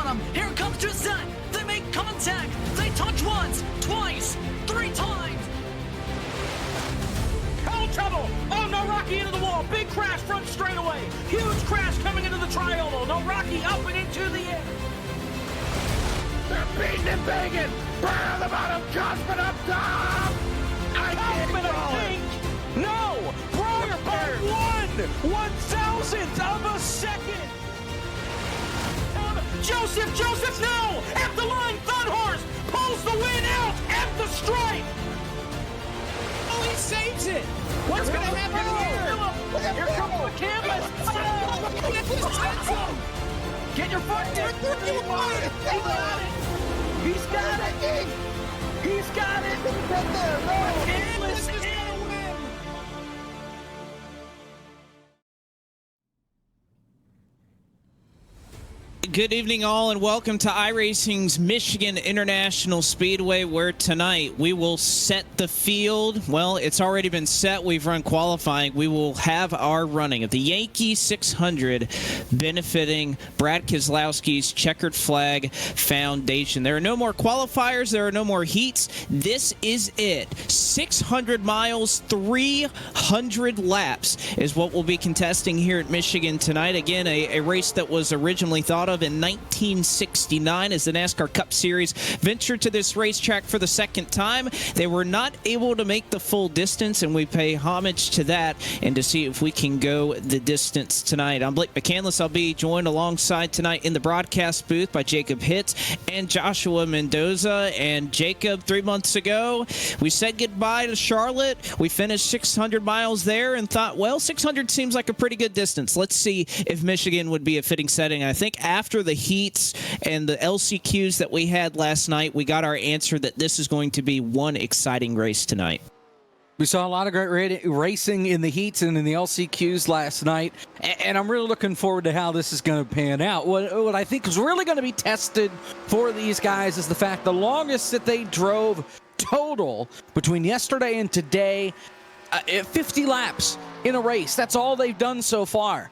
bottom. Here comes Gisette. They make contact. They touch once, twice, 3 times. Oh, trouble! Oh, no, Rocky into the wall. Big crash front straightaway. Huge crash coming into the tri-oval. No, Rocky up and into the air. They're beating and banging. Burn on the bottom. Cosman up top. Cosman, I think. No! Breyer by 1/1000th of a second. Joseph, no! At the line, Thunhorse pulls the win out at the stripe. Oh, he saves it. What's going to happen here? Here comes the canvas. Get your foot down. He got it. He's got it. He's got it. Canvas in. Good evening, all, and welcome to iRacing's Michigan International Speedway, where tonight we will set the field. Well, it's already been set. We've run qualifying. We will have our running of the Yankee 600 benefiting Brad Keselowski's Checkered Flag Foundation. There are no more qualifiers. There are no more heats. This is it. 600 miles, 300 laps is what we'll be contesting here at Michigan tonight. Again, a race that was originally thought of in 1969 as the NASCAR Cup Series ventured to this racetrack for the second time. They were not able to make the full distance, and we pay homage to that and to see if we can go the distance tonight. I'm Blake McCandless. I'll be joined alongside tonight in the broadcast booth by Jacob Hitz and Joshua Mendoza. And Jacob, 3 months ago, we said goodbye to Charlotte. We finished 600 miles there and thought, well, 600 seems like a pretty good distance. Let's see if Michigan would be a fitting setting. I think after the heats and the LCQs that we had last night, we got our answer that this is going to be one exciting race tonight. We saw a lot of great racing in the heats and in the LCQs last night, and I'm really looking forward to how this is going to pan out. What I think is really going to be tested for these guys is the fact the longest that they drove total between yesterday and today, 50 laps in a race. That's all they've done so far.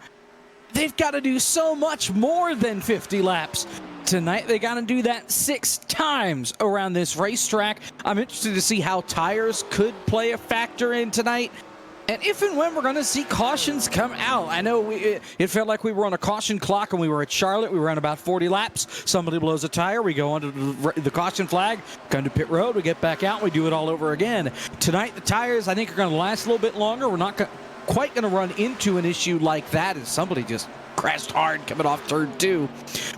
They've got to do so much more than 50 laps tonight. They got to do that 6 times around this racetrack. I'm interested to see how tires could play a factor in tonight, and if and when we're going to see cautions come out. I know it felt like we were on a caution clock when we were at Charlotte. We ran about 40 laps. Somebody blows a tire. We go under the caution flag, come to pit road. We get back out. And we do it all over again. Tonight, the tires, I think, are going to last a little bit longer. We're not quite going to run into an issue like that as somebody just crashed hard coming off turn 2.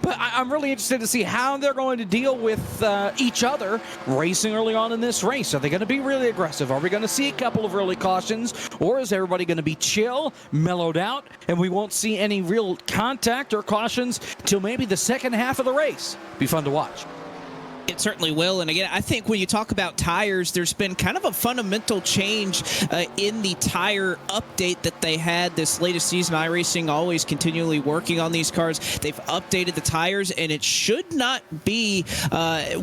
But I'm really interested to see how they're going to deal with each other racing early on in this race. Are they going to be really aggressive? Are we going to see a couple of early cautions? Or is everybody going to be chill, mellowed out, and we won't see any real contact or cautions till maybe the second half of the race? Be fun to watch. It certainly will. And again, I think when you talk about tires, there's been kind of a fundamental change in the tire update that they had this latest season. iRacing always continually working on these cars. They've updated the tires, and it should not be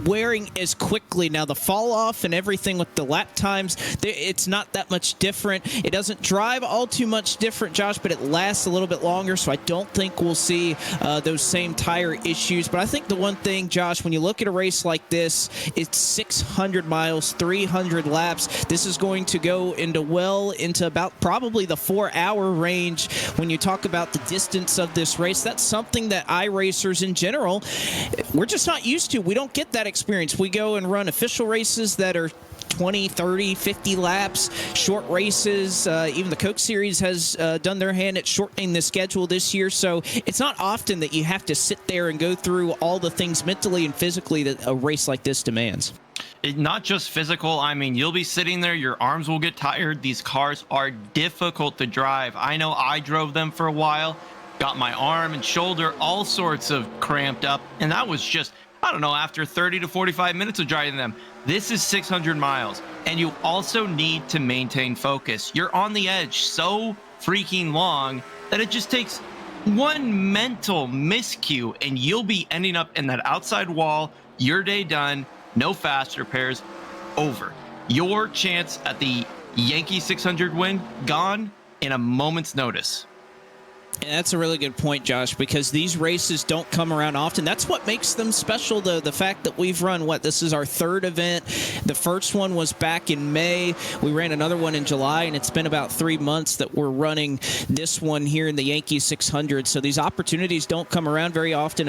wearing as quickly. Now, the fall off and everything with the lap times, it's not that much different. It doesn't drive all too much different, Josh, but it lasts a little bit longer, so I don't think we'll see those same tire issues. But I think the one thing, Josh, when you look at a race like this, it's 600 miles, 300 laps. This is going to go into about probably the 4-hour range when you talk about the distance of this race. That's something that iRacers in general, we're just not used to. We don't get that experience. We go and run official races that are 20, 30, 50 laps, short races. Even the Coke Series has done their hand at shortening the schedule this year. So it's not often that you have to sit there and go through all the things mentally and physically that a race like this demands. Not just physical. I mean, you'll be sitting there, your arms will get tired. These cars are difficult to drive. I know I drove them for a while, got my arm and shoulder all sorts of cramped up, and that was just, I don't know, after 30 to 45 minutes of driving them. This is 600 miles, and you also need to maintain focus. You're on the edge so freaking long that it just takes one mental miscue, and you'll be ending up in that outside wall. Your day done, no fast repairs, over. Your chance at the Yankee 600 win, gone in a moment's notice. And that's a really good point, Josh, because these races don't come around often. That's what makes them special, though. The fact that we've run, this is our third event. The first one was back in May. We ran another one in July, and it's been about 3 months that we're running this one here in the Yankee 600. So these opportunities don't come around very often.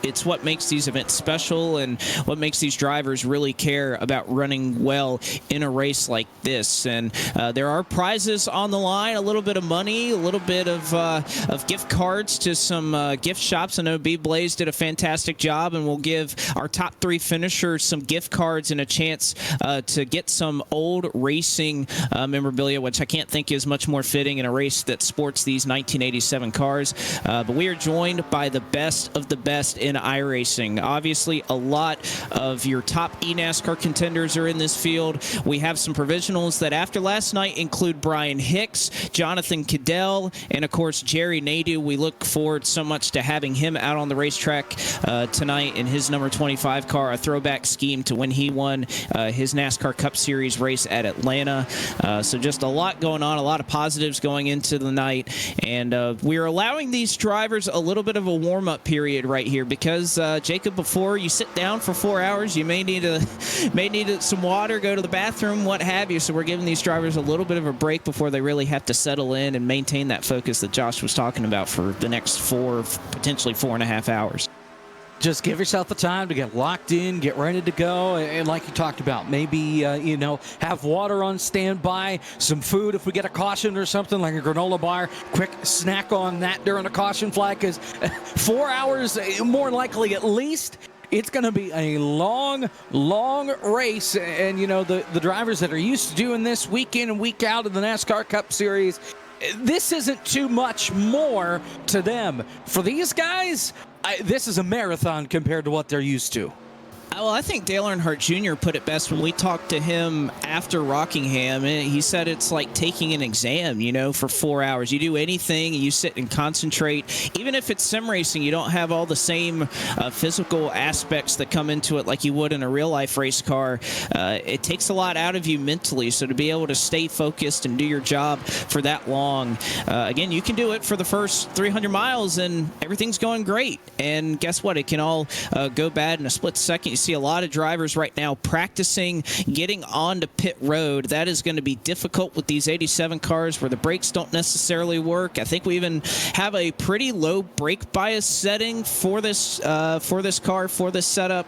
It's what makes these events special and what makes these drivers really care about running well in a race like this. And there are prizes on the line, a little bit of money, a little bit of gift cards to some gift shops. I know B Blaze did a fantastic job, and we'll give our top 3 finishers some gift cards and a chance to get some old racing memorabilia, which I can't think is much more fitting in a race that sports these 1987 cars. But we are joined by the best of the best in iRacing. Obviously, a lot of your top eNASCAR contenders are in this field. We have some provisionals that after last night include Brian Hicks, Jonathan Cadell, and of course Jerry Nadeau. We look forward so much to having him out on the racetrack tonight in his number 25 car, a throwback scheme to when he won his NASCAR Cup Series race at Atlanta. So just a lot going on, a lot of positives going into the night, and we're allowing these drivers a little bit of a warm-up period right here because, Jacob, before you sit down for 4 hours, you may need some water, go to the bathroom, what have you. So we're giving these drivers a little bit of a break before they really have to settle in and maintain that focus that Josh was talking about for the next potentially 4.5 hours. Just give yourself the time to get locked in, get ready to go, and like you talked about, maybe, have water on standby, some food if we get a caution or something, like a granola bar, quick snack on that during a caution flag, because 4 hours, more likely at least, it's going to be a long, long race, and, the drivers that are used to doing this week in and week out in the NASCAR Cup Series, this isn't too much more to them. For these guys, this is a marathon compared to what they're used to. Well, I think Dale Earnhardt Jr. put it best when we talked to him after Rockingham. And he said it's like taking an exam, for 4 hours. You do anything, and you sit and concentrate. Even if it's sim racing, you don't have all the same physical aspects that come into it like you would in a real-life race car. It takes a lot out of you mentally. So to be able to stay focused and do your job for that long, again, you can do it for the first 300 miles, and everything's going great. And guess what? It can all go bad in a split second. You see a lot of drivers right now practicing getting onto pit road. That is going to be difficult with these 87 cars where the brakes don't necessarily work. I think we even have a pretty low brake bias setting for this car, for this setup.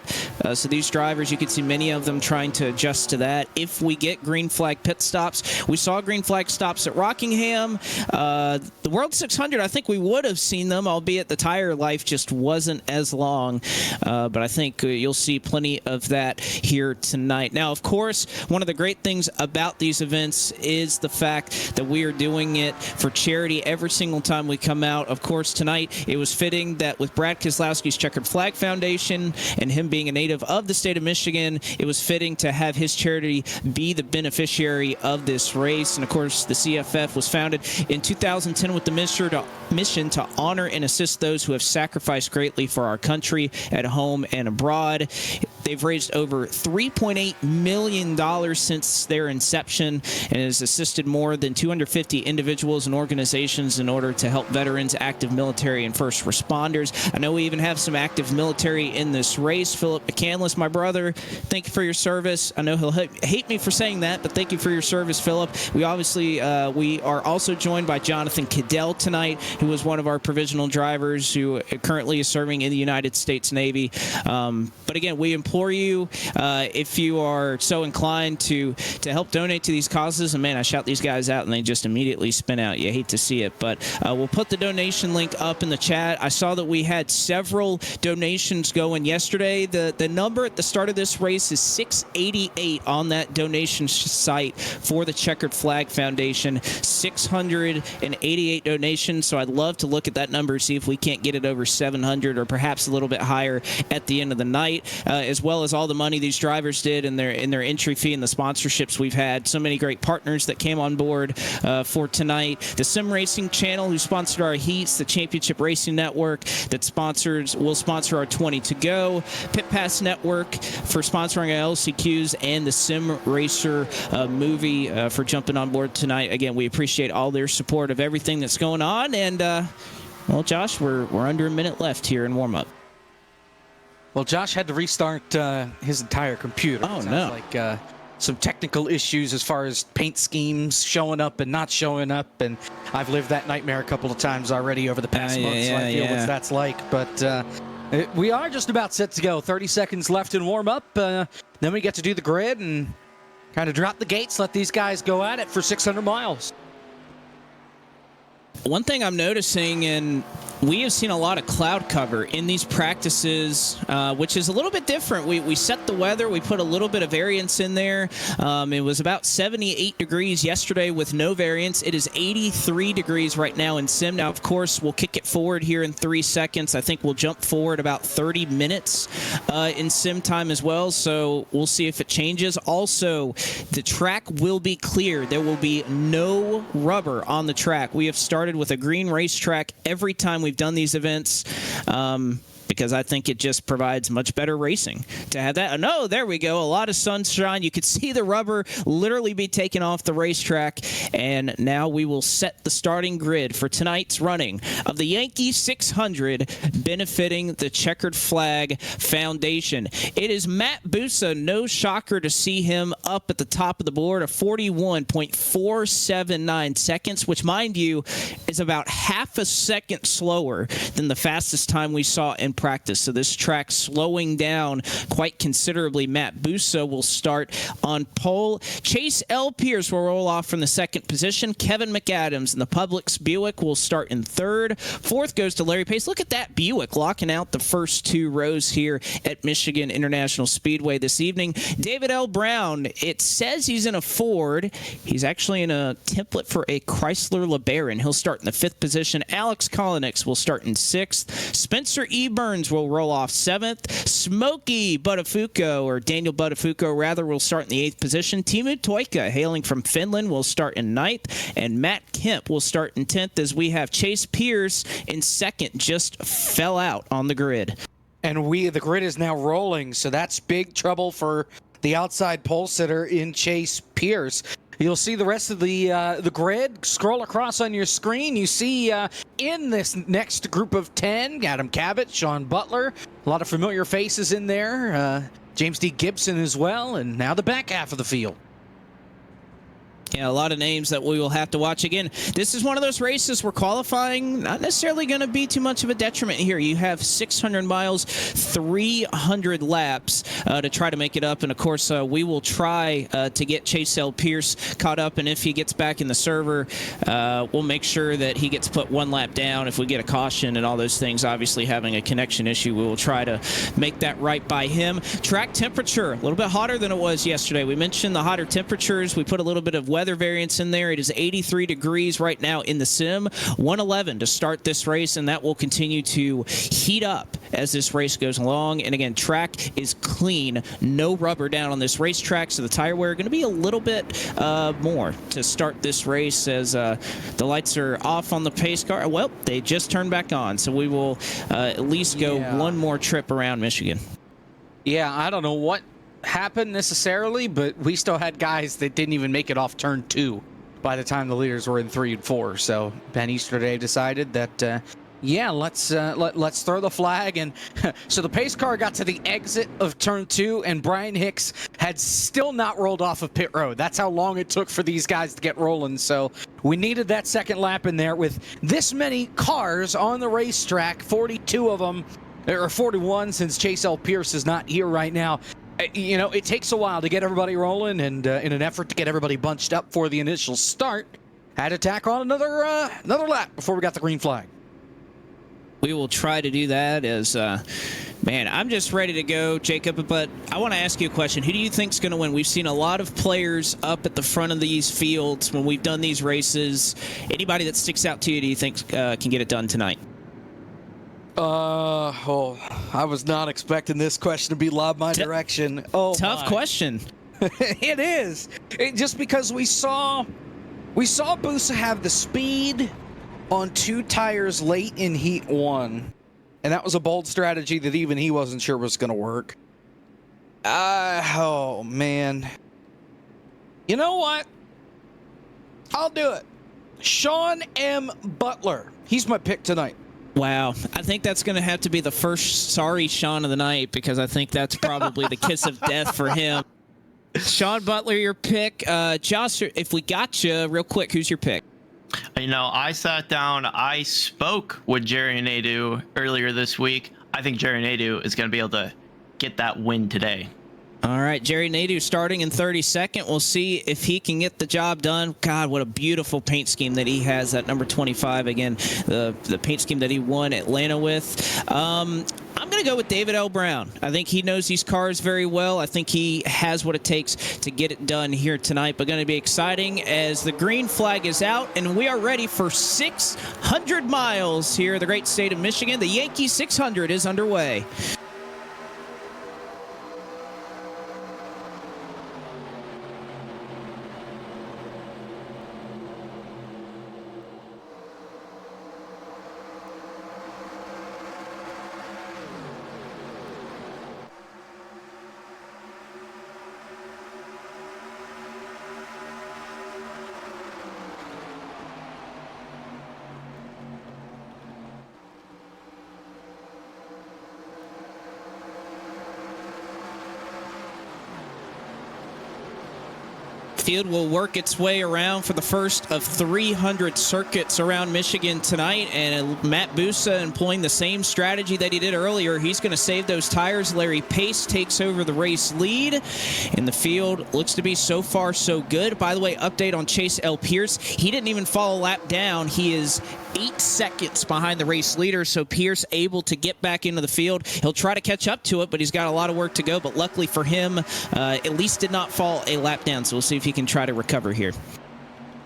So these drivers, you can see many of them trying to adjust to that. If we get green flag pit stops, we saw green flag stops at Rockingham. The World 600, I think we would have seen them, albeit the tire life just wasn't as long. But I think you'll see plenty of that here tonight. Now, of course, one of the great things about these events is the fact that we are doing it for charity every single time we come out. Of course, tonight it was fitting that with Brad Keselowski's Checkered Flag Foundation and him being a native of the state of Michigan, it was fitting to have his charity be the beneficiary of this race. And of course, the CFF was founded in 2010 with the mission to honor and assist those who have sacrificed greatly for our country at home and abroad. They've raised over $3.8 million since their inception and has assisted more than 250 individuals and organizations in order to help veterans, active military, and first responders. I know we even have some active military in this race. Philip McCandless, my brother, thank you for your service. I know he'll hate me for saying that, but thank you for your service, Philip. We are also joined by Jonathan Cadell tonight, who was one of our provisional drivers who currently is serving in the United States Navy. But again, we implore you, if you are so inclined to help donate to these causes, and man, I shout these guys out and they just immediately spin out. You hate to see it, but we'll put the donation link up in the chat. I saw that we had several donations going yesterday. The number at the start of this race is 688 on that donation site for the Checkered Flag Foundation. 688 donations, so I'd love to look at that number, see if we can't get it over 700 or perhaps a little bit higher at the end of the night, as well as all the money these drivers did in their entry fee and the sponsorships we've had. So many great partners that came on board for tonight. The Sim Racing channel, who sponsored our heats, the Championship Racing Network that will sponsor our 20 to go, Pit Pass Network for sponsoring our LCQs, and the Sim Racer movie for jumping on board tonight. Again, we appreciate all their support of everything that's going on, and Well, Josh, we're under a minute left here in warm-up. Well, Josh had to restart his entire computer. Oh, Sounds no. like some technical issues as far as paint schemes showing up and not showing up. And I've lived that nightmare a couple of times already over the past month, so I feel what that's like. But we are just about set to go. 30 seconds left in warm-up. Then we get to do the grid and kind of drop the gates, let these guys go at it for 600 miles. One thing I'm noticing, and we have seen a lot of cloud cover in these practices, which is a little bit different. We set the weather. We put a little bit of variance in there. It was about 78 degrees yesterday with no variance. It is 83 degrees right now in sim. Now, of course, we'll kick it forward here in 3 seconds. I think we'll jump forward about 30 minutes in sim time as well, so we'll see if it changes. Also, the track will be clear. There will be no rubber on the track. We have started with a green racetrack every time we've done these events, because I think it just provides much better racing to have that. No, there we go. A lot of sunshine. You could see the rubber literally be taken off the racetrack. And now we will set the starting grid for tonight's running of the Yankee 600 benefiting the Checkered Flag Foundation. It is Matt Busa. No shocker to see him up at the top of the board, a 41.479 seconds, which, mind you, is about half a second slower than the fastest time we saw in practice. So this track slowing down quite considerably. Matt Busa will start on pole. Chase L. Pierce will roll off from the second position. Kevin McAdams in the Publix Buick will start in third. Fourth goes to Larry Pace. Look at that Buick locking out the first 2 rows here at Michigan International Speedway this evening. David L. Brown, it says he's in a Ford. He's actually in a template for a Chrysler LeBaron. He'll start in the 5th position. Alex Kolinix will start in 6th. Spencer E. Burns will roll off 7th. Smokey Buttafuoco, or Daniel Buttafuoco rather, will start in the 8th position. Timu Toika, hailing from Finland, will start in 9th. And Matt Kemp will start in 10th, as we have Chase Pierce in 2nd, just fell out on the grid. And the grid is now rolling, so that's big trouble for the outside pole sitter in Chase Pierce. You'll see the rest of the grid. Scroll across on your screen. You see in this next group of 10, Adam Cabot, Sean Butler, a lot of familiar faces in there. James D. Gibson as well, and now the back half of the field. Yeah, a lot of names that we will have to watch. Again, this is one of those races where qualifying not necessarily going to be too much of a detriment here. You have 600 miles, 300 laps to try to make it up. And, of course, we will try to get Chase L. Pierce caught up. And if he gets back in the server, we'll make sure that he gets put 1 lap down. If we get a caution and all those things, obviously having a connection issue, we will try to make that right by him. Track temperature, a little bit hotter than it was yesterday. We mentioned the hotter temperatures. We put a little bit of weather variance in there. It is 83 degrees right now in the sim. 111 to start this race, and that will continue to heat up as this race goes along. And again, track is clean. No rubber down on this racetrack, so the tire wear going to be a little bit more to start this race, as the lights are off on the pace car. Well, they just turned back on, so we will at least go one more trip around Michigan. Yeah, I don't know what happened necessarily, but we still had guys that didn't even make it off turn 2 by the time the leaders were in 3 and 4. So Ben Easterday decided that let's throw the flag. And so the pace car got to the exit of turn 2, and Brian Hicks had still not rolled off of pit road. That's how long it took for these guys to get rolling. So we needed that second lap in there with this many cars on the racetrack, 42 of them, or 41 since Chase L. Pierce is not here right now. You know, it takes a while to get everybody rolling, and in an effort to get everybody bunched up for the initial start, had to tack on another lap before we got the green flag. We will try to do that as, man, I'm just ready to go, Jacob, but I want to ask you a question. Who do you think's going to win? We've seen a lot of players up at the front of these fields when we've done these races. Anybody that sticks out to you, do you think can get it done tonight? I was not expecting this question to be lobbed my direction. Tough question. It is. Just because we saw Busa have the speed on 2 tires late in Heat 1, and that was a bold strategy that even he wasn't sure was going to work. Oh, man. You know what? I'll do it. Sean M. Butler. He's my pick tonight. Wow. I think that's going to have to be the first sorry Sean of the night, because I think that's probably the kiss of death for him. Sean Butler, your pick. Josh, if we got you real quick, who's your pick? You know, I sat down, I spoke with Jerry Nadeau earlier this week. I think Jerry Nadeau is going to be able to get that win today. All right, Jerry Nadeau starting in 32nd. We'll see if he can get the job done. God, what a beautiful paint scheme that he has, that number 25. Again, the paint scheme that he won Atlanta with. I'm going to go with David L. Brown. I think he knows these cars very well. I think he has what it takes to get it done here tonight. But going to be exciting as the green flag is out, and we are ready for 600 miles here in the great state of Michigan. The Yankee 600 is underway. Field will work its way around for the first of 300 circuits around Michigan tonight, and Matt Busa employing the same strategy that he did earlier. He's going to save those tires. Larry Pace takes over the race lead, and the field looks to be so far so good. By the way, update on Chase L. Pierce. He didn't even fall a lap down. He is 8 seconds behind the race leader, so Pierce able to get back into the field. He'll try to catch up to it, but he's got a lot of work to go. But luckily for him, at least did not fall a lap down, so we'll see if he can try to recover here.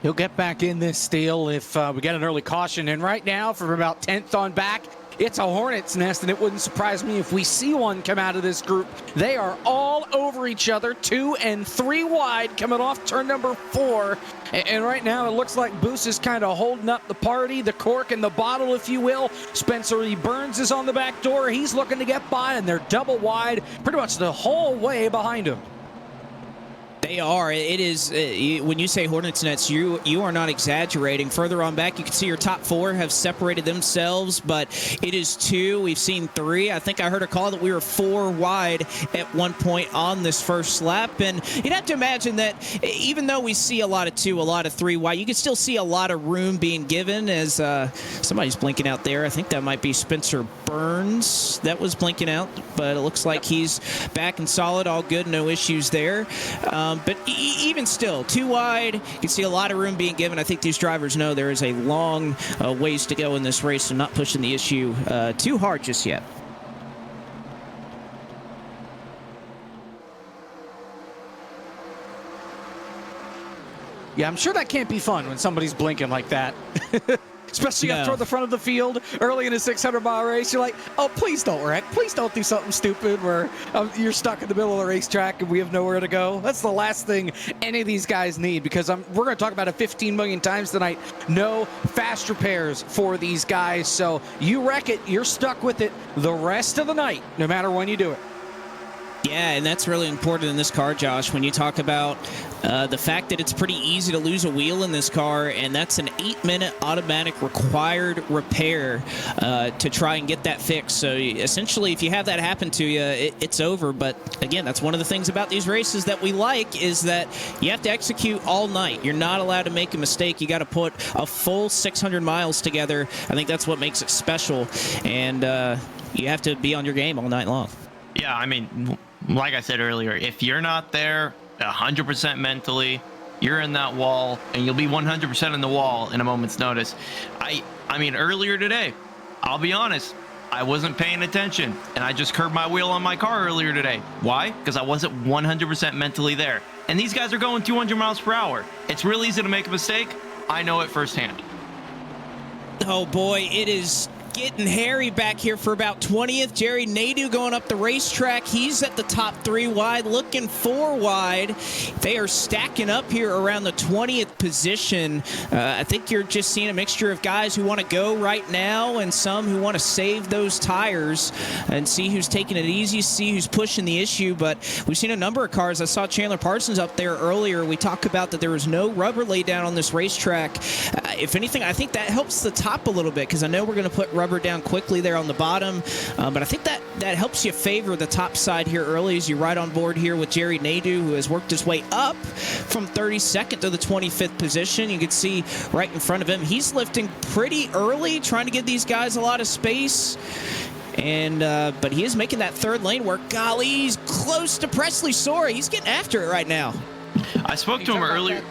He'll get back in this deal if we get an early caution. And right now, from about 10th on back, it's a hornet's nest, and it wouldn't surprise me if we see one come out of this group. They are all over each other, 2 and 3 wide, coming off turn number 4. And right now, it looks like Boos is kind of holding up the party, the cork and the bottle, if you will. Spencer E. Burns is on the back door. He's looking to get by, and they're double wide, pretty much the whole way behind him. They are. It is, when you say Hornets Nets, you are not exaggerating. Further on back, you can see your top 4 have separated themselves, but it is 2. We've seen 3. I think I heard a call that we were 4 wide at one point on this first lap, and you'd have to imagine that even though we see a lot of 2, a lot of 3 wide, you can still see a lot of room being given as somebody's blinking out there. I think that might be Spencer Burns that was blinking out, but it looks like he's back and solid, all good, no issues there. But even still, 2 wide, you can see a lot of room being given. I think these drivers know there is a long ways to go in this race, so not pushing the issue too hard just yet. Yeah, I'm sure that can't be fun when somebody's blinking like that. Especially up toward the front of the field early in a 600-mile race. You're like, oh, please don't wreck. Please don't do something stupid where you're stuck in the middle of the racetrack and we have nowhere to go. That's the last thing any of these guys need, because we're going to talk about it 15 million times tonight. No fast repairs for these guys. So you wreck it, you're stuck with it the rest of the night, no matter when you do it. Yeah, and that's really important in this car, Josh, when you talk about the fact that it's pretty easy to lose a wheel in this car, and that's an 8-minute automatic required repair to try and get that fixed. So essentially, if you have that happen to you, it's over. But again, that's one of the things about these races that we like, is that you have to execute all night. You're not allowed to make a mistake. You got to put a full 600 miles together. I think that's what makes it special, and you have to be on your game all night long. Yeah, I mean, like I said earlier, if you're not there 100% mentally, you're in that wall, and you'll be 100% in the wall in a moment's notice. I mean, earlier today, I'll be honest, I wasn't paying attention, and I just curbed my wheel on my car earlier today. Why? Because I wasn't 100% mentally there. And these guys are going 200 miles per hour. It's real easy to make a mistake. I know it firsthand. Oh, boy, it is getting hairy back here for about 20th. Jerry Nadeau going up the racetrack. He's at the top 3 wide, looking 4 wide. They are stacking up here around the 20th position. I think you're just seeing a mixture of guys who want to go right now and some who want to save those tires and see who's taking it easy, see who's pushing the issue. But we've seen a number of cars. I saw Chandler Parsons up there earlier. We talked about that there was no rubber laid down on this racetrack. If anything, I think that helps the top a little bit, because I know we're going to put rubber down quickly there on the bottom. But I think that helps you favor the top side here early as you ride on board here with Jerry Nadeau, who has worked his way up from 32nd to the 25th position. You can see right in front of him, he's lifting pretty early, trying to give these guys a lot of space. And but he is making that third lane work. Golly, he's close to Presley Sora. He's getting after it right now. I spoke to him earlier.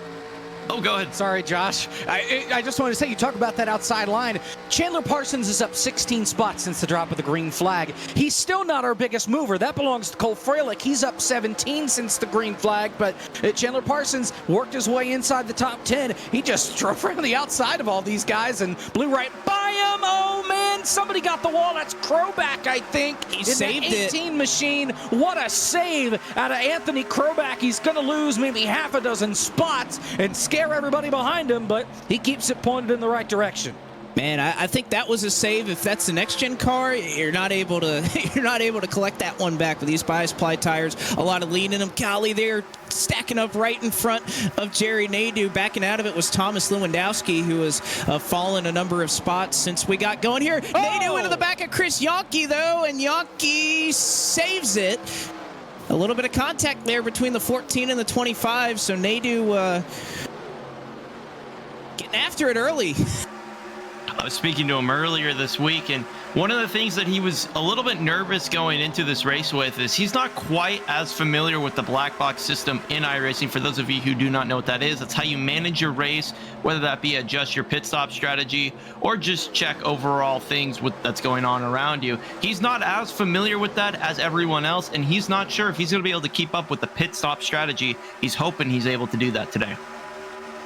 Oh, go ahead. Sorry, Josh. I just wanted to say, you talk about that outside line. Chandler Parsons is up 16 spots since the drop of the green flag. He's still not our biggest mover. That belongs to Cole Freilich. He's up 17 since the green flag, but Chandler Parsons worked his way inside the top 10. He just drove around the outside of all these guys and blew right by him. Oh, man, somebody got the wall. That's Kroback, I think. He saved it. 18 machine. What a save out of Anthony Kroback. He's going to lose maybe half a dozen spots and scare everybody behind him, but he keeps it pointed in the right direction. Man, I think that was a save. If that's the next-gen car, you're not able to collect that one back with these bias ply tires. A lot of lean in them. Golly, they're stacking up right in front of Jerry Nadeau. Backing out of it was Thomas Lewandowski, who has fallen a number of spots since we got going here. Oh! Nadeau into the back of Chris Yonke, though, and Yonke saves it. A little bit of contact there between the 14 and the 25, so Nadeau getting after it early. I was speaking to him earlier this week, and one of the things that he was a little bit nervous going into this race with is he's not quite as familiar with the black box system in iRacing. For those of you who do not know what that is, that's how you manage your race, whether that be adjust your pit stop strategy or just check overall things that's going on around you. He's not as familiar with that as everyone else, and he's not sure if he's going to be able to keep up with the pit stop strategy. He's hoping he's able to do that today.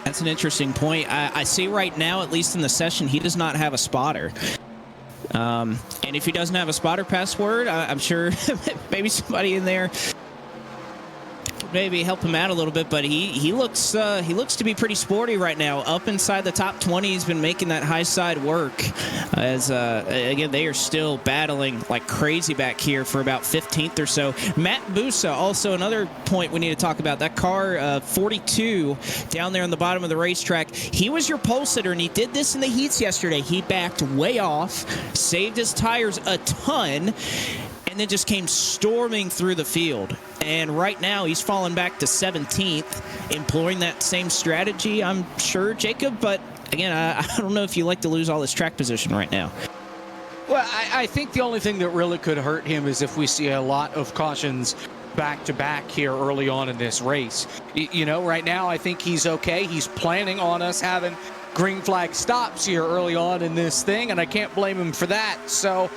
That's an interesting point. I see right now, at least in the session, he does not have a spotter. And if he doesn't have a spotter password, I'm sure maybe somebody in there maybe help him out a little bit, but he looks to be pretty sporty right now. Up inside the top 20, he's been making that high side work. As again, they are still battling like crazy back here for about 15th or so. Matt Busa, also another point we need to talk about. That car 42 down there on the bottom of the racetrack. He was your pole sitter, and he did this in the heats yesterday. He backed way off, saved his tires a ton, and then just came storming through the field. And right now, he's fallen back to 17th, employing that same strategy, I'm sure, Jacob. But again, I don't know if you like to lose all this track position right now. Well, I think the only thing that really could hurt him is if we see a lot of cautions back-to-back here early on in this race. You know, right now, I think he's okay. He's planning on us having green flag stops here early on in this thing, and I can't blame him for that. So,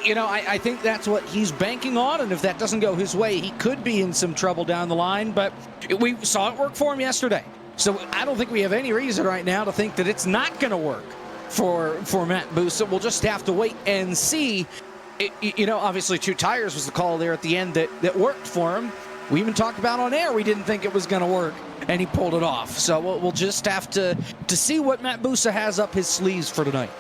you know, I think that's what he's banking on, and if that doesn't go his way, he could be in some trouble down the line, but we saw it work for him yesterday. So I don't think we have any reason right now to think that it's not going to work for Matt Busa. We'll just have to wait and see. You know, obviously 2 tires was the call there at the end that worked for him. We even talked about on air we didn't think it was going to work, and he pulled it off. So we'll just have to see what Matt Busa has up his sleeves for tonight.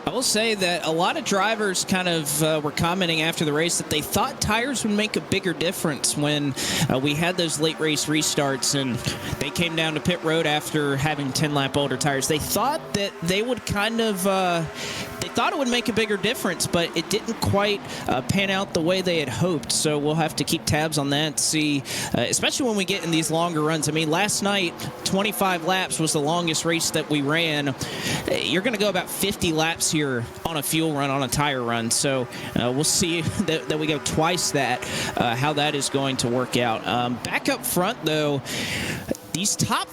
I will say that a lot of drivers kind of were commenting after the race that they thought tires would make a bigger difference when we had those late race restarts and they came down to pit road after having 10-lap older tires. They thought that they would kind of they thought it would make a bigger difference, but it didn't quite pan out the way they had hoped. So we'll have to keep tabs on that, see, especially when we get in these longer runs. I mean, last night, 25 laps was the longest race that we ran. You're going to go about 50 laps here on a fuel run, on a tire run. So we'll see that we go twice that, how that is going to work out. Back up front, though, these top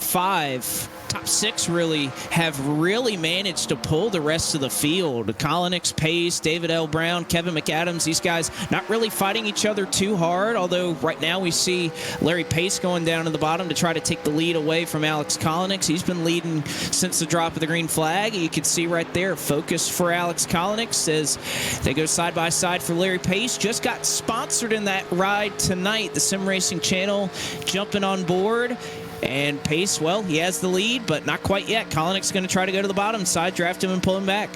6 really have really managed to pull the rest of the field. Collinix, Pace, David L. Brown, Kevin McAdams, these guys not really fighting each other too hard, although right now we see Larry Pace going down to the bottom to try to take the lead away from Alex Collinix. He's been leading since the drop of the green flag. You can see right there, focus for Alex Collinix as they go side by side for Larry Pace. Just got sponsored in that ride tonight, the Sim Racing Channel jumping on board. And Pace, well, he has the lead, but not quite yet. Collinix is going to try to go to the bottom side, draft him, and pull him back.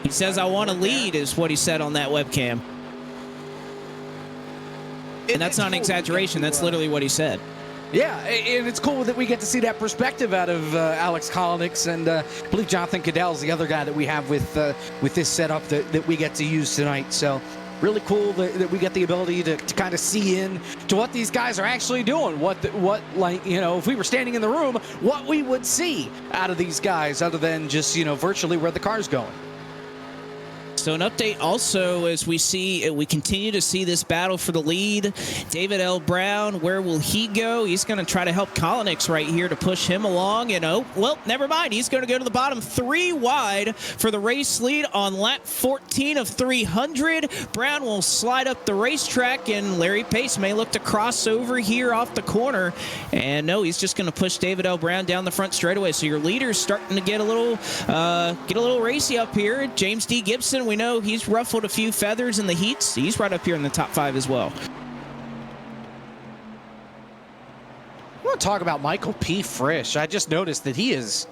He says, I want to lead, is what he said on that webcam. And that's not an exaggeration. That's literally what he said. Yeah, and it's cool that we get to see that perspective out of Alex Kolnick, and I believe Jonathan Cadell's the other guy that we have with this setup that we get to use tonight. So really cool that we get the ability to kind of see in to what these guys are actually doing. What like, you know, if we were standing in the room, what we would see out of these guys other than just, you know, virtually where the car's going. So an update also as we continue to see this battle for the lead. David L. Brown, where will he go? He's going to try to help Kolnick right here to push him along. And oh, well, never mind. He's going to go to the bottom 3 wide for the race lead on lap 14 of 300. Brown will slide up the racetrack, and Larry Pace may look to cross over here off the corner. And no, he's just going to push David L. Brown down the front straightaway. So your leader's starting to get a little racy up here. James D. Gibson, we know he's ruffled a few feathers in the heats. He's right up here in the top 5 as well. I want to talk about Michael P. Frisch. I just noticed that he is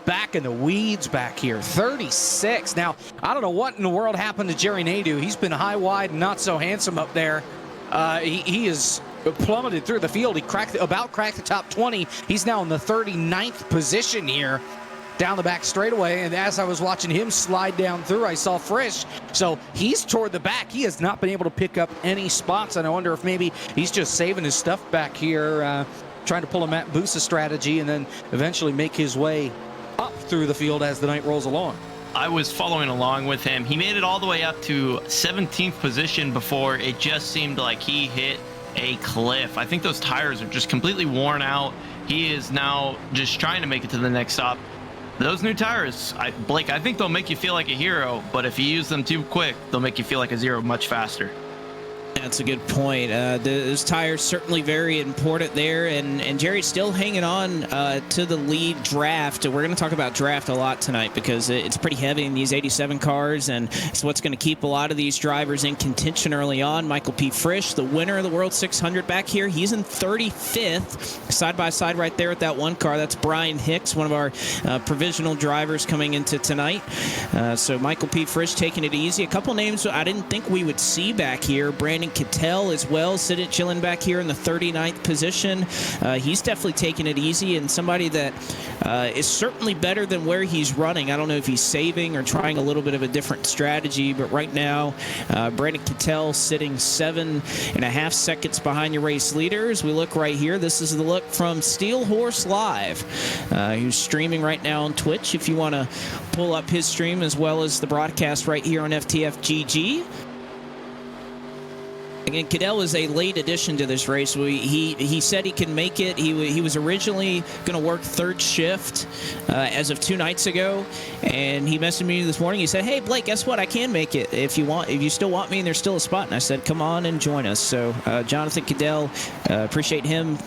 back in the weeds back here, 36. Now, I don't know what in the world happened to Jerry Nadeau. He's been high, wide, and not so handsome up there. He is plummeted through the field. He cracked the top 20. He's now in the 39th position here down the back straightaway, and as I was watching him slide down through, I saw Frisch. So he's toward the back. He has not been able to pick up any spots, and I wonder if maybe he's just saving his stuff back here, trying to pull a Matt Busa strategy and then eventually make his way up through the field as the night rolls along. I was following along with him. He made it all the way up to 17th position before it just seemed like he hit a cliff. I think those tires are just completely worn out. He is now just trying to make it to the next stop. Those new tires, Blake, I think they'll make you feel like a hero, but if you use them too quick, they'll make you feel like a zero much faster. That's a good point. Those tires certainly very important there, and Jerry's still hanging on to the lead draft. We're going to talk about draft a lot tonight because it's pretty heavy in these 87 cars, and it's what's going to keep a lot of these drivers in contention early on. Michael P. Frisch, the winner of the World 600 back here, he's in 35th, side by side right there with that one car. That's Brian Hicks, one of our provisional drivers coming into tonight. So Michael P. Frisch taking it easy. A couple names I didn't think we would see back here. Brandon Cattell as well, chilling back here in the 39th position. He's definitely taking it easy, and somebody that is certainly better than where he's running. I don't know if he's saving or trying a little bit of a different strategy, but right now, Brandon Cattell sitting 7.5 seconds behind your race leaders. We look right here. This is the look from Steel Horse Live, who's streaming right now on Twitch. If you want to pull up his stream as well as the broadcast right here on FTFGG. Again, Cadell is a late addition to this race. He said he can make it. He was originally going to work third shift as of 2 nights ago, and he messaged me this morning. He said, "Hey Blake, guess what? I can make it if you still want me and there's still a spot." And I said, "Come on and join us." So Jonathan Cadell, appreciate him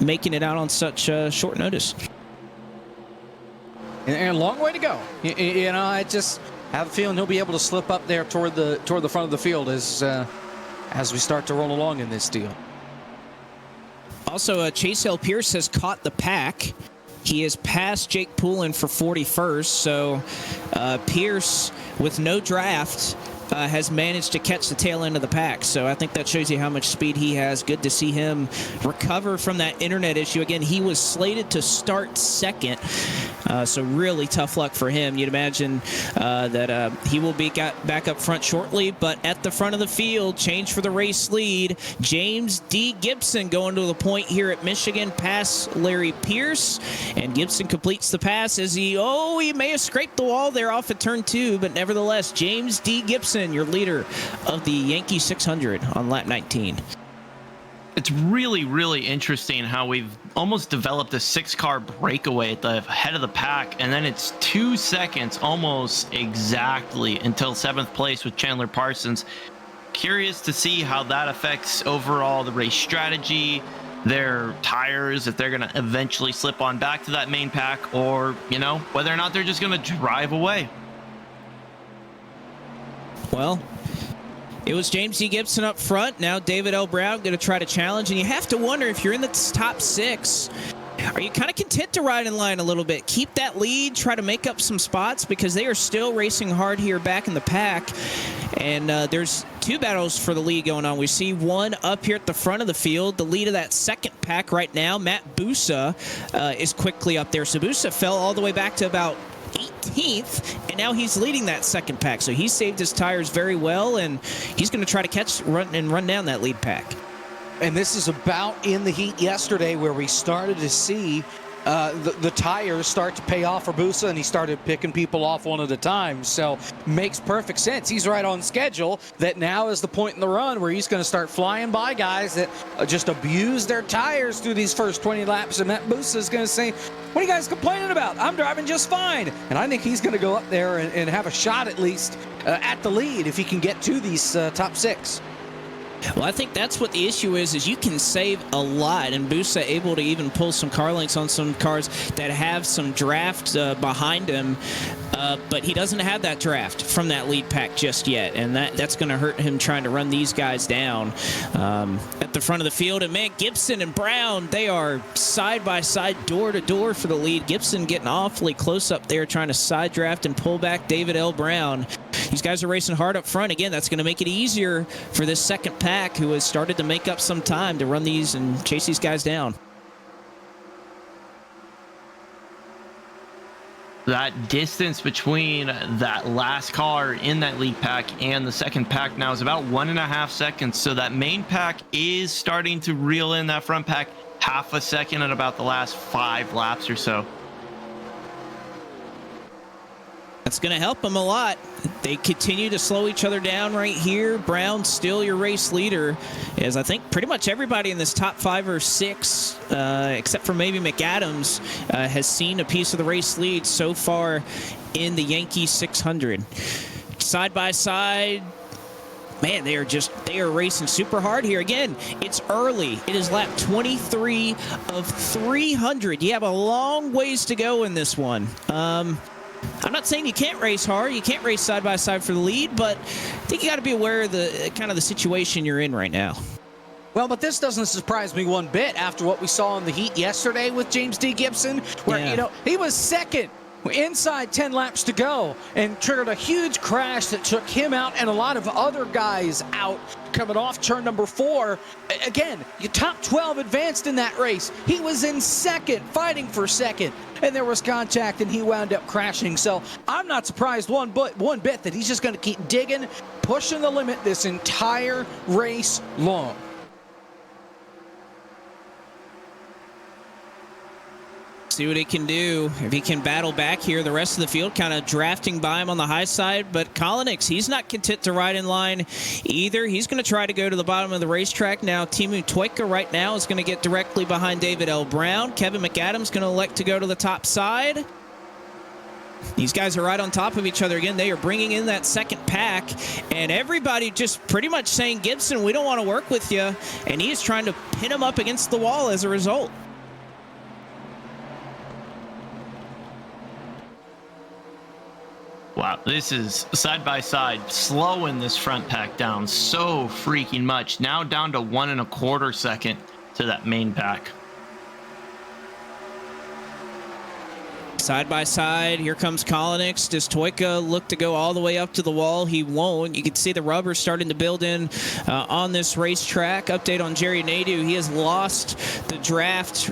making it out on such short notice. And a long way to go. You know, I just have a feeling he'll be able to slip up there toward the front of the field as we start to roll along in this deal. Also, Chase L. Pierce has caught the pack. He has passed Jake Poulin for 41st, so Pierce, with no draft, has managed to catch the tail end of the pack. So I think that shows you how much speed he has. Good to see him recover from that internet issue. Again, he was slated to start second, so really tough luck for him. You'd imagine that he will be back up front shortly, but at the front of the field, change for the race lead. James D. Gibson going to the point here at Michigan, past Larry Pierce, and Gibson completes the pass as he may have scraped the wall there off at turn 2, but nevertheless, James D. Gibson, your leader of the Yankee 600 on lap 19. It's really, really interesting how we've almost developed a 6-car breakaway at the head of the pack, and then it's 2 seconds almost exactly until 7th place with Chandler Parsons. Curious to see how that affects overall the race strategy, their tires, if they're going to eventually slip on back to that main pack, or, you know, whether or not they're just going to drive away. Well, it was James D. Gibson up front. Now David L. Brown going to try to challenge. And you have to wonder if you're in the top 6 Are you kind of content to ride in line a little bit? Keep that lead, try to make up some spots because they are still racing hard here back in the pack. And there's two battles for the lead going on. We see one up here at the front of the field. The lead of that second pack right now, Matt Busa, is quickly up there. So Busa fell all the way back to about 18th, and now he's leading that second pack. So he saved his tires very well, and he's going to try to run down that lead pack. And this is about in the heat yesterday where we started to see the tires start to pay off for Busa, and he started picking people off one at a time. So makes perfect sense. He's right on schedule. That now is the point in the run where he's going to start flying by guys that just abuse their tires through these first 20 laps. And Matt Busa is going to say, what are you guys complaining about? I'm driving just fine. And I think he's going to go up there and have a shot at least at the lead if he can get to these top 6. Well, I think that's what the issue is you can save a lot, and Busa able to even pull some car lengths on some cars that have some draft behind him, but he doesn't have that draft from that lead pack just yet, and that's going to hurt him trying to run these guys down at the front of the field. And man, Gibson and Brown, they are side by side, door to door for the lead. Gibson getting awfully close up there, trying to side draft and pull back David L. Brown. These guys are racing hard up front. Again, that's going to make it easier for this second pack, who has started to make up some time to run these and chase these guys down. That distance between that last car in that lead pack and the second pack now is about 1.5 seconds. So that main pack is starting to reel in that front pack half a second at about the last 5 laps or so. That's going to help them a lot. They continue to slow each other down right here. Brown still your race leader, as I think pretty much everybody in this top 5 or 6, except for maybe McAdams, has seen a piece of the race lead so far in the Yankee 600. Side by side, man, they are racing super hard here. Again, it's early. It is lap 23 of 300. You have a long ways to go in this one. I'm not saying you can't race hard. You can't race side by side for the lead, but I think you got to be aware of the kind of the situation you're in right now. Well, but this doesn't surprise me one bit after what we saw in the heat yesterday with James D. Gibson, where, he was second inside 10 laps to go and triggered a huge crash that took him out and a lot of other guys out coming off turn number 4. Again, your top 12 advanced in that race. He was in second, fighting for second, and there was contact and he wound up crashing. So I'm not surprised one bit that he's just going to keep digging, pushing the limit this entire race long. See what he can do. If he can battle back here, the rest of the field kind of drafting by him on the high side. But Kolonix, he's not content to ride in line either. He's going to try to go to the bottom of the racetrack now. Timu Toika right now is going to get directly behind David L. Brown. Kevin McAdams going to elect to go to the top side. These guys are right on top of each other again. They are bringing in that second pack, and everybody just pretty much saying, Gibson, we don't want to work with you. And he is trying to pin him up against the wall as a result. Wow, this is side by side, slowing this front pack down so freaking much. Now down to 1.25 seconds to that main pack. Side by side, here comes Kolonix. Does Toika look to go all the way up to the wall? He won't. You can see the rubber starting to build in on this racetrack. Update on Jerry Nadeau. He has lost the draft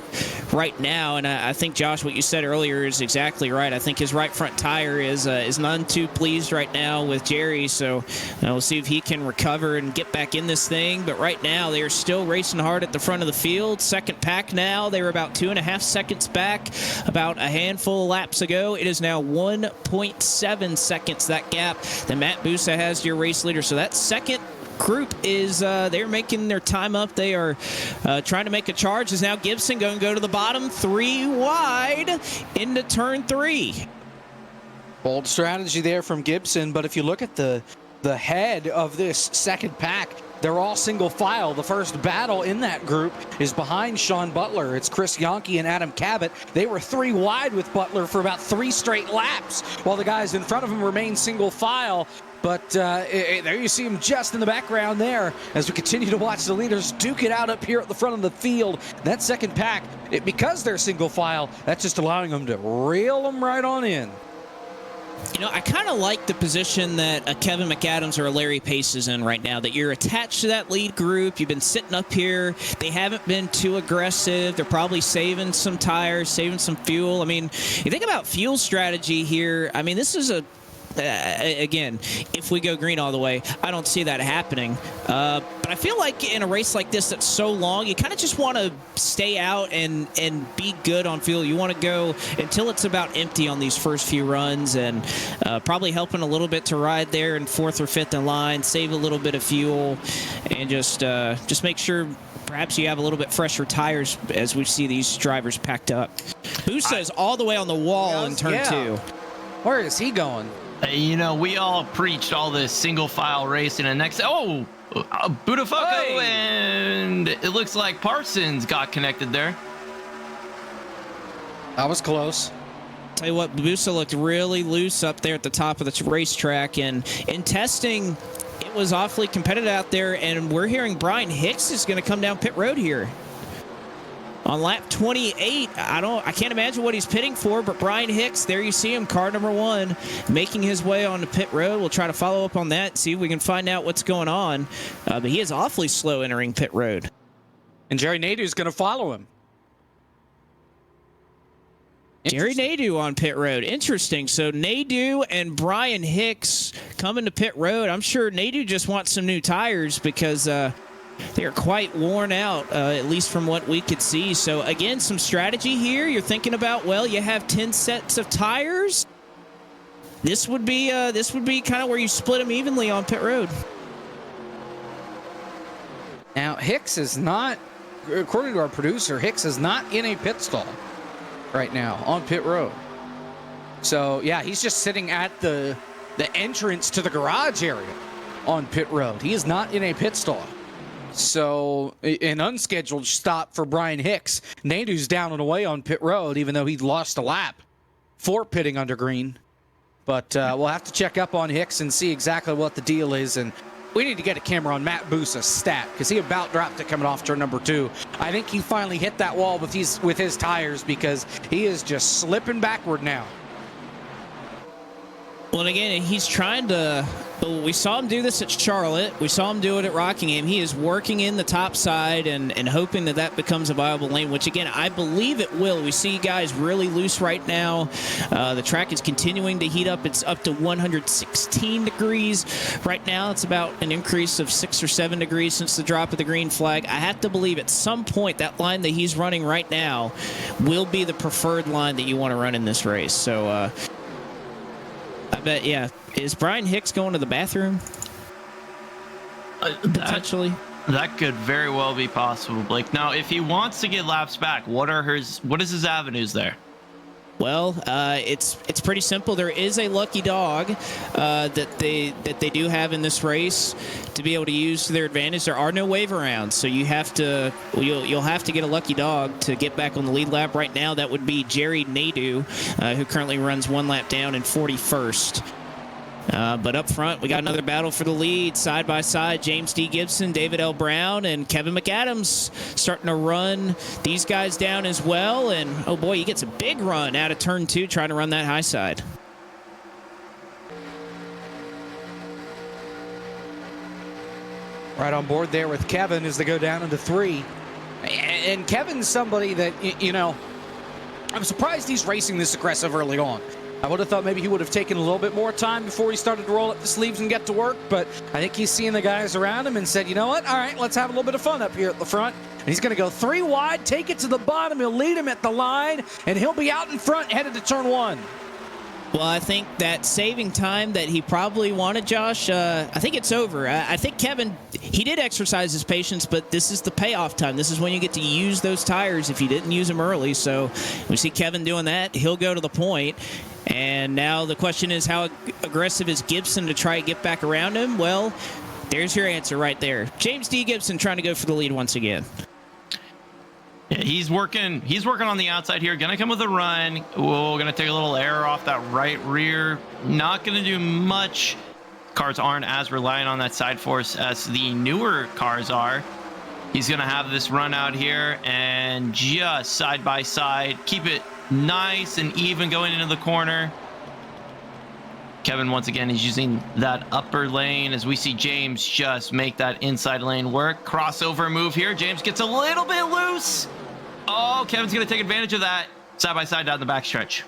right now, and I think, Josh, what you said earlier is exactly right. I think his right front tire is none too pleased right now with Jerry, so we'll see if he can recover and get back in this thing. But right now, they are still racing hard at the front of the field. Second pack now. They were about 2.5 seconds back, about a handful of laps ago. It is now 1.7 seconds, that gap that Matt Busa has to your race leader. So that second group is they're making their time up. They are trying to make a charge. Is now Gibson going to go to the bottom, 3 wide into turn 3. Bold strategy there from Gibson, but if you look at the head of this second pack, they're all single file. The first battle in that group is behind Sean Butler. It's Chris Yonke and Adam Cabot. They were 3 wide with Butler for about 3 straight laps, while the guys in front of him remain single file. But there you see him just in the background there as we continue to watch the leaders duke it out up here at the front of the field. That second pack, because they're single file, that's just allowing them to reel them right on in. You know, I kind of like the position that a Kevin McAdams or a Larry Pace is in right now, that you're attached to that lead group. You've been sitting up here. They haven't been too aggressive. They're probably saving some tires, saving some fuel. I mean, you think about fuel strategy here. I mean, this is again, if we go green all the way, I don't see that happening. But I feel like in a race like this that's so long, you kind of just want to stay out and be good on fuel. You want to go until it's about empty on these first few runs, and probably helping a little bit to ride there in 4th or 5th in line, save a little bit of fuel, and just make sure perhaps you have a little bit fresher tires as we see these drivers packed up. Busa is all the way on the wall in turn 2. Where is he going? You know, we all preached all this single file racing, and next, Budafuoco, and it looks like Parsons got connected there. That was close. Tell you what, Busa looked really loose up there at the top of the racetrack, and in testing, it was awfully competitive out there, and we're hearing Brian Hicks is going to come down pit road here. On lap 28, I can't imagine what he's pitting for, but Brian Hicks, there you see him, car number 1, making his way on the pit road. We'll try to follow up on that, see if we can find out what's going on. But he is awfully slow entering pit road. And Jerry Nadeau's going to follow him. Jerry Nadeau on pit road. Interesting. So Nadeau and Brian Hicks coming to pit road. I'm sure Nadeau just wants some new tires because they are quite worn out, at least from what we could see. So, again, some strategy here. You're thinking about, well, you have 10 sets of tires. This would be kind of where you split them evenly on pit road. Now, Hicks is not, according to our producer, Hicks is not in a pit stall right now on pit road. So, yeah, he's just sitting at the entrance to the garage area on pit road. He is not in a pit stall. So, an unscheduled stop for Brian Hicks. Nadeau's down and away on pit road, even though he lost a lap for pitting under green. But we'll have to check up on Hicks and see exactly what the deal is. And we need to get a camera on Matt Busa's stat, because he about dropped it coming off turn number 2. I think he finally hit that wall with his tires, because he is just slipping backward now. Well, and again, he's trying to... We saw him do this at Charlotte. We saw him do it at Rockingham. He is working in the top side and hoping that becomes a viable lane, which, again, I believe it will. We see guys really loose right now. The track is continuing to heat up. It's up to 116 degrees. Right now, it's about an increase of 6 or 7 degrees since the drop of the green flag. I have to believe at some point that line that he's running right now will be the preferred line that you want to run in this race. So, I bet, yeah. Is Brian Hicks going to the bathroom? Potentially. That could very well be possible, Blake. Now, if he wants to get laps back, what is his avenues there? Well, it's pretty simple. There is a lucky dog that they do have in this race to be able to use to their advantage. There are no wave rounds, so you'll have to get a lucky dog to get back on the lead lap. Right now, that would be Jerry Nadeau, who currently runs 1 lap down in 41st. But up front, we got another battle for the lead, side by side. James D. Gibson, David L. Brown, and Kevin McAdams starting to run these guys down as well. And, oh, boy, he gets a big run out of turn 2 trying to run that high side. Right on board there with Kevin as they go down into 3. And Kevin's somebody that, you know, I'm surprised he's racing this aggressive early on. I would have thought maybe he would have taken a little bit more time before he started to roll up the sleeves and get to work, but I think he's seeing the guys around him and said, you know what, all right, let's have a little bit of fun up here at the front. And he's going to go 3 wide, take it to the bottom, he'll lead him at the line, and he'll be out in front headed to turn 1. Well, I think that saving time that he probably wanted, Josh, I think it's over. I think Kevin, he did exercise his patience, but this is the payoff time. This is when you get to use those tires if you didn't use them early. So we see Kevin doing that. He'll go to the point. And now the question is, how aggressive is Gibson to try to get back around him? Well, There's your answer right there. James D. Gibson trying to go for the lead once again. Yeah, he's working on the outside here. Gonna come with a run. Oh, gonna take a little air off that right rear. Not gonna do much. Cars aren't as reliant on that side force as the newer cars are. He's gonna have this run out here and just side by side, keep it nice and even going into the corner. Kevin, once again, is using that upper lane as we see James just make that inside lane work. Crossover move here. James gets a little bit loose. Oh, Kevin's going to take advantage of that. Side by side down the backstretch.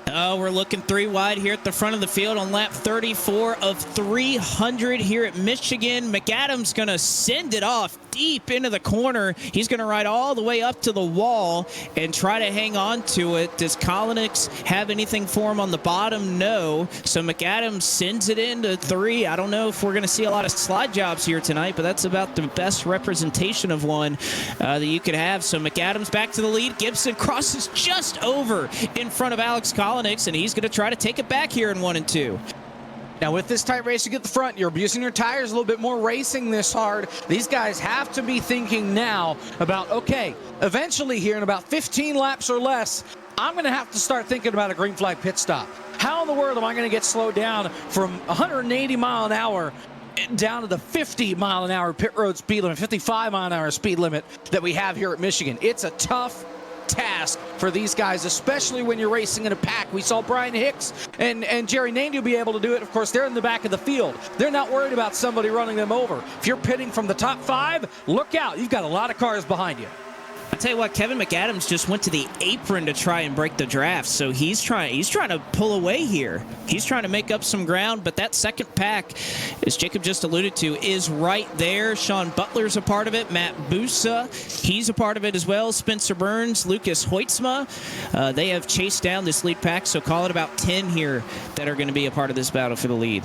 Oh, we're looking 3 wide here at the front of the field on lap 34 of 300 here at Michigan. McAdams going to send it off deep into the corner. He's going to ride all the way up to the wall and try to hang on to it. Does Kolonix have anything for him on the bottom? No. So McAdams sends it into 3. I don't know if we're going to see a lot of slide jobs here tonight, but that's about the best representation of one that you could have. So McAdams back to the lead. Gibson crosses just over in front of Alex Kolonix, and he's going to try to take it back here in 1 and 2. Now, with this tight race, you get the front. You're abusing your tires a little bit more racing this hard. These guys have to be thinking now about, okay, eventually here in about 15 laps or less, I'm going to have to start thinking about a green flag pit stop. How in the world am I going to get slowed down from 180 mile an hour down to the 50 mile an hour pit road speed limit, 55 mile an hour speed limit that we have here at Michigan? It's a tough task for these guys, especially when you're racing in a pack. We saw Brian Hicks and Jerry Nandu be able to do it. Of course, they're in the back of the field. They're not worried about somebody running them over. If you're pitting from the top 5, look out. You've got a lot of cars behind you. I tell you what, Kevin McAdams just went to the apron to try and break the draft, so he's trying to pull away here. He's trying to make up some ground, but that second pack, as Jacob just alluded to, is right there. Sean Butler's a part of it. Matt Busa, he's a part of it as well. Spencer Burns, Lucas Hoitzma, they have chased down this lead pack, so call it about 10 here that are going to be a part of this battle for the lead.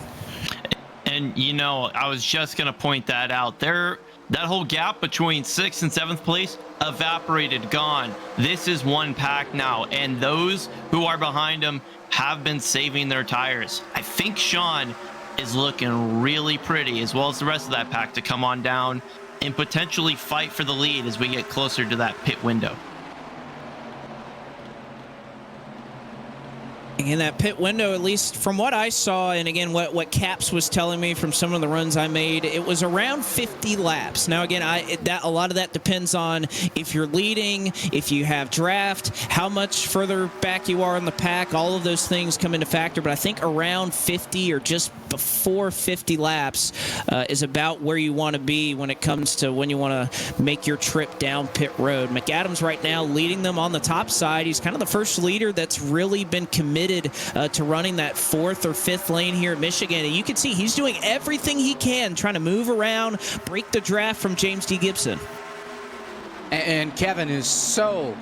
And, you know, I was just going to point that out. That whole gap between 6th and 7th place evaporated, gone. This is one pack now, and those who are behind him have been saving their tires. I think Sean is looking really pretty, as well as the rest of that pack, to come on down and potentially fight for the lead as we get closer to that pit window. In that pit window, at least from what I saw, and again, what Caps was telling me from some of the runs I made, it was around 50 laps. Now, again, a lot of that depends on if you're leading, if you have draft, how much further back you are in the pack. All of those things come into factor, but I think around 50 or just before 50 laps is about where you want to be when it comes to when you want to make your trip down pit road. McAdams right now leading them on the top side. He's kind of the first leader that's really been committed to running that 4th or 5th lane here at Michigan. And you can see he's doing everything he can, trying to move around, break the draft from James D. Gibson. And Kevin is so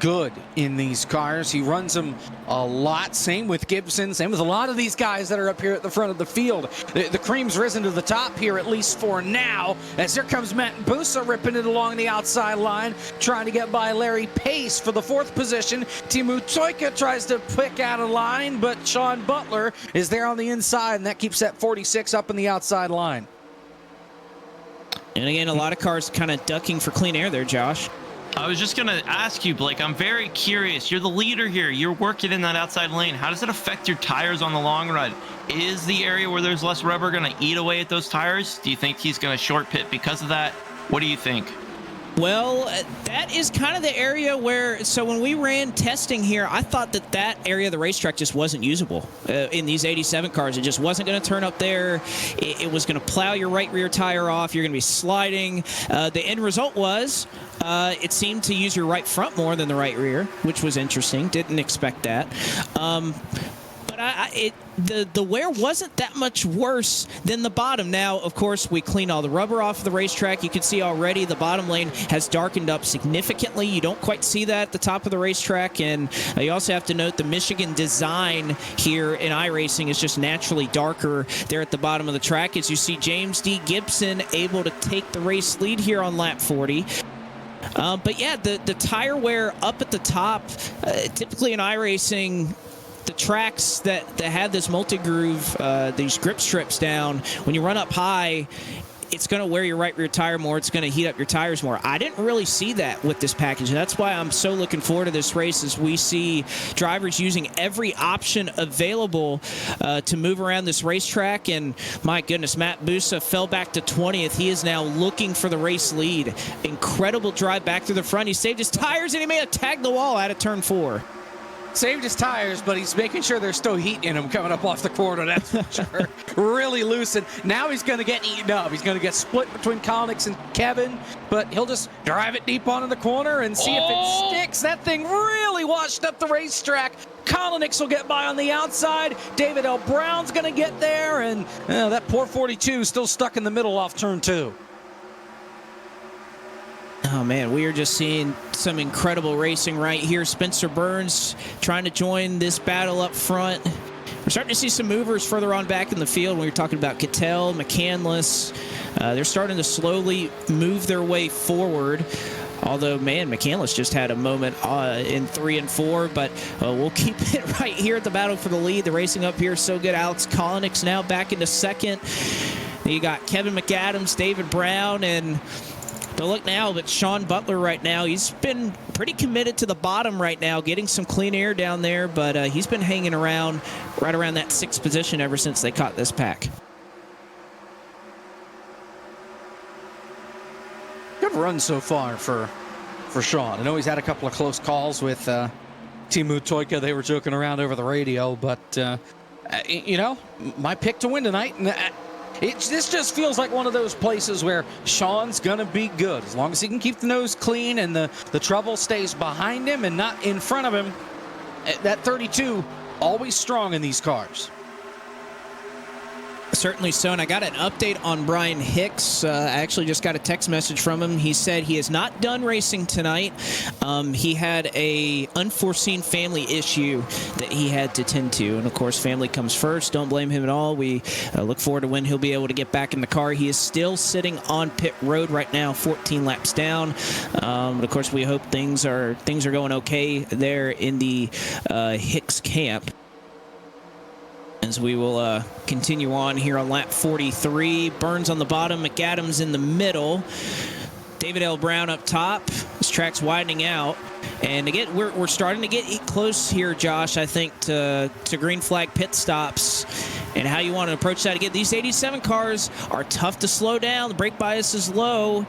good in these cars. He runs them a lot. Same with Gibson. Same with a lot of these guys that are up here at the front of the field. The cream's risen to the top here, at least for now, as here comes Matt Busa ripping it along the outside line, trying to get by Larry Pace for the 4th position. Timu Toika tries to pick out a line, but Sean Butler is there on the inside, and that keeps that 46 up in the outside line. And again, a lot of cars kind of ducking for clean air there, Josh. I was just going to ask you, Blake, I'm very curious. You're the leader here. You're working in that outside lane. How does it affect your tires on the long run? Is the area where there's less rubber going to eat away at those tires? Do you think he's going to short pit because of that? What do you think? Well, that is kind of the area where, so when we ran testing here, I thought that area of the racetrack just wasn't usable in these 87 cars. It just wasn't going to turn up there. It was going to plow your right rear tire off. You're going to be sliding. The end result was it seemed to use your right front more than the right rear, which was interesting. Didn't expect that. But the wear wasn't that much worse than the bottom. Now, of course, we cleaned all the rubber off of the racetrack. You can see already the bottom lane has darkened up significantly. You don't quite see that at the top of the racetrack. And you also have to note the Michigan design here in iRacing is just naturally darker there at the bottom of the track. As you see James D. Gibson able to take the race lead here on lap 40. But yeah, the tire wear up at the top, typically in iRacing, the tracks that have this multi-groove, these grip strips down, when you run up high, it's going to wear your right rear tire more. It's going to heat up your tires more. I didn't really see that with this package. And that's why I'm so looking forward to this race, as we see drivers using every option available to move around this racetrack. And my goodness, Matt Busa fell back to 20th. He is now looking for the race lead. Incredible drive back to the front. He saved his tires, and he may have tagged the wall out of turn 4. Saved his tires, but he's making sure there's still heat in him coming up off the corner. That's for sure. Really loosened. Now he's going to get eaten up. He's going to get split between Collins and Kevin, but he'll just drive it deep onto the corner and see if it sticks. That thing really washed up the racetrack. Collins will get by on the outside. David L. Brown's going to get there, and that poor 42 still stuck in the middle off turn 2. Oh, man, we are just seeing some incredible racing right here. Spencer Burns trying to join this battle up front. We're starting to see some movers further on back in the field. When you're talking about Cattell, McCandless, they're starting to slowly move their way forward. Although, man, McCandless just had a moment in 3 and 4, but we'll keep it right here at the battle for the lead. The racing up here is so good. Alex Kolnick's now back into second. You got Kevin McAdams, David Brown, and to look now, but Sean Butler right now, he's been pretty committed to the bottom right now, getting some clean air down there, but he's been hanging around right around that 6th position ever since they caught this pack. Good run so far for Sean. I know he's had a couple of close calls with Timu Toika. They were joking around over the radio, but my pick to win tonight. And this just feels like one of those places where Sean's going to be good. As long as he can keep the nose clean and the trouble stays behind him and not in front of him. That 32, always strong in these cars. Certainly so, and I got an update on Brian Hicks. I actually just got a text message from him. He said he is not done racing tonight. He had a unforeseen family issue that he had to tend to, and of course, family comes first. Don't blame him at all. We look forward to when he'll be able to get back in the car. He is still sitting on pit road right now, 14 laps down. But of course, we hope things are going okay there in the Hicks camp. As we will continue on here on lap 43. Burns on the bottom, McAdams in the middle. David L. Brown up top. This track's widening out. And again, we're starting to get close here, Josh, I think, to green flag pit stops and how you want to approach that. Again, these 87 cars are tough to slow down. The brake bias is low.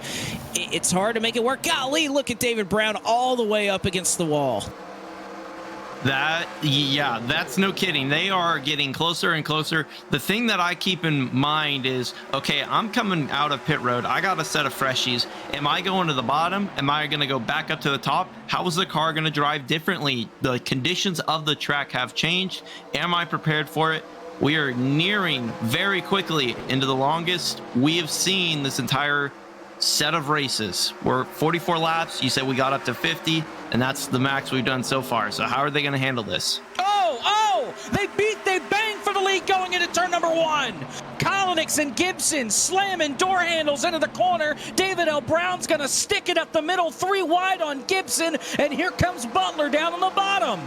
It's hard to make it work. Golly, look at David Brown all the way up against the wall. That's no kidding. They are getting closer and closer. The thing that I keep in mind is, okay, I'm coming out of pit road. I got a set of freshies. Am I going to the bottom? Am I going to go back up to the top? How is the car going to drive differently? The conditions of the track have changed. Am I prepared for it? We are nearing very quickly into the longest we have seen this entire set of races. We're 44 laps. You said we got up to 50, and that's the max we've done so far. So how are they going to handle this? They bang for the lead going into turn number 1. Collins and Gibson slamming door handles into the corner. David L. Brown's going to stick it up the middle, 3 wide on Gibson, and here comes Butler down on the bottom.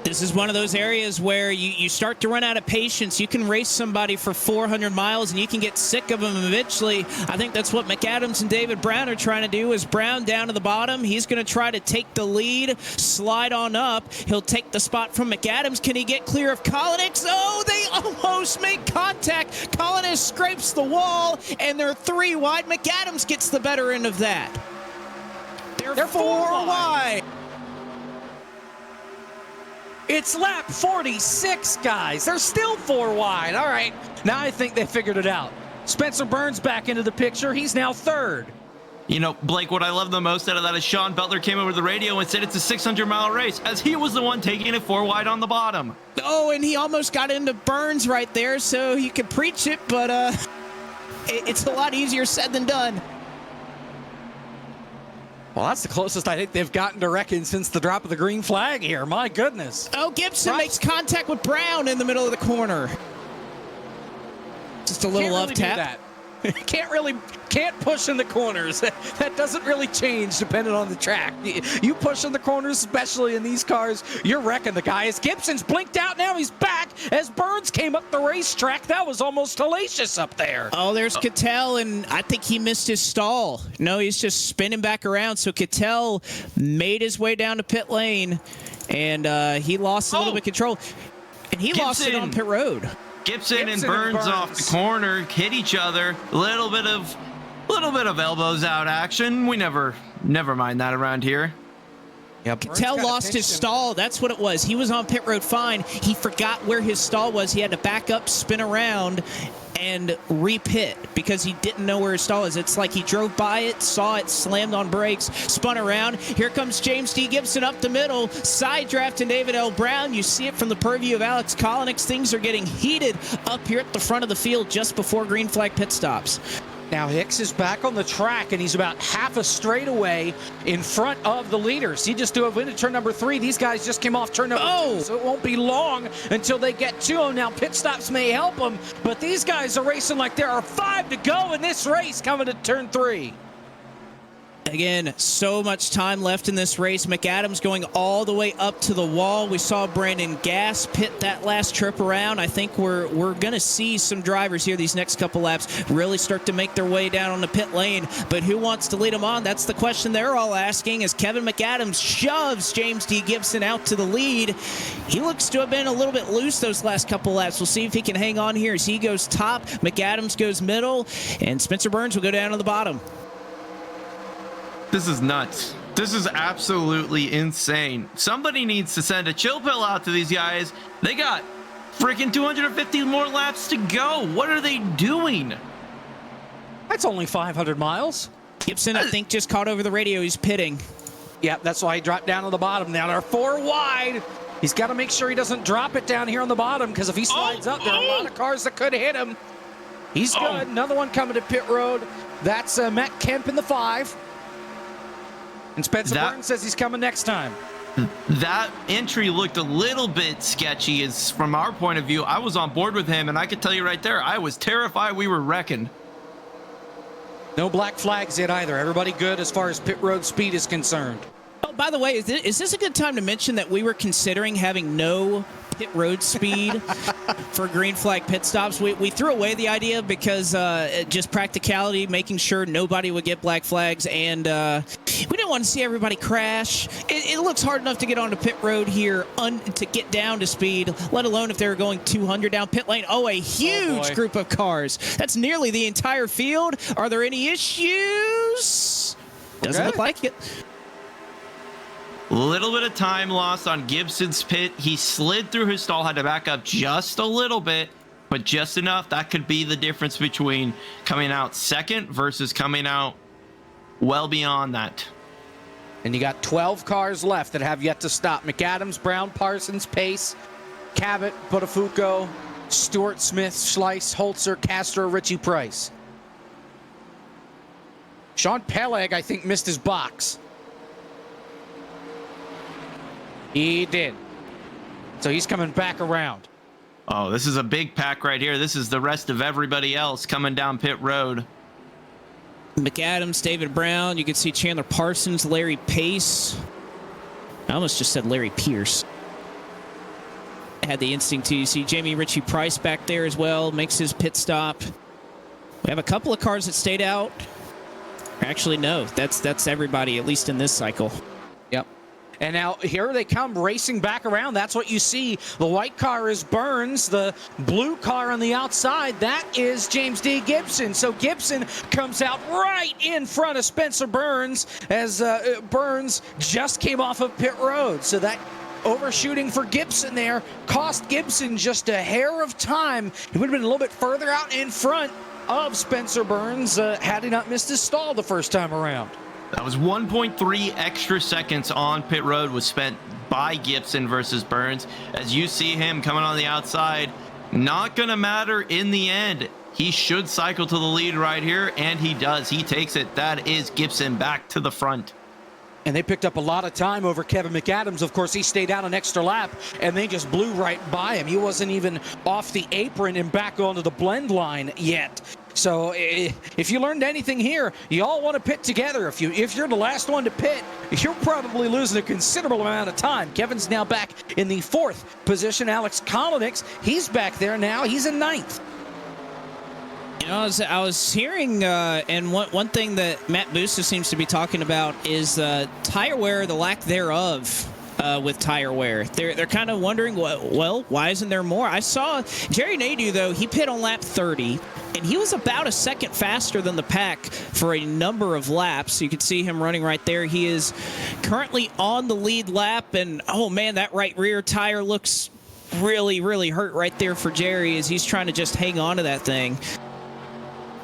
This is one of those areas where you start to run out of patience. You can race somebody for 400 miles and you can get sick of them eventually. I think that's what McAdams and David Brown are trying to do. Is Brown down to the bottom. He's going to try to take the lead, slide on up. He'll take the spot from McAdams. Can he get clear of Collins? Oh, they almost make contact. Collins scrapes the wall, and they're 3 wide. McAdams gets the better end of that. They're 4 wide. It's lap 46, guys. They're still 4 wide. All right, now I think they figured it out. Spencer Burns back into the picture. He's now 3rd. You know, Blake, what I love the most out of that is Sean Butler came over the radio and said it's a 600-mile race, as he was the one taking it 4 wide on the bottom. Oh, and he almost got into Burns right there, so you could preach it, but it's a lot easier said than done. Well, that's the closest I think they've gotten to wrecking since the drop of the green flag here. My goodness. Oh, Gibson makes contact with Brown in the middle of the corner. Just a little love tap. Can't push in the corners. That doesn't really change depending on the track. You push in the corners, especially in these cars, you're wrecking the guy. As Gibson's blinked out, now he's back. As Burns came up the racetrack, that was almost hellacious up there. Oh, there's Cattell, and I think he missed his stall. No, he's just spinning back around. So Cattell made his way down to pit lane, and he lost a little bit of control. And he lost it on pit road. Gibson and Burns off the corner, hit each other. A little bit of elbows out action. We never mind that around here. Yeah, Cattell lost his stall. That's what it was. He was on pit road fine. He forgot where his stall was. He had to back up, spin around, and re-pit because he didn't know where his stall is. It's like he drove by it, saw it, slammed on brakes, spun around. Here comes James D. Gibson up the middle, side drafting David L. Brown. You see it from the purview of Alex Kolinick. Things are getting heated up here at the front of the field just before green flag pit stops. Now Hicks is back on the track, and he's about half a straightaway in front of the leaders. He just went into turn number 3. These guys just came off turn number 2, so it won't be long until they get to him. Now pit stops may help them, but these guys are racing like there are 5 to go in this race coming to turn 3. Again, so much time left in this race. McAdams going all the way up to the wall. We saw Brandon Gass pit that last trip around. I think we're going to see some drivers here these next couple laps really start to make their way down on the pit lane. But who wants to lead them on? That's the question they're all asking as Kevin McAdams shoves James D. Gibson out to the lead. He looks to have been a little bit loose those last couple laps. We'll see if he can hang on here as he goes top. McAdams goes middle, and Spencer Burns will go down to the bottom. This is nuts. This is absolutely insane. Somebody needs to send a chill pill out to these guys. They got freaking 250 more laps to go. What are they doing? That's only 500 miles. Gibson, I think, just caught over the radio. He's pitting. Yeah, that's why he dropped down on the bottom. Now they're 4 wide. He's got to make sure he doesn't drop it down here on the bottom, because if he slides up, there are a lot of cars that could hit him. He's good. Another one coming to pit road. That's Matt Kemp in the 5. And Spencer Burns says he's coming next time. That entry looked a little bit sketchy as from our point of view. I was on board with him, and I could tell you right there, I was terrified we were wrecking. No black flags yet either. Everybody good as far as pit road speed is concerned. Oh, by the way, is this a good time to mention that we were considering having no pit road speed for green flag pit stops? We threw away the idea because just practicality, making sure nobody would get black flags, and we didn't want to see everybody crash. It looks hard enough to get onto pit road here to get down to speed, let alone if they were going 200 down pit lane. Oh, a huge group of cars. That's nearly the entire field. Are there any issues? Doesn't look like it. Little bit of time lost on Gibson's pit. He slid through his stall, had to back up just a little bit, but just enough. That could be the difference between coming out second versus coming out well beyond that. And you got 12 cars left that have yet to stop. McAdams, Brown, Parsons, Pace, Cabot, Botafuco, Stewart, Smith, Schleiss, Holzer, Castro, Richie Price. Sean Peleg, I think, missed his box. He did. So he's coming back around. Oh, this is a big pack right here. This is the rest of everybody else coming down pit road. McAdams, David Brown. You can see Chandler Parsons, Larry Pace. I almost just said Larry Pierce. Had the instinct to. You see Jamie Ritchie Price back there as well. Makes his pit stop. We have a couple of cars that stayed out. Actually, no. That's everybody, at least in this cycle. Yep. And now here they come racing back around. That's what you see. The white car is Burns. The blue car on the outside, that is James D. Gibson. So Gibson comes out right in front of Spencer Burns as Burns just came off of pit road. So that overshooting for Gibson there cost Gibson just a hair of time. He would have been a little bit further out in front of Spencer Burns had he not missed his stall the first time around. That was 1.3 extra seconds on pit road was spent by Gibson versus Burns. As you see him coming on the outside, not going to matter in the end. He should cycle to the lead right here, and he does. He takes it. That is Gibson back to the front. And they picked up a lot of time over Kevin McAdams. Of course, he stayed out an extra lap, and they just blew right by him. He wasn't even off the apron and back onto the blend line yet. So if you learned anything here, you all want to pit together. If you're the last one to pit, you're probably losing a considerable amount of time. Kevin's now back in the 4th position. Alex Kolonix, he's back there now. He's in 9th. You know, I was hearing, and one thing that Matt Busa seems to be talking about is tire wear, the lack thereof. With tire wear, they're kind of wondering, well, why isn't there more? I saw Jerry Nadeau, though, he pit on lap 30, and he was about a second faster than the pack for a number of laps. You can see him running right there. He is currently on the lead lap, and oh man, that right rear tire looks really, really hurt right there for Jerry as he's trying to just hang on to that thing.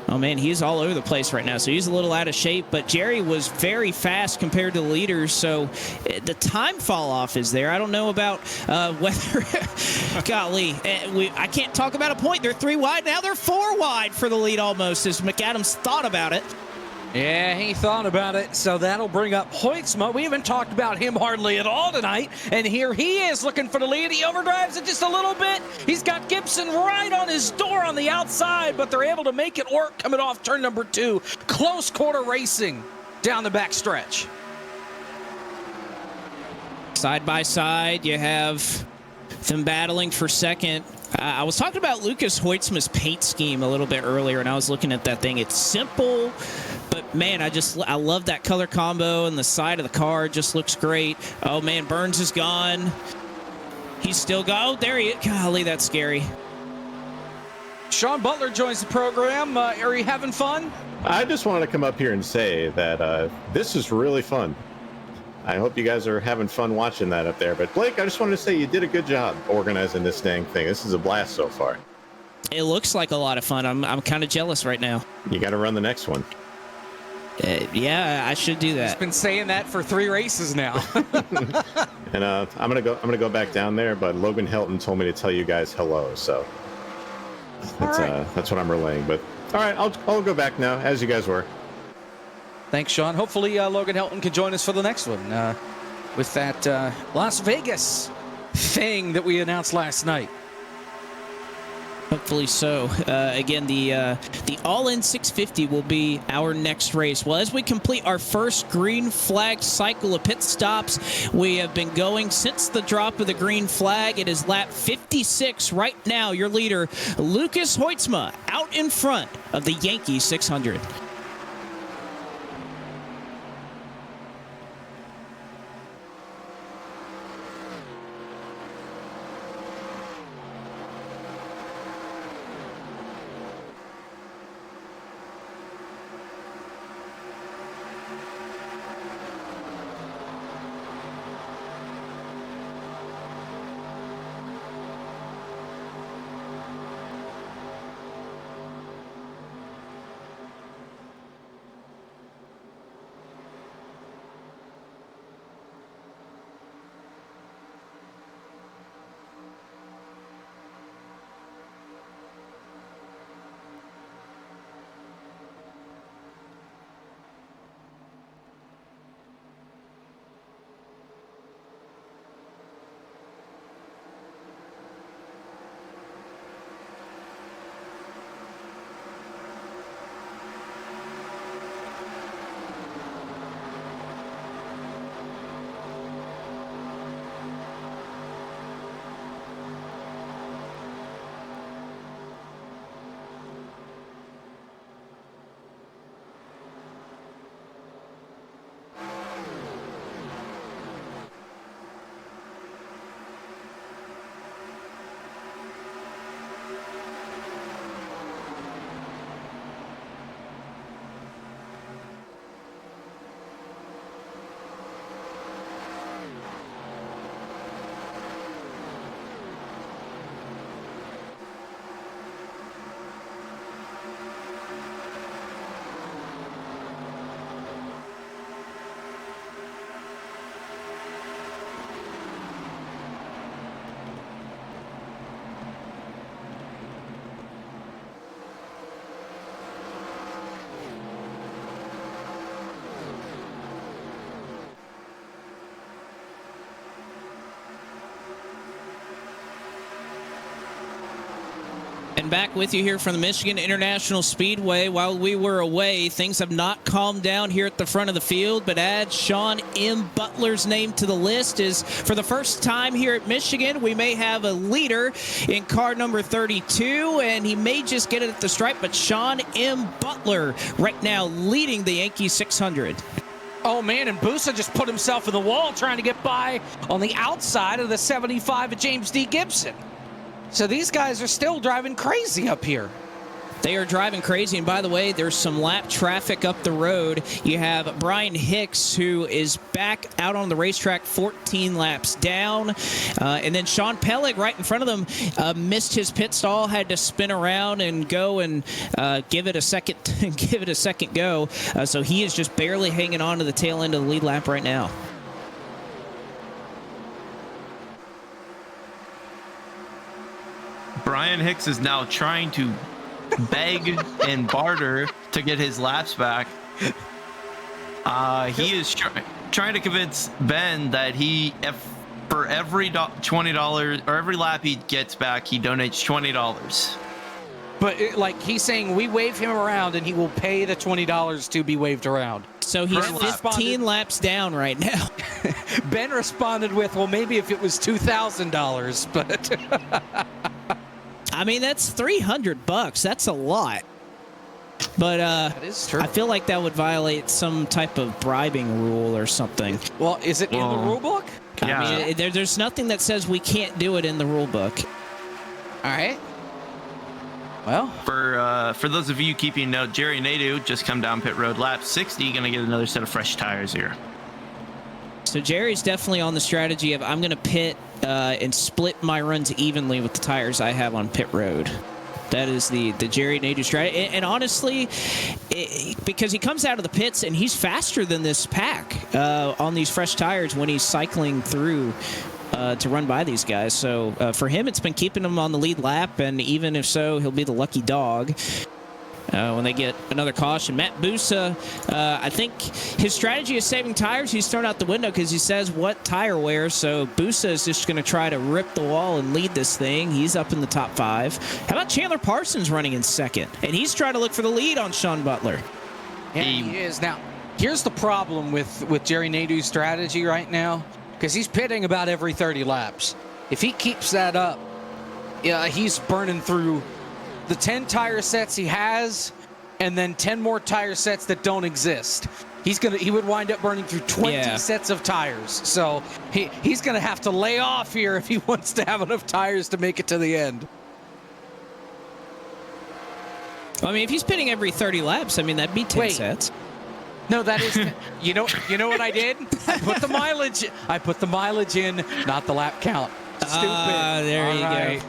Oh, man, he's all over the place right now, so he's a little out of shape. But Jerry was very fast compared to the leaders, so the time fall-off is there. I don't know about whether – golly, I can't talk about a point. They're 3 wide. Now they're 4 wide for the lead almost as McAdams thought about it. Yeah, he thought about it, so that'll bring up Hoytsma. We haven't talked about him hardly at all tonight, and here he is looking for the lead. He overdrives it just a little bit. He's got Gibson right on his door on the outside, but they're able to make it work coming off turn number 2. Close quarter racing down the back stretch. Side by side, you have them battling for second. I was talking about Lucas Hoytsma's paint scheme a little bit earlier, and I was looking at that thing. It's simple, but man, I love that color combo, and the side of the car just looks great. Oh man, Burns is gone. He's still gone. Oh, there he is. Golly, that's scary. Sean Butler joins the program. Are you having fun? I just wanted to come up here and say that this is really fun. I hope you guys are having fun watching that up there. But Blake, I just wanted to say you did a good job organizing this dang thing. This is a blast so far. It looks like a lot of fun. I'm kind of jealous right now. You got to run the next one. Yeah, I should do that. He's been saying that for 3 races now. And I'm gonna go back down there. But Logan Helton told me to tell you guys hello. So that's what I'm relaying. But all right, I'll go back now as you guys were. Thanks, Sean. Hopefully Logan Helton can join us for the next one with that Las Vegas thing that we announced last night. Hopefully so. Again, the All-In 650 will be our next race. Well, as we complete our first green flag cycle of pit stops, we have been going since the drop of the green flag. It is lap 56 right now. Your leader, Lucas Hoytsma, out in front of the Yankee 600. And back with you here from the Michigan International Speedway. While we were away, things have not calmed down here at the front of the field, but add Sean M. Butler's name to the list is for the first time here at Michigan, we may have a leader in car number 32, and he may just get it at the stripe, but Sean M. Butler right now leading the Yankee 600. Oh, man, and Busa just put himself in the wall trying to get by on the outside of the 75 of James D. Gibson. So these guys are still driving crazy up here. They are driving crazy. And by the way, there's some lap traffic up the road. You have Brian Hicks, who is back out on the racetrack 14 laps down. And then Sean Pellig right in front of them missed his pit stall, had to spin around and go and give it a second go. So he is just barely hanging on to the tail end of the lead lap right now. Brian Hicks is now trying to beg and barter to get his laps back. He is trying to convince Ben that for every $20 or every lap he gets back, he donates $20. But he's saying we wave him around and he will pay the $20 to be waved around. So he's 15 laps down right now. Ben responded with, well, maybe if it was $2,000, but... I mean, that's $300. That's a lot. But that is true. I feel like that would violate some type of bribing rule or something. Well, is it in the rule book? Yeah. I mean, there's nothing that says we can't do it in the rule book. All right. Well, for those of you keeping note, Jerry Nadeau just come down pit road, lap 60, going to get another set of fresh tires here. So Jerry's definitely on the strategy of I'm going to pit and split my runs evenly with the tires I have on pit road. That is the Jerry Nadeau strategy. And honestly, because he comes out of the pits and he's faster than this pack on these fresh tires when he's cycling through to run by these guys. So for him, it's been keeping him on the lead lap. And even if so, he'll be the lucky dog when they get another caution. Matt Busa, I think his strategy is saving tires. He's thrown out the window because he says what tire wear. So Busa is just going to try to rip the wall and lead this thing. He's up in the top 5. How about Chandler Parsons running in second? And he's trying to look for the lead on Sean Butler. yeah, he is. Now, here's the problem with Jerry Nadeau's strategy right now, because he's pitting about every 30 laps. If he keeps that up, he's burning through the 10 tire sets he has, and then 10 more tire sets that don't exist. He would wind up burning through 20 sets of tires. So he's going to have to lay off here if he wants to have enough tires to make it to the end. I mean, if he's pitting every 30 laps, I mean, that'd be 10 sets. No, that is, you know what I did? I put the mileage in, not the lap count. Stupid. There you go.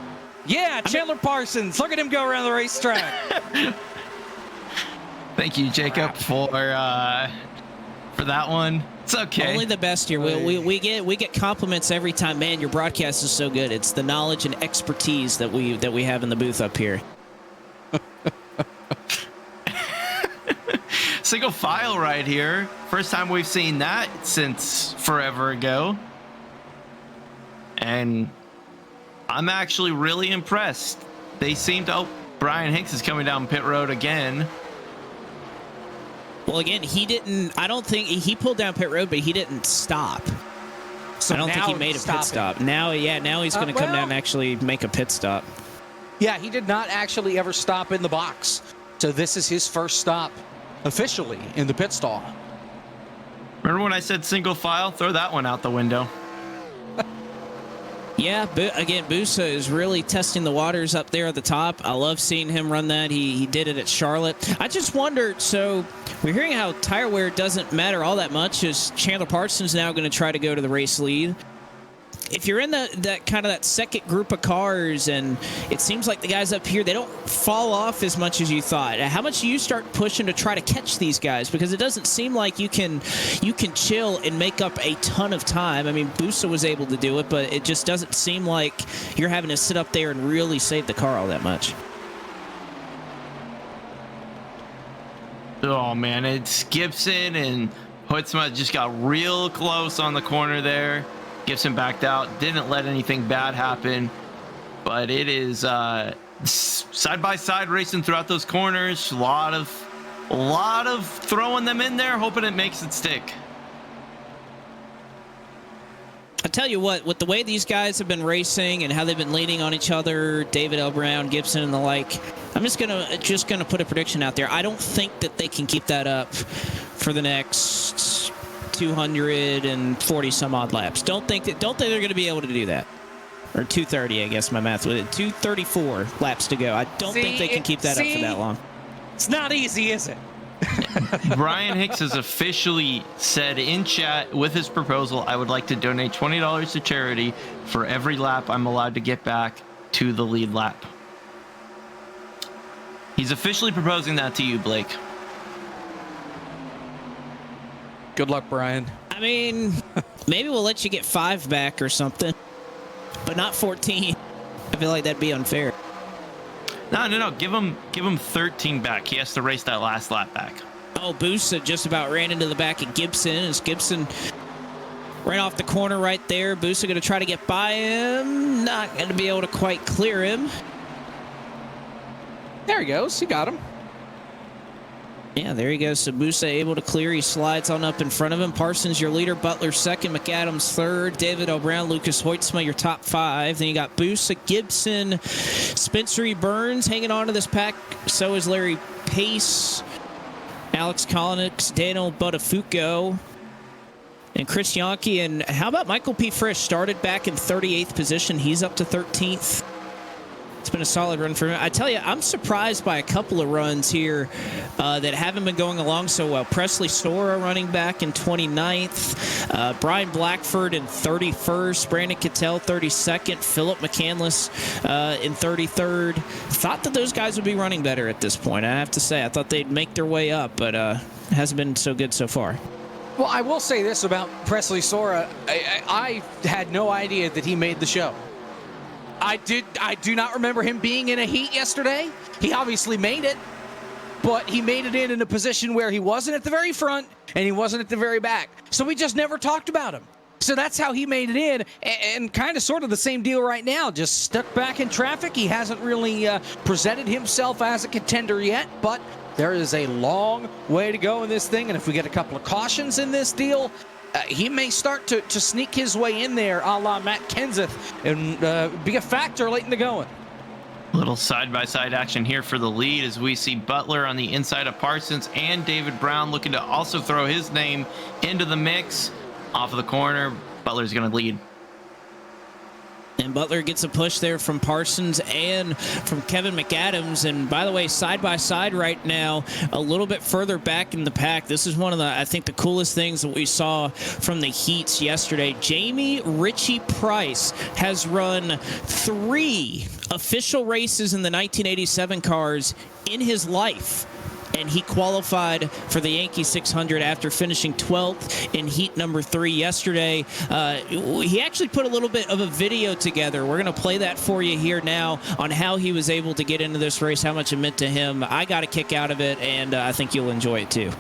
Yeah, Chandler Parsons. Look at him go around the racetrack. Thank you, Jacob, for that one. It's okay. Only the best here. We get compliments every time. Man, your broadcast is so good. It's the knowledge and expertise that we have in the booth up here. Single file right here. First time we've seen that since forever ago. And I'm actually really impressed. They seem to... Oh, Brian Hicks is coming down pit road again. Well, again, I don't think he pulled down pit road, but he didn't stop. So I don't think he made a pit stop. Now he's going to come down and actually make a pit stop. Yeah, he did not actually ever stop in the box. So this is his first stop officially in the pit stall. Remember when I said single file? Throw that one out the window. Yeah, but again, Busa is really testing the waters up there at the top. I love seeing him run that. He did it at Charlotte. I just wondered, so we're hearing how tire wear doesn't matter all that much. Is Chandler Parsons now going to try to go to the race lead? If you're in that second group of cars, and it seems like the guys up here, they don't fall off as much as you thought. How much do you start pushing to try to catch these guys? Because it doesn't seem like you can chill and make up a ton of time. I mean, Busa was able to do it, but it just doesn't seem like you're having to sit up there and really save the car all that much. Oh, man, it's Gibson and Huitzma just got real close on the corner there. Gibson backed out, didn't let anything bad happen, but it is side by side racing throughout those corners. A lot of throwing them in there, hoping it makes it stick. I tell you what, with the way these guys have been racing and how they've been leaning on each other, David L. Brown, Gibson, and the like, I'm just gonna put a prediction out there. I don't think that they can keep that up for the next 240 some odd laps. Don't think they're going to be able to do that. Or 230, I guess my math with it. 234 laps to go. I don't think they can keep that up for that long. It's not easy, is it? Brian Hicks has officially said in chat with his proposal, I would like to donate $20 to charity for every lap I'm allowed to get back to the lead lap. He's officially proposing that to you, Blake. Good luck, Brian. I mean, maybe we'll let you get 5 back or something, but not 14. I feel like that'd be unfair. No. Give him 13 back. He has to race that last lap back. Oh, Busa just about ran into the back of Gibson. As Gibson ran off the corner right there. Busa going to try to get by him. Not going to be able to quite clear him. There he goes. He got him. Yeah, there he goes. So Busa able to clear. He slides on up in front of him. Parsons, your leader. Butler, second. McAdams, third. David O'Brown, Lucas Hoytsma, your top 5. Then you got Busa, Gibson, Spencer Burns hanging on to this pack. So is Larry Pace, Alex Kolonix, Daniel Buttafuoco, and Chris Yonke. And how about Michael P. Frisch? Started back in 38th position. He's up to 13th. It's been a solid run for him. I tell you, I'm surprised by a couple of runs here that haven't been going along so well. Presley Sora running back in 29th. Brian Blackford in 31st. Brandon Cattell 32nd. Philip McCandless in 33rd. Thought that those guys would be running better at this point. I have to say, I thought they'd make their way up, but it hasn't been so good so far. Well, I will say this about Presley Sora. I had no idea that he made the show. I do not remember him being in a heat yesterday. He obviously made it, but he made it in a position where he wasn't at the very front and he wasn't at the very back. So we just never talked about him. So that's how he made it in, and kind of sort of the same deal right now. Just stuck back in traffic. He hasn't really presented himself as a contender yet, but there is a long way to go in this thing, and if we get a couple of cautions in this deal, he may start to sneak his way in there a la Matt Kenseth and be a factor late in the going. Little side-by-side action here for the lead as we see Butler on the inside of Parsons and David Brown looking to also throw his name into the mix. Off of the corner, Butler's going to lead. And Butler gets a push there from Parsons and from Kevin McAdams. And by the way, side by side right now, a little bit further back in the pack. This is one of the, I think, the coolest things that we saw from the heats yesterday. Jamie Ritchie Price has run 3 official races in the 1987 cars in his life. And he qualified for the Yankee 600 after finishing 12th in heat number 3 yesterday. He actually put a little bit of a video together. We're going to play that for you here now on how he was able to get into this race, how much it meant to him. I got a kick out of it, and I think you'll enjoy it too.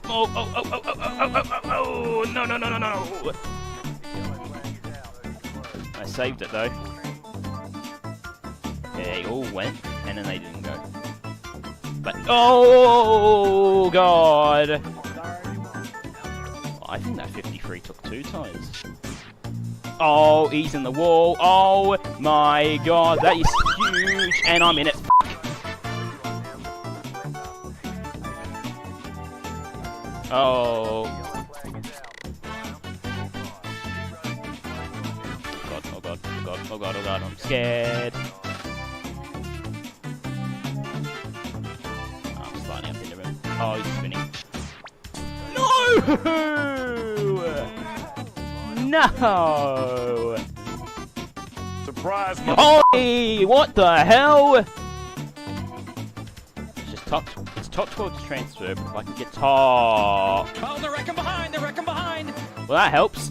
Oh, no. I saved it though. They all went and then they didn't go. But oh god! I think that 53 took 2 tires. Oh, he's in the wall. Oh my god, that is huge, and I'm in it. Oh. Oh god, I'm scared. Oh, I'm sliding up into him. Oh, he's spinning. No! No! Surprise, Oi! What the hell? It's just it's top 12 to transfer, but if I can get top... Oh, they're wrecking behind! They're wrecking behind! Well, that helps.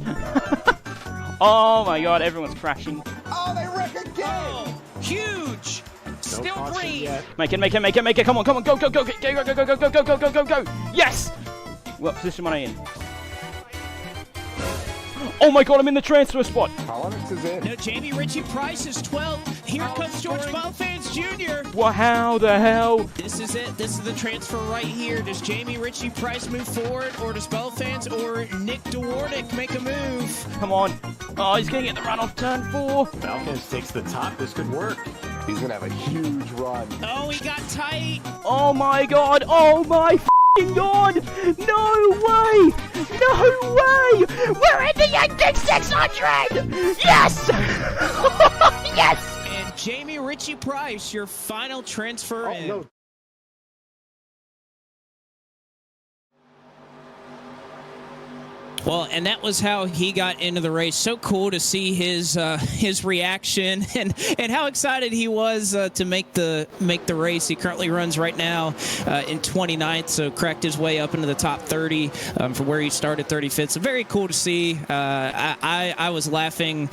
Oh my god, everyone's crashing. Oh, they wreck again! Oh, huge! Still green! Make it, come on, go! Yes! What position am I in? Oh my god, I'm in the transfer spot. Alex is in. No, Jamie Ritchie Price is 12th. Here comes George Belfans Jr. Well, how the hell? This is it. This is the transfer right here. Does Jamie Ritchie Price move forward, or does Belfans or Nick Dwornik make a move? Come on. Oh, he's gonna get the run off turn 4. Falcons takes the top. This could work. He's going to have a huge run. Oh, he got tight. Oh my god. Oh my f***ing god. No way. No way. We're in the Yankees 600. Yes. Yes. And Jamie Ritchie Price, your final transfer in. No. Well, and that was how he got into the race. So cool to see his reaction and how excited he was to make the race. He currently runs right now in 29th, so cracked his way up into the top 30 from where he started 35th. So very cool to see. I was laughing.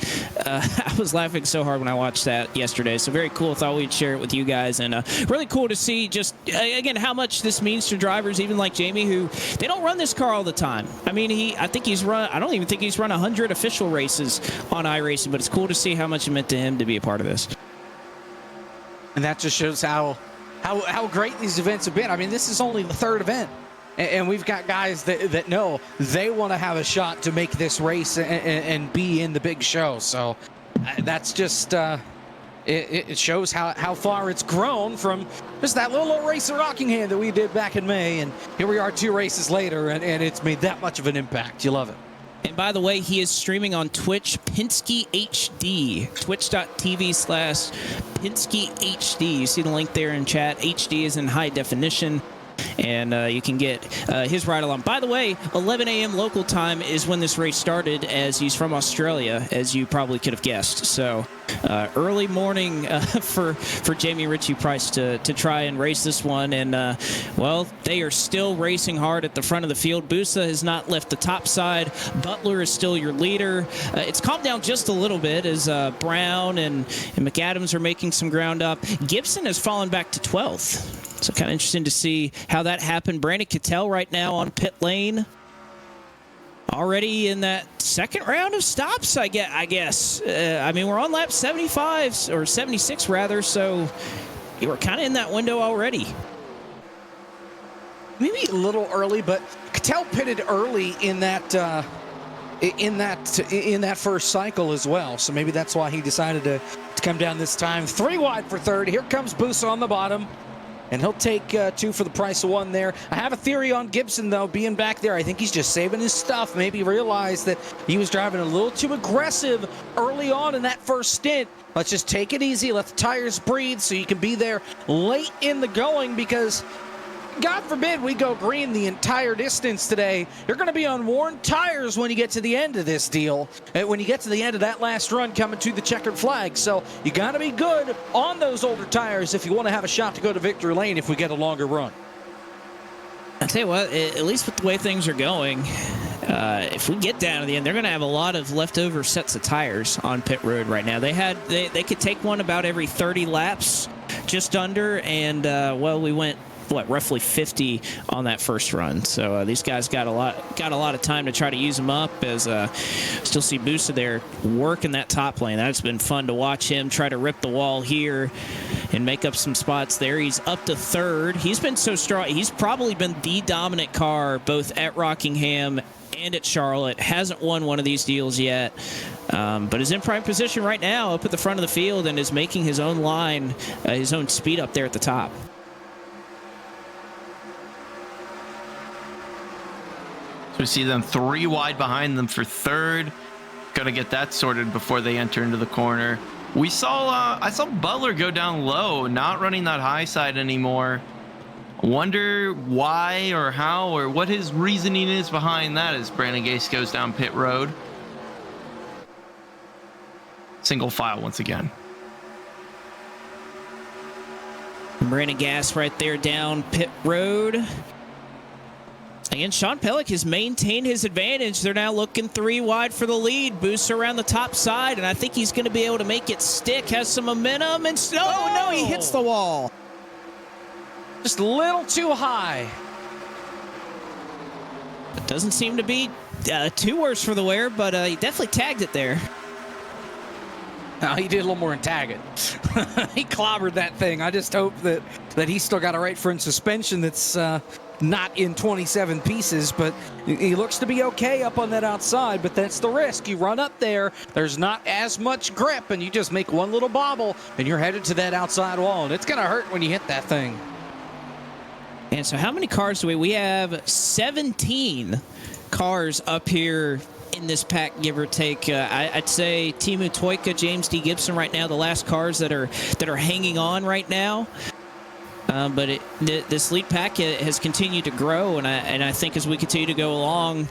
I was laughing so hard when I watched that yesterday. So very cool. Thought we'd share it with you guys, and really cool to see just again how much this means to drivers, even like Jamie, who they don't run this car all the time. I mean, I don't even think he's run 100 official races on iRacing, but it's cool to see how much it meant to him to be a part of this. And that just shows how great these events have been. I mean, this is only the third event, and we've got guys that know they want to have a shot to make this race and be in the big show. So that's just it shows how far it's grown from just that little old race at Rockingham that we did back in May, and here we are 2 races later, and it's made that much of an impact. You love it. And by the way, he is streaming on Twitch, Pinsky HD, twitch.tv/Pinsky HD. You see the link there in chat. HD is in high definition. And you can get his ride along. By the way, 11 a.m. local time is when this race started, as he's from Australia, as you probably could have guessed. So early morning for Jamie Ritchie Price to try and race this one. And, well, they are still racing hard at the front of the field. Busa has not left the top side. Butler is still your leader. It's calmed down just a little bit as Brown and McAdams are making some ground up. Gibson has fallen back to 12th. So kind of interesting to see how that happened. Brandon Cattell right now on pit lane. Already in that second round of stops, I guess. I mean, we're on lap 75, or 76 rather, so you were kind of in that window already. Maybe a little early, but Cattell pitted early in that first cycle as well. So maybe that's why he decided to come down this time. 3 wide for third. Here comes Busa on the bottom. And he'll take 2 for the price of 1 there. I have a theory on Gibson, though, being back there. I think he's just saving his stuff. Maybe realized that he was driving a little too aggressive early on in that first stint. Let's just take it easy. Let the tires breathe so you can be there late in the going, because God forbid we go green the entire distance today. You're going to be on worn tires when you get to the end of this deal, when you get to the end of that last run coming to the checkered flag. So you got to be good on those older tires if you want to have a shot to go to victory lane if we get a longer run. I'll tell you what, at least with the way things are going, if we get down to the end, they're going to have a lot of leftover sets of tires on pit road right now. They could take one about every 30 laps, just under, and well, we went roughly 50 on that first run. So these guys got a lot of time to try to use them up, as still see Busa there working that top lane. That's been fun to watch him try to rip the wall here and make up some spots there. He's up to third. He's been so strong. He's probably been the dominant car both at Rockingham and at Charlotte. Hasn't won one of these deals yet, but is in prime position right now up at the front of the field and is making his own line, his own speed up there at the top. So we see them 3 wide behind them for third. Got to get that sorted before they enter into the corner. We saw, I saw Butler go down low, not running that high side anymore. Wonder why or how or what his reasoning is behind that as Brandon Gase goes down pit road. Single file once again. Brandon Gas right there down pit road. Again, Sean Pellick has maintained his advantage. They're now looking 3 wide for the lead. Boosts around the top side, and I think he's going to be able to make it stick. Has some momentum, and no, he hits the wall. Just a little too high. It doesn't seem to be too worse for the wear, but he definitely tagged it there. No, he did a little more than tag it. He clobbered that thing. I just hope that he's still got a right front suspension that's not in 27 pieces, but he looks to be okay up on that outside, but that's the risk. You run up there, there's not as much grip, and you just make one little bobble, and you're headed to that outside wall, and it's going to hurt when you hit that thing. And so how many cars do we have? 17 cars up here in this pack, give or take. I'd say Timu Toika, James D. Gibson right now, the last cars that are hanging on right now. But this lead pack has continued to grow, and I think as we continue to go along,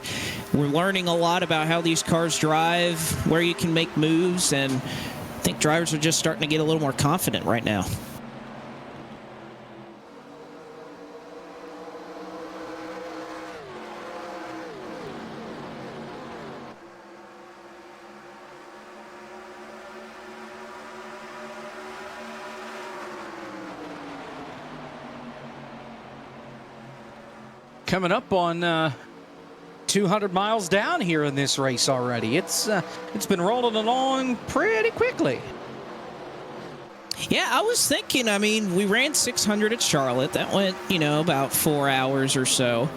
we're learning a lot about how these cars drive, where you can make moves, and I think drivers are just starting to get a little more confident right now. Coming up on 200 miles down here in this race already. It's been rolling along pretty quickly. Yeah, I was thinking, I mean, we ran 600 at Charlotte. That went, about 4 hours or so.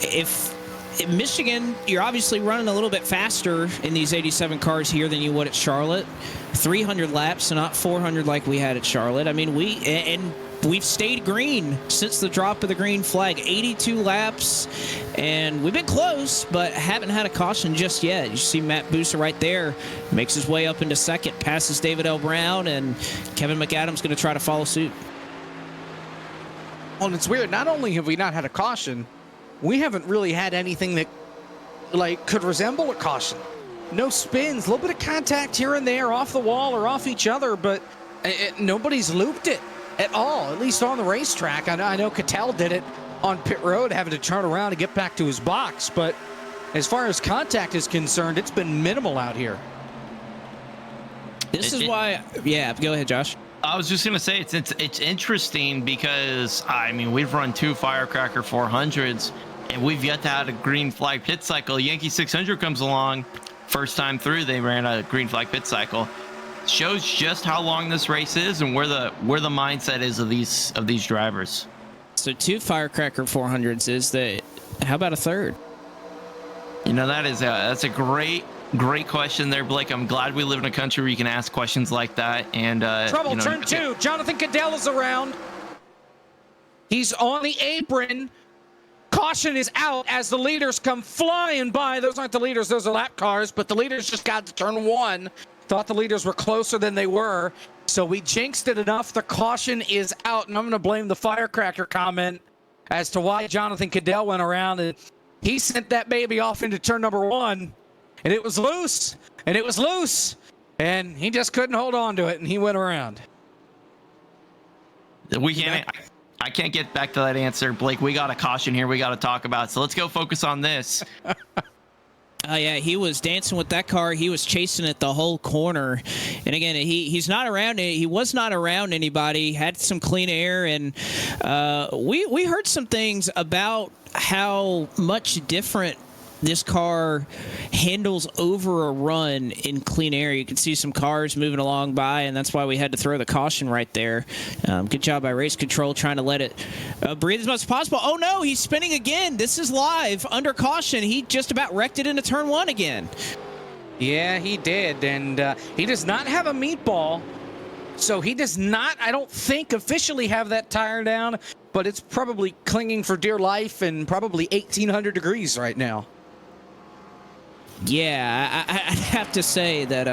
If in Michigan, you're obviously running a little bit faster in these 87 cars here than you would at Charlotte. 300 laps, so not 400 like we had at Charlotte. I mean, we've stayed green since the drop of the green flag. 82 laps, and we've been close, but haven't had a caution just yet. You see Matt Busa right there, makes his way up into second, passes David L. Brown, and Kevin McAdams going to try to follow suit. Well, and it's weird. Not only have we not had a caution, we haven't really had anything that could resemble a caution. No spins, a little bit of contact here and there off the wall or off each other, but nobody's looped it at all, at least on the racetrack. I know Cattell did it on pit road, having to turn around and get back to his box, but as far as contact is concerned, it's been minimal out here. This is why, yeah, go ahead, Josh. I was just going to say it's interesting because, I mean, we've run 2 Firecracker 400s, and we've yet to have a green flag pit cycle. Yankee 600 comes along. First time through, they ran a green flag pit cycle. Shows just how long this race is and where the mindset is of these drivers. So 2 Firecracker 400s is the. How about a third? That's a great question there, Blake. I'm glad we live in a country where you can ask questions like that. And trouble, turn 2. Jonathan Cadell is around. He's on the apron. Caution is out as the leaders come flying by. Those aren't the leaders, those are lap cars, but the leaders just got to turn 1. Thought the leaders were closer than they were, so we jinxed it enough. The caution is out, and I'm going to blame the Firecracker comment as to why Jonathan Cadell went around, and he sent that baby off into turn number 1, and it was loose, and he just couldn't hold on to it, and he went around. I can't get back to that answer, Blake. We got a caution here we got to talk about, so let's go focus on this. Yeah, he was dancing with that car. He was chasing it the whole corner. And again, he's not around. He was not around anybody. Had some clean air, and we heard some things about how much different this car handles over a run in clean air. You can see some cars moving along by, and that's why we had to throw the caution right there. Good job by race control trying to let it breathe as much as possible. Oh no, he's spinning again. This is live under caution. He just about wrecked it into turn 1 again. Yeah, he did, and he does not have a meatball, so he does not, I don't think, officially have that tire down, but it's probably clinging for dear life and probably 1,800 degrees right now. Yeah, I'd have to say that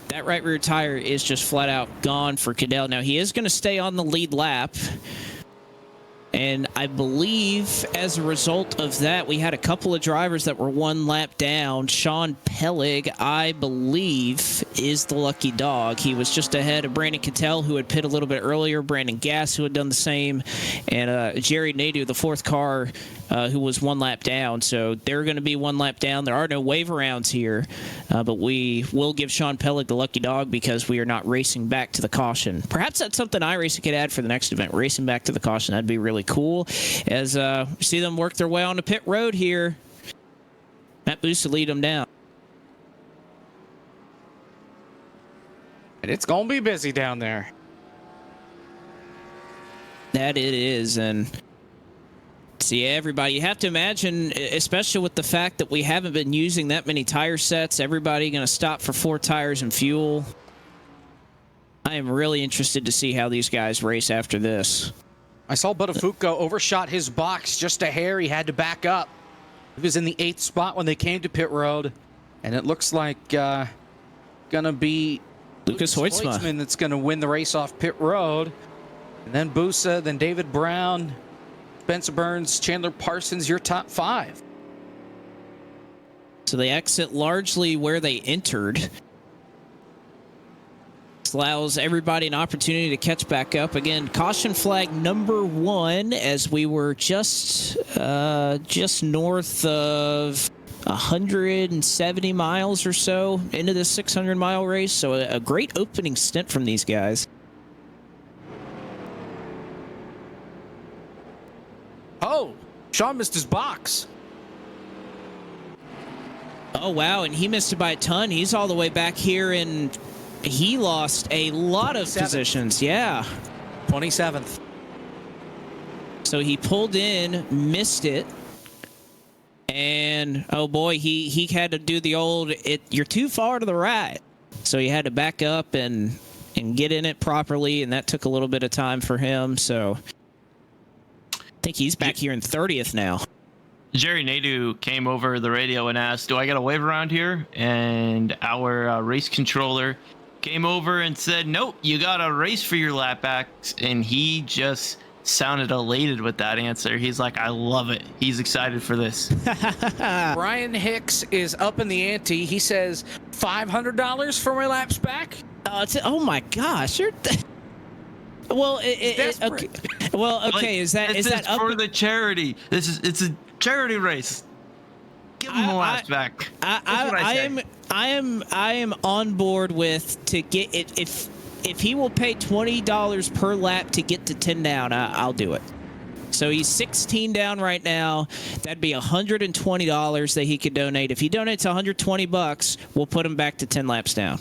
that right rear tire is just flat out gone for Cadell. Now, he is going to stay on the lead lap. And I believe as a result of that, we had a couple of drivers that were 1 lap down. Sean Pellig, I believe, is the lucky dog. He was just ahead of Brandon Cattell, who had pit a little bit earlier, Brandon Gass, who had done the same, and Jerry Nadeau, the 4th car who was one lap down. So they're going to be one lap down. There are no wave rounds here, but we will give Sean Pellick the lucky dog because we are not racing back to the caution. Perhaps that's something iRacing could add for the next event, racing back to the caution. That'd be really cool as we see them work their way onto pit road here. Matt Busa lead them down. And it's going to be busy down there. That it is, and see everybody. You have to imagine, especially with the fact that we haven't been using that many tire sets, everybody going to stop for 4 tires and fuel. I am really interested to see how these guys race after this. I saw Buttafuoco overshot his box just a hair. He had to back up. He was in the 8th spot when they came to pit road, and it looks like gonna be Lucas Hoytsma that's gonna win the race off pit road. And then Busa, then David Brown, Spencer Burns, Chandler Parsons, your top 5. So they exit largely where they entered. This allows everybody an opportunity to catch back up. Again, caution flag number 1 as we were just north of 170 miles or so into this 600-mile race. So a great opening stint from these guys. Oh, Sean missed his box. Oh, wow, and he missed it by a ton. He's all the way back here, and he lost a lot of positions. Yeah. 27th. So he pulled in, missed it, and, oh, boy, he had to do the old, you're too far to the right. So he had to back up and get in it properly, and that took a little bit of time for him, so I think he's back here in 30th now. Jerry Nadeau came over the radio and asked, do I got a wave around here? And our race controller came over and said, nope, you got a race for your lap backs. And he just sounded elated with that answer. He's like, I love it. He's excited for this. Brian Hicks is up in the ante. He says, $500 for my laps back? Oh my gosh. Well, okay. Well, okay. Like, is that for the charity? It's a charity race. Give him the laps back. I am on board with to get it. If he will pay $20 per lap to get to 10 down, I'll do it. So he's 16 down right now. That'd be $120 that he could donate. If he donates $120, we'll put him back to 10 laps down.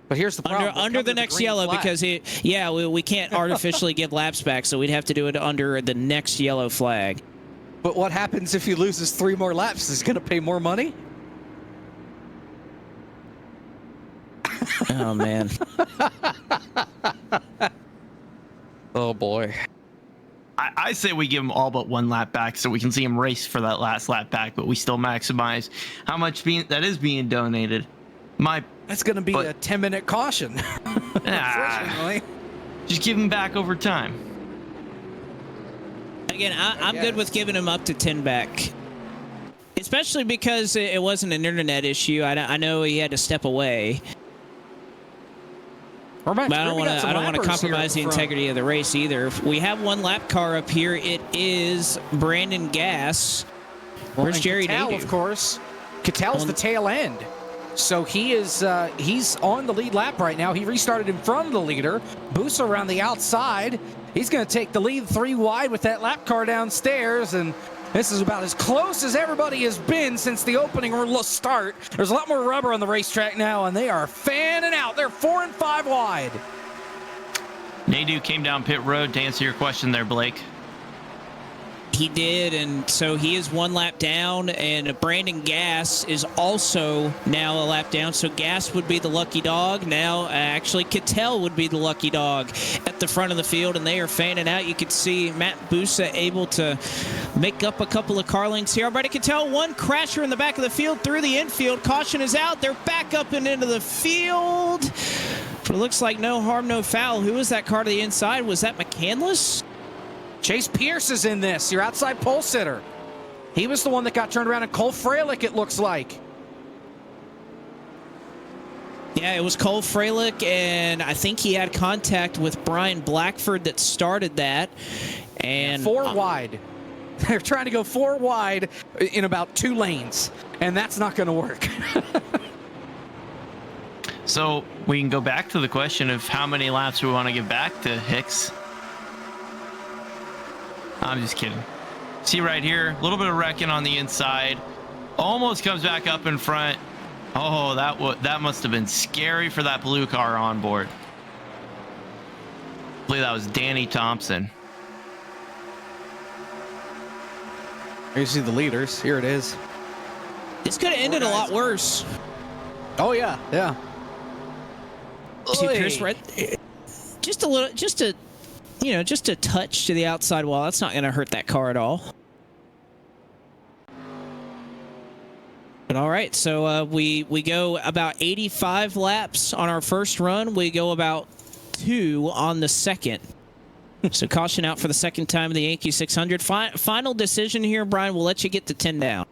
But here's the problem. Under the next yellow flag. Because we can't artificially give laps back, so we'd have to do it under the next yellow flag. But what happens if he loses 3 more laps? Is he going to pay more money? Oh, man. Oh, boy. I say we give him all but 1 lap back so we can see him race for that last lap back, but we still maximize how much that is being donated. That's going to be a 10-minute caution. Unfortunately. Just give him back over time. Again, I'm good with giving him up to 10 back. Especially because it wasn't an internet issue. I know he had to step away. But I don't want to compromise the integrity of the race either. We have 1 lap car up here. It is Brandon Gass. Where's Jerry Nadeau? Of course. Cattell's the tail end. So he's on the lead lap right now. He restarted in front of the leader. Busa around the outside. He's going to take the lead 3 wide with that lap car downstairs, and this is about as close as everybody has been since the opening start. There's a lot more rubber on the racetrack now, and they are fanning out. They're 4 and 5 wide. Nadeau came down pit road to answer your question there, Blake. He did, and so he is 1 lap down, and Brandon Gass is also now a lap down. So Gass would be the lucky dog. Now, actually, Cattell would be the lucky dog at the front of the field, and they are fanning out. You could see Matt Busa able to make up a couple of car lengths here. Already Cattell, 1 crasher in the back of the field through the infield. Caution is out. They're back up and into the field. But it looks like no harm, no foul. Who was that car to the inside? Was that McCandless? Chase Pierce is in this, your outside pole sitter. He was the one that got turned around, and Cole Freilich, it looks like. Yeah, it was Cole Freilich, and I think he had contact with Brian Blackford that started that. And 4 wide. They're trying to go 4 wide in about 2 lanes, and that's not going to work. So we can go back to the question of how many laps we want to give back to Hicks. I'm just kidding. See right here, a little bit of wrecking on the inside. Almost comes back up in front. Oh, that must have been scary for that blue car on board. I believe that was Danny Thompson. You see the leaders. Here it is. This could have ended a lot worse. Oh, yeah. Yeah. See Chris right, just a touch to the outside wall. That's not going to hurt that car at all. But all right, so we go about 85 laps on our first run. We go about 2 on the second. So caution out for the second time in the Yankee 600. Final decision here, Brian. We'll let you get to 10 down.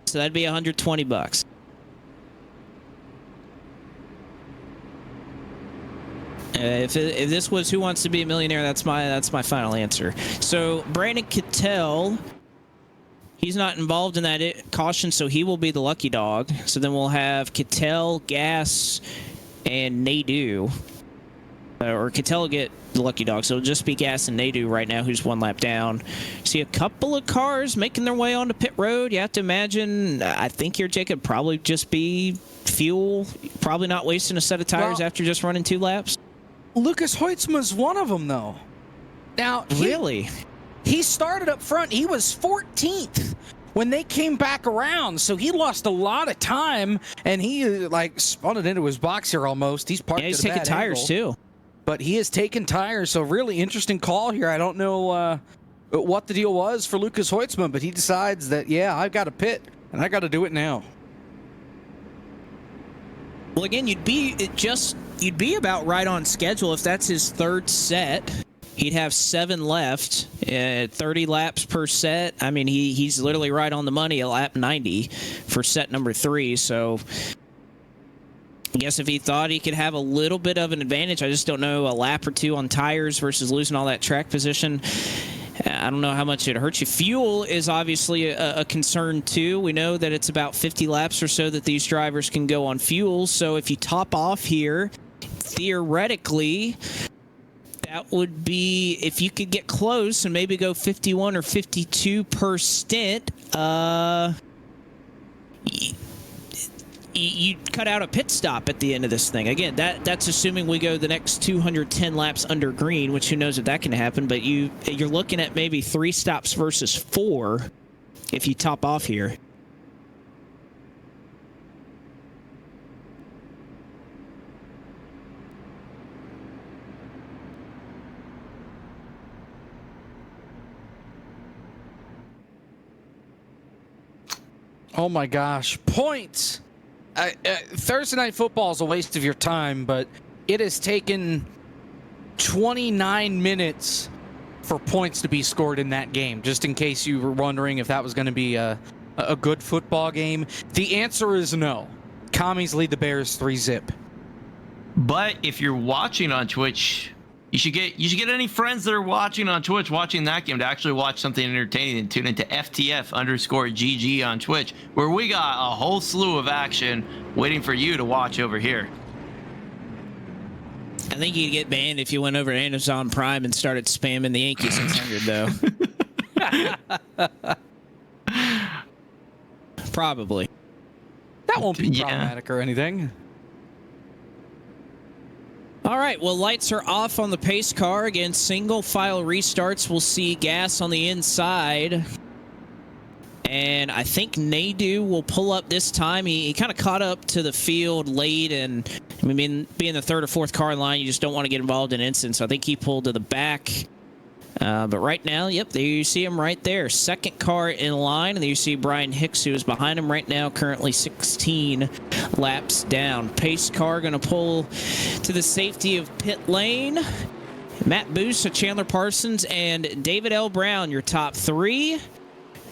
So that'd be $120. If this was Who Wants to Be a Millionaire, that's my final answer. So Brandon Cattell, he's not involved in that caution, so he will be the lucky dog. So then we'll have Cattell, Gas, and Nadeau. Or Cattell will get the lucky dog, so it'll just be Gas and Nadeau right now, who's 1 lap down. See a couple of cars making their way onto pit road. You have to imagine, I think here, Jacob, probably just be fuel. Probably not wasting a set of tires after just running 2 laps. Lucas Hoytsma's one of them, though. Now, really? He started up front. He was 14th when they came back around, so he lost a lot of time, and he spun it into his box here almost. He's parked. Yeah, he's at a taking bad tires angle, too. But he is taking tires, so really interesting call here. I don't know what the deal was for Lucas Hoytsma, but he decides that, yeah, I've got to pit, and I got to do it now. Well, again, you'd be about right on schedule if that's his 3rd set. He'd have 7 left, 30 laps per set. I mean, he's literally right on the money at lap 90 for set number 3. So I guess if he thought he could have a little bit of an advantage, I just don't know, a lap or 2 on tires versus losing all that track position. I don't know how much it hurts you. Fuel is obviously a concern, too. We know that it's about 50 laps or so that these drivers can go on fuel. So if you top off here, theoretically, that would be, if you could get close and maybe go 51 or 52 per stint, you cut out a pit stop at the end of this thing. Again, that's assuming we go the next 210 laps under green, which who knows if that can happen, but you're looking at maybe 3 stops versus 4 if you top off here. Oh my gosh, points! Thursday Night Football is a waste of your time, but it has taken 29 minutes for points to be scored in that game, just in case you were wondering if that was going to be a good football game. The answer is no. Commies lead the Bears 3-0. But if you're watching on Twitch, you should get any friends that are watching on Twitch watching that game to actually watch something entertaining and tune into FTF_GG on Twitch, where we got a whole slew of action waiting for you to watch over here. I think you'd get banned if you went over to Amazon Prime and started spamming the Yankee 600, though. Probably. That won't be problematic or anything. All right, well, lights are off on the pace car. Again, single file restarts. We'll see Gas on the inside. And I think Nadeau will pull up this time. He kind of caught up to the field late, and I mean, being the 3rd or 4th car in line, you just don't want to get involved in incidents. So I think he pulled to the back. But right now, yep, there you see him right there. 2nd car in line, and there you see Brian Hicks, who is behind him right now, currently 16 laps down. Pace car going to pull to the safety of pit lane. Matt Booth, Chandler Parsons, and David L. Brown, your top 3.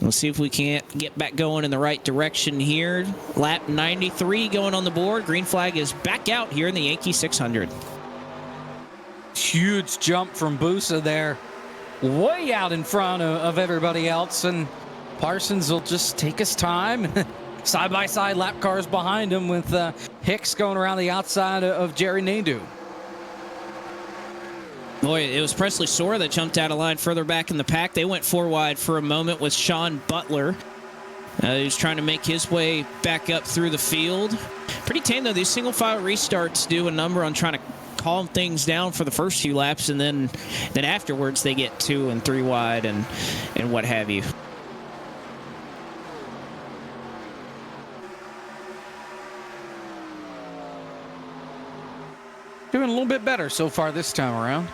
We'll see if we can't get back going in the right direction here. Lap 93 going on the board. Green flag is back out here in the Yankee 600. Huge jump from Busa there. way out in front of everybody else, and Parsons will just take his time. Side-by-side lap cars behind him with Hicks going around the outside of Jerry Nadeau. Boy, it was Presley Sora that jumped out of line further back in the pack. They went 4 wide for a moment with Sean Butler. He was trying to make his way back up through the field. Pretty tame, though. These single-file restarts do a number on trying to calm things down for the first few laps, and then afterwards they get 2 and 3 wide and what have you. Doing a little bit better so far this time around.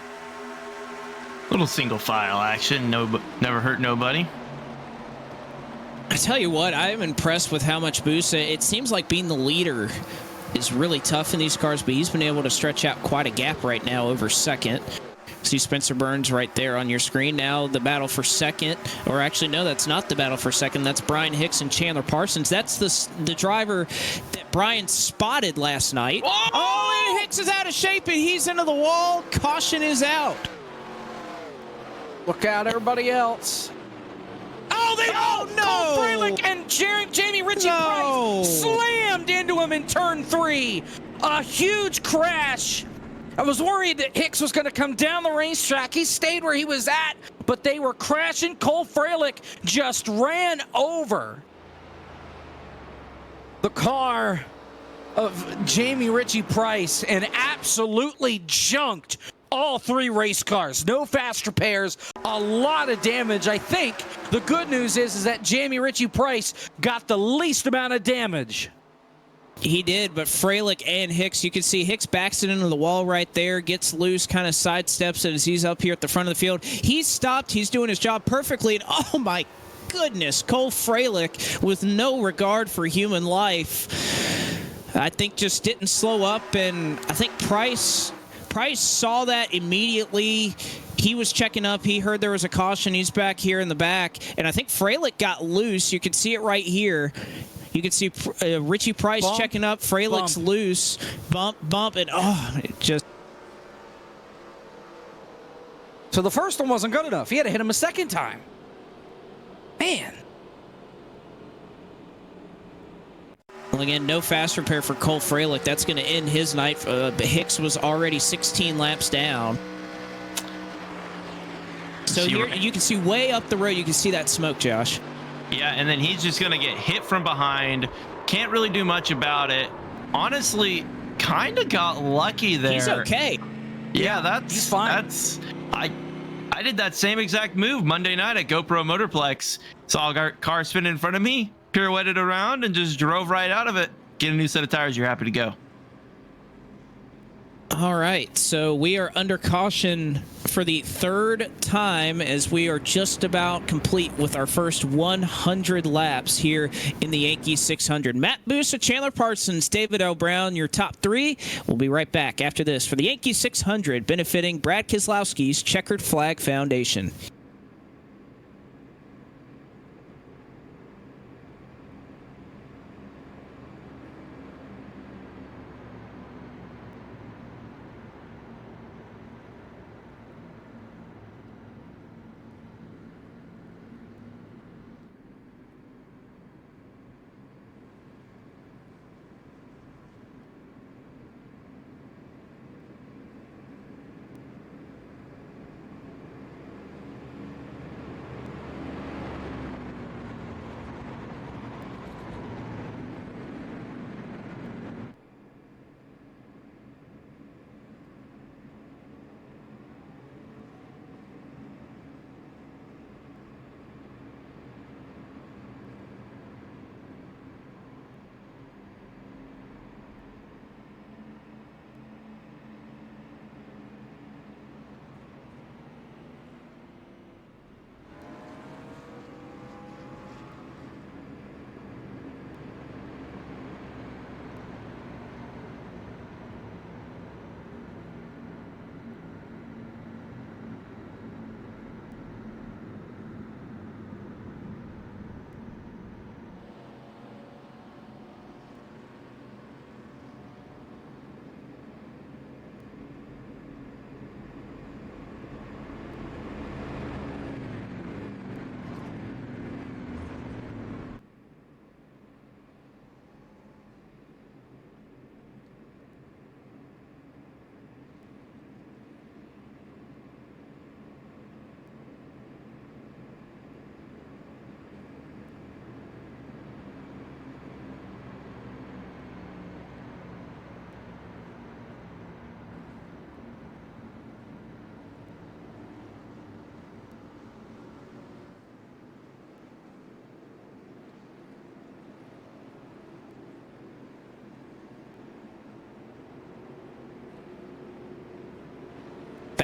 Little single file action. Never hurt nobody. I tell you what, I'm impressed with how much Busa. It seems like being the leader is really tough in these cars, but he's been able to stretch out quite a gap right now over second. See Spencer Burns right there on your screen. Now the battle for second, or actually no, that's not the battle for second. That's Brian Hicks and Chandler Parsons. That's the driver that Brian spotted last night. Oh, and Hicks is out of shape and he's into the wall. Caution is out. Look out, everybody else. Oh, no! Cole Freilich and Jamie Ritchie Price slammed into him in turn 3. A huge crash. I was worried that Hicks was going to come down the racetrack. He stayed where he was at, but they were crashing. Cole Freilich just ran over the car of Jamie Ritchie Price and absolutely junked all 3 race cars. No fast repairs, a lot of damage. I think the good news is that Jamie Ritchie Price got the least amount of damage. He did, but Freilich and Hicks, you can see Hicks backs it into the wall right there, gets loose, kind of sidesteps it as he's up here at the front of the field. He's stopped. He's doing his job perfectly, and oh my goodness, Cole Freilich, with no regard for human life, I think just didn't slow up, and I think Price saw that immediately. He was checking up. He heard there was a caution. He's back here in the back. And I think Freilich got loose. You can see it right here. You can see Ritchie Price checking up. Freilich's loose. Bump, and it just... So the first one wasn't good enough. He had to hit him a second time. Man. Well, again, no fast repair for Cole Freilich. That's going to end his night. Hicks was already 16 laps down. So here, you can see way up the road, you can see that smoke, Josh. Yeah, and then he's just going to get hit from behind. Can't really do much about it. Honestly, kind of got lucky there. He's okay. Yeah, he's fine. I did that same exact move Monday night at GoPro Motorplex. Saw a car spin in front of me, pirouetted around, and just drove right out of it. Get a new set of tires, you're happy to go. All right, so we are under caution for the 3rd time as we are just about complete with our first 100 laps here in the Yankee 600. Matt Busa, Chandler Parsons, David L. Brown, your top 3. We'll be right back after this for the Yankee 600, benefiting Brad Keselowski's Checkered Flag Foundation.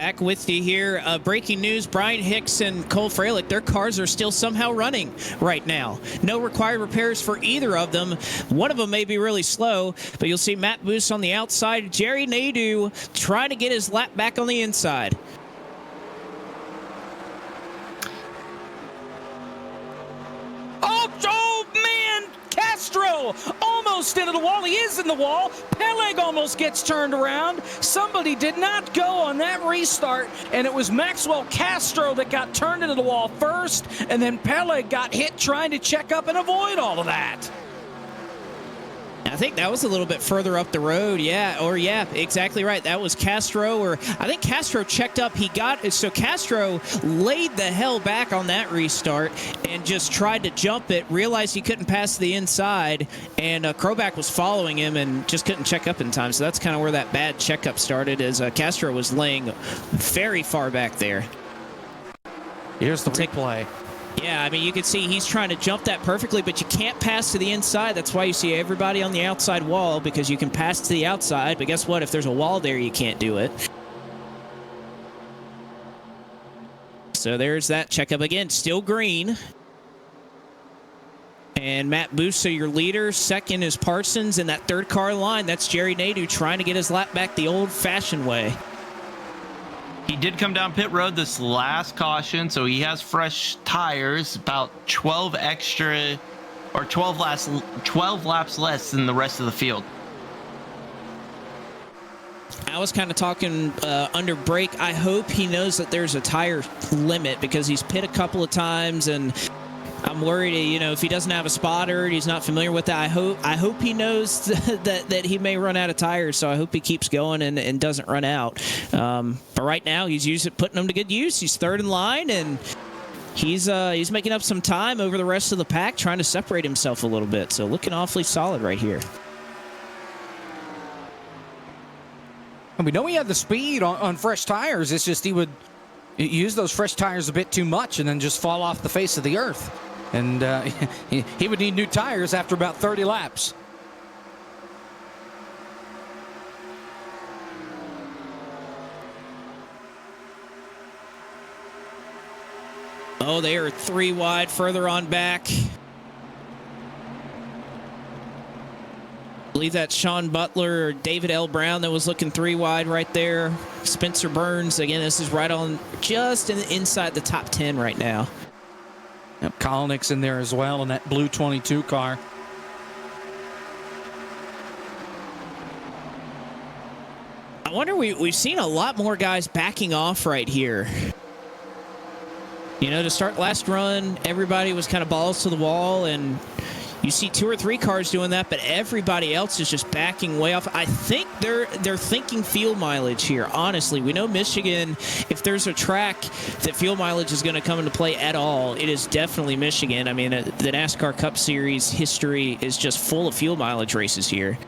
Back with you here. Breaking news, Brian Hicks and Cole Freilich, their cars are still somehow running right now. No required repairs for either of them. One of them may be really slow, but you'll see Matt Boos on the outside. Jerry Nadeau trying to get his lap back on the inside. Oh, man! Castro almost into the wall. He is in the wall. Peleg almost gets turned around. Somebody did not go on that restart, and it was Maxwell Castro that got turned into the wall first, and then Peleg got hit trying to check up and avoid all of that. I think that was a little bit further up the road. Yeah, exactly right. That was Castro, or I think Castro checked up. So Castro laid the hell back on that restart and just tried to jump it, realized he couldn't pass the inside, and Kroback was following him and just couldn't check up in time. So that's kind of where that bad checkup started, as Castro was laying very far back there. Here's the replay. Yeah, I mean, you can see he's trying to jump that perfectly, but you can't pass to the inside. That's why you see everybody on the outside wall, because you can pass to the outside, but guess what? If there's a wall there, you can't do it. So there's that checkup again. Still green. And Matt Busa, your leader. Second is Parsons. In that third car line, that's Jerry Nadeau trying to get his lap back the old-fashioned way. He did come down pit road this last caution, so he has fresh tires, about 12 extra, or 12 laps less than the rest of the field. I was kind of talking under break. I hope he knows that there's a tire limit, because he's pit a couple of times, and I'm worried, if he doesn't have a spotter, he's not familiar with that. I hope he knows that he may run out of tires, so I hope he keeps going and doesn't run out. But right now, he's putting them to good use. He's third in line, and he's making up some time over the rest of the pack, trying to separate himself a little bit. So looking awfully solid right here. And we know he had the speed on fresh tires. It's just he would use those fresh tires a bit too much and then just fall off the face of the earth. And he would need new tires after about 30 laps. Oh, they are 3 wide further on back. I believe that's Sean Butler or David L. Brown that was looking 3 wide right there. Spencer Burns, again, this is right on just inside the top 10 right now. Yep, Kalanick's in there as well in that blue 22 car. I wonder, we've seen a lot more guys backing off right here. To start last run, everybody was kind of balls to the wall, and you see 2 or 3 cars doing that, but everybody else is just backing way off. I think they're thinking fuel mileage here, honestly. We know Michigan, if there's a track that fuel mileage is going to come into play at all, it is definitely Michigan. I mean, the NASCAR Cup Series history is just full of fuel mileage races here.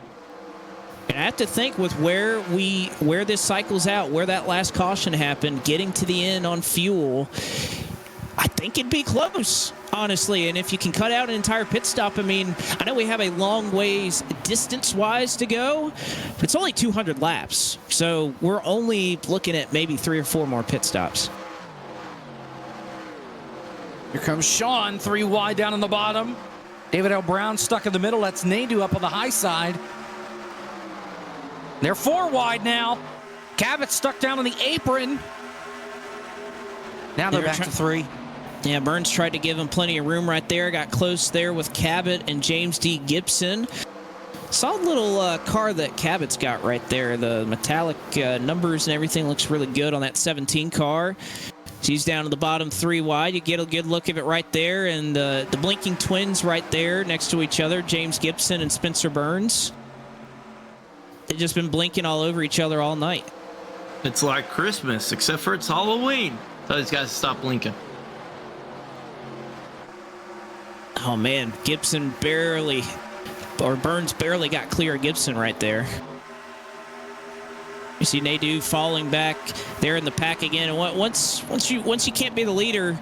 And I have to think with where this cycles out, where that last caution happened, getting to the end on fuel, I think it'd be close, honestly. And if you can cut out an entire pit stop, I mean, I know we have a long ways distance-wise to go, but it's only 200 laps. So we're only looking at maybe 3 or 4 more pit stops. Here comes Sean, 3 wide down on the bottom. David L. Brown stuck in the middle. That's Nadeau up on the high side. They're 4 wide now. Cabot stuck down on the apron. Now they're back to 3. Yeah, Burns tried to give him plenty of room right there. Got close there with Cabot and James D. Gibson. Solid little car that Cabot's got right there. The metallic numbers and everything looks really good on that 17 car. He's down to the bottom 3 wide. You get a good look of it right there. And the blinking twins right there next to each other, James Gibson and Spencer Burns. They've just been blinking all over each other all night. It's like Christmas, except for it's Halloween. Tell these guys to stop blinking. Oh, man, Burns barely got clear of Gibson right there. You see Nadeau falling back there in the pack again. And once you can't be the leader,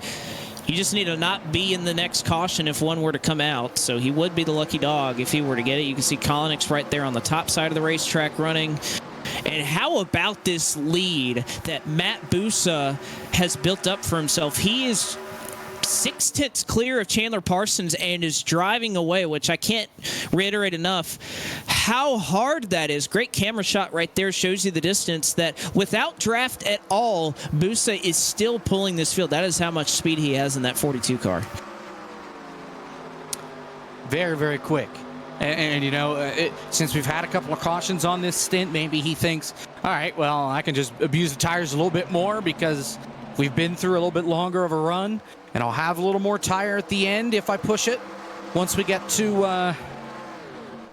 you just need to not be in the next caution if one were to come out. So he would be the lucky dog if he were to get it. You can see Kalanick's right there on the top side of the racetrack running. And how about this lead that Matt Busa has built up for himself? He is 6/10 clear of Chandler Parsons and is driving away, which I can't reiterate enough how hard that is. Great camera shot right there, shows you the distance that without draft at all, Busa is still pulling this field. That is how much speed he has in that 42 car. Very, very quick. And you know, since we've had a couple of cautions on this stint, maybe he thinks, all right, well, I can just abuse the tires a little bit more because we've been through a little bit longer of a run, and I'll have a little more tire at the end if I push it. Once we get to,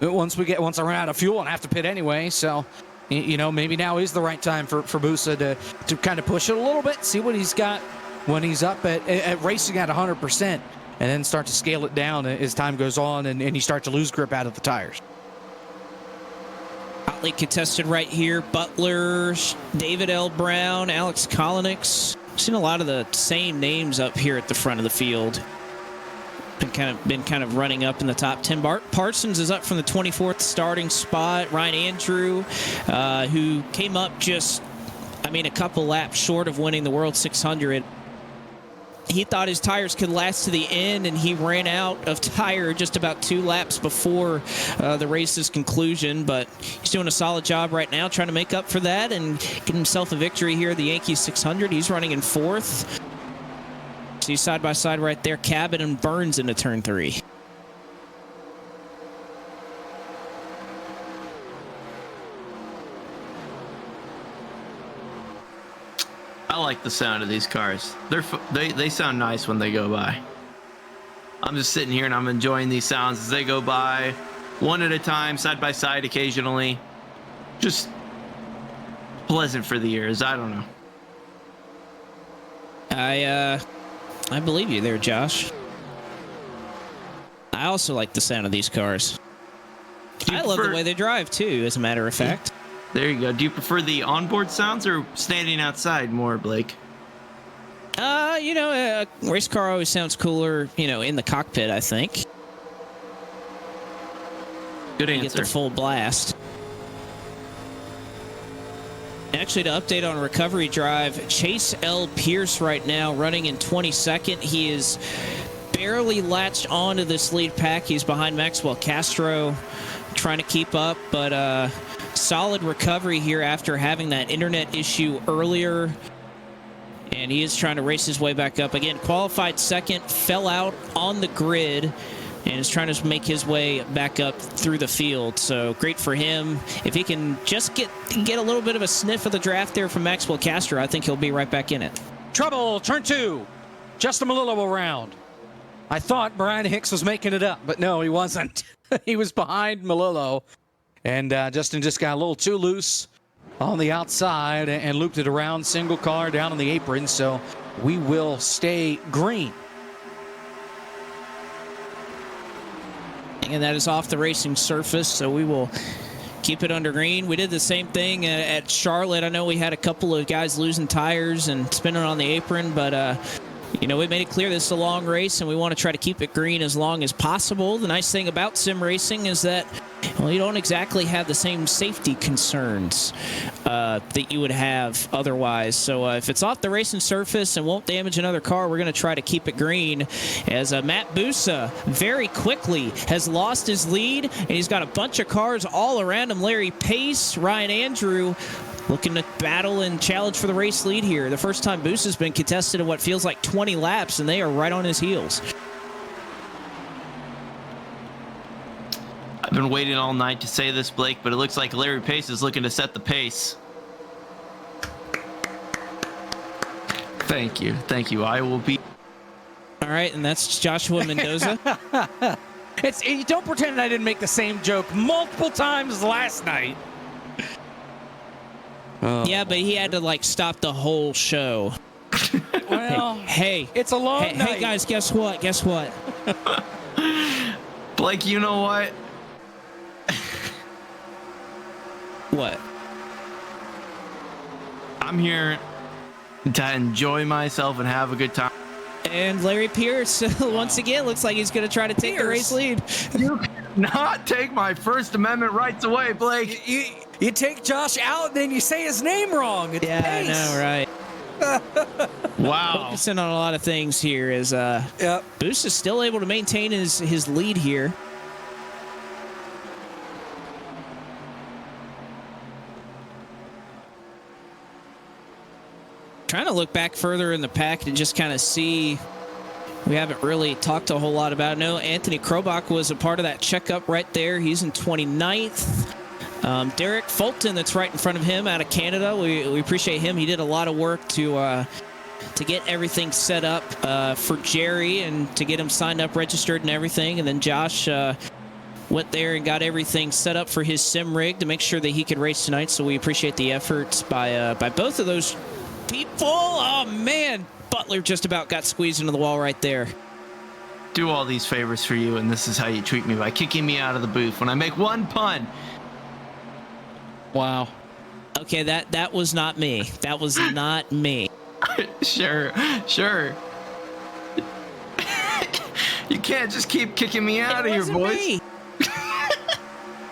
once I run out of fuel and I have to pit anyway, so you know, maybe now is the right time for Busa to kind of push it a little bit, see what he's got when he's up at racing at 100%. And then start to scale it down as time goes on and you start to lose grip out of the tires. Hotly contested right here. Butler, David L. Brown, Alex Kolonix. Seen a lot of the same names up here at the front of the field. Been kind of running up in the top 10. Parsons is up from the 24th starting spot. Ryan Andrew, who came up just, a couple laps short of winning the World 600. He thought his tires could last to the end, and he ran out of tire just about 2 laps before the race's conclusion. But he's doing a solid job right now trying to make up for that and get himself a victory here at the Yankees 600. He's running in 4th. See side by side right there, Cabot and Burns into turn 3. I like the sound of these cars. They sound nice when they go by. I'm just sitting here and I'm enjoying these sounds as they go by, one at a time, side by side occasionally. Just pleasant for the ears. I don't know. I believe you there, Josh. I also like the sound of these cars. I love the way they drive too, as a matter of fact. There you go. Do you prefer the onboard sounds or standing outside more, Blake? A race car always sounds cooler, in the cockpit, I think. Good answer. Get the full blast. Actually, to update on recovery drive, Chase L. Pierce right now running in 22nd. He is barely latched onto this lead pack. He's behind Maxwell Castro, trying to keep up, but solid recovery here after having that internet issue earlier. And he is trying to race his way back up. Again, qualified second, fell out on the grid, and is trying to make his way back up through the field. So great for him. If he can just get a little bit of a sniff of the draft there from Maxwell Castro, I think he'll be right back in it. Trouble, turn 2. Justin Melillo around. I thought Brian Hicks was making it up, but no, he wasn't. He was behind Melillo. And Justin just got a little too loose on the outside and looped it around, single car down on the apron. So we will stay green. And that is off the racing surface, so we will keep it under green. We did the same thing at Charlotte. I know we had a couple of guys losing tires and spinning on the apron, but we made it clear this is a long race, and we want to try to keep it green as long as possible. The nice thing about sim racing is that, you don't exactly have the same safety concerns that you would have otherwise. So if it's off the racing surface and won't damage another car, we're going to try to keep it green, as Matt Busa very quickly has lost his lead, and he's got a bunch of cars all around him. Larry Pace, Ryan Andrew, looking to battle and challenge for the race lead here. The first time Busa's been contested in what feels like 20 laps, and they are right on his heels. I've been waiting all night to say this, Blake, but it looks like Larry Pace is looking to set the pace. Thank you. Thank you. I will be. All right, and that's Joshua Mendoza. Don't pretend I didn't make the same joke multiple times last night. Yeah, but he had to stop the whole show. Well, hey, it's a long night. Hey guys, guess what? Blake, you know what? What? I'm here to enjoy myself and have a good time. And Larry Pierce, once again, looks like he's going to try to take the race lead. You cannot take my First Amendment rights away, Blake. You take Josh out, then you say his name wrong. It's Yeah, pace. I know, right? Wow. Focusing on a lot of things here as Yep. Boost is still able to maintain his lead here. Trying to look back further in the pack to just kind of see. We haven't really talked a whole lot about it. No, Anthony Krobach was a part of that checkup right there. He's in 29th. Derek Fulton, that's right in front of him out of Canada. We appreciate him. He did a lot of work to get everything set up for Jerry and to get him signed up, registered and everything. And then Josh went there and got everything set up for his sim rig to make sure that he could race tonight. So we appreciate the efforts by both of those people. Oh, man. Butler just about got squeezed into the wall right there. Do all these favors for you, and this is how you treat me by kicking me out of the booth when I make one pun. Wow. Okay, that was not me. That was not me. Sure. You can't just keep kicking me out of here, boys. Me.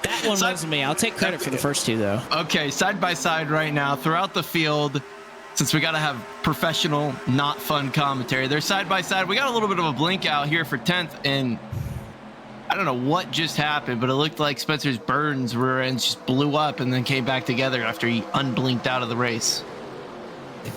That one wasn't me. I'll take credit for the first two, though. Okay, side by side right now throughout the field. Since we got to have professional, not fun commentary, they're side by side. We got a little bit of a blink out here for 10th, and I don't know what just happened, but it looked like Spencer's Burns rear ends just blew up and then came back together after he unblinked out of the race.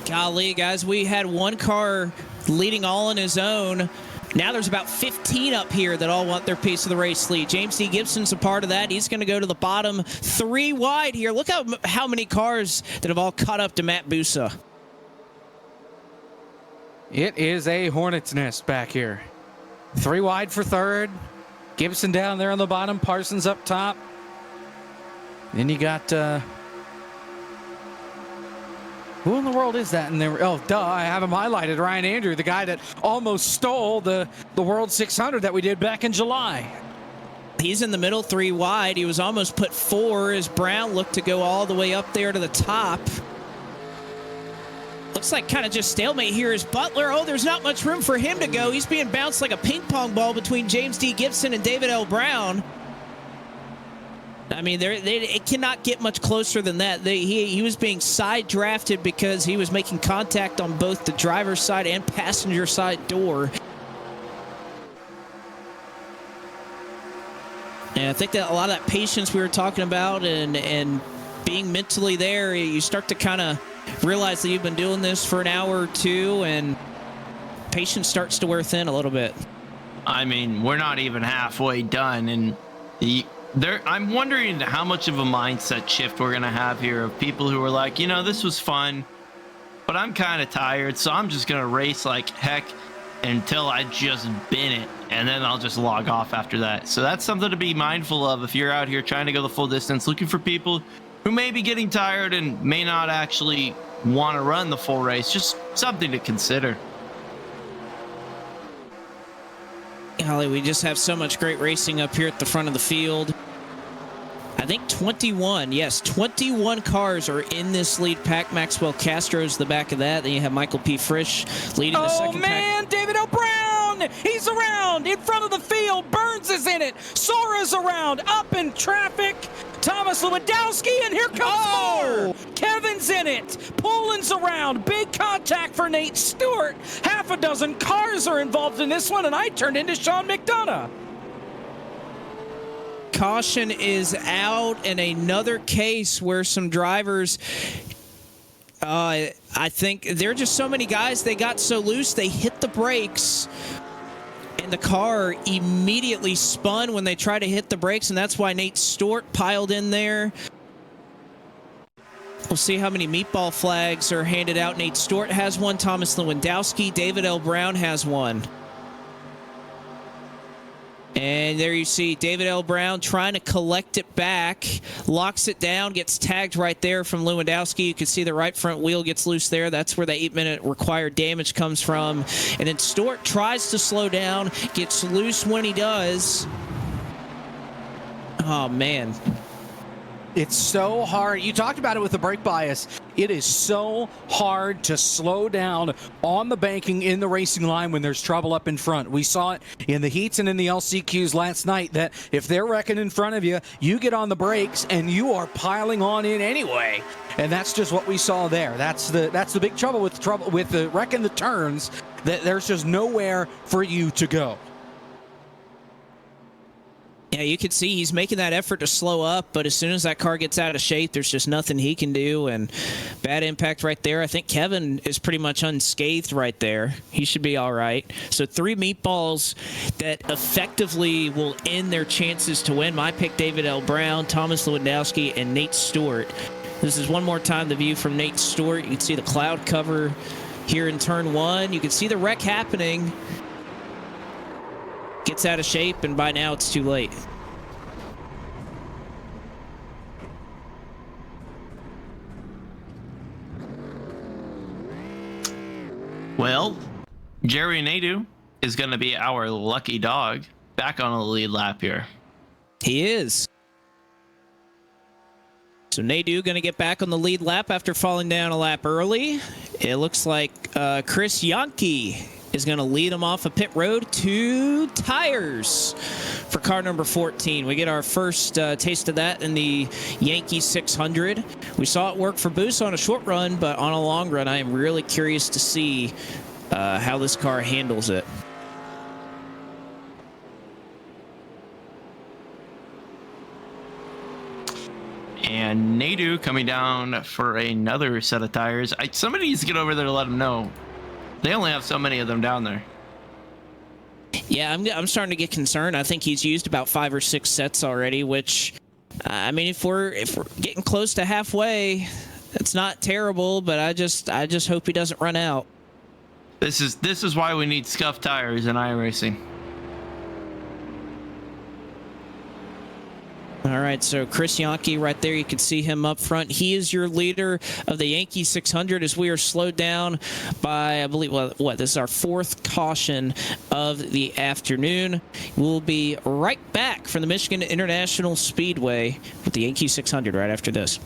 Golly, guys, we had one car leading all on his own. Now there's about 15 up here that all want their piece of the race lead. James D. Gibson's a part of that. He's going to go to the bottom 3 wide here. Look how many cars that have all caught up to Matt Busa. It is a hornet's nest back here. 3 wide for third. Gibson down there on the bottom. Parsons up top. Then you got... who in the world is that in there? Oh, duh, I have him highlighted. Ryan Andrew, the guy that almost stole the World 600 that we did back in July. He's in the middle 3 wide. He was almost put 4 as Brown looked to go all the way up there to the top. Looks like kind of just stalemate here is Butler. Oh, there's not much room for him to go. He's being bounced like a ping pong ball between James D. Gibson and David L. Brown. I mean, it cannot get much closer than that. He was being side drafted because he was making contact on both the driver's side and passenger side door. And I think that a lot of that patience we were talking about and being mentally there, you start to kind of realize that you've been doing this for an hour or two, and patience starts to wear thin a little bit. I mean, we're not even halfway done, and I'm wondering how much of a mindset shift we're going to have here of people who are like, you know, this was fun, but I'm kind of tired, so I'm just going to race like heck until I just bin it, and then I'll just log off after that. So that's something to be mindful of if you're out here trying to go the full distance, looking for people who may be getting tired and may not actually want to run the full race. Just something to consider. Holly, we just have so much great racing up here at the front of the field. I think 21 cars are in this lead pack. Maxwell Castro's the back of that. Then you have Michael P. Frisch leading the second pack. Oh, man, David O'Brown! He's around in front of the field. Burns is in it. Sora's around, up in traffic. Thomas Lewandowski, and here comes more. Kevin's in it. Poland's around. Big contact for Nate Stewart. Half a dozen cars are involved in this one, and I turned into Sean McDonough. Caution is out in another case where some drivers, I think there are just so many guys, they got so loose, they hit the brakes. And the car immediately spun when they tried to hit the brakes, and that's why Nate Stewart piled in there. We'll see how many meatball flags are handed out. Nate Stewart has one. Thomas Lewandowski. David L. Brown has one. And there you see David L. Brown trying to collect it back. Locks it down, gets tagged right there from Lewandowski. You can see the right front wheel gets loose there. That's where the 8-minute required damage comes from. And then Stewart tries to slow down, gets loose when he does. Oh, man. It's so hard. You talked about it with the brake bias. It is so hard to slow down on the banking in the racing line when there's trouble up in front. We saw it in the heats and in the LCQs last night that if they're wrecking in front of you, you get on the brakes and you are piling on in anyway. And that's just what we saw there. That's the big trouble with the wrecking the turns, that there's just nowhere for you to go. Yeah, you can see he's making that effort to slow up, but as soon as that car gets out of shape, there's just nothing he can do, and bad impact right there. I think Kevin is pretty much unscathed right there. He should be all right. So 3 meatballs that effectively will end their chances to win. My pick, David L. Brown, Thomas Lewandowski, and Nate Stewart. This is one more time the view from Nate Stewart. You can see the cloud cover here in turn 1. You can see the wreck happening. Gets out of shape, and by now it's too late. Well, Jerry Nadeau is going to be our lucky dog back on the lead lap here. He is. So Nadeau going to get back on the lead lap after falling down a lap early. It looks like Chris Yankee is going to lead him off a pit road. 2 tires for car number 14. We get our first taste of that in the Yankee 600. We saw it work for Boost on a short run, but on a long run, I am really curious to see how this car handles it. And Nadeau coming down for another set of tires. Somebody needs to get over there to let him know. They only have so many of them down there. Yeah, I'm starting to get concerned. I think he's used about 5 or 6 sets already, which, I mean, if we're getting close to halfway, it's not terrible, but I just hope he doesn't run out. This is why we need scuffed tires in iRacing. All right, so Chris Yankee right there, you can see him up front. He is your leader of the Yankee 600 as we are slowed down by, I believe, this is our 4th caution of the afternoon. We'll be right back from the Michigan International Speedway with the Yankee 600 right after this.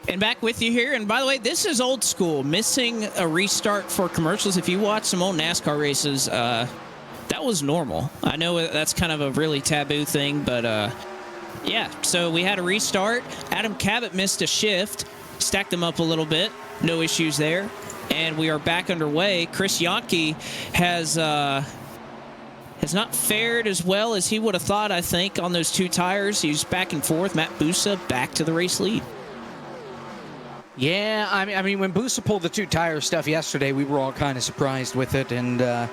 And back with you here. And by the way, this is old school. Missing a restart for commercials. If you watch some old NASCAR races, that was normal. I know that's kind of a really taboo thing, but yeah. So we had a restart. Adam Cabot missed a shift. Stacked them up a little bit. No issues there. And we are back underway. Chris Yankee has has not fared as well as he would have thought, I think, on those 2 tires. He was back and forth. Matt Busa back to the race lead. Yeah, I mean, when Busa pulled the 2 tire stuff yesterday, we were all kind of surprised with it. And, at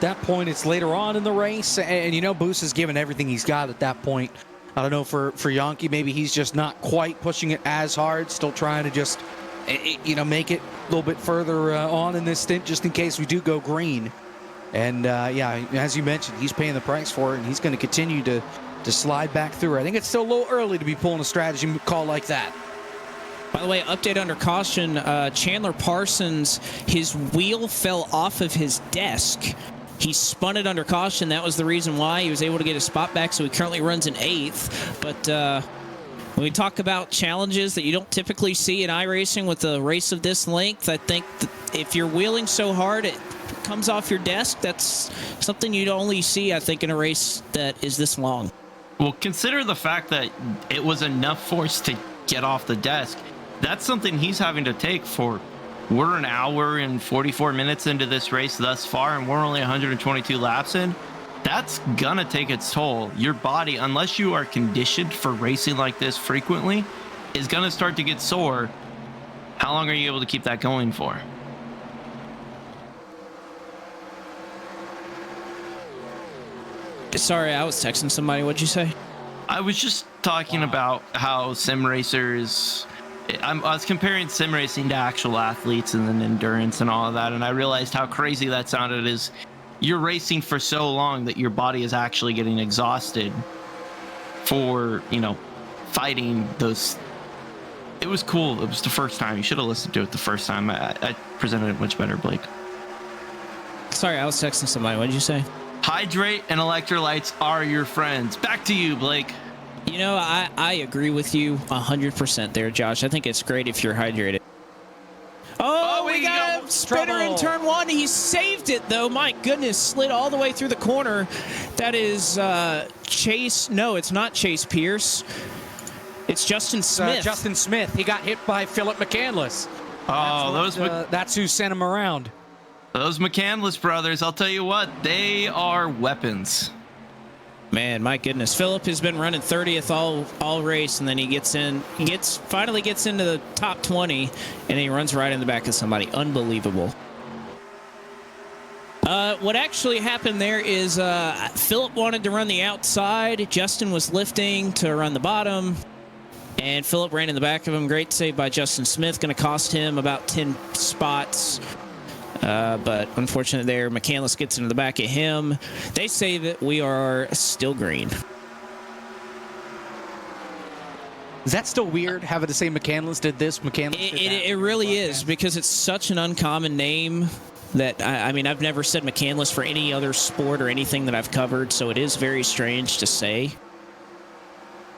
that point, it's later on in the race. And, Busa's given everything he's got at that point. I don't know, for Yankee, maybe he's just not quite pushing it as hard, still trying to just, make it a little bit further on in this stint just in case we do go green. And, as you mentioned, he's paying the price for it, and he's going to continue to slide back through. I think it's still a little early to be pulling a strategy call like that. By the way, update under caution, Chandler Parsons, his wheel fell off of his desk. He spun it under caution. That was the reason why he was able to get his spot back, so he currently runs in 8th. But when we talk about challenges that you don't typically see in iRacing with a race of this length, I think that if you're wheeling so hard it comes off your desk, that's something you'd only see, I think, in a race that is this long. Well, consider the fact that it was enough force to get off the desk. That's something he's having to take for. We're an hour and 44 minutes into this race thus far, and we're only 122 laps in. That's gonna take its toll. Your body, unless you are conditioned for racing like this frequently, is gonna start to get sore. How long are you able to keep that going for? Sorry, I was texting somebody. What'd you say? I was just talking about how sim racers... I was comparing sim racing to actual athletes and then endurance and all of that, and I realized how crazy that sounded. Is you're racing for so long that your body is actually getting exhausted for, fighting those. It was cool. It was the first time. You should have listened to it the first time. I presented it much better, Blake. Sorry, I was texting somebody. What did you say? Hydrate and electrolytes are your friends. Back to you, Blake. I agree with you 100% there, Josh. I think it's great if you're hydrated. Oh, we got a spinner in turn 1. He saved it, though. My goodness, slid all the way through the corner. That is Chase. No, it's not Chase Pierce. It's Justin Smith. Justin Smith. He got hit by Philip McCandless. That's who sent him around. Those McCandless brothers, I'll tell you what, they are weapons. Man, my goodness. Philip has been running 30th all race, and then he finally gets into the top 20, and he runs right in the back of somebody. Unbelievable. What actually happened there is Philip wanted to run the outside. Justin was lifting to run the bottom, and Philip ran in the back of him. Great save by Justin Smith. Going to cost him about 10 spots. But unfortunately there, McCandless gets into the back of him. They say that we are still green. Is that still weird, having to say McCandless did this, McCandless did that? It really is, because it's such an uncommon name that, I mean, I've never said McCandless for any other sport or anything that I've covered, so it is very strange to say.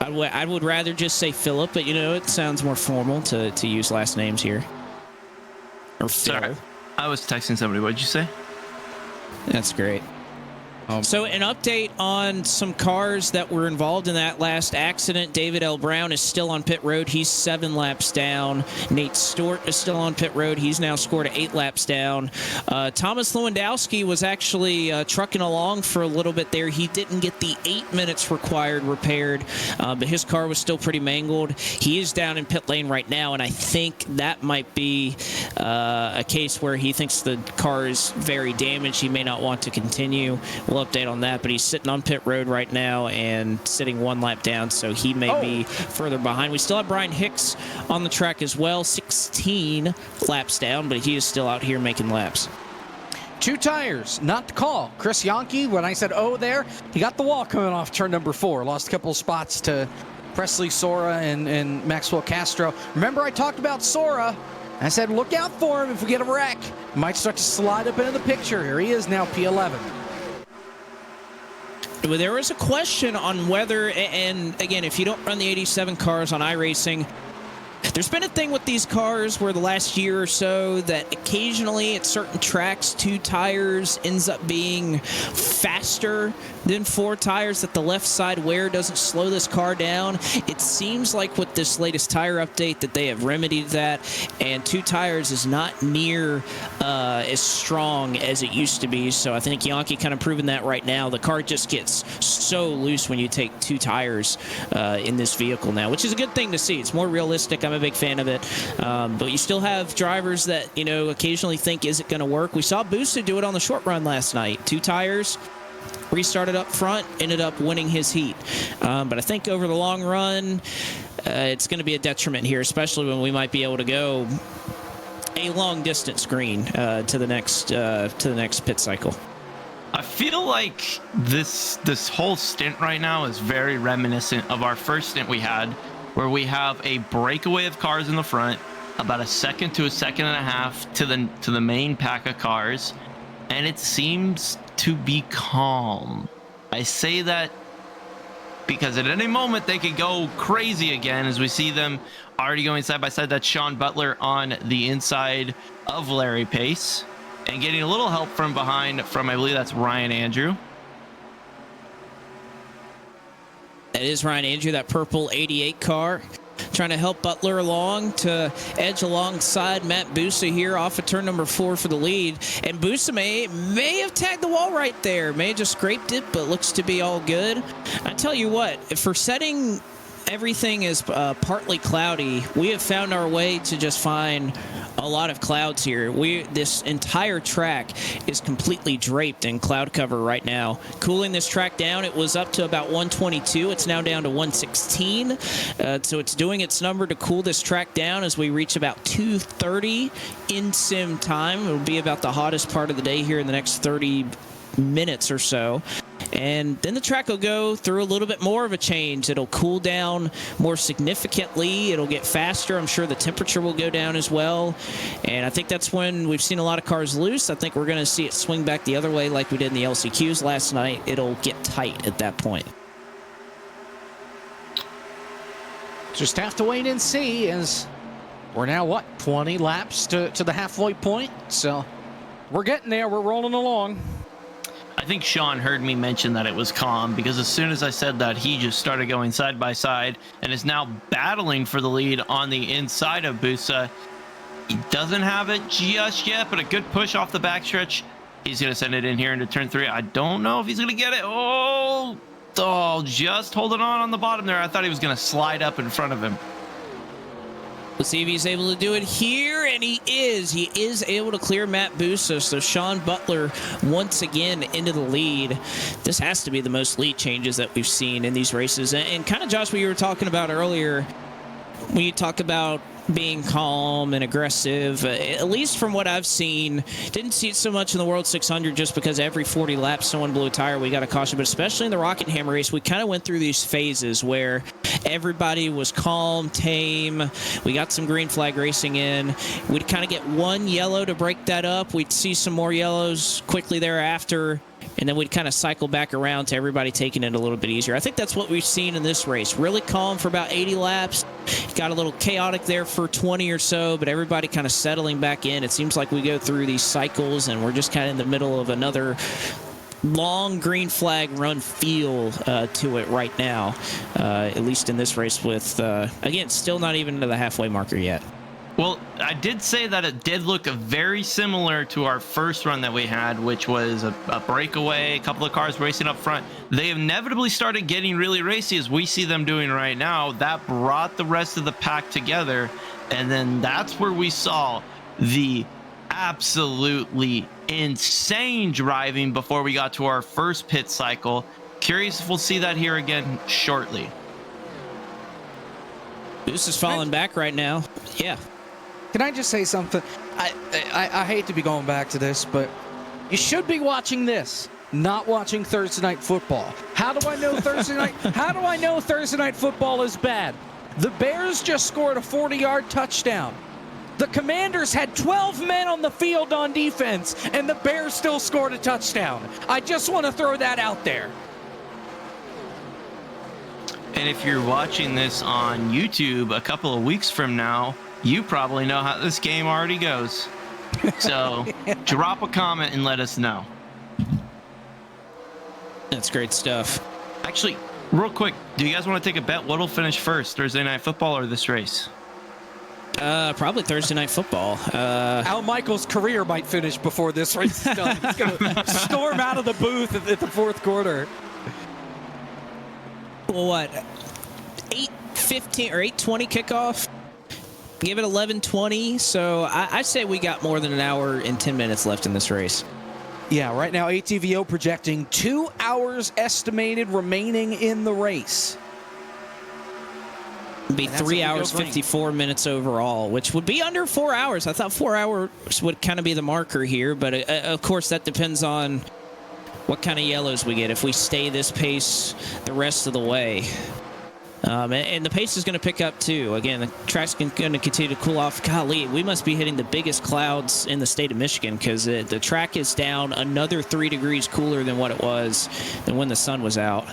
I would rather just say Philip, but, it sounds more formal to use last names here. Or Phil. Sorry. I was texting somebody. What did you say? That's great. So an update on some cars that were involved in that last accident. David L. Brown is still on pit road. He's 7 laps down. Nate Stewart is still on pit road. He's now scored 8 laps down. Thomas Lewandowski was actually trucking along for a little bit there. He didn't get the 8 minutes required repaired, but his car was still pretty mangled. He is down in pit lane right now, and I think that might be a case where he thinks the car is very damaged. He may not want to continue. We'll update on that, but he's sitting on pit road right now and sitting 1 lap down, so he may be further behind. We still have Brian Hicks on the track as well, 16 laps down, but he is still out here making laps. 2 tires, not the call. Chris Yankee, when I said there, he got the wall coming off turn number 4. Lost a couple of spots to Presley Sora and Maxwell Castro. Remember I talked about Sora? I said look out for him if we get a wreck. He might start to slide up into the picture. Here he is now, P11. There was a question on whether, and again, if you don't run the 87 cars on iRacing, There's been a thing with these cars where the last year or so that occasionally at certain tracks, 2 tires ends up being faster than 4 tires, that the left side wear doesn't slow this car down. It seems like with this latest tire update that they have remedied that, and 2 tires is not near as strong as it used to be. So I think Yankee kind of proving that right now. The car just gets so loose when you take 2 tires in this vehicle now, which is a good thing to see. It's more realistic. I'm a big fan of it. But you still have drivers that, occasionally think, is it going to work? We saw Busta do it on the short run last night. 2 tires, restarted up front, ended up winning his heat. But I think over the long run, it's going to be a detriment here, especially when we might be able to go a long distance green to the next pit cycle. I feel like this whole stint right now is very reminiscent of our first stint we had, where we have a breakaway of cars in the front, about a second to a second and a half to the main pack of cars, and it seems to be calm. I say that because at any moment they could go crazy again, as we see them already going side by side. That's Sean Butler on the inside of Larry Pace, and getting a little help from behind from, I believe that's Ryan Andrew. It is Ryan Andrew, that purple 88 car, trying to help Butler along to edge alongside Matt Busa here off of turn number 4 for the lead. And Busa may have tagged the wall right there, may have just scraped it, but looks to be all good. I tell you what, for setting everything is partly cloudy, we have found our way to just find a lot of clouds here. This entire track is completely draped in cloud cover right now. Cooling this track down, it was up to about 122. It's now down to 116. So it's doing its number to cool this track down as we reach about 2:30 in sim time. It'll be about the hottest part of the day here in the next 30 minutes or so. And then the track will go through a little bit more of a change. It'll cool down more significantly. It'll get faster. I'm sure the temperature will go down as well. And I think that's when we've seen a lot of cars loose. I think we're going to see it swing back the other way like we did in the LCQs last night. It'll get tight at that point. Just have to wait and see, as we're now, 20 laps to the halfway point. So we're getting there. We're rolling along. I think Sean heard me mention that it was calm, because as soon as I said that, he just started going side by side and is now battling for the lead on the inside of Busa. He doesn't have it just yet, but a good push off the backstretch. He's going to send it in here into turn 3. I don't know if he's going to get it. Oh, just holding on the bottom there. I thought he was going to slide up in front of him. Let's see if he's able to do it here, and he is. He is able to clear Matt Busa, so Sean Butler once again into the lead. This has to be the most lead changes that we've seen in these races. And kind of, Josh, what you were talking about earlier, when you talk about being calm and aggressive, at least from what I've seen, didn't see it so much in the World 600 just because every 40 laps someone blew a tire, we got a caution. But especially in the Rockingham race, we kind of went through these phases where everybody was calm, tame. We got some green flag racing in. We'd kind of get one yellow to break that up. We'd see some more yellows quickly thereafter, and then we'd kind of cycle back around to everybody taking it a little bit easier. I think that's what we've seen in this race. Really calm for about 80 laps. Got a little chaotic there for 20 or so, but everybody kind of settling back in. It seems like we go through these cycles, and we're just kind of in the middle of another long green flag run feel to it right now, at least in this race with, again, still not even to the halfway marker yet. Well, I did say that it did look very similar to our first run that we had, which was a breakaway, a couple of cars racing up front. They inevitably started getting really racy, as we see them doing right now. That brought the rest of the pack together, and then that's where we saw the absolutely insane driving before we got to our first pit cycle. Curious if we'll see that here again shortly. This is falling back right now. Yeah. Can I just say something? I hate to be going back to this, but you should be watching this, not watching Thursday Night Football. How do I know Thursday night? How do I know Thursday Night Football is bad? The Bears just scored a 40-yard touchdown. The Commanders had 12 men on the field on defense, and the Bears still scored a touchdown. I just want to throw that out there. And if you're watching this on YouTube a couple of weeks from now, you probably know how this game already goes. So drop a comment and let us know. That's great stuff. Actually, real quick, do you guys want to take a bet? What'll finish first, Thursday Night Football or this race? Probably Thursday Night Football. Al Michaels' career might finish before this race is done. He's going to storm out of the booth at the fourth quarter. Well, what? 8:15 or 8:20 kickoff? Give it 11:20. So I say we got more than an hour and 10 minutes left in this race. Yeah, right now ATVO projecting 2 hours estimated remaining in the race. It'd be 3 hours, 54 minutes overall, which would be under 4 hours. I thought 4 hours would kind of be the marker here, but of course that depends on what kind of yellows we get if we stay this pace the rest of the way. And the pace is going to pick up too. Again, the track's going to continue to cool off. Golly, we must be hitting the biggest clouds in the state of Michigan because the track is down another 3 degrees cooler than what it was than when the sun was out.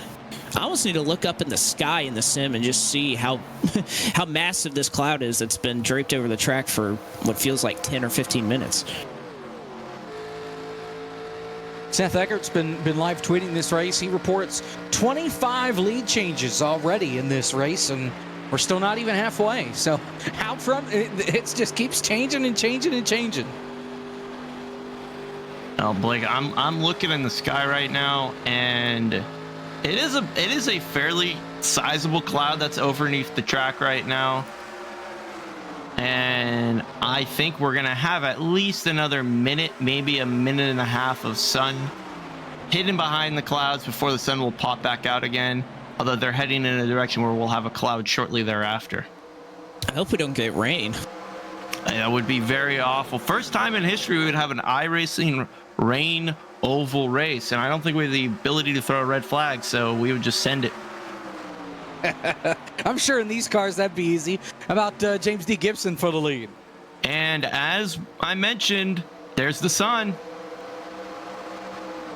I almost need to look up in the sky in the sim and just see how how massive this cloud is that's been draped over the track for what feels like 10 or 15 minutes. Seth Eckert's been live tweeting this race. He reports 25 lead changes already in this race, and we're still not even halfway. So out front, it just keeps changing and changing and changing. Oh, Blake, I'm looking in the sky right now, and it is a fairly sizable cloud that's underneath the track right now. And I think we're going to have at least another minute, maybe a minute and a half of sun hidden behind the clouds before the sun will pop back out again. Although they're heading in a direction where we'll have a cloud shortly thereafter. I hope we don't get rain. That would be very awful. First time in history we would have an iRacing rain oval race. And I don't think we have the ability to throw a red flag, so we would just send it. I'm sure in these cars that'd be easy. How about James D. Gibson for the lead? And as I mentioned, there's the sun.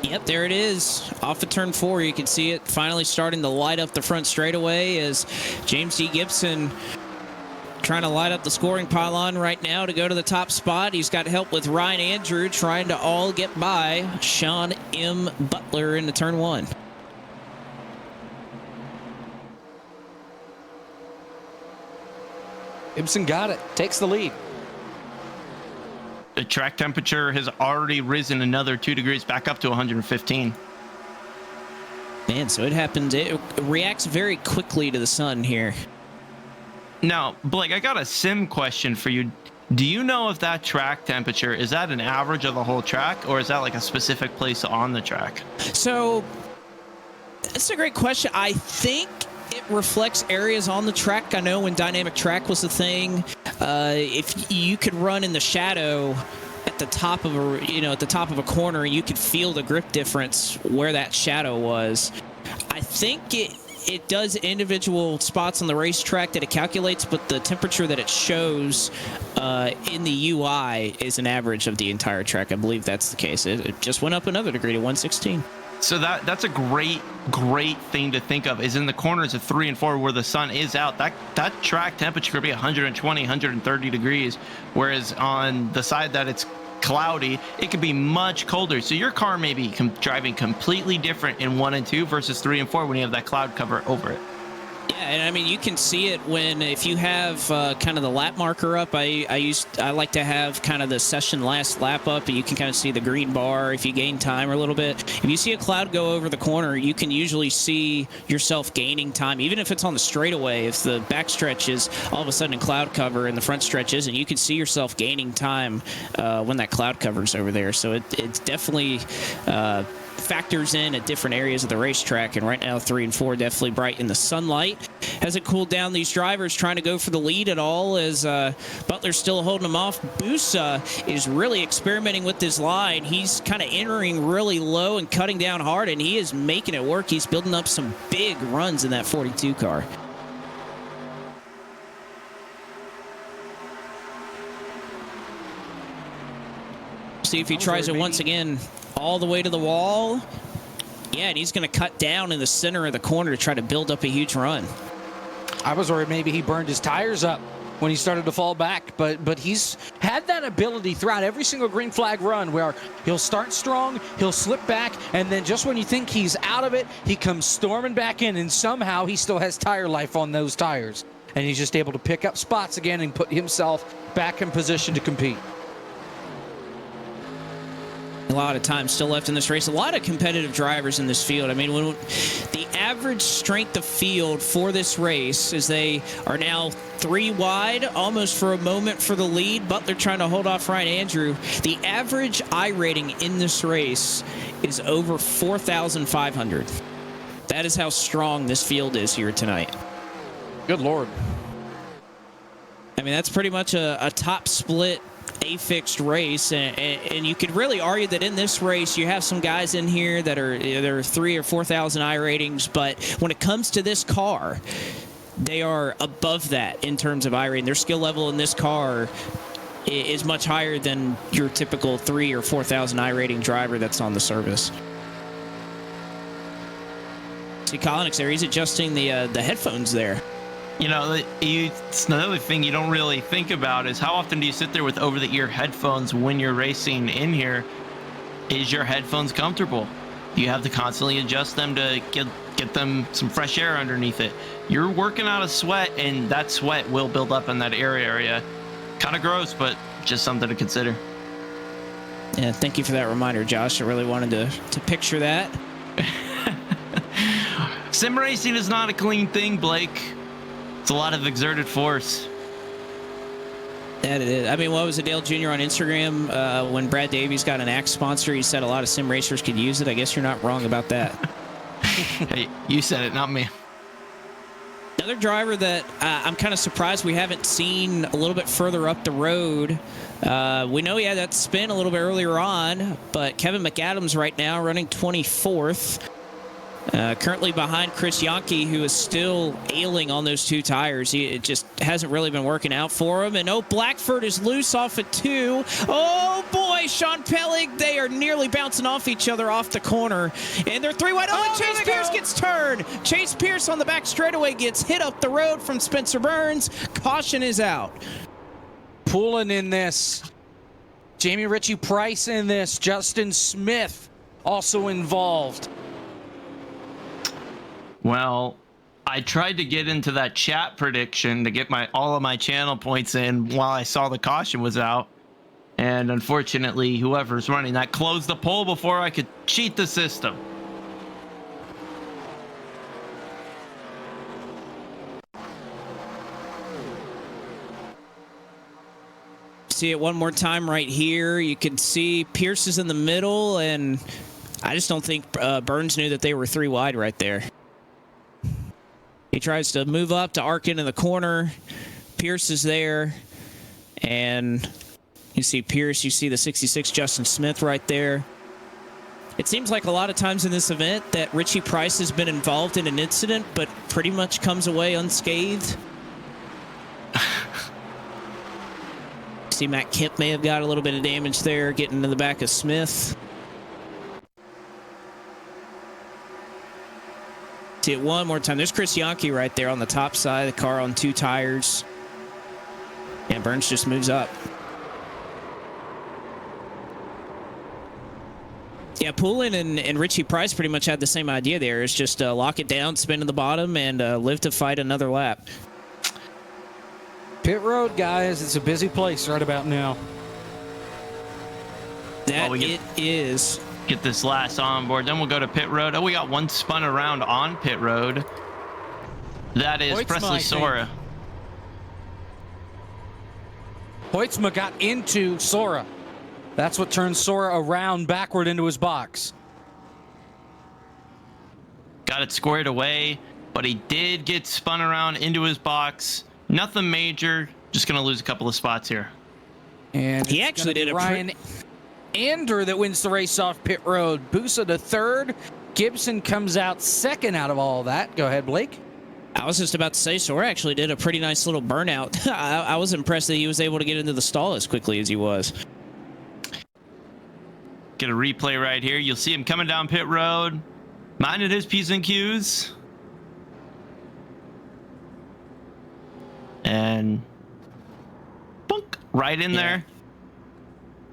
Yep, there it is. Off of turn 4, you can see it finally starting to light up the front straightaway as James D. Gibson trying to light up the scoring pylon right now to go to the top spot. He's got help with Ryan Andrew trying to all get by Sean M. Butler into turn 1. Gibson got it. Takes the lead. The track temperature has already risen another 2 degrees back up to 115. Man, so it happens. It reacts very quickly to the sun here. Now, Blake, I got a sim question for you. Do you know if that track temperature, is that an average of the whole track, or is that like a specific place on the track? So that's a great question. I think it reflects areas on the track. I know when dynamic track was the thing, if you could run in the shadow at the top of a corner, you could feel the grip difference where that shadow was. I think it does individual spots on the racetrack that it calculates, but the temperature that it shows in the UI is an average of the entire track. I believe that's the case. It just went up another degree to 116. So that's a great thing to think of, is in the corners of 3 and 4 where the sun is out, that track temperature could be 120, 130 degrees, whereas on the side that it's cloudy, it could be much colder. So your car may be driving completely different in 1 and 2 versus 3 and 4 when you have that cloud cover over it. Yeah, and I mean, you can see it if you have kind of the lap marker up. I like to have kind of the session last lap up, and you can kind of see the green bar if you gain time a little bit. If you see a cloud go over the corner, you can usually see yourself gaining time, even if it's on the straightaway. If the backstretch is all of a sudden in cloud cover and the front stretch isn't, you can see yourself gaining time when that cloud cover's over there. So it's definitely factors in at different areas of the racetrack, and right now 3 and 4 definitely bright in the sunlight. Hasn't cooled down these drivers trying to go for the lead at all, as Butler's still holding them off. Busa is really experimenting with this line. He's kind of entering really low and cutting down hard, and he is making it work. He's building up some big runs in that 42 car. See if he tries it once again. All the way to the wall. Yeah, and he's going to cut down in the center of the corner to try to build up a huge run. I was worried maybe he burned his tires up when he started to fall back, but he's had that ability throughout every single green flag run where he'll start strong, he'll slip back, and then just when you think he's out of it, he comes storming back in, and somehow he still has tire life on those tires. And he's just able to pick up spots again and put himself back in position to compete. A lot of time still left in this race. A lot of competitive drivers in this field. I mean, when the average strength of field for this race is they are now 3 wide, almost for a moment for the lead. Butler trying to hold off Ryan Andrew. The average I rating in this race is over 4,500. That is how strong this field is here tonight. Good Lord. I mean, that's pretty much a top split a fixed race, and you could really argue that in this race you have some guys in here that are 3,000 or 4,000 I ratings, but when it comes to this car, they are above that in terms of I rating. Their skill level in this car is much higher than your typical 3,000 or 4,000 I rating driver that's on the service. See Collinix there, he's adjusting the headphones there. You know, it's another thing you don't really think about is how often do you sit there with over-the-ear headphones when you're racing in here? Is your headphones comfortable? Do you have to constantly adjust them to get them some fresh air underneath it? You're working out a sweat, and that sweat will build up in that ear area. Kind of gross, but just something to consider. Yeah, thank you for that reminder, Josh. I really wanted to picture that. Sim racing is not a clean thing, Blake. It's a lot of exerted force. That it is. I mean, what was it, Dale Jr. on Instagram when Brad Davies got an Axe sponsor? He said a lot of sim racers could use it. I guess you're not wrong about that. Hey, you said it, not me. Another driver that I'm kind of surprised we haven't seen a little bit further up the road. We know he had that spin a little bit earlier on, but Kevin McAdams right now running 24th. Currently behind Chris Yankee, who is still ailing on those 2 tires. It just hasn't really been working out for him. And Blackford is loose off at 2. Oh boy, Sean Pellig, they are nearly bouncing off each other off the corner. And they're 3 wide. And Chase Pierce gets turned. Chase Pierce on the back straightaway gets hit up the road from Spencer Burns. Caution is out. Pulling in this. Jamie Ritchie Price in this. Justin Smith also involved. Well, I tried to get into that chat prediction to get all of my channel points in while I saw the caution was out. And unfortunately, whoever's running that closed the poll before I could cheat the system. See it one more time right here. You can see Pierce is in the middle, and I just don't think Burns knew that they were 3 wide right there. He tries to move up to arc into the corner. Pierce is there. And you see Pierce, you see the 66 Justin Smith right there. It seems like a lot of times in this event that Richie Price has been involved in an incident, but pretty much comes away unscathed. See Matt Kemp may have got a little bit of damage there, getting into the back of Smith. See it one more time. There's Chris Yankee right there on the top side of the car on 2 tires. And Burns just moves up. Yeah, Poulin and Richie Price pretty much had the same idea there. It's just lock it down, spin to the bottom, and live to fight another lap. Pit road, guys. It's a busy place right about now. That it is. Get this last on board, then we'll go to pit road. Oh, we got 1 spun around on pit road. That is Presley Sora. Hoytsma got into Sora. That's what turned Sora around backward into his box. Got it squared away, but he did get spun around into his box. Nothing major, just gonna lose a couple of spots here. And he actually did a Ryan Ander that wins the race off pit road. Busa to 3rd. Gibson comes out 2nd out of all that. Go ahead, Blake. I was just about to say, Sora actually did a pretty nice little burnout. I was impressed that he was able to get into the stall as quickly as he was. Get a replay right here. You'll see him coming down pit road. Minded his P's and Q's. And bunk, right in there.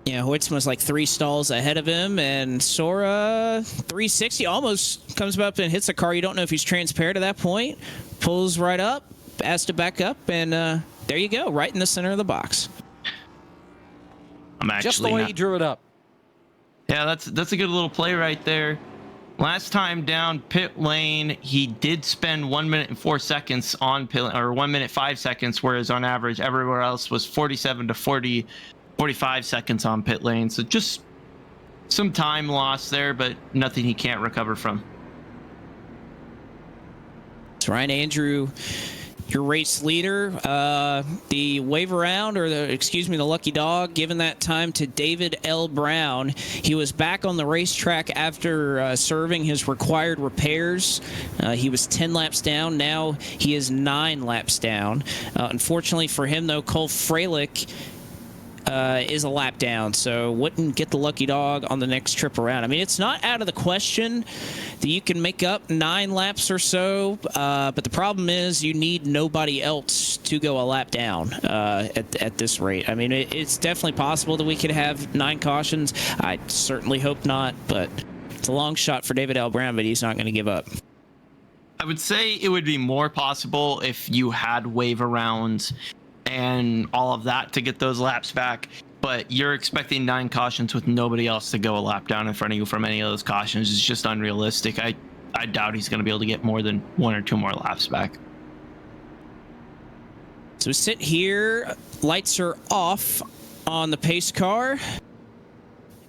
Yeah, Hoytsma's like 3 stalls ahead of him, and Sora 360 almost comes up and hits a car. You don't know if he's transparent at that point. Pulls right up, has to back up, and there you go, right in the center of the box. I'm actually just the way he drew it up. Yeah, that's a good little play right there. Last time down pit lane, he did spend 1 minute and 4 seconds on pit, or 1 minute 5 seconds, whereas on average everywhere else was 47 to 45 seconds on pit lane. So just some time lost there, but nothing he can't recover from. So Ryan Andrew, your race leader, the wave around, or the lucky dog, giving that time to David L. Brown. He was back on the racetrack after serving his required repairs. He was 10 laps down. Now he is 9 laps down. Unfortunately for him, though, Cole Freilich is a lap down, so wouldn't get the lucky dog on the next trip around. I mean, it's not out of the question that you can make up 9 laps or so, but the problem is you need nobody else to go a lap down at this rate. I mean, it's definitely possible that we could have 9 cautions. I certainly hope not, but it's a long shot for David L. Brown, but he's not going to give up. I would say it would be more possible if you had wave arounds and all of that to get those laps back, but you're expecting 9 cautions with nobody else to go a lap down in front of you from any of those cautions. It's just unrealistic. I doubt he's going to be able to get more than 1 or 2 more laps back. So we sit here, lights are off on the pace car,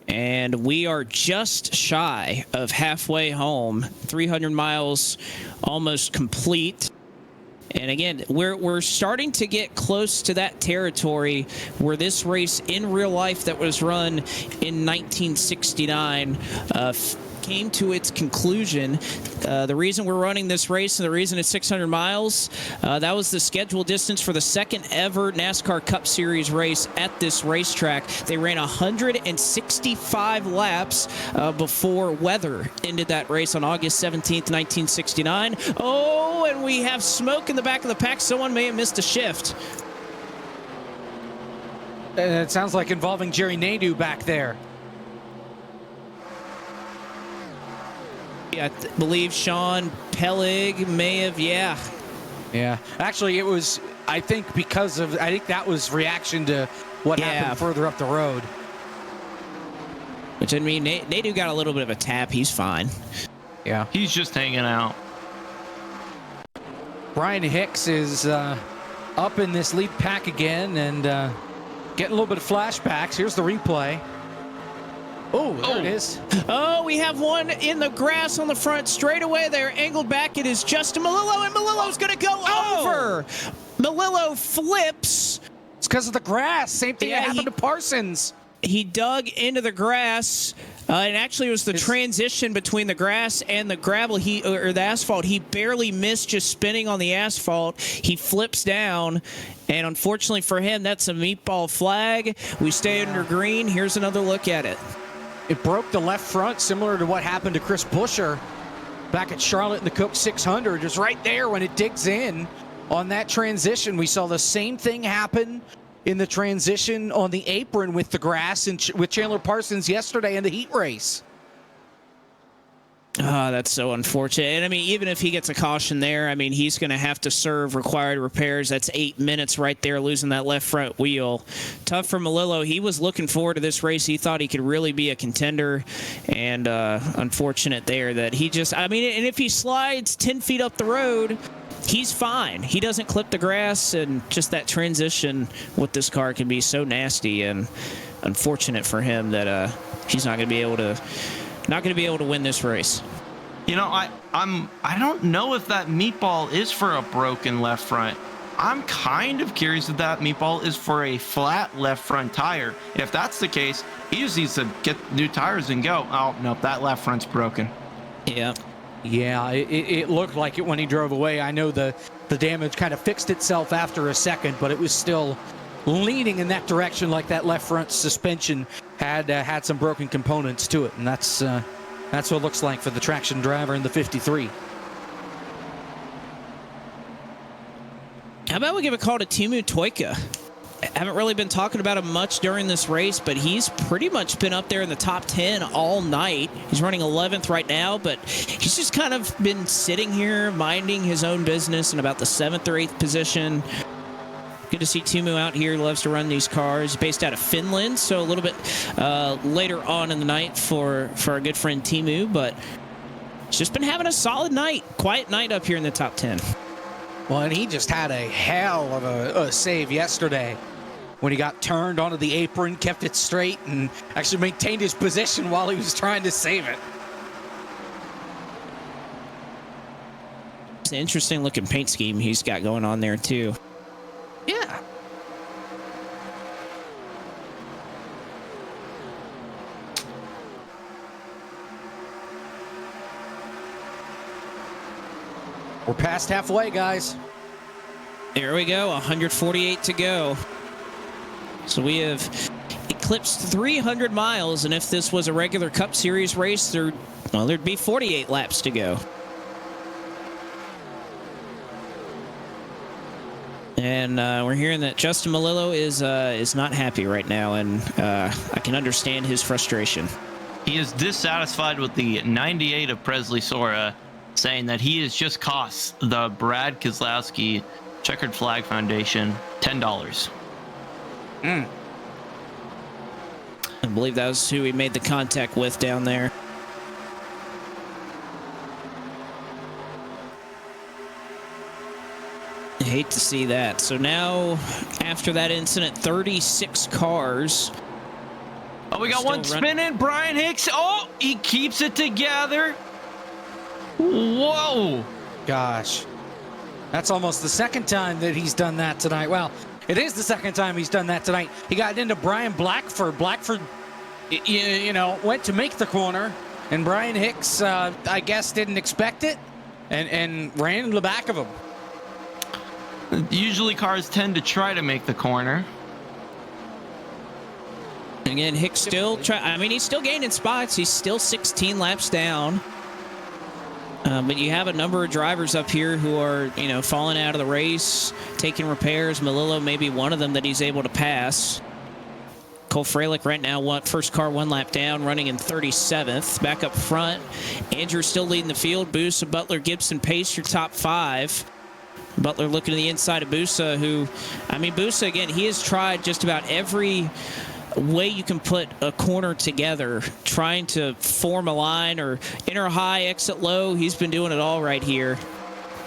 and we are just shy of halfway home. 300 miles almost complete. And again, we're starting to get close to that territory where this race in real life that was run in 1969 came to its conclusion. The reason we're running this race and the reason it's 600 miles, that was the scheduled distance for the second ever NASCAR Cup Series race at this racetrack. They ran 165 laps before weather ended that race on August 17th, 1969. Oh, and we have smoke in the back of the pack. Someone may have missed a shift. It sounds like involving Jerry Nadeau back there. I believe Sean Pellig may have, yeah. Actually, it was, I think that was reaction to what happened further up the road. Which, I mean, Nadeau got a little bit of a tap. He's fine. Yeah. He's just hanging out. Brian Hicks is up in this lead pack again and getting a little bit of flashbacks. Here's the replay. Oh, there it is. Oh, we have one in the grass on the front straightaway there. Angled back, it is Justin Melillo, and Melillo's going to go over. Melillo flips. It's because of the grass. Same thing that happened to Parsons. He dug into the grass, and actually it was the transition between the grass and the gravel, or the asphalt. He barely missed just spinning on the asphalt. He flips down, and unfortunately for him, that's a meatball flag. We stay under green. Here's another look at it. It broke the left front, similar to what happened to Chris Buescher back at Charlotte in the Coke 600. Just right there when it digs in on that transition. We saw the same thing happen in the transition on the apron with the grass and with Chandler Parsons yesterday in the heat race. Oh, that's so unfortunate. And I mean, even if he gets a caution there, I mean, he's going to have to serve required repairs. That's 8 minutes right there, losing that left front wheel. Tough for Melillo. He was looking forward to this race. He thought he could really be a contender. And unfortunate there that he just, I mean, and if he slides 10 feet up the road, he's fine. He doesn't clip the grass, and just that transition with this car can be so nasty, and unfortunate for him that he's not going to be able to win this race. You know, I don't know if that meatball is for a broken left front. I'm kind of curious if that meatball is for a flat left front tire. If that's the case, he just needs to get new tires and go. Oh, nope, that left front's broken. Yeah. Yeah, it looked like it when he drove away. I know the damage kind of fixed itself after a second, but it was still leaning in that direction, like that left front suspension had some broken components to it, and that's That's what it looks like for the traction driver in the 53. How about we give a call to Timu Toika? Haven't really been talking about him much during this race, but he's pretty much been up there in the top 10 all night. He's running 11th right now, but he's just kind of been sitting here minding his own business in about the 7th or 8th position. Good to see Timu out here. He loves to run these cars. Based out of Finland, so a little bit later on in the night for our good friend Timu, but he's just been having a solid night. Quiet night up here in the top 10. Well, and he just had a hell of a save yesterday when he got turned onto the apron, kept it straight, and actually maintained his position while he was trying to save it. It's an interesting looking paint scheme he's got going on there, too. Yeah. We're past halfway, guys. There we go, 148 to go. So we have eclipsed 300 miles, and if this was a regular Cup Series race, there'd be 48 laps to go. And we're hearing that Justin Malillo is not happy right now, and I can understand his frustration. He is dissatisfied with the 98 of Presley Sora, saying that he has just cost the Brad Keselowski Checkered Flag Foundation $10. I believe that was who he made the contact with down there. I hate to see that. So now, after that incident, 36 cars. Oh, we got one spinning. Brian Hicks. Oh, he keeps it together. Whoa. Gosh. That's almost the second time that he's done that tonight. Well, it is the second time he's done that tonight. He got into Brian Blackford. Blackford, you know, went to make the corner, and Brian Hicks, I guess, didn't expect it and ran in the back of him. Usually cars tend to try to make the corner. Again, Hicks still he's still gaining spots. He's still 16 laps down. But you have a number of drivers up here who are, falling out of the race, taking repairs. Malillo may be one of them that he's able to pass. Cole Freilich right now, first car 1 lap down, running in 37th. Back up front, Andrew still leading the field. Busa, Butler, Gibson, Pace, your top 5. Butler looking to the inside of Busa, Busa, again, he has tried just about every way you can put a corner together, trying to form a line or enter high, exit low. He's been doing it all right here.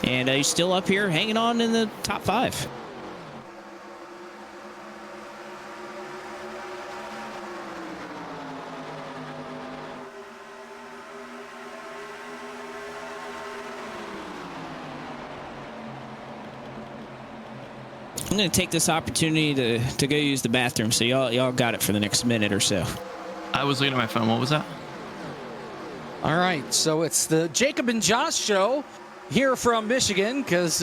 And he's still up here hanging on in the top 5. I'm going to take this opportunity to go use the bathroom, so y'all got it for the next minute or so. I was looking at my phone. What was that? All right, so it's the Jacob and Josh show here from Michigan because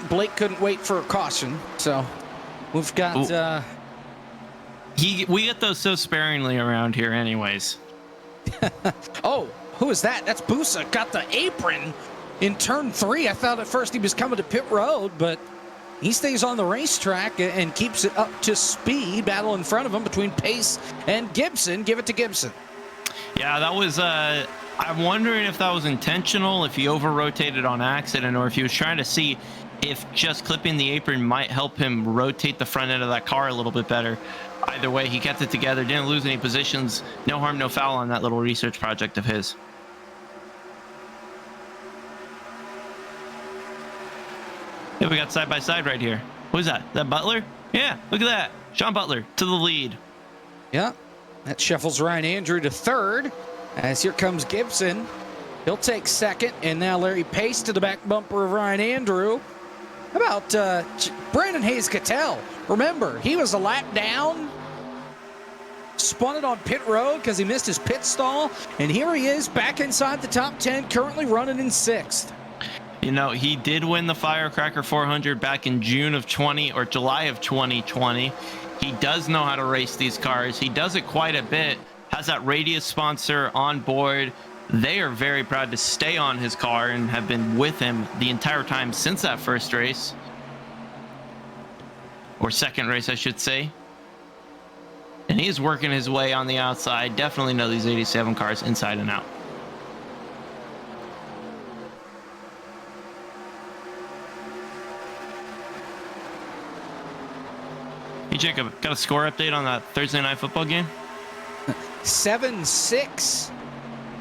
Blake couldn't wait for a caution. So we've got... we get those so sparingly around here anyways. Oh, who is that? That's Busa. Got the apron in turn 3. I thought at first he was coming to pit road, but... he stays on the racetrack and keeps it up to speed. Battle in front of him between Pace and Gibson. Give it to Gibson. Yeah, that was... I'm wondering if that was intentional, if he over-rotated on accident, or if he was trying to see if just clipping the apron might help him rotate the front end of that car a little bit better. Either way, he kept it together, didn't lose any positions. No harm, no foul on that little research project of his. Yeah, we got side-by-side right here. What is that? Is that Butler? Yeah, look at that. Sean Butler to the lead. Yeah, that shuffles Ryan Andrew to 3rd. As here comes Gibson. He'll take 2nd. And now Larry Pace to the back bumper of Ryan Andrew. How about Brandon Hayes-Cattell? Remember, he was a lap down. Spun it on pit road because he missed his pit stall. And here he is back inside the top 10, currently running in 6th. He did win the Firecracker 400 back in June of 20 or July of 2020. He does know how to race these cars. He does it quite a bit. has that radius sponsor on board. They are very proud to stay on his car and have been with him the entire time since that first race. Or second race, I should say. And he's working his way on the outside. Definitely know these 87 cars inside and out. Hey, Jacob, got a score update on that Thursday night football game? 7-6.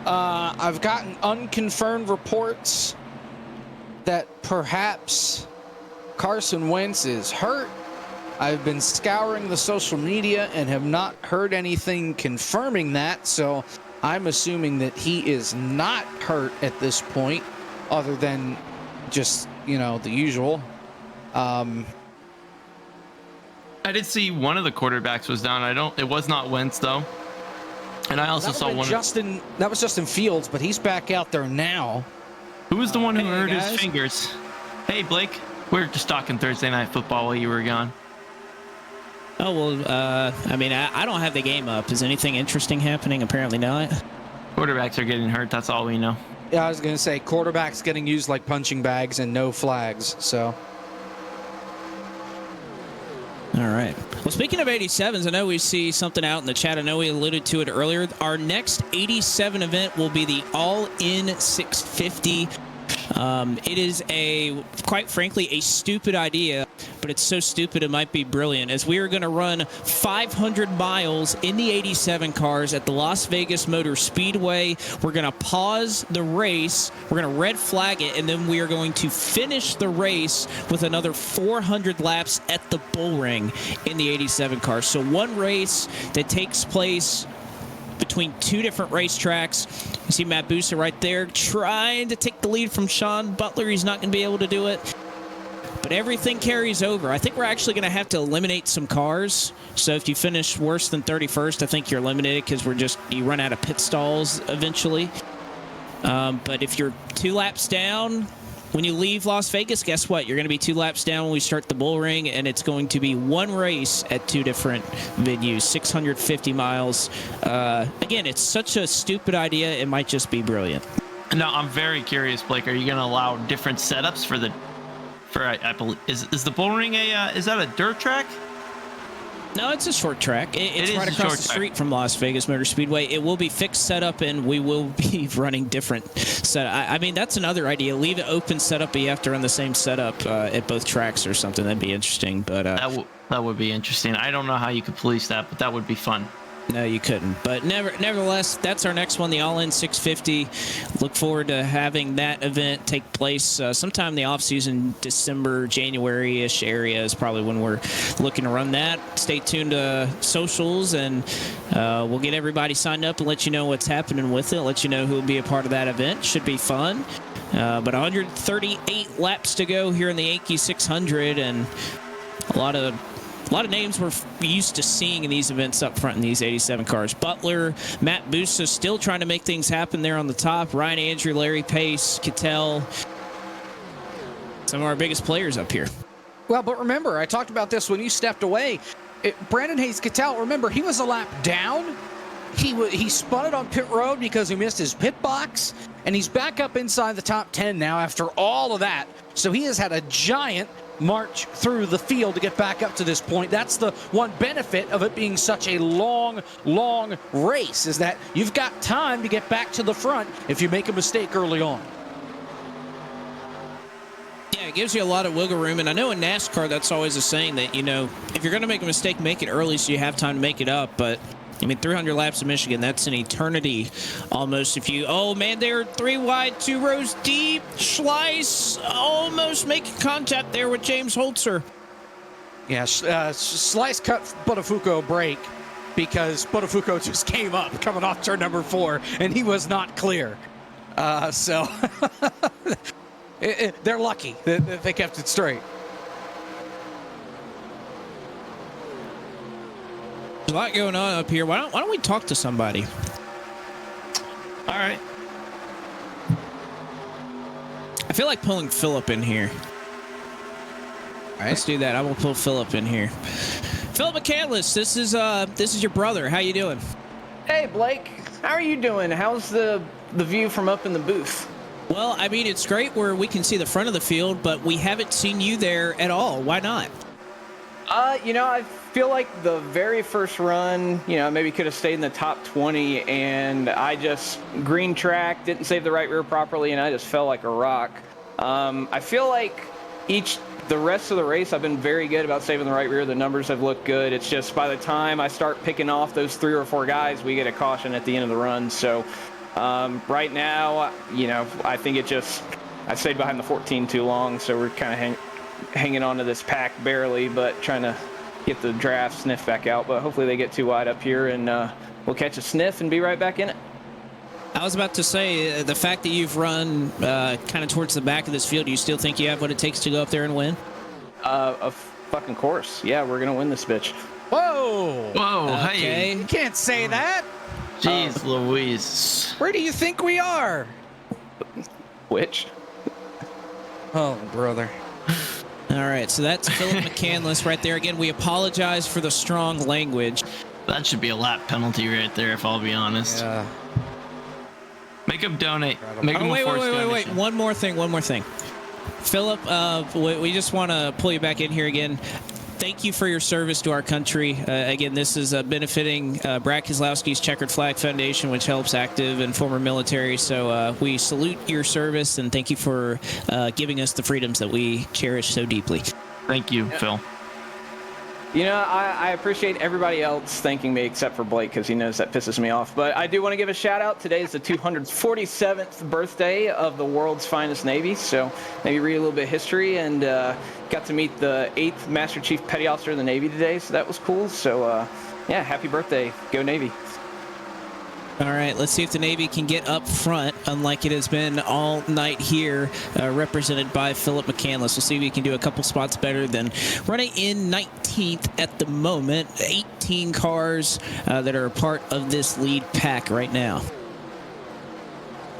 I've gotten unconfirmed reports that perhaps Carson Wentz is hurt. I've been scouring the social media and have not heard anything confirming that, so I'm assuming that he is not hurt at this point, other than just, the usual. I did see one of the quarterbacks was down. It was not Wentz though. And I also saw one. That was Justin Fields, but he's back out there now. Who was the one who hurt guys. his fingers? Hey, Blake, we were just talking Thursday night football while you were gone. Oh, well, I don't have the game up. Is anything interesting happening? Apparently not. Quarterbacks are getting hurt. That's all we know. Yeah, I was going to say quarterbacks getting used like punching bags and no flags, so. All right. Well, speaking of 87s, I know we see something out in the chat. I know we alluded to it earlier. Our next 87 event will be the All-In 650. It is quite frankly, a stupid idea, but it's so stupid it might be brilliant, as we are going to run 500 miles in the 87 cars at the Las Vegas Motor Speedway. We're going to pause the race. We're going to red flag it, and then we are going to finish the race with another 400 laps at the bull ring in the 87 cars. So one race that takes place between two different racetracks. You see Matt Busa right there trying to take the lead from Sean Butler. He's not going to be able to do it. But everything carries over. I think we're actually going to have to eliminate some cars. So if you finish worse than 31st, I think you're eliminated because you run out of pit stalls eventually. But if you're 2 laps down when you leave Las Vegas, guess what? You're going to be 2 laps down when we start the bull ring, and it's going to be one race at 2 different venues, 650 miles. Again, it's such a stupid idea. It might just be brilliant. Now, I'm very curious, Blake. Are you going to allow different setups I believe, is the bull ring is that a dirt track? No, it's a short track. It's right a across short the track. street from Las Vegas Motor Speedway. It will be fixed setup, and we will be running different setup. I mean, that's another idea. Leave it open setup, but you have to run the same setup at both tracks or something. That'd be interesting. But that would be interesting. I don't know how you could police that, but that would be fun. No, you couldn't. But nevertheless, that's our next one, the All-In 650. Look forward to having that event take place sometime in the off-season, December, January-ish area is probably when we're looking to run that. Stay tuned to socials, and we'll get everybody signed up and let you know what's happening with it, let you know who will be a part of that event. Should be fun. But 138 laps to go here in the Yankee 600, and a lot of names we're used to seeing in these events up front in these 87 cars. Butler, Matt Busa still trying to make things happen there on the top. Ryan Andrew, Larry Pace, Cattell. Some of our biggest players up here. Well, but remember, I talked about this when you stepped away. Brandon Hayes-Cattell, remember, he was a lap down. He spun it on pit road because he missed his pit box, and he's back up inside the top 10 now after all of that. So he has had a giant march through the field to get back up to this point. That's the one benefit of it being such a long race, is that you've got time to get back to the front if you make a mistake early on. Yeah, it gives you a lot of wiggle room. And I know in NASCAR, that's always a saying that, if you're going to make a mistake, make it early so you have time to make it up. But 300 laps in Michigan, that's an eternity almost. They're 3 wide, 2 rows deep. Schleiss almost making contact there with James Holzer. Yeah, Schleiss cut Botafuco a break because Botafuco just came up coming off turn number 4, and he was not clear. So they're lucky that they kept it straight. There's a lot going on up here. Why don't we talk to somebody? All right. I feel like pulling Philip in here. All right, let's do that. I will pull Philip in here. Philip McCandless, this is your brother. How you doing? Hey, Blake. How are you doing? How's the view from up in the booth? Well, I mean, it's great where we can see the front of the field, but we haven't seen you there at all. Why not? I feel like the very first run, maybe could have stayed in the top 20, and I just green track, didn't save the right rear properly, and I just fell like a rock. I feel like the rest of the race, I've been very good about saving the right rear. The numbers have looked good. It's just by the time I start picking off those 3 or 4 guys, we get a caution at the end of the run. So right now, I think I stayed behind the 14 too long, so we're kind of hanging on to this pack barely, but trying to get the draft sniff back out. But hopefully they get too wide up here, and we'll catch a sniff and be right back in it. I was about to say, the fact that you've run kind of towards the back of this field, do you still think you have what it takes to go up there and win? Of fucking course. Yeah, we're going to win this bitch. Whoa! Whoa, Okay. hey. You can't say that. Jeez Louise. Where do you think we are? Which? Oh, brother. All right, so that's Philip McCandless right there. Again, we apologize for the strong language. That should be a lap penalty right there, if I'll be honest. Yeah. Make him donate. Make him Wait. a forced donation. One more thing. Philip, we just want to pull you back in here again. Thank you for your service to our country. Again, this is benefiting Brad Keselowski's Checkered Flag Foundation, which helps active and former military. So we salute your service and thank you for giving us the freedoms that we cherish so deeply. Thank you, Phil. I appreciate everybody else thanking me except for Blake because he knows that pisses me off. But I do want to give a shout out. Today is the 247th birthday of the world's finest Navy. So maybe read a little bit of history, and got to meet the 8th Master Chief Petty Officer of the Navy today. So that was cool. So yeah, happy birthday. Go Navy. All right, let's see if the Navy can get up front, unlike it has been all night here, represented by Philip McCandless. We'll see if we can do a couple spots better than running in 19th at the moment. 18 cars that are a part of this lead pack right now.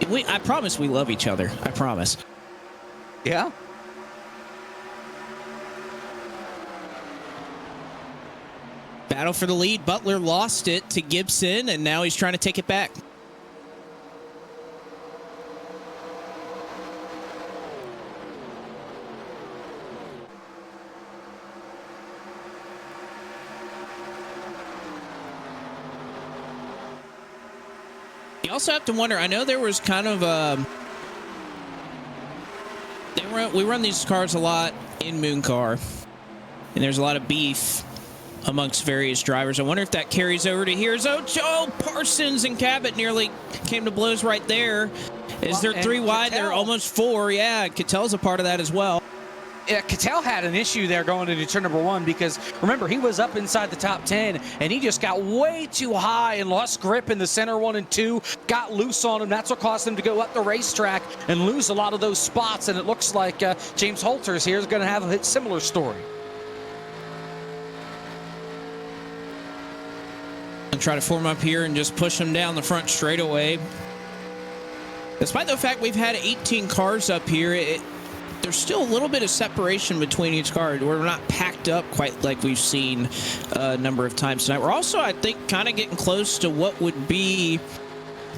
I promise we love each other. I promise. Yeah. Battle for the lead. Butler lost it to Gibson, and now he's trying to take it back. You also have to wonder, I know there was kind of we run these cars a lot in Moon Car, and there's a lot of beef amongst various drivers. I wonder if that carries over to here. Oh, Parsons and Cabot nearly came to blows right there. Is there 3 wide? They're almost 4. Yeah, Cattell's a part of that as well. Yeah, Cattell had an issue there going into turn number 1 because, remember, he was up inside the top 10, and he just got way too high and lost grip in the center 1 and 2, got loose on him. That's what caused him to go up the racetrack and lose a lot of those spots, and it looks like James Holters here is going to have a similar story. And try to form up here and just push them down the front straightaway. Despite the fact we've had 18 cars up here, there's still a little bit of separation between each car. We're not packed up quite like we've seen a number of times tonight. We're also, I think, kind of getting close to what would be,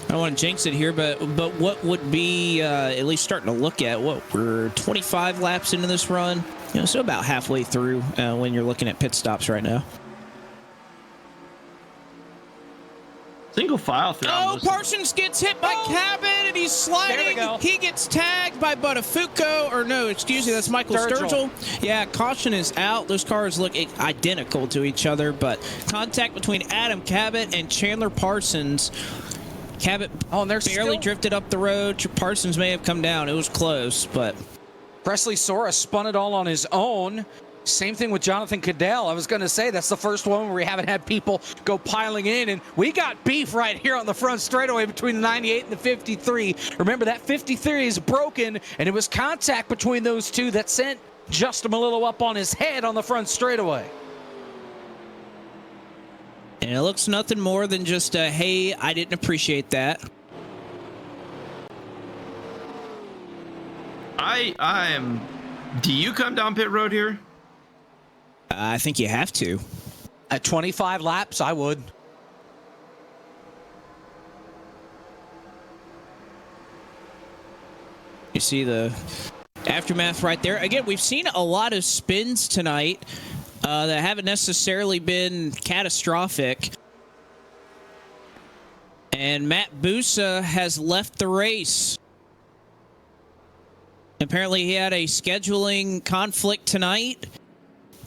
I don't want to jinx it here, but what would be at least starting to look at we're 25 laps into this run. So about halfway through when you're looking at pit stops right now. Single file through. Oh, Parsons gets hit by Cabot, and he's sliding. He gets tagged by Buttafuoco, or no, excuse me, that's Michael Sturgill. Yeah, caution is out. Those cars look identical to each other, but contact between Adam Cabot and Chandler Parsons. Cabot barely drifted up the road. Parsons may have come down. It was close, but Presley Sora spun it all on his own. Same thing with Jonathan Cadell. I was going to say that's the first one where we haven't had people go piling in, and we got beef right here on the front straightaway between the 98 and the 53. Remember, that 53 is broken, and it was contact between those two that sent Justin Malillo up on his head on the front straightaway. And it looks nothing more than just hey, I didn't appreciate that. I am. Do you come down pit road here? I think you have to. At 25 laps, I would. You see the aftermath right there. Again, we've seen a lot of spins tonight that haven't necessarily been catastrophic. And Matt Busa has left the race. Apparently, he had a scheduling conflict tonight.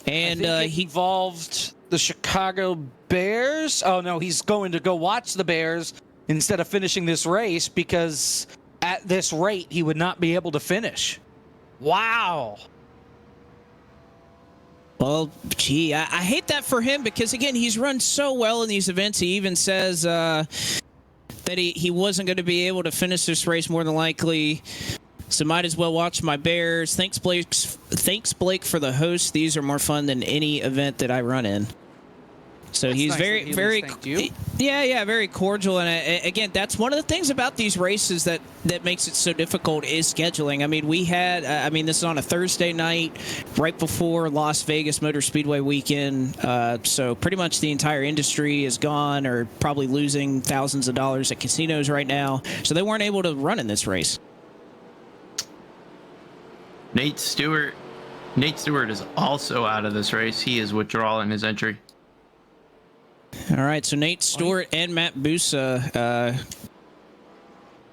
And he involved the Chicago Bears. Oh, no, he's going to go watch the Bears instead of finishing this race because at this rate, he would not be able to finish. Wow. Well, gee, I hate that for him because, again, he's run so well in these events. He even says that he wasn't going to be able to finish this race more than likely. So might as well watch my Bears. Thanks, Blake, for the host. These are more fun than any event that I run in. So That's he's nice very, very, very cordial. And again, that's one of the things about these races that makes it so difficult is scheduling. I mean, we had, this is on a Thursday night right before Las Vegas Motor Speedway weekend. So pretty much the entire industry is gone or probably losing thousands of dollars at casinos right now. So they weren't able to run in this race. Nate Stewart is also out of this race. He is withdrawing his entry. All right, so Nate Stewart and Matt Busa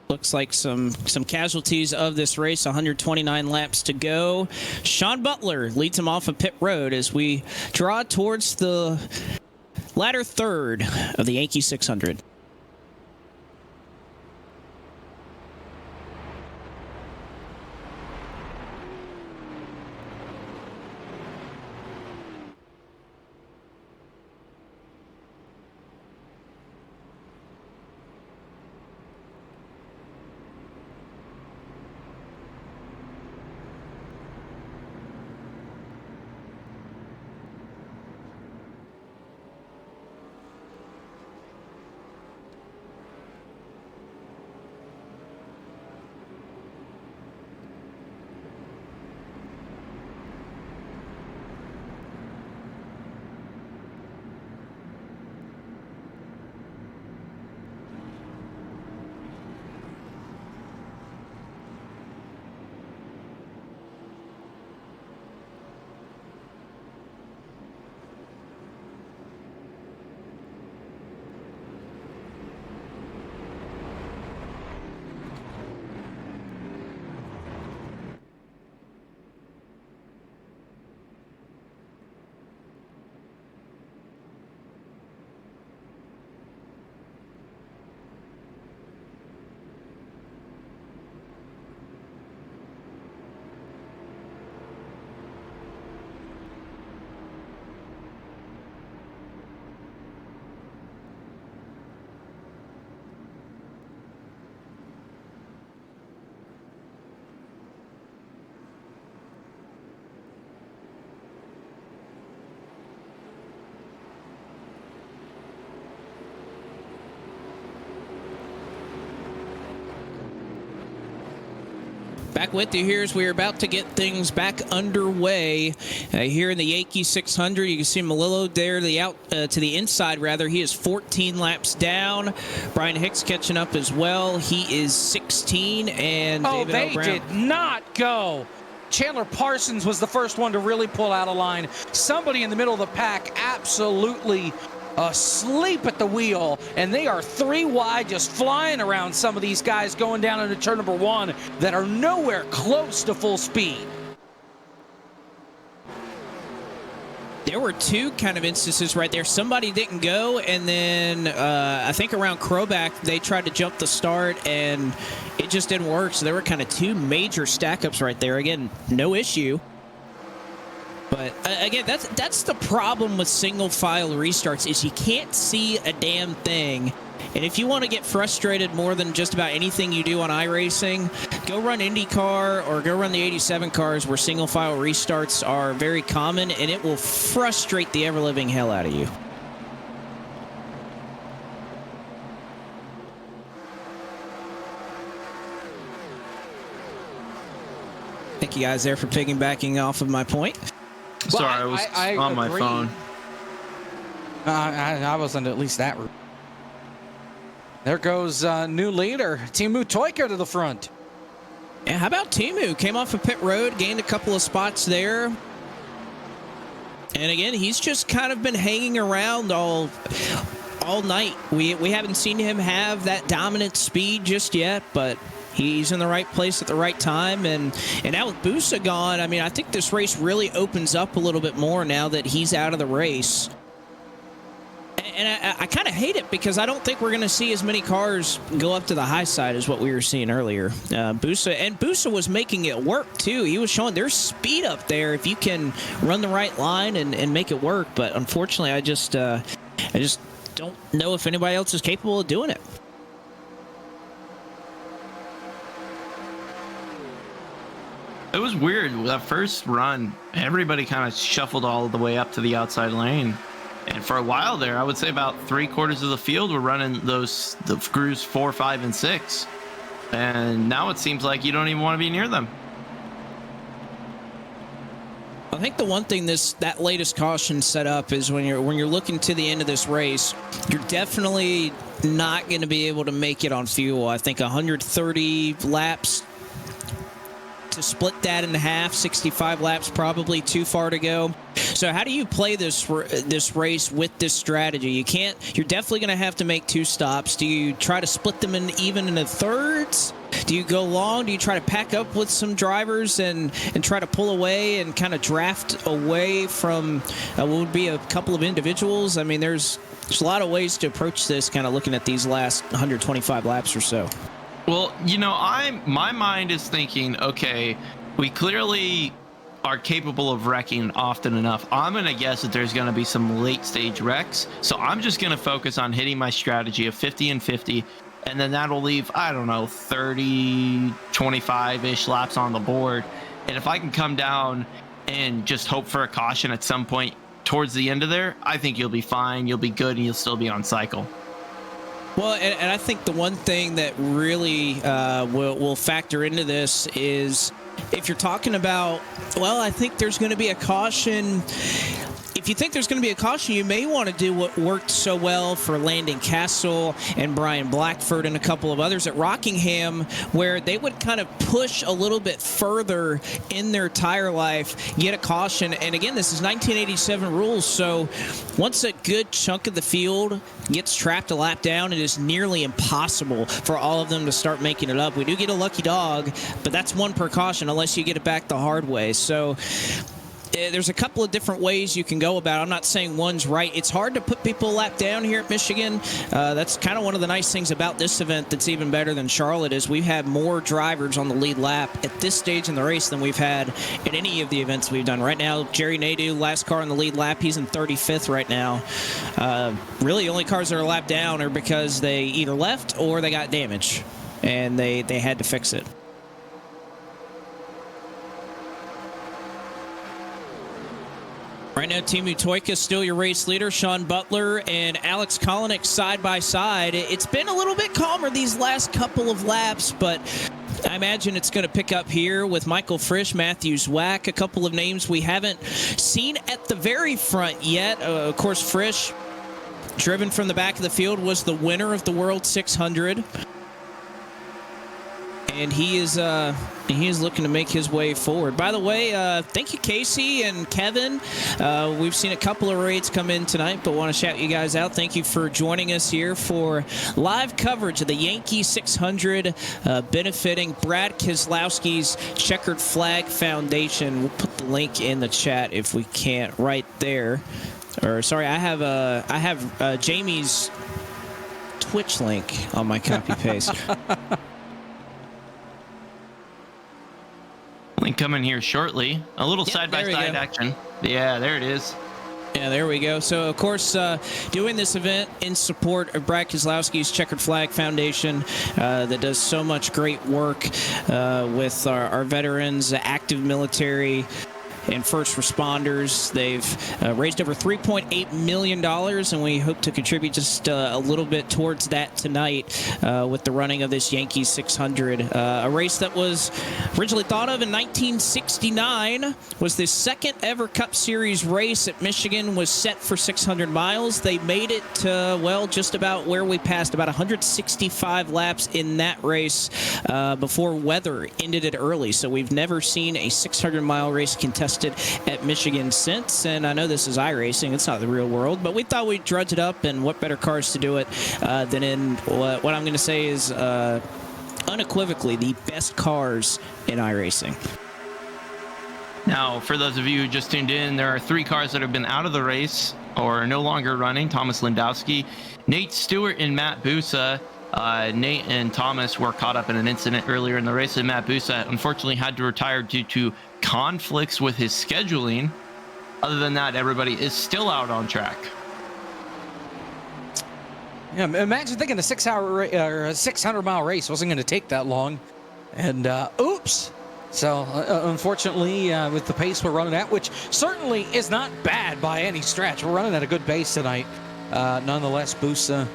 looks like some casualties of this race. 129 laps to go. Sean Butler leads him off of pit road as we draw towards the latter third of the Yankee 600. Back with you here as we're about to get things back underway here in the Yankee 600. You can see Malillo there to the inside, rather. He is 14 laps down. Brian Hicks catching up as well. He is 16. And David they O'Brown did not go. Chandler Parsons was the first one to really pull out of line. Somebody in the middle of the pack absolutely asleep at the wheel, and they are 3 wide, just flying around some of these guys going down into turn number 1 that are nowhere close to full speed. There were 2 kind of instances right there. Somebody didn't go, and then I think around Crowback, they tried to jump the start, and it just didn't work. So there were kind of 2 major stack-ups right there. Again, no issue. But again, that's the problem with single file restarts is you can't see a damn thing. And if you want to get frustrated more than just about anything you do on iRacing, go run IndyCar or go run the 87 cars where single file restarts are very common, and it will frustrate the ever-living hell out of you. Thank you guys there for piggybacking off of my point. Sorry, I was on my phone. I wasn't at least that rude. There goes new leader, Timu Toika to the front. Yeah, how about Timu? Came off of pit road, gained a couple of spots there. And again, he's just kind of been hanging around all night. We haven't seen him have that dominant speed just yet, but he's in the right place at the right time. And now with Busa gone, I mean, I think this race really opens up a little bit more now that he's out of the race. And I kind of hate it because I don't think we're going to see as many cars go up to the high side as what we were seeing earlier. Busa was making it work too. He was showing there's speed up there if you can run the right line and make it work. But unfortunately, I just don't know if anybody else is capable of doing it. It was weird. That first run, everybody kind of shuffled all the way up to the outside lane. And for a while there, I would say about 3/4 of the field were running the crews 4, 5, and 6. And now it seems like you don't even want to be near them. I think the one thing that latest caution set up is when you're looking to the end of this race, you're definitely not going to be able to make it on fuel. I think 130 laps to split that in half, 65 laps probably too far to go. So how do you play this race with this strategy? You're definitely going to have to make 2 stops. Do you try to split them even into thirds? Do you go long? Do you try to pack up with some drivers and try to pull away and kind of draft away from what would be a couple of individuals? I mean, there's a lot of ways to approach this, kind of looking at these last 125 laps or so. Well, my mind is thinking, okay, we clearly are capable of wrecking often enough. I'm going to guess that there's going to be some late stage wrecks. So I'm just going to focus on hitting my strategy of 50 and 50. And then that'll leave, I don't know, 30, 25-ish laps on the board. And if I can come down and just hope for a caution at some point towards the end of there, I think you'll be fine. You'll be good and you'll still be on cycle. Well, and I think the one thing that really will factor into this is if you're talking about, well, I think there's going to be a caution. If you think there's going to be a caution, you may want to do what worked so well for Landon Castle and Brian Blackford and a couple of others at Rockingham, where they would kind of push a little bit further in their tire life, get a caution. And again, this is 1987 rules, so once a good chunk of the field gets trapped a lap down, it is nearly impossible for all of them to start making it up. We do get a lucky dog, but that's one per caution unless you get it back the hard way. So there's a couple of different ways you can go about it. I'm not saying one's right. It's hard to put people a lap down here at Michigan. That's kind of one of the nice things about this event that's even better than Charlotte is we've had more drivers on the lead lap at this stage in the race than we've had at any of the events we've done. Right now, Jerry Nadeau, last car on the lead lap, he's in 35th right now. Really, the only cars that are a lap down are because they either left or they got damage, and they had to fix it. Right now, Timu Toika still your race leader. Sean Butler and Alex Kolinick side by side. It's been a little bit calmer these last couple of laps, but I imagine it's going to pick up here with Michael Frisch, Matthew Zwack, a couple of names we haven't seen at the very front yet. Of course, Frisch, driven from the back of the field, was the winner of the World 600. And he is looking to make his way forward. By the way, thank you, Casey and Kevin. We've seen a couple of raids come in tonight, but want to shout you guys out. Thank you for joining us here for live coverage of the Yankee 600, benefiting Brad Keselowski's Checkered Flag Foundation. We'll put the link in the chat if we can't, right there. Or sorry, I have Jamie's Twitch link on my copy paste. Link coming here shortly. A little side-by-side action. Yeah, there it is. Yeah, there we go. So, of course, doing this event in support of Brad Keselowski's Checkered Flag Foundation that does so much great work with our veterans, active military, and first responders. They've raised over $3.8 million, and we hope to contribute just a little bit towards that tonight with the running of this Yankees 600. A race that was originally thought of in 1969, was the second ever Cup Series race at Michigan, was set for 600 miles. They made it to, well, just about where we passed, about 165 laps in that race before weather ended it early. So we've never seen a 600-mile race contested at Michigan since. And I know this is iRacing. It's not the real world. But we thought we'd drudge it up, and what better cars to do it than in what I'm going to say is unequivocally the best cars in iRacing. Now, for those of you who just tuned in, there are 3 cars that have been out of the race or are no longer running. Thomas Lindowski, Nate Stewart, and Matt Busa. Nate and Thomas were caught up in an incident earlier in the race, and Matt Busa unfortunately had to retire due to conflicts with his scheduling. Other than that, everybody is still out on track. Yeah, imagine thinking a 600-mile race wasn't going to take that long, and oops. So unfortunately, with the pace we're running at, which certainly is not bad by any stretch, we're running at a good pace tonight. Nonetheless, Busa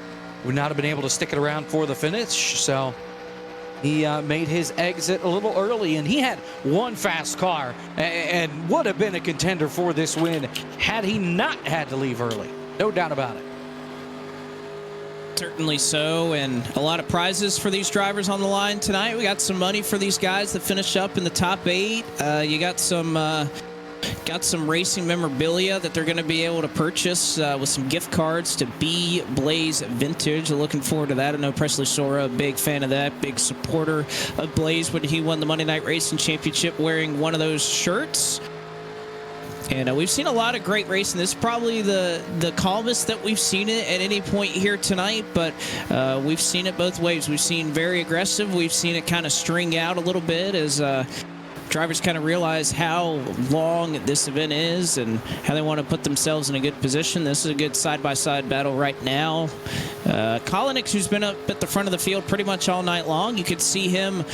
would not have been able to stick it around for the finish, so he made his exit a little early, and he had one fast car and would have been a contender for this win had he not had to leave early. No doubt about it. Certainly so, and a lot of prizes for these drivers on the line tonight. We got some money for these guys that finish up in the top 8. You got some racing memorabilia that they're going to be able to purchase with some gift cards to B Blaze Vintage. Looking forward to that. I know Presley Sora, a big fan of that, big supporter of Blaze when he won the Monday Night Racing Championship wearing one of those shirts. And we've seen a lot of great racing. This is probably the calmest that we've seen it at any point here tonight, but we've seen it both ways. We've seen very aggressive. We've seen it kind of string out a little bit as drivers kind of realize how long this event is and how they want to put themselves in a good position. This is a good side-by-side battle right now. Kolinix, who's been up at the front of the field pretty much all night long, you could see him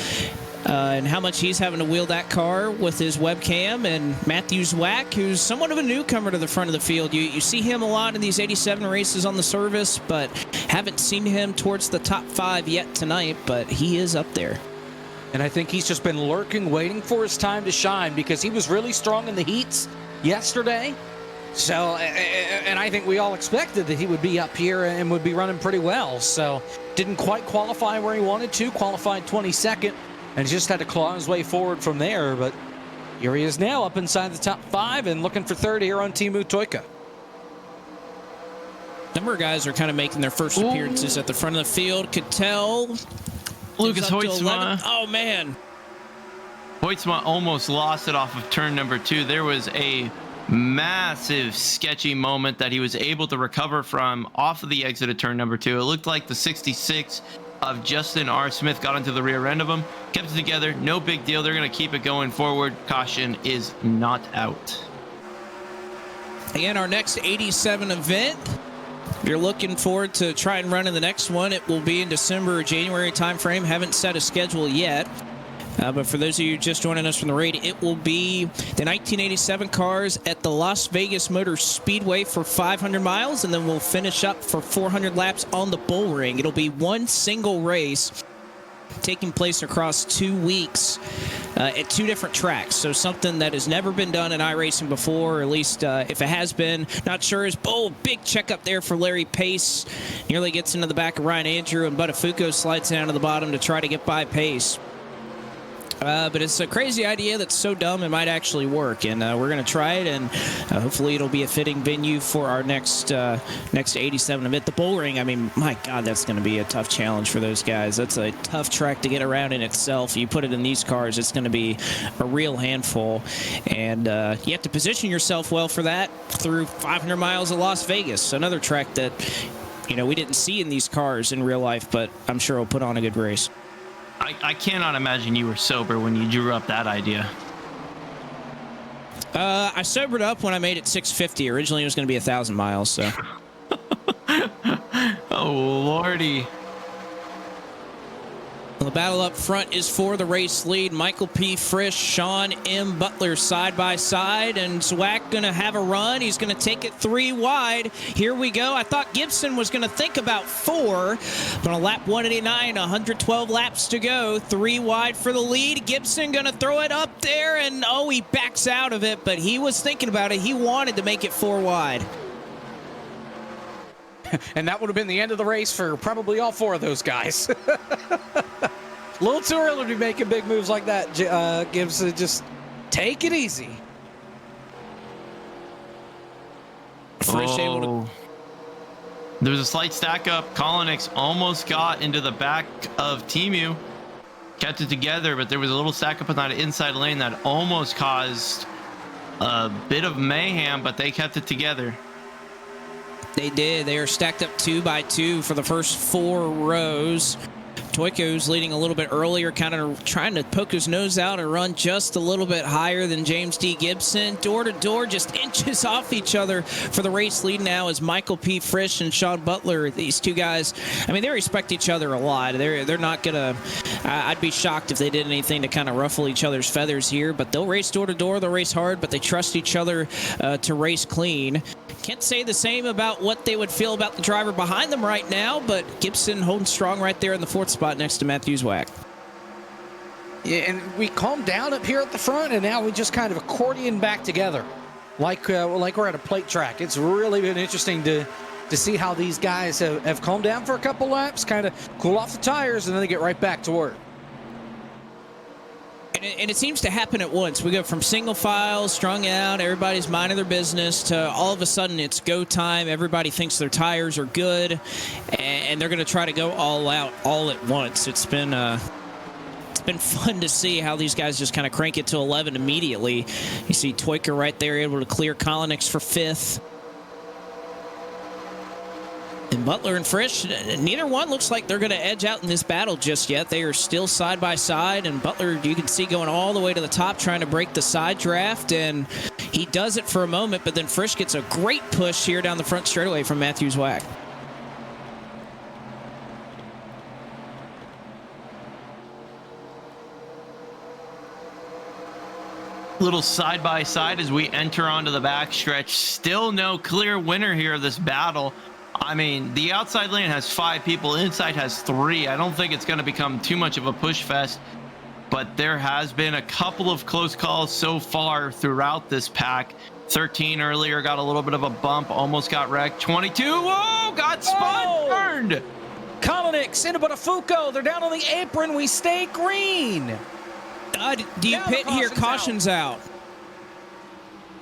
and how much he's having to wheel that car with his webcam. And Matthew Zwack, who's somewhat of a newcomer to the front of the field. You see him a lot in these 87 races on the service, but haven't seen him towards the top 5 yet tonight, but he is up there. And I think he's just been lurking, waiting for his time to shine, because he was really strong in the heats yesterday. So, and I think we all expected that he would be up here and would be running pretty well. So, didn't quite qualify where he wanted to, qualified 22nd, and just had to claw his way forward from there. But here he is now up inside the top 5 and looking for third here on Timu Toyka. A number of guys are kind of making their first appearances at the front of the field. Could tell Lucas Hoytsma. Oh, man. Hoytsma almost lost it off of turn number 2. There was a massive sketchy moment that he was able to recover from off of the exit of turn number 2. It looked like the 66 of Justin R. Smith got into the rear end of him, kept it together, no big deal. They're going to keep it going forward. Caution is not out. Again, our next 87 event, if you're looking forward to try and run in the next one, it will be in December or January timeframe. Haven't set a schedule yet. But for those of you just joining us from the raid, it will be the 1987 cars at the Las Vegas Motor Speedway for 500 miles, and then we'll finish up for 400 laps on the bull ring. It'll be one single race taking place across 2 weeks at 2 different tracks. So something that has never been done in iRacing before, or at least if it has been, not sure. Is big check up there for Larry Pace. Nearly gets into the back of Ryan Andrew, and Buttafuoco slides down to the bottom to try to get by Pace. But it's a crazy idea that's so dumb it might actually work, and we're going to try it, and hopefully it'll be a fitting venue for our next 87 event. The bull ring, I mean, my God, that's going to be a tough challenge for those guys. That's a tough track to get around in itself. You put it in these cars, it's going to be a real handful, and you have to position yourself well for that through 500 miles of Las Vegas, another track that, you know, we didn't see in these cars in real life, but I'm sure it'll put on a good race. I cannot imagine you were sober when you drew up that idea. I sobered up when I made it 650. Originally, it was going to be 1,000 miles. So. Oh, Lordy. Well, the battle up front is for the race lead. Michael P. Frisch, Sean M. Butler side by side, and Zwack going to have a run. He's going to take it 3 wide. Here we go. I thought Gibson was going to think about 4, but on lap 189, 112 laps to go. 3 wide for the lead. Gibson going to throw it up there, and he backs out of it, but he was thinking about it. He wanted to make it 4 wide. And that would have been the end of the race for probably all 4 of those guys. A little too early to be making big moves like that, Gibson. Just take it easy. Frisch able to... There was a slight stack up. Kolonix almost got into the back of Timu. Kept it together, but there was a little stack up in that inside lane that almost caused a bit of mayhem, but they kept it together. They did. They are stacked up 2 by 2 for the first 4 rows. Toyko's leading a little bit earlier, kind of trying to poke his nose out and run just a little bit higher than James D. Gibson. Door to door, just inches off each other for the race lead now is Michael P. Frisch and Sean Butler. These 2 guys, I mean, they respect each other a lot. They're not going to, I'd be shocked if they did anything to kind of ruffle each other's feathers here, but they'll race door to door, they'll race hard, but they trust each other to race clean. Can't say the same about what they would feel about the driver behind them right now, but Gibson holding strong right there in the 4th spot next to Matthew Zwack. Yeah, and we calmed down up here at the front, and now we just kind of accordion back together, like we're at a plate track. It's really been interesting to see how these guys have calmed down for a couple laps, kind of cool off the tires, and then they get right back to work. And it seems to happen at once. We go from single file, strung out, everybody's minding their business, to all of a sudden it's go time. Everybody thinks their tires are good, and they're going to try to go all out all at once. It's been fun to see how these guys just kind of crank it to 11 immediately. You see Toyka right there able to clear Kolonix for 5th. And Butler and Frisch, neither one looks like they're going to edge out in this battle just yet. They are still side by side, and Butler, you can see, going all the way to the top trying to break the side draft, and he does it for a moment, but then Frisch gets a great push here down the front straightaway from Matthew Zwack. Little side by side as we enter onto the backstretch. Still no clear winner here of this battle. I mean, the outside lane has 5 people, inside has 3. I don't think it's going to become too much of a push fest, but there has been a couple of close calls so far throughout this pack. 13 earlier got a little bit of a bump, almost got wrecked. 22, whoa, got spun, burned. Kolonix into Botafuco. They're down on the apron. We stay green. Do you pit here? Caution's out.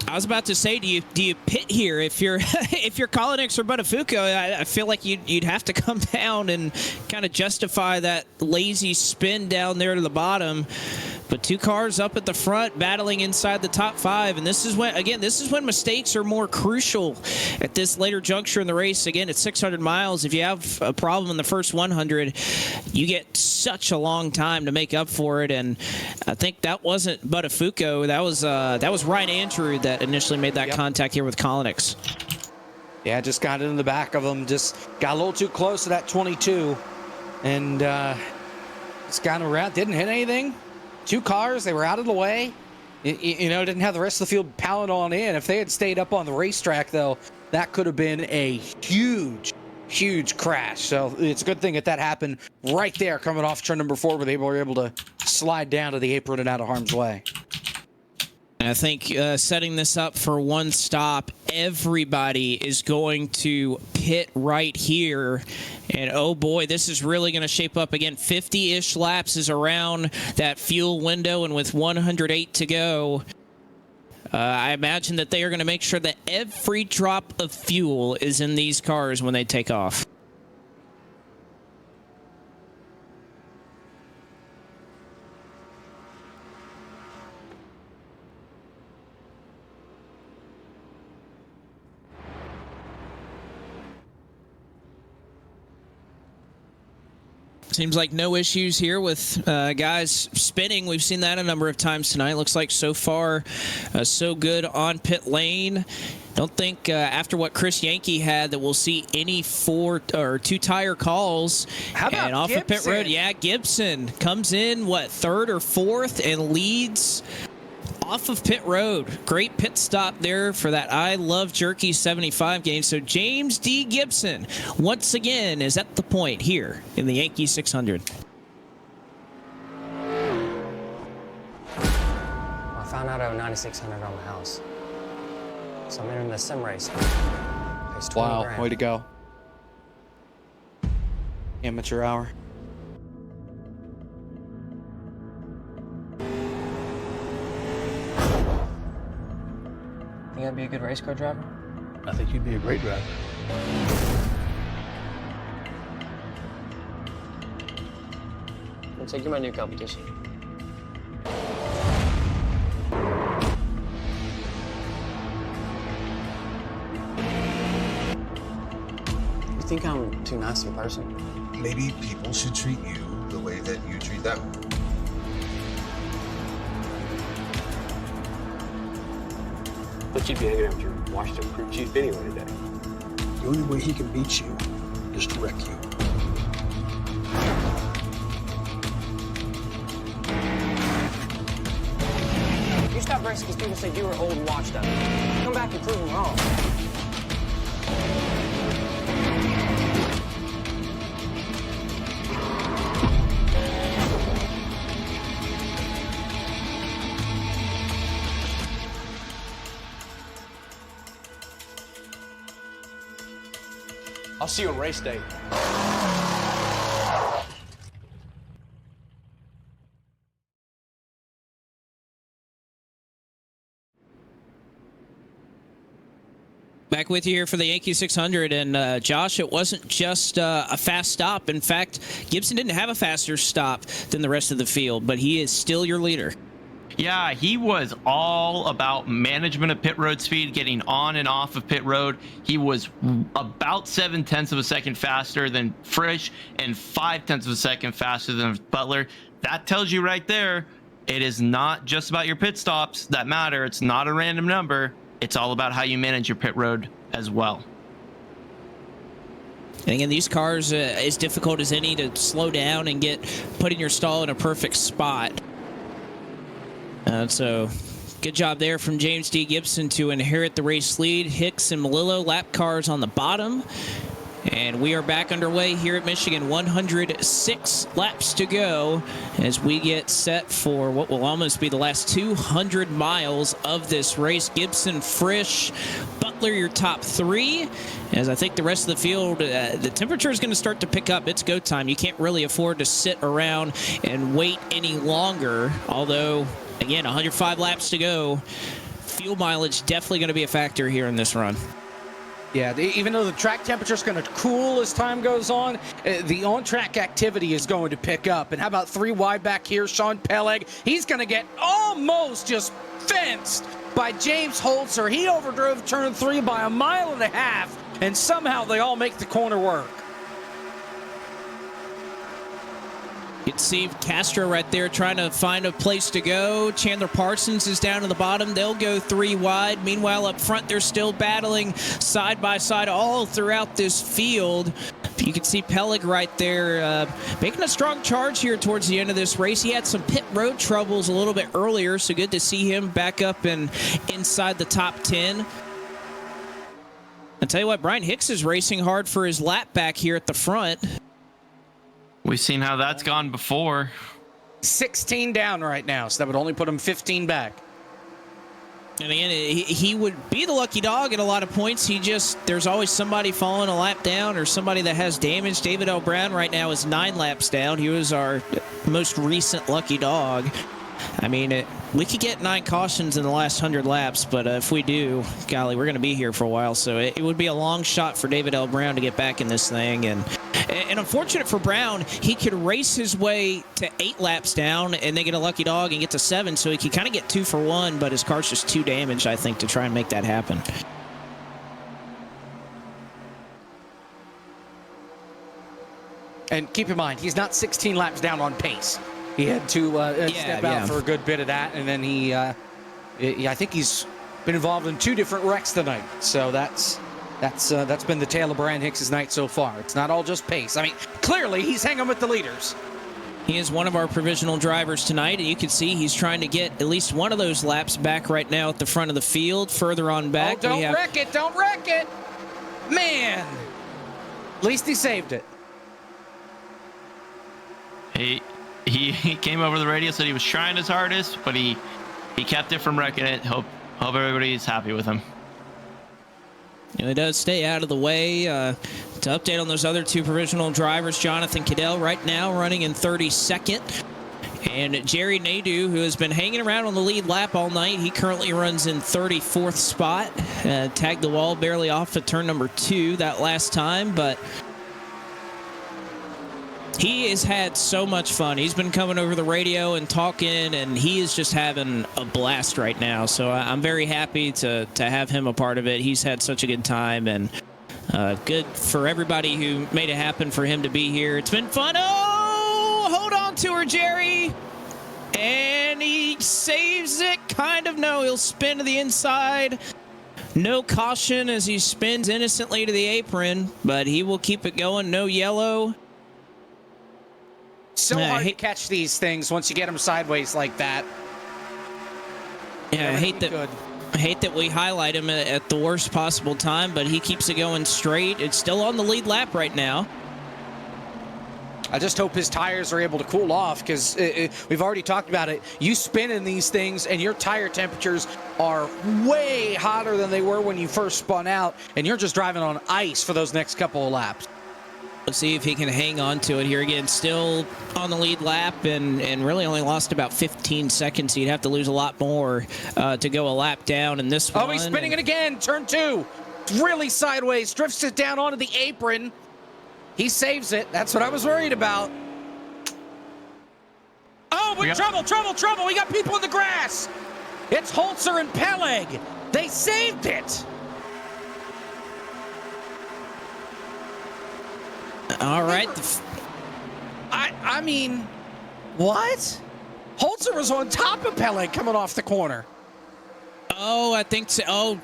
I was about to say, do you pit here if you're Kolonix or Botafuco? I feel like you'd have to come down and kind of justify that lazy spin down there to the bottom. But 2 cars up at the front battling inside the top 5, and this is when mistakes are more crucial at this later juncture in the race. Again, it's 600 miles. If you have a problem in the first 100, you get such a long time to make up for it. And I think that wasn't Botafuco. That was Ryan Andrew that initially made that contact here with Kolonix. Yeah, just got in the back of him. Just got a little too close to that 22, and just got around. Didn't hit anything. 2 cars, they were out of the way. Didn't have the rest of the field piling on in. If they had stayed up on the racetrack, though, that could have been a huge crash. So it's a good thing that happened right there, coming off turn number 4, where they were able to slide down to the apron and out of harm's way. And I think setting this up for one stop, everybody is going to pit right here. And oh boy, this is really going to shape up again. 50-ish laps is around that fuel window, and with 108 to go, I imagine that they are going to make sure that every drop of fuel is in these cars when they take off. Seems like no issues here with guys spinning. We've seen that a number of times tonight. Looks like so far so good on pit lane. Don't think after what Chris Yankee had that we'll see any 4 or 2 tire calls. How about and off of pit road? Yeah, Gibson comes in, what, 3rd or 4th and leads off of pit road. Great pit stop there for that I Love Jerky 75 game. So James D. Gibson, once again, is at the point here in the Yankee 600. I found out I owe $9,600 on the house. So I'm entering the sim race. Pays 20 Wow, grand. way to go. Amateur hour. Think I'd be a good race car driver? I think you'd be a great driver. Looks like you're my new competition. You think I'm too nice in person? Maybe people should treat you the way that you treat them. But you'd be hanging out with your Washington crew chief anyway today. The only way he can beat you is to wreck you. You stopped racing because people said you were old and washed up. Come back and prove them wrong. I'll see you on race day. Back with you here for the Yankee 600, and Josh, it wasn't just a fast stop. In fact, Gibson didn't have a faster stop than the rest of the field, but he is still your leader. Yeah, he was all about management of pit road speed, getting on and off of pit road. He was about 0.7 of a second faster than Frisch and 0.5 of a second faster than Butler. That tells you right there, it is not just about your pit stops that matter. It's not a random number. It's all about how you manage your pit road as well. And again, these cars, as difficult as any to slow down and get put in your stall in a perfect spot. So good job there from James D. Gibson to inherit the race lead. Hicks and Melillo lap cars on the bottom. And we are back underway here at Michigan. 106 laps to go as we get set for what will almost be the last 200 miles of this race. Gibson, Frisch, Butler, your top 3. As I think the rest of the field, the temperature is going to start to pick up. It's go time. You can't really afford to sit around and wait any longer. Although, again, 105 laps to go. Fuel mileage definitely going to be a factor here in this run. Yeah, even though the track temperature is going to cool as time goes on, the on-track activity is going to pick up. And how about 3 wide back here, Sean Peleg? He's going to get almost just fenced by James Holzer. He overdrove turn 3 by 1.5 miles, and somehow they all make the corner work. You can see Castro right there trying to find a place to go. Chandler Parsons is down to the bottom. They'll go 3 wide. Meanwhile, up front, they're still battling side by side all throughout this field. You can see Peleg right there making a strong charge here towards the end of this race. He had some pit road troubles a little bit earlier, so good to see him back up and inside the top 10. I'll tell you what, Brian Hicks is racing hard for his lap back here at the front. We've seen how that's gone before. 16 down right now, so that would only put him 15 back. And again, he would be the lucky dog at a lot of points. There's always somebody falling a lap down or somebody that has damage. David L. Brown right now is 9 laps down. He was our most recent lucky dog. I mean, we could get 9 cautions in the last 100 laps, but if we do, golly, we're going to be here for a while. So it would be a long shot for David L. Brown to get back in this thing. And unfortunate for Brown, he could race his way to 8 laps down and then get a lucky dog and get to 7. So he could kind of get 2 for 1, but his car's just too damaged, I think, to try and make that happen. And keep in mind, he's not 16 laps down on pace. He had to step out for a good bit of that, and then I think he's been involved in 2 different wrecks tonight. So that's been the tale of Brian Hicks's night so far. It's not all just pace. I mean, clearly he's hanging with the leaders. He is one of our provisional drivers tonight, and you can see he's trying to get at least one of those laps back right now at the front of the field. Further on back, don't wreck it! Don't wreck it! Man, at least he saved it. He came over the radio, said he was trying his hardest, but he kept it from wrecking it. Hope everybody's happy with him. You know, he does stay out of the way. To update on those other 2 provisional drivers, Jonathan Cadell right now running in 32nd. And Jerry Nadeau, who has been hanging around on the lead lap all night, he currently runs in 34th spot. Tagged the wall barely off at turn number 2 that last time, but he has had so much fun. He's been coming over the radio and talking, and he is just having a blast right now. So I'm very happy to have him a part of it. He's had such a good time, and good for everybody who made it happen for him to be here. It's been fun. Oh, hold on to her, Jerry. And he saves it, kind of. No, he'll spin to the inside. No caution as he spins innocently to the apron, but he will keep it going. No yellow. So hard to catch these things once you get them sideways like that. Yeah, I hate that we highlight him at the worst possible time, but he keeps it going straight. It's still on the lead lap right now. I just hope his tires are able to cool off, because we've already talked about it. You spin in these things, and your tire temperatures are way hotter than they were when you first spun out, and you're just driving on ice for those next couple of laps. Let's see if he can hang on to it here again. Still on the lead lap, and really only lost about 15 seconds. He'd have to lose a lot more to go a lap down in this one. Oh, he's spinning it again. Turn 2. It's really sideways. Drifts it down onto the apron. He saves it. That's what I was worried about. Oh, but trouble. We got people in the grass. It's Holzer and Peleg. They saved it. All right. I mean, what? Holzer was on top of Peleg coming off the corner. Oh, I think so.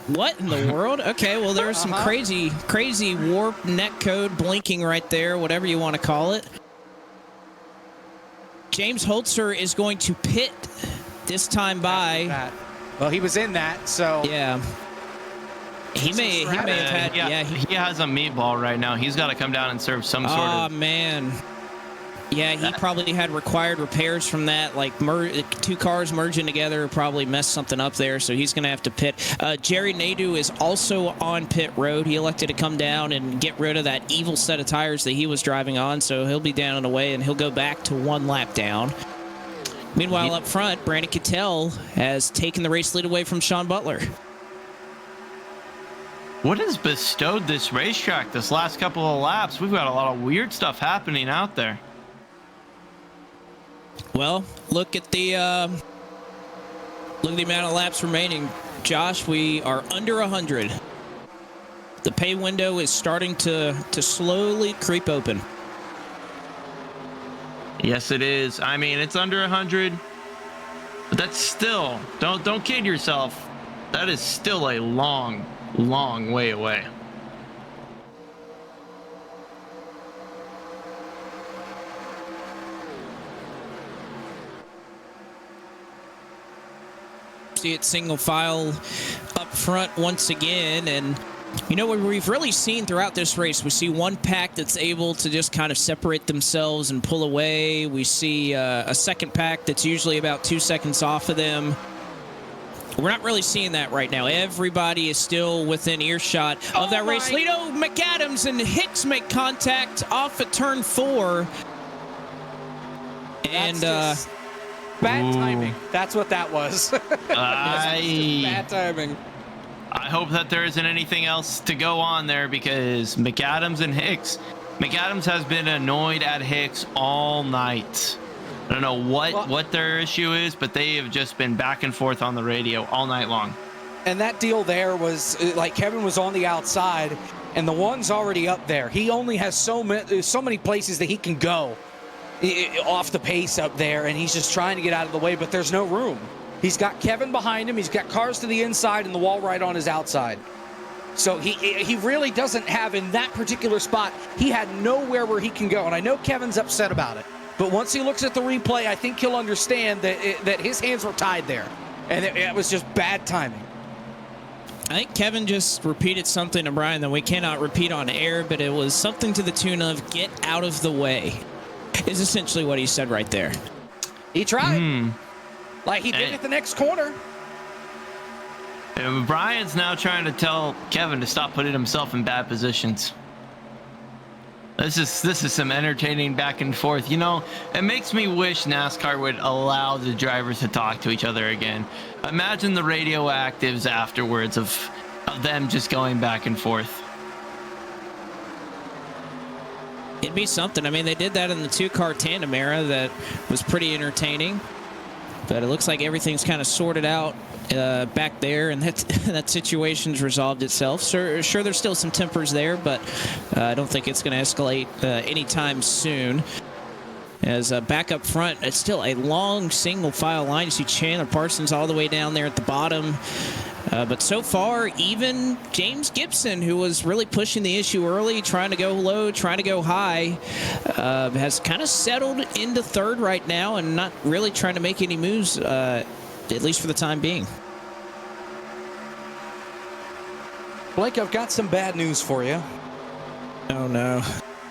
What in the world? Okay, well, there's some crazy warp net code blinking right there, whatever you want to call it. James Holzer is going to pit this time by. Well, he was in that, so. Yeah. He may have had. Yeah, he has a meatball right now. He's got to come down and serve some sort of. Oh, man. Yeah, he probably had required repairs from that. Like 2 cars merging together probably messed something up there, so he's going to have to pit. Jerry Nadeau is also on pit road. He elected to come down and get rid of that evil set of tires that he was driving on, so he'll be down and away, and he'll go back to 1 lap down. Meanwhile, up front, Brandon Cattell has taken the race lead away from Sean Butler. What has bestowed this racetrack this last couple of laps? We've got a lot of weird stuff happening out there. Well, look at the amount of laps remaining. Josh, we are under 100. The pay window is starting to slowly creep open. Yes, it is. I mean, it's under 100, but that's still, don't kid yourself. That is still a long way away. See it single file up front once again, and you know what we've really seen throughout this race, we see one pack that's able to just kind of separate themselves and pull away. We see a second pack that's usually about 2 seconds off of them. We're not really seeing that right now. Everybody is still within earshot of that race lead. Oh, McAdams and Hicks make contact off at turn 4. And bad timing. That's what that was. Bad timing. I hope that there isn't anything else to go on there, because McAdams and Hicks. McAdams has been annoyed at Hicks all night. I don't know what their issue is, but they have just been back and forth on the radio all night long. And that deal there was like Kevin was on the outside, and the one's already up there. He only has so many places that he can go off the pace up there, and he's just trying to get out of the way, but there's no room. He's got Kevin behind him. He's got cars to the inside and the wall right on his outside. So he really doesn't have, in that particular spot, he had nowhere where he can go. And I know Kevin's upset about it. But once he looks at the replay, I think he'll understand that his hands were tied there. And it was just bad timing. I think Kevin just repeated something to Brian that we cannot repeat on air, but it was something to the tune of, get out of the way, is essentially what he said right there. He tried. Like he did at the next corner. And Brian's now trying to tell Kevin to stop putting himself in bad positions. This is some entertaining back and forth. You know, it makes me wish NASCAR would allow the drivers to talk to each other again. Imagine the radioactives afterwards of them just going back and forth. It'd be something. I mean, they did that in the two-car tandem era. That was pretty entertaining. But it looks like everything's kind of sorted out back there, and that situation's resolved itself. Sure, there's still some tempers there, but I don't think it's going to escalate anytime soon. As back up front, it's still a long single-file line. You see Chandler Parsons all the way down there at the bottom. But so far, even James Gibson, who was really pushing the issue early, trying to go low, trying to go high, has kind of settled into third right now and not really trying to make any moves, at least for the time being. Blake, I've got some bad news for you. Oh, no.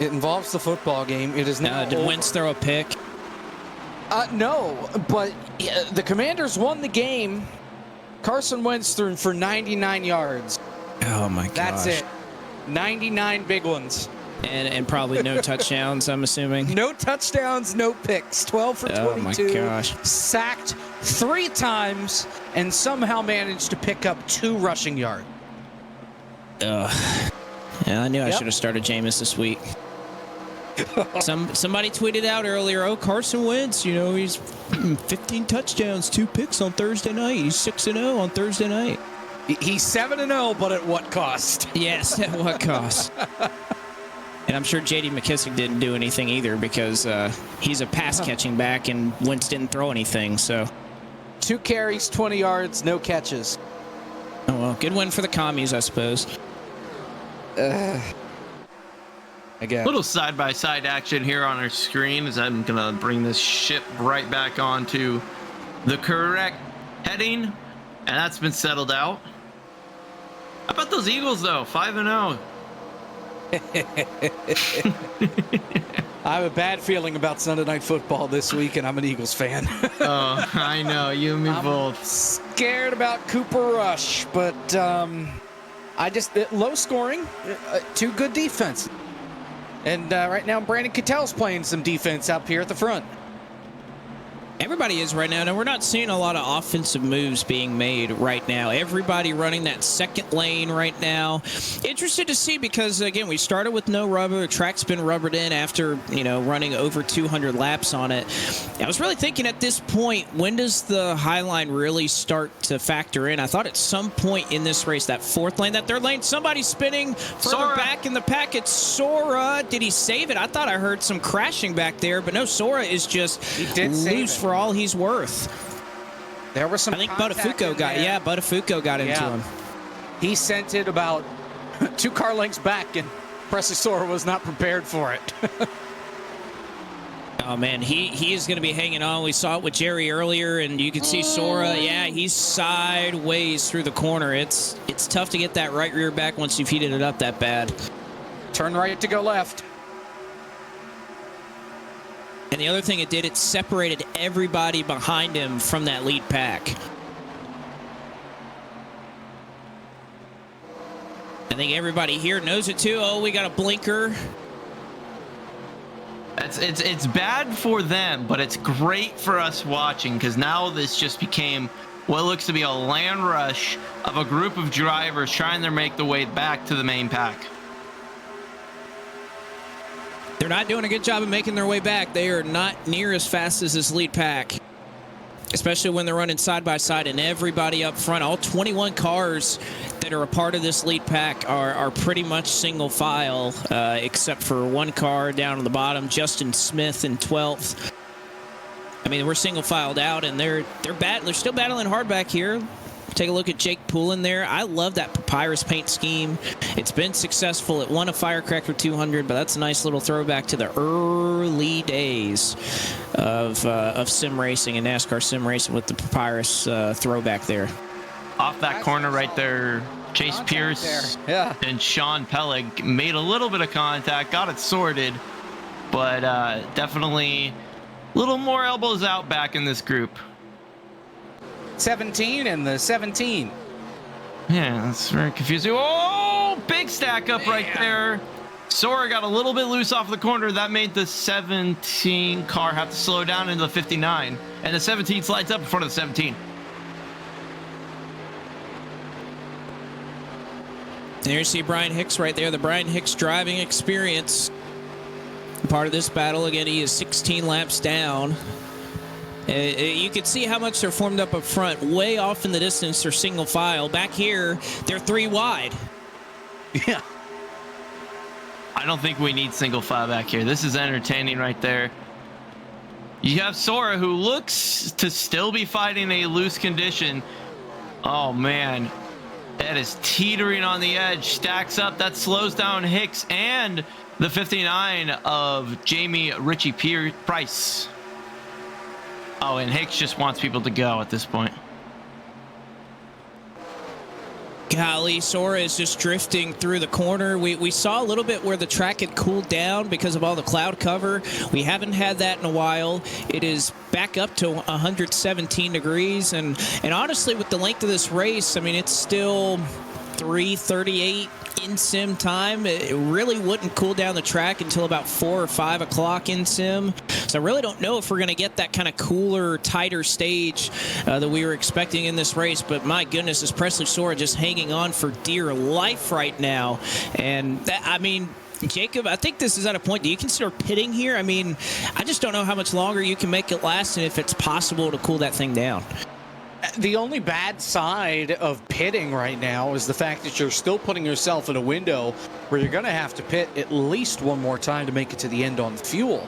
It involves the football game. It is now did Wentz throw a pick? No, but the Commanders won the game. Carson Wentz threw for 99 yards. Oh, my gosh. That's it. 99 big ones. And probably no touchdowns, I'm assuming. No touchdowns, no picks. 12 for 22. Oh, my gosh. Sacked 3 times and somehow managed to pick up 2 rushing yards. Yeah, I knew I should have started Jameis this week. Somebody tweeted out earlier, oh, Carson Wentz, you know, he's 15 touchdowns, 2 picks on Thursday night. He's 6-0 on Thursday night. He's 7-0, but at what cost? Yes, at what cost? And I'm sure J.D. McKissick didn't do anything either because he's a pass-catching back and Wentz didn't throw anything, so. 2 carries, 20 yards, no catches. Oh, well, good win for the commies, I suppose. Again. Little side-by-side action here on our screen as I'm going to bring this ship right back onto the correct heading, and that's been settled out. How about those Eagles, though? 5-0. I have a bad feeling about Sunday Night Football this week, and I'm an Eagles fan. Oh, I know. You and me both. Scared about Cooper Rush, but low scoring, 2 good defense. And right now, Brandon Cattell's playing some defense up here at the front. Everybody is right now. Now, we're not seeing a lot of offensive moves being made right now. Everybody running that second lane right now. Interested to see because, again, we started with no rubber. The track's been rubbered in after, running over 200 laps on it. I was really thinking at this point, when does the high line really start to factor in? I thought at some point in this race, that 4th lane, that 3rd lane, somebody's spinning further back in the pack. It's Sora. Did he save it? I thought I heard some crashing back there, but no, Sora is just loose for all he's worth. There was some. I think Buttafuoco got into him. He sent it about 2 car lengths back, and Presley Sora was not prepared for it. Oh man, he is going to be hanging on. We saw it with Jerry earlier, and you can see Sora. Yeah, he's sideways through the corner. It's tough to get that right rear back once you've heated it up that bad. Turn right to go left. And the other thing it did, it separated everybody behind him from that lead pack. I think everybody here knows it too. Oh, we got a blinker. It's bad for them, but it's great for us watching because now this just became what looks to be a land rush of a group of drivers trying to make the way back to the main pack. They're not doing a good job of making their way back. They are not near as fast as this lead pack. especially when they're running side by side and everybody up front. All 21 cars that are a part of this lead pack are pretty much single file, except for one car down on the bottom, Justin Smith in 12th. I mean, we're single filed out, and they're still battling hard back here. Take a look at Jake Poulin there. I love that papyrus paint scheme. It's been successful. It won a Firecracker 200, but that's a nice little throwback to the early days of sim racing and NASCAR sim racing with the papyrus throwback there. Off that corner right there, Chase Pierce and Sean Pellig made a little bit of contact, got it sorted, but definitely a little more elbows out back in this group. 17 and the 17. Yeah, that's very confusing. Oh, big stack up right there. Sora got a little bit loose off the corner. That made the 17 car have to slow down into the 59. And the 17 slides up in front of the 17. There you see Brian Hicks right there. The Brian Hicks driving experience. Part of this battle. Again, he is 16 laps down. You can see how much they're formed up front. Way off in the distance, they're single file. Back here, they're 3 wide. Yeah. I don't think we need single file back here. This is entertaining right there. You have Sora, who looks to still be fighting a loose condition. Oh, man. That is teetering on the edge. Stacks up. That slows down Hicks and the 59 of Jamie Ritchie Price. Oh, and Hicks just wants people to go at this point. Golly, Sora is just drifting through the corner. We saw a little bit where the track had cooled down because of all the cloud cover. We haven't had that in a while. It is back up to 117 degrees. And honestly, with the length of this race, I mean, it's still 3:38 in sim time. It really wouldn't cool down the track until about 4 or 5 o'clock in sim. So I really don't know if we're going to get that kind of cooler, tighter stage that we were expecting in this race. But my goodness, is Presley Sora just hanging on for dear life right now. And I mean, Jacob, I think this is at a point. Do you consider pitting here? I mean, I just don't know how much longer you can make it last and if it's possible to cool that thing down. The only bad side of pitting right now is the fact that you're still putting yourself in a window where you're going to have to pit at least one more time to make it to the end on fuel.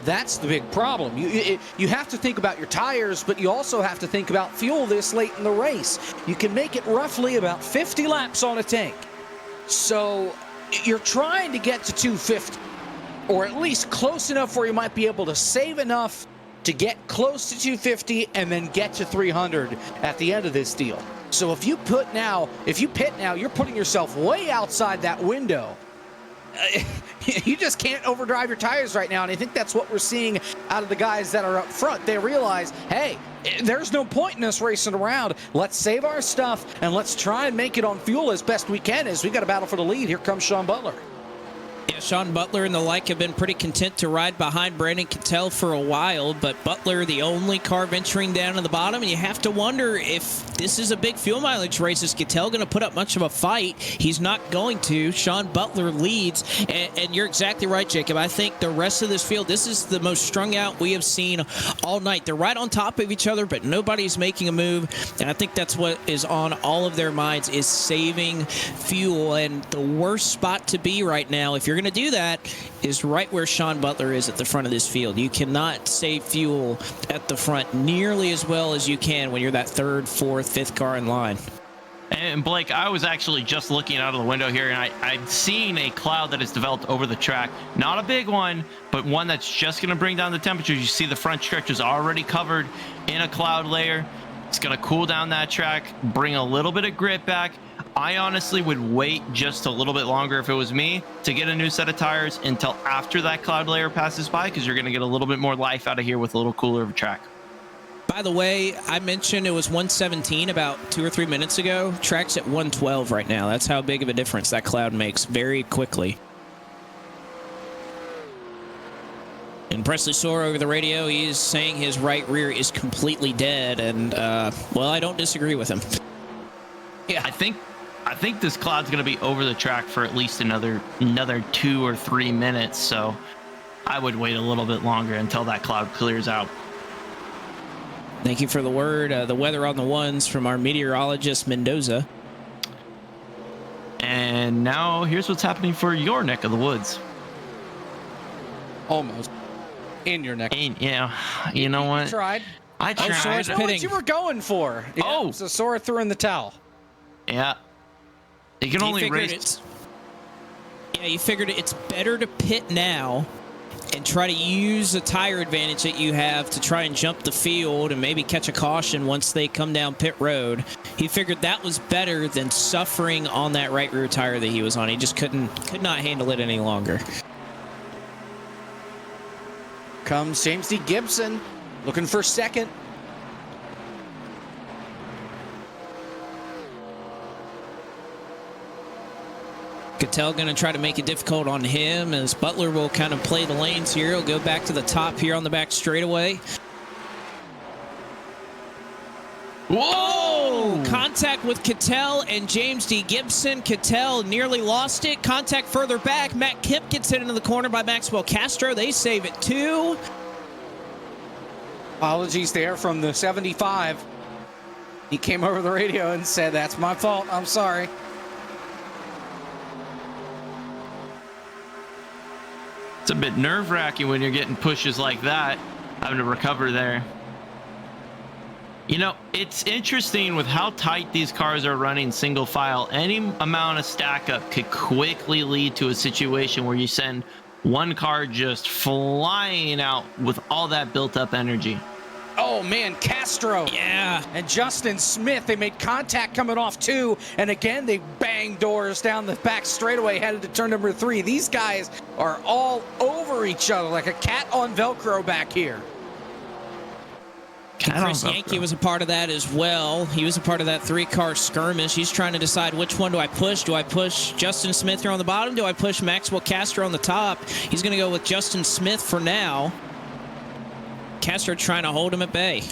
That's the big problem. You have to think about your tires, but you also have to think about fuel this late in the race. You can make it roughly about 50 laps on a tank. So you're trying to get to 250, or at least close enough where you might be able to save enough to get close to 250 and then get to 300 at the end of this deal. So if you pit now, you're putting yourself way outside that window. You just can't overdrive your tires right now, and I think that's what we're seeing out of the guys that are up front. They realize, hey, there's no point in us racing around. Let's save our stuff, and let's try and make it on fuel as best we can as we got to battle for the lead. Here comes Sean Butler. Yeah, Sean Butler and the like have been pretty content to ride behind Brandon Cattell for a while, but Butler, the only car venturing down to the bottom, and you have to wonder if this is a big fuel mileage race. Is Cattell going to put up much of a fight? He's not going to. Sean Butler leads, and you're exactly right, Jacob. I think the rest of this field, this is the most strung out we have seen all night. They're right on top of each other, but nobody's making a move, and I think that's what is on all of their minds, is saving fuel. And the worst spot to be right now, if you're going to do that, is right where Sean Butler is at the front of this field. You cannot save fuel at the front nearly as well as you can when you're that third, fourth, fifth car in line. And Blake, I was actually just looking out of the window here, and I'd seen a cloud that has developed over the track. Not a big one, but one that's just going to bring down the temperatures. You see the front stretch is already covered in a cloud layer. It's going to cool down that track, bring a little bit of grip back. I honestly would wait just a little bit longer if it was me to get a new set of tires until after that cloud layer passes by, because you're going to get a little bit more life out of here with a little cooler of a track. By the way, I mentioned it was 117 about 2 or 3 minutes ago. Track's at 112 right now. That's how big of a difference that cloud makes very quickly. And Presley Sora over the radio, he is saying his right rear is completely dead, and, well, I don't disagree with him. Yeah, I think this cloud's going to be over the track for at least another 2 or 3 minutes, so I would wait a little bit longer until that cloud clears out. Thank you for the word. The weather on the ones from our meteorologist, Mendoza. And now here's what's happening for your neck of the woods. Almost. In your neck. Yeah, you know what? Tried. I tried. I know what you were going for. Yeah, so Sora threw in the towel. Yeah. You can only race. Yeah, you figured it's better to pit now and try to use the tire advantage that you have to try and jump the field and maybe catch a caution once they come down pit road. He figured that was better than suffering on that right rear tire that he was on. He just could not handle it any longer. Comes James D. Gibson looking for second. Cattell going to try to make it difficult on him as Butler will kind of play the lanes here. He'll go back to the top here on the back straightaway. Whoa! Contact with Cattell and James D. Gibson. Cattell nearly lost it. Contact further back. Matt Kipp gets it into the corner by Maxwell Castro. They save it too. Apologies there from the 75. He came over the radio and said, "That's my fault. I'm sorry." It's a bit nerve-wracking when you're getting pushes like that, having to recover there. You know, it's interesting with how tight these cars are running single file. Any amount of stack up could quickly lead to a situation where you send one car just flying out with all that built up energy. Oh man, Castro. Yeah. And Justin Smith, they made contact coming off too. And again, they banged doors down the back straightaway, headed to turn number 3. These guys are all over each other like a cat on Velcro back here. Chris Yankee was a part of that as well. He was a part of that 3-car skirmish. He's trying to decide which one do I push. Do I push Justin Smith here on the bottom? Do I push Maxwell Castro on the top? He's going to go with Justin Smith for now. Castro trying to hold him at bay.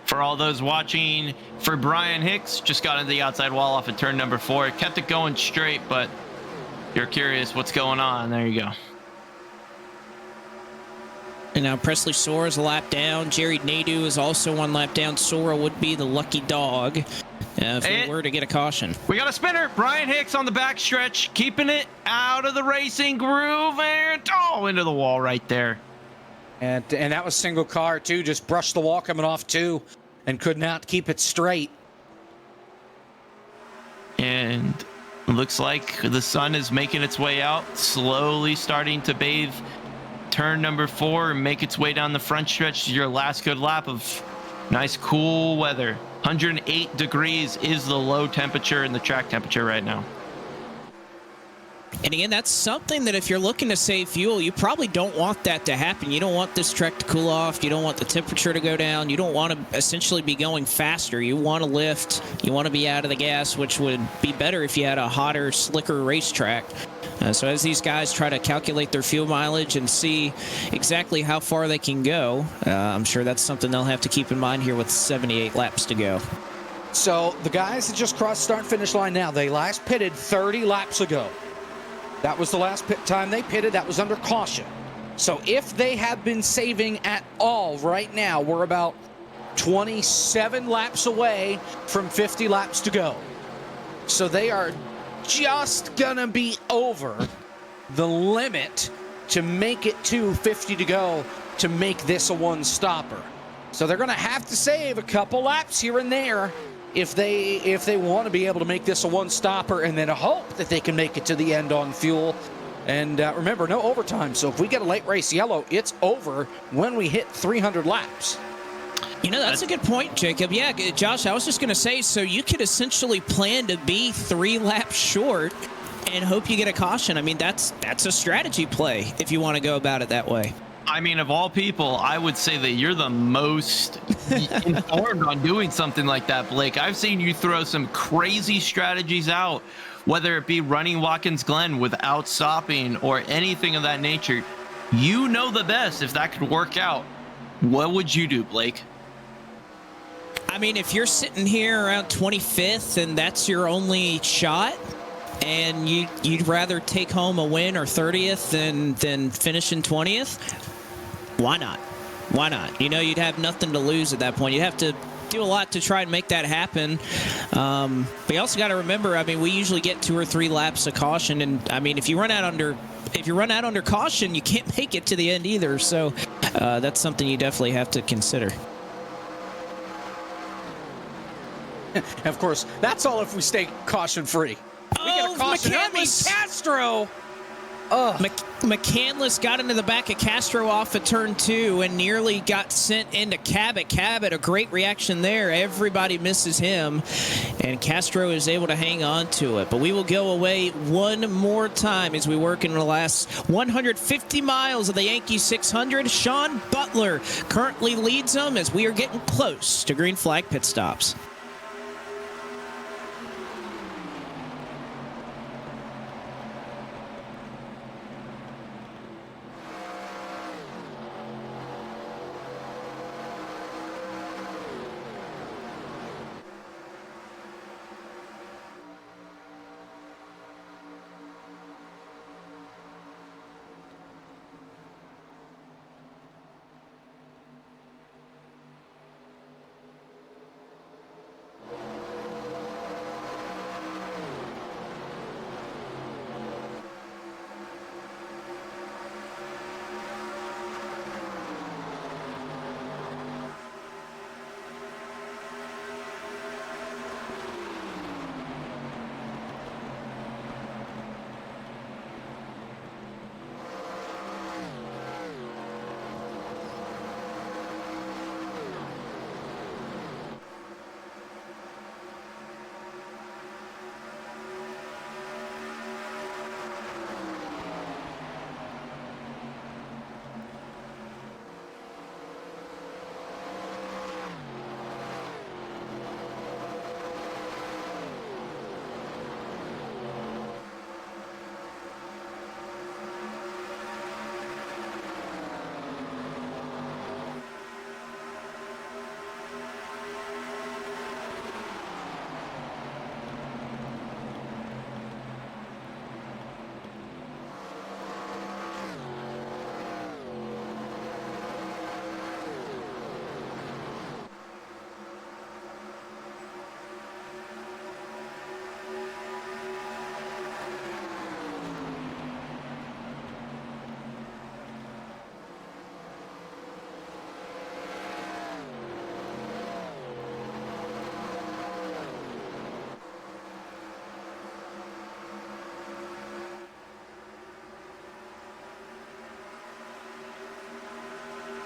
For all those watching, for Brian Hicks, just got into the outside wall off of turn number 4. Kept it going straight, but you're curious what's going on. There you go. And now Presley Sora is a lap down. Jerry Nadeau is also 1 lap down. Sora would be the lucky dog if he were to get a caution. We got a spinner. Brian Hicks on the back stretch, keeping it out of the racing groove and into the wall right there. And that was single car too, just brushed the wall coming off too and could not keep it straight. And it looks like the sun is making its way out, slowly starting to bathe turn number 4 and make its way down the front stretch to your last good lap of nice cool weather. 108 degrees is the low temperature and the track temperature right now. And again, that's something that if you're looking to save fuel, you probably don't want that to happen. You don't want this track to cool off. You don't want the temperature to go down. You don't want to essentially be going faster. You want to lift. You want to be out of the gas, which would be better if you had a hotter, slicker racetrack. So as these guys try to calculate their fuel mileage and see exactly how far they can go, I'm sure that's something they'll have to keep in mind here with 78 laps to go. So the guys that just crossed start-finish line now, they last pitted 30 laps ago. That was the last pit time they pitted. That was under caution. So if they have been saving at all right now, we're about 27 laps away from 50 laps to go. So they are just gonna be over the limit to make it to 50 to go to make this a one-stopper. So they're gonna have to save a couple laps here and there if they want to be able to make this a one-stopper, and then hope that they can make it to the end on fuel. And remember, no overtime. So if we get a late race yellow, it's over when we hit 300 laps. You know, that's a good point, Jacob. Yeah, Josh, I was just going to say, so you could essentially plan to be 3 laps short and hope you get a caution. I mean, that's a strategy play if you want to go about it that way. I mean, of all people, I would say that you're the most informed on doing something like that, Blake. I've seen you throw some crazy strategies out, whether it be running Watkins Glen without stopping or anything of that nature. You know the best if that could work out. What would you do, Blake? I mean, if you're sitting here around 25th and that's your only shot, and you'd rather take home a win or 30th than finish in 20th, why not? Why not? You know, you'd have nothing to lose at that point. You'd have to do a lot to try and make that happen. But you also got to remember, I mean, we usually get 2 or 3 laps of caution, and I mean, if you run out under caution, you can't make it to the end either. So that's something you definitely have to consider. Of course, that's all if we stay caution free. We get a caution. McCandless. Castro. McCandless got into the back of Castro off of turn 2 and nearly got sent into Cabot. Cabot, a great reaction there. Everybody misses him, and Castro is able to hang on to it. But we will go away one more time as we work in the last 150 miles of the Yankee 600. Sean Butler currently leads them as we are getting close to green flag pit stops.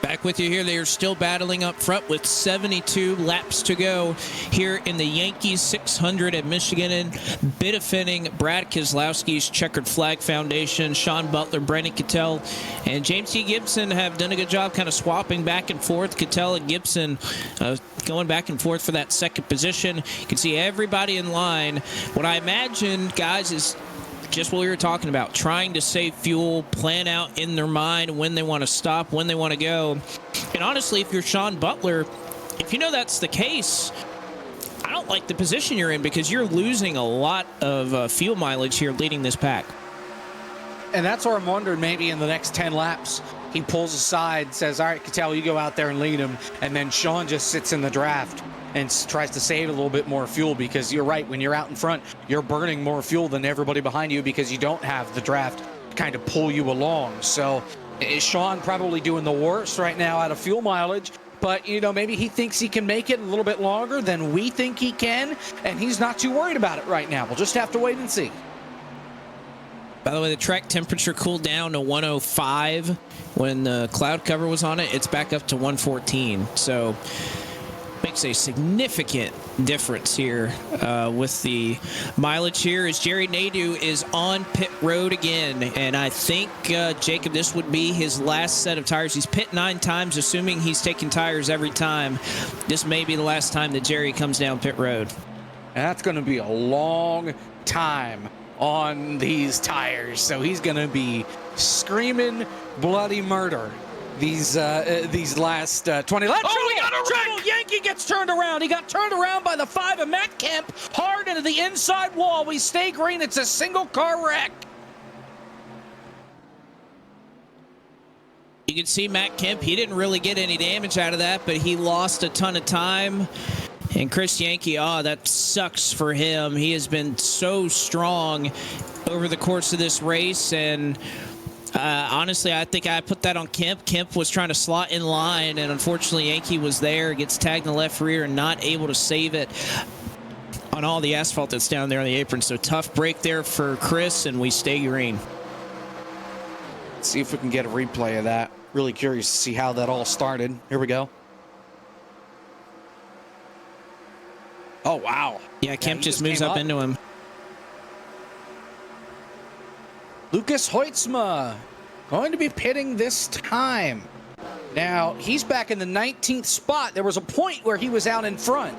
Back with you here. They are still battling up front with 72 laps to go here in the Yankees 600 at Michigan. And bit defending Brad Keselowski's Checkered Flag Foundation. Sean Butler, Brendan Cattell, and James T. Gibson have done a good job kind of swapping back and forth. Cattell and Gibson going back and forth for that second position. You can see everybody in line. What I imagine, guys, is just what we were talking about, trying to save fuel, plan out in their mind when they want to stop, when they want to go. And honestly, if you're Sean Butler, if you know that's the case, I don't like the position you're in because you're losing a lot of fuel mileage here leading this pack. And that's where I'm wondering, maybe in the next 10 laps, he pulls aside, says, all right, Cattell, you go out there and lead him. And then Sean just sits in the draft and tries to save a little bit more fuel, because you're right, when you're out in front, you're burning more fuel than everybody behind you because you don't have the draft to kind of pull you along. So is Sean probably doing the worst right now out of fuel mileage? But, you know, maybe he thinks he can make it a little bit longer than we think he can, and he's not too worried about it right now. We'll just have to wait and see. By the way, the track temperature cooled down to 105 when the cloud cover was on it. It's back up to 114. So makes a significant difference here with the mileage here, as Jerry Nadeau is on pit road again. And I think, Jacob, this would be his last set of tires. He's pit 9 times, assuming he's taking tires every time. This may be the last time that Jerry comes down pit road. And that's going to be a long time on these tires. So he's going to be screaming bloody murder these last 20 laps. Oh, we got a wreck! Triple Yankee gets turned around. He got turned around by the 5 of Matt Kemp hard into the inside wall. We stay green. It's a single car wreck. You can see Matt Kemp, he didn't really get any damage out of that, but he lost a ton of time. And Chris Yankee, that sucks for him. He has been so strong over the course of this race, and honestly, I think I put that on Kemp. Kemp was trying to slot in line, and unfortunately Yankee was there, gets tagged in the left rear and not able to save it on all the asphalt that's down there on the apron. So tough break there for Chris, and we stay green. Let's see if we can get a replay of that. Really curious to see how that all started. Here we go. Oh, wow. Yeah, Kemp just moves up into him. Lucas Hoitzma going to be pitting this time. Now, he's back in the 19th spot. There was a point where he was out in front.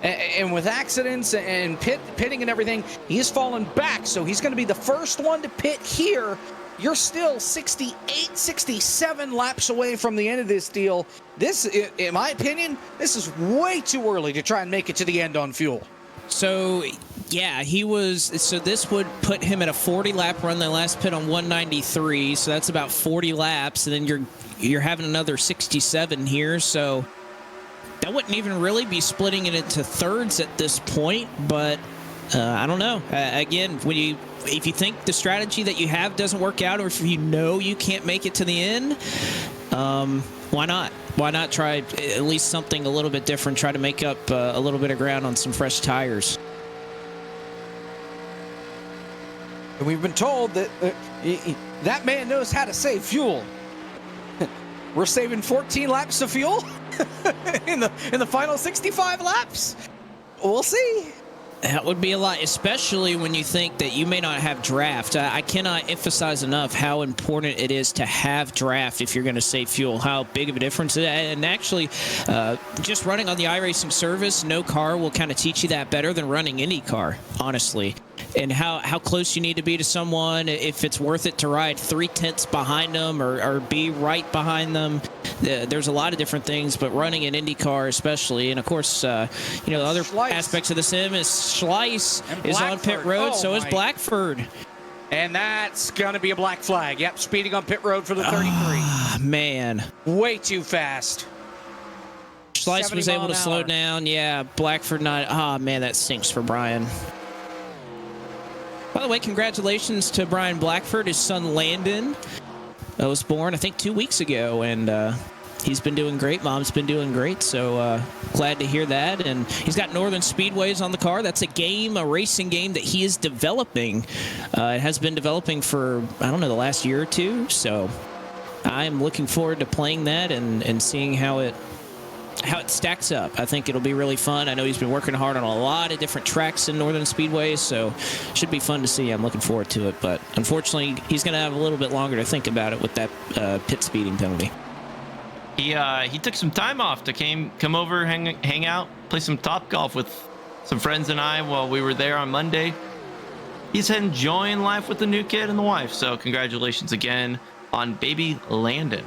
And with accidents and pitting and everything, he's fallen back. So he's going to be the first one to pit here. You're still 68, 67 laps away from the end of this deal. This, in my opinion, this is way too early to try and make it to the end on fuel. So, yeah, so this would put him at a 40-lap run, the last pit on 193, so that's about 40 laps, and then you're having another 67 here, so that wouldn't even really be splitting it into thirds at this point, but I don't know. Again, if you think the strategy that you have doesn't work out, or if you know you can't make it to the end, why not? Why not try at least something a little bit different, try to make up a little bit of ground on some fresh tires? And we've been told that that man knows how to save fuel. We're saving 14 laps of fuel in the final 65 laps. We'll see. That would be a lot, especially when you think that you may not have draft. I cannot emphasize enough how important it is to have draft if you're going to save fuel, how big of a difference it is. And actually, just running on the iRacing service, no car will kind of teach you that better than running any car, honestly. And how close you need to be to someone, if it's worth it to ride 3/10 behind them or be right behind them. There's a lot of different things, but running an Indy car especially, and of course, the other aspects of the sim is Schleiss is on pit road, so is Blackford. And that's going to be a black flag. Yep, speeding on pit road for the 33. Ah, man. Way too fast. Schleiss was able to slow down. Yeah, Blackford not. Ah, man, that stinks for Brian. By the way, congratulations to Brian Blackford. His son Landon was born, I think, 2 weeks ago, and he's been doing great. Mom's been doing great, so glad to hear that. And he's got Northern Speedways on the car. That's a racing game that he is developing. It has been developing for, I don't know, the last year or two. So I'm looking forward to playing that and seeing how it stacks up. I think it'll be really fun. I know he's been working hard on a lot of different tracks in Northern Speedways, so should be fun to see. I'm looking forward to it, but unfortunately, he's going to have a little bit longer to think about it with that pit speeding penalty. He took some time off to come over, hang out, play some Top Golf with some friends and I while we were there on Monday. He's enjoying life with the new kid and the wife, so congratulations again on baby Landon.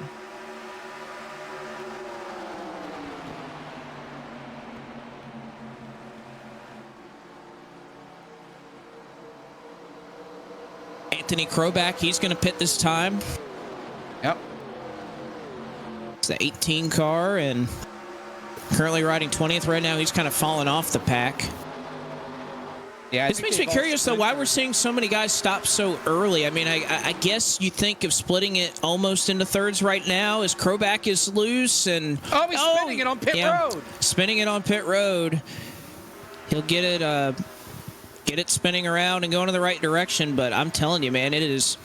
Anthony Kroback, he's going to pit this time. Yep. It's the 18 car, and currently riding 20th right now. He's kind of fallen off the pack. Yeah, this makes me curious, though, why we're seeing so many guys stop so early. I mean, I guess you think of splitting it almost into thirds right now as Kroback is loose. And he's spinning it on pit road. Spinning it on pit road. He'll get it spinning around and going in the right direction, but I'm telling you, man, it is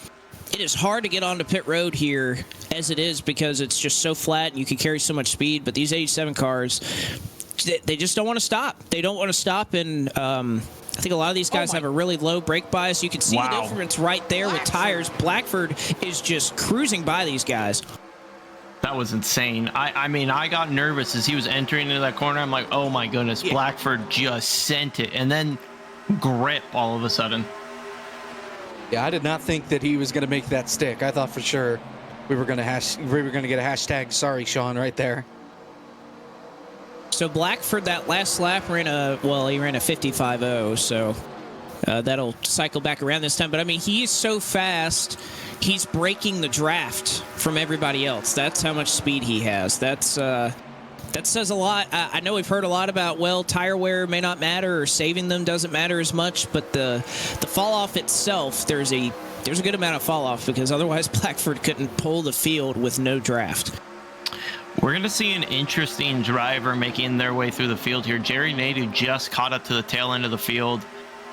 hard to get onto pit road here as it is because it's just so flat and you can carry so much speed. But these 87 cars, they just don't want to stop. They don't want to stop, and I think a lot of these guys have a really low brake bias. You can see the difference right there with tires. Blackford is just cruising by these guys. That was insane. I mean, I got nervous as he was entering into that corner. I'm like, oh my goodness, yeah. Blackford just sent it. And then grip all of a sudden. Yeah, I did not think that he was going to make that stick. I thought for sure we were going to get a hashtag sorry Sean right there. So Blackford that last lap ran a 55.0, so That'll cycle back around this time. But, I mean, he is so fast, he's breaking the draft from everybody else. That's how much speed he has. That says a lot. I know we've heard a lot about, well, tire wear may not matter or saving them doesn't matter as much, but the fall off itself, there's a good amount of fall off because otherwise Blackford couldn't pull the field with no draft. We're going to see an interesting driver making their way through the field here. Jerry Nadeau just caught up to the tail end of the field.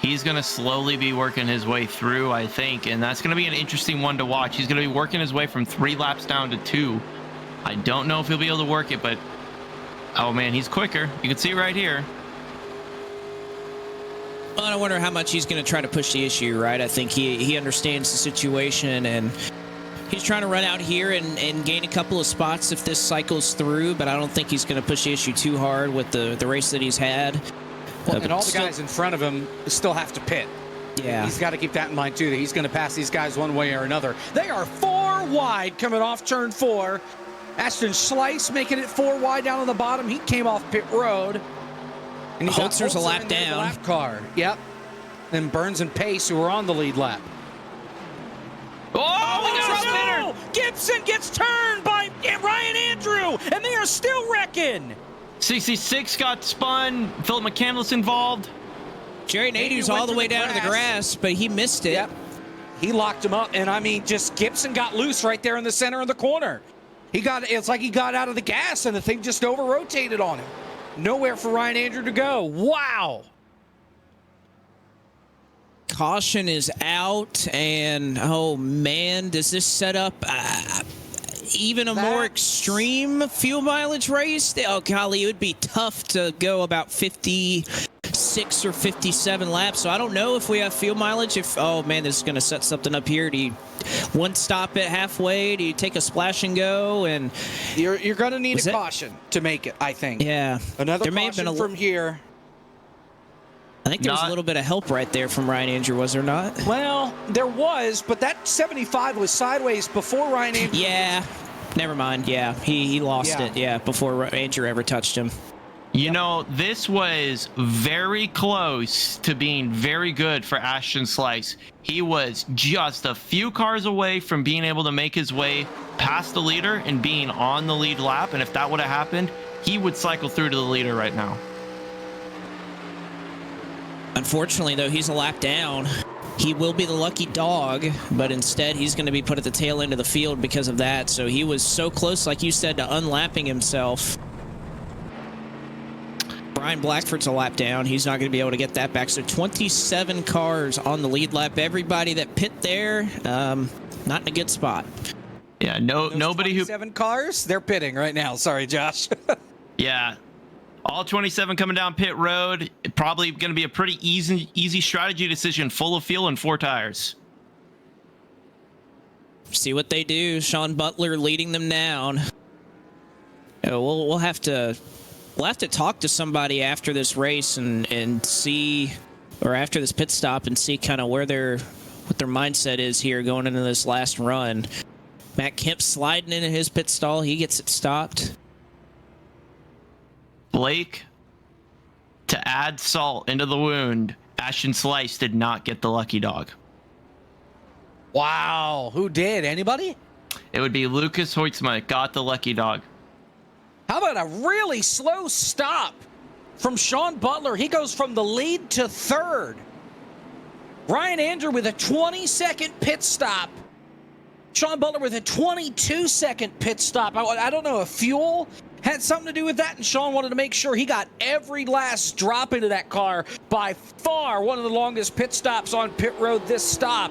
He's going to slowly be working his way through, I think, and that's going to be an interesting one to watch. He's going to be working his way from 3 laps down to 2. I don't know if he'll be able to work it, but oh man, he's quicker. You can see right here. Well, I wonder how much he's going to try to push the issue, right? I think he understands the situation, and he's trying to run out here and gain a couple of spots if this cycles through, but I don't think he's going to push the issue too hard with the race that he's had. Well, and all the guys in front of him still have to pit. Yeah. He's got to keep that in mind, too, that he's going to pass these guys one way or another. They are 4 wide coming off turn 4. Ashton Slice making it 4 wide down on the bottom. He came off pit road. And Holtzer's a lap down. The lap car. Yep. Then Burns and Pace, who are on the lead lap. Oh, Gibson gets turned by Ryan Andrew, and they are still wrecking. 66 got spun. Philip McCandless involved. Jerry Nadeau's all the way down to the grass, but he missed it. Yep. He locked him up, and I mean, just Gibson got loose right there in the center of the corner. It's like he got out of the gas, and the thing just over-rotated on him. Nowhere for Ryan Andrew to go. Wow. Caution is out, and oh man, does this set up even a more extreme fuel mileage race? Oh golly, it would be tough to go about 56 or 57 laps. So I don't know if we have fuel mileage. Oh man, this is going to set something up here. Do you one stop it halfway? Do you take a splash and go? And you're going to need a caution to make it, I think. Yeah. Another there may caution have been from here. I think there was a little bit of help right there from Ryan Andrew, was there not? Well, there was, but that 75 was sideways before Ryan Andrew. Yeah, never mind. Yeah, he lost it. Yeah, before Andrew ever touched him. You know, this was very close to being very good for Ashton Slice. He was just a few cars away from being able to make his way past the leader and being on the lead lap. And if that would have happened, he would cycle through to the leader right now. Unfortunately, though, he's a lap down. He will be the lucky dog, but instead he's going to be put at the tail end of the field because of that. So he was so close, like you said, to unlapping himself. Brian Blackford's a lap down. He's not going to be able to get that back. So 27 cars on the lead lap. Everybody that pit there, not in a good spot. Yeah, nobody who 7 cars, they're pitting right now. Sorry, Josh. Yeah. All 27 coming down pit road. Probably going to be a pretty easy strategy decision. Full of fuel and 4 tires. See what they do. Sean Butler leading them down. We'll have to talk to somebody after this race and see, or after this pit stop, and see kind of what their mindset is here going into this last run. Matt Kemp sliding into his pit stall. He gets it stopped. Blake, to add salt into the wound, Ashton Slice did not get the lucky dog. Wow. Who did? Anybody? It would be Lucas Hoytsma got the lucky dog. How about a really slow stop from Sean Butler? He goes from the lead to 3rd. Ryan Andrew with a 20-second pit stop. Sean Butler with a 22-second pit stop. I don't know if fuel had something to do with that, and Sean wanted to make sure he got every last drop into that car. By far one of the longest pit stops on pit road this stop.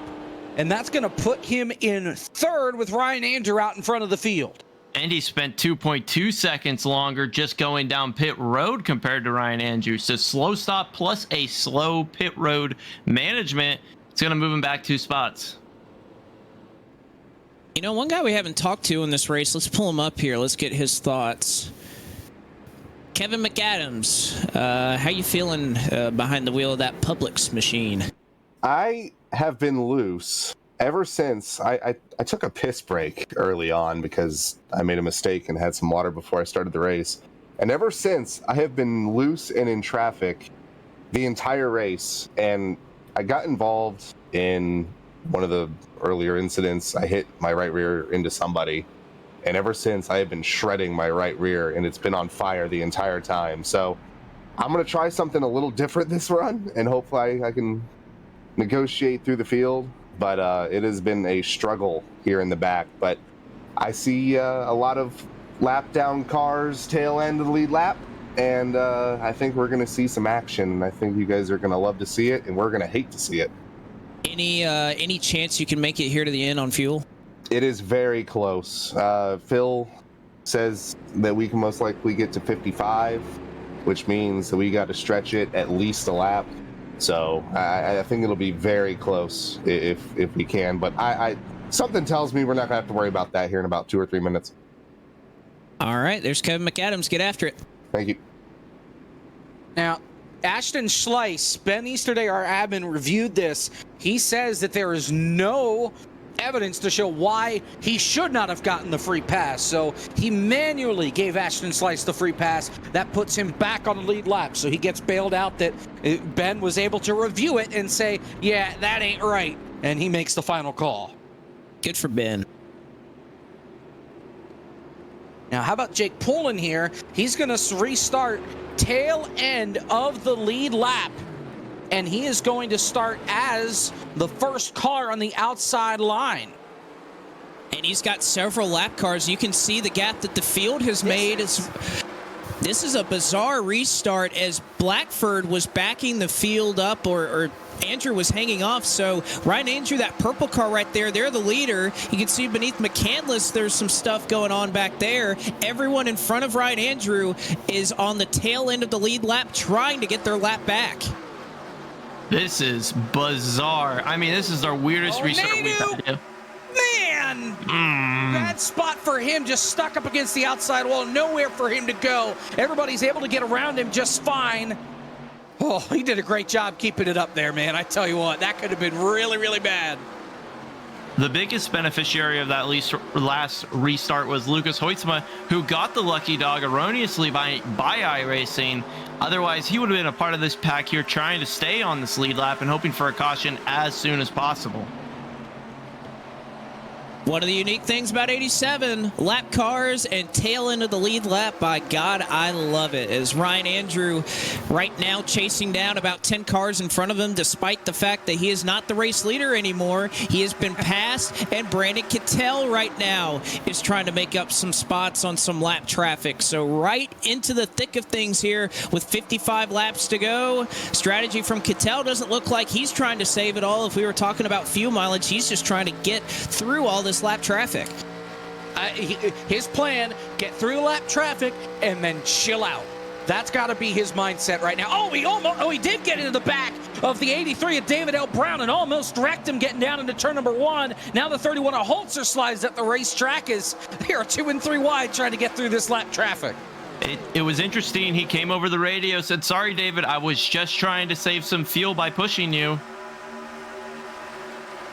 And that's going to put him in 3rd with Ryan Andrew out in front of the field. And he spent 2.2 seconds longer just going down pit road compared to Ryan Andrews. So slow stop plus a slow pit road management. It's going to move him back 2 spots. You know, one guy we haven't talked to in this race, let's pull him up here. Let's get his thoughts. Kevin McAdams, how you feeling behind the wheel of that Publix machine? I have been loose ever since I took a piss break early on because I made a mistake and had some water before I started the race. And ever since, I have been loose and in traffic the entire race. And I got involved in one of the earlier incidents. I hit my right rear into somebody, and ever since I have been shredding my right rear, and it's been on fire the entire time. So I'm going to try something a little different this run, and hopefully I can negotiate through the field. But it has been a struggle here in the back. But I see a lot of lap down cars, tail end of the lead lap, and I think we're going to see some action, and I think you guys are going to love to see it, and we're going to hate to see it. Any chance you can make it here to the end on fuel? It is very close. Phil says that we can most likely get to 55, which means that we got to stretch it at least a lap. So I think it'll be very close if we can. But I something tells me we're not gonna have to worry about that here in about 2 or 3 minutes. All right, there's Kevin McAdams. Get after it. Thank you. Now, Ashton Schleiss, Ben Easterday, our admin, reviewed this. He says that there is no evidence to show why he should not have gotten the free pass. So he manually gave Ashton Schleiss the free pass. That puts him back on the lead lap. So he gets bailed out that Ben was able to review it and say, yeah, that ain't right. And he makes the final call. Good for Ben. Now, how about Jake Poulin here? He's going to restart tail end of the lead lap, and he is going to start as the first car on the outside line. And he's got several lap cars. You can see the gap that the field has made. This is a bizarre restart as Blackford was backing the field up, or Andrew was hanging off. So Ryan Andrew, that purple car right there, they're the leader. You can see beneath McCandless, there's some stuff going on back there. Everyone in front of Ryan Andrew is on the tail end of the lead lap trying to get their lap back. This is bizarre. I mean, this is our weirdest restart we've had to do. Man! Bad spot for him, just stuck up against the outside wall. Nowhere for him to go. Everybody's able to get around him just fine. Oh, he did a great job keeping it up there, man. I tell you what, that could have been really, really bad. The biggest beneficiary of that last restart was Lucas Hoytsma, who got the lucky dog erroneously by iRacing. Otherwise, he would have been a part of this pack here trying to stay on this lead lap and hoping for a caution as soon as possible. One of the unique things about 87, lap cars and tail end of the lead lap. By God, I love it. As Ryan Andrew right now chasing down about 10 cars in front of him, despite the fact that he is not the race leader anymore. He has been passed, and Brandon Cattell right now is trying to make up some spots on some lap traffic. So right into the thick of things here with 55 laps to go. Strategy from Cattell doesn't look like he's trying to save it all. If we were talking about fuel mileage, he's just trying to get through all this lap traffic. His plan, get through the lap traffic and then chill out. That's got to be his mindset right now. He did get into the back of the 83 of David L. Brown and almost wrecked him getting down into turn number 1. Now the 31 of Holzer slides at the racetrack as they are 2 and 3 wide trying to get through this lap traffic. It was interesting. He came over the radio, said, "Sorry, David, I was just trying to save some fuel by pushing you."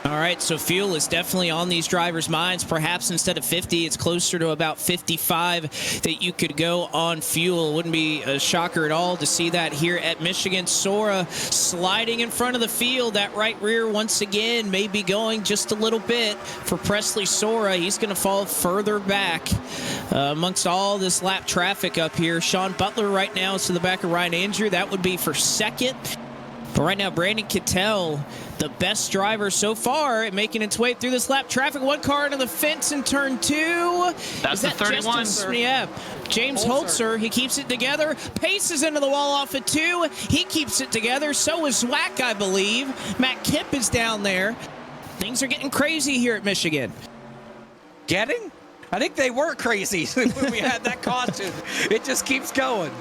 All right, so fuel is definitely on these drivers' minds. Perhaps instead of 50, it's closer to about 55 that you could go on fuel. Wouldn't be a shocker at all to see that here at Michigan. Sora sliding in front of the field. That right rear once again may be going just a little bit for Presley Sora. He's going to fall further back amongst all this lap traffic up here. Sean Butler right now is to the back of Ryan Andrew. That would be for second. But right now, Brandon Cattell, the best driver so far, making its way through this lap traffic. One car into the fence in turn 2. That's the 31. Yeah. James Holzer, he keeps it together. Paces into the wall off of 2. He keeps it together. So is Zwack, I believe. Matt Kemp is down there. Things are getting crazy here at Michigan. Getting? I think they were crazy when we had that caution. It just keeps going.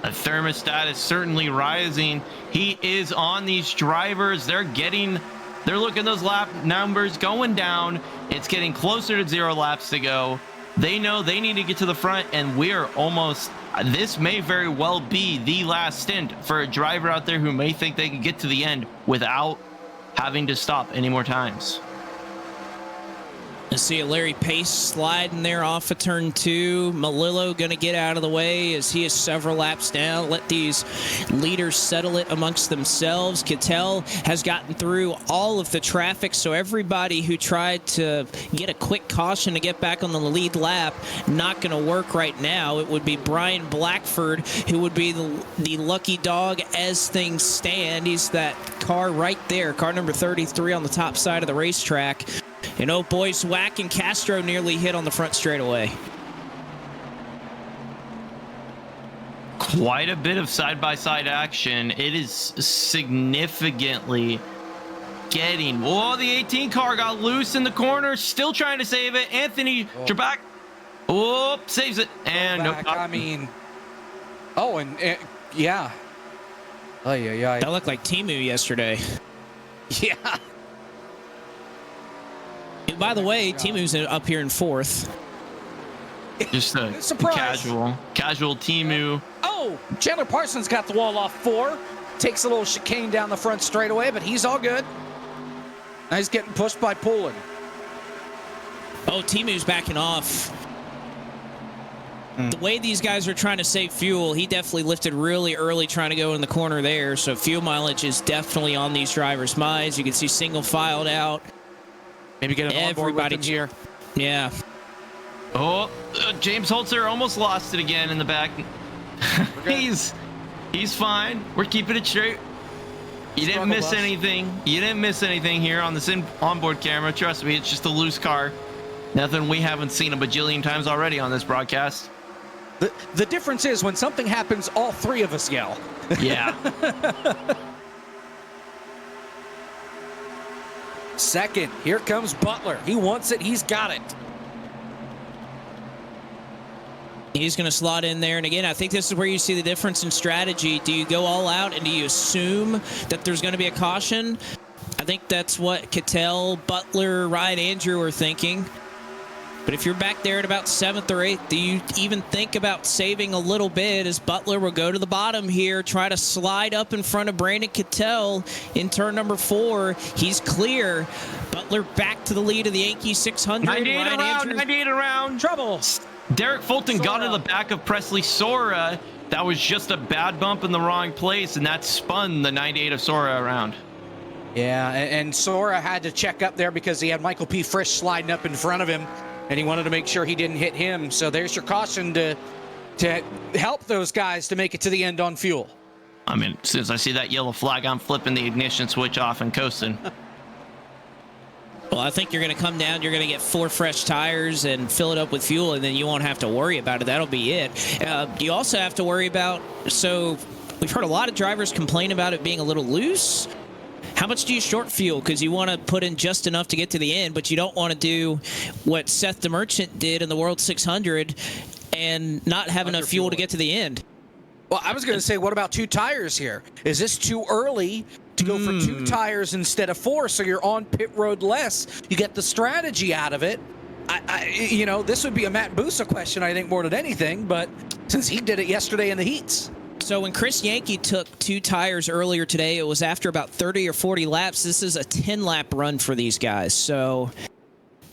The thermostat is certainly rising. He is on these drivers. They're looking those lap numbers going down. It's getting closer to 0 laps to go. They know they need to get to the front, and we're almost, this may very well be the last stint for a driver out there who may think they can get to the end without having to stop any more times. I see a Larry Pace sliding there off of turn 2. Malillo going to get out of the way as he is several laps down. Let these leaders settle it amongst themselves. Kittel has gotten through all of the traffic, so everybody who tried to get a quick caution to get back on the lead lap, not going to work right now. It would be Brian Blackford who would be the lucky dog as things stand. He's that car right there, car number 33 on the top side of the racetrack. And oh boy, Zwack and Castro nearly hit on the front straightaway. Quite a bit of side-by-side action. It is significantly getting... Whoa, the 18 car got loose in the corner. Still trying to save it. Anthony Trebek. Oh, saves it. And no, I mean... Oh, and yeah. Oh, yeah. That looked like Timu yesterday. Yeah. By the way, Timu's up here in 4th. Just a casual Timu. Oh, Chandler Parsons got the wall off 4. Takes a little chicane down the front straightaway, but he's all good. Now he's getting pushed by Poulin. Oh, Timu's backing off. The way these guys are trying to save fuel, he definitely lifted really early trying to go in the corner there. So fuel mileage is definitely on these drivers' minds. You can see single filed out. Maybe get an onboard with him here. Yeah. Oh, James Holzer almost lost it again in the back. He's fine. We're keeping it straight. You didn't miss anything. You didn't miss anything here on this onboard camera. Trust me, it's just a loose car. Nothing we haven't seen a bajillion times already on this broadcast. The difference is when something happens, all 3 of us yell. Yeah. Second, here comes Butler. He wants it. He's got it. He's going to slot in there. And again, I think this is where you see the difference in strategy. Do you go all out and do you assume that there's going to be a caution? I think that's what Kittel, Butler, Ryan Andrew are thinking. But if you're back there at about 7th or 8th, do you even think about saving a little bit as Butler will go to the bottom here, try to slide up in front of Brandon Kittel in turn number 4. He's clear. Butler back to the lead of the Yankee 600. 98 around. Trouble. Derek Fulton got in the back of Presley Sora. That was just a bad bump in the wrong place, and that spun the 98 of Sora around. Yeah, and Sora had to check up there because he had Michael P. Frisch sliding up in front of him, and he wanted to make sure he didn't hit him. So there's your caution to help those guys to make it to the end on fuel. I mean, as soon as I see that yellow flag, I'm flipping the ignition switch off and coasting. Well, I think you're going to come down, you're going to get 4 fresh tires and fill it up with fuel, and then you won't have to worry about it. That'll be it. You also have to worry about, so we've heard a lot of drivers complain about it being a little loose. How much do you short fuel? Because you want to put in just enough to get to the end, but you don't want to do what Seth the Merchant did in the World 600 and not have enough fuel to get to the end. Well, I was going to say, what about 2 tires here? Is this too early to go for 2 tires instead of 4, so you're on pit road less? You get the strategy out of it. You know, this would be a Matt Busa question, I think, more than anything, but since he did it yesterday in the heats. So when Chris Yankee took 2 tires earlier today, it was after about 30 or 40 laps. This is a 10-lap run for these guys, so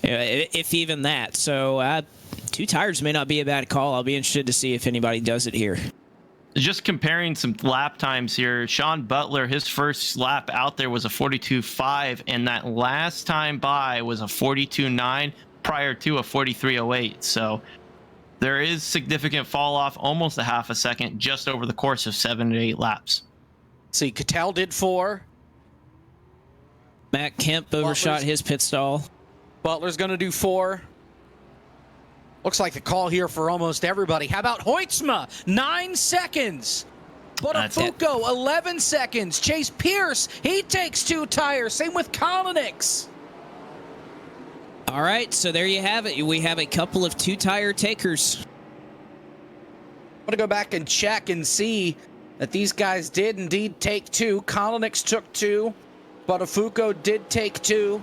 if even that. So 2 tires may not be a bad call. I'll be interested to see if anybody does it here. Just comparing some lap times here, Sean Butler, his first lap out there was a 42.5, and that last time by was a 42.9 prior to a 43.08. So there is significant fall off, almost a half a second, just over the course of 7 to 8 laps. See, Kittel did 4. Matt Kemp overshot his pit stall. Butler's going to do 4. Looks like the call here for almost everybody. How about Hoytsma? 9 seconds. Botafuco, 11 seconds. Chase Pierce, he takes 2 tires. Same with Kolonix. All right, so there you have it. We have a couple of 2-tire takers. I'm going to go back and check and see that these guys did indeed take 2. Kolonix took 2. Botafuco did take 2.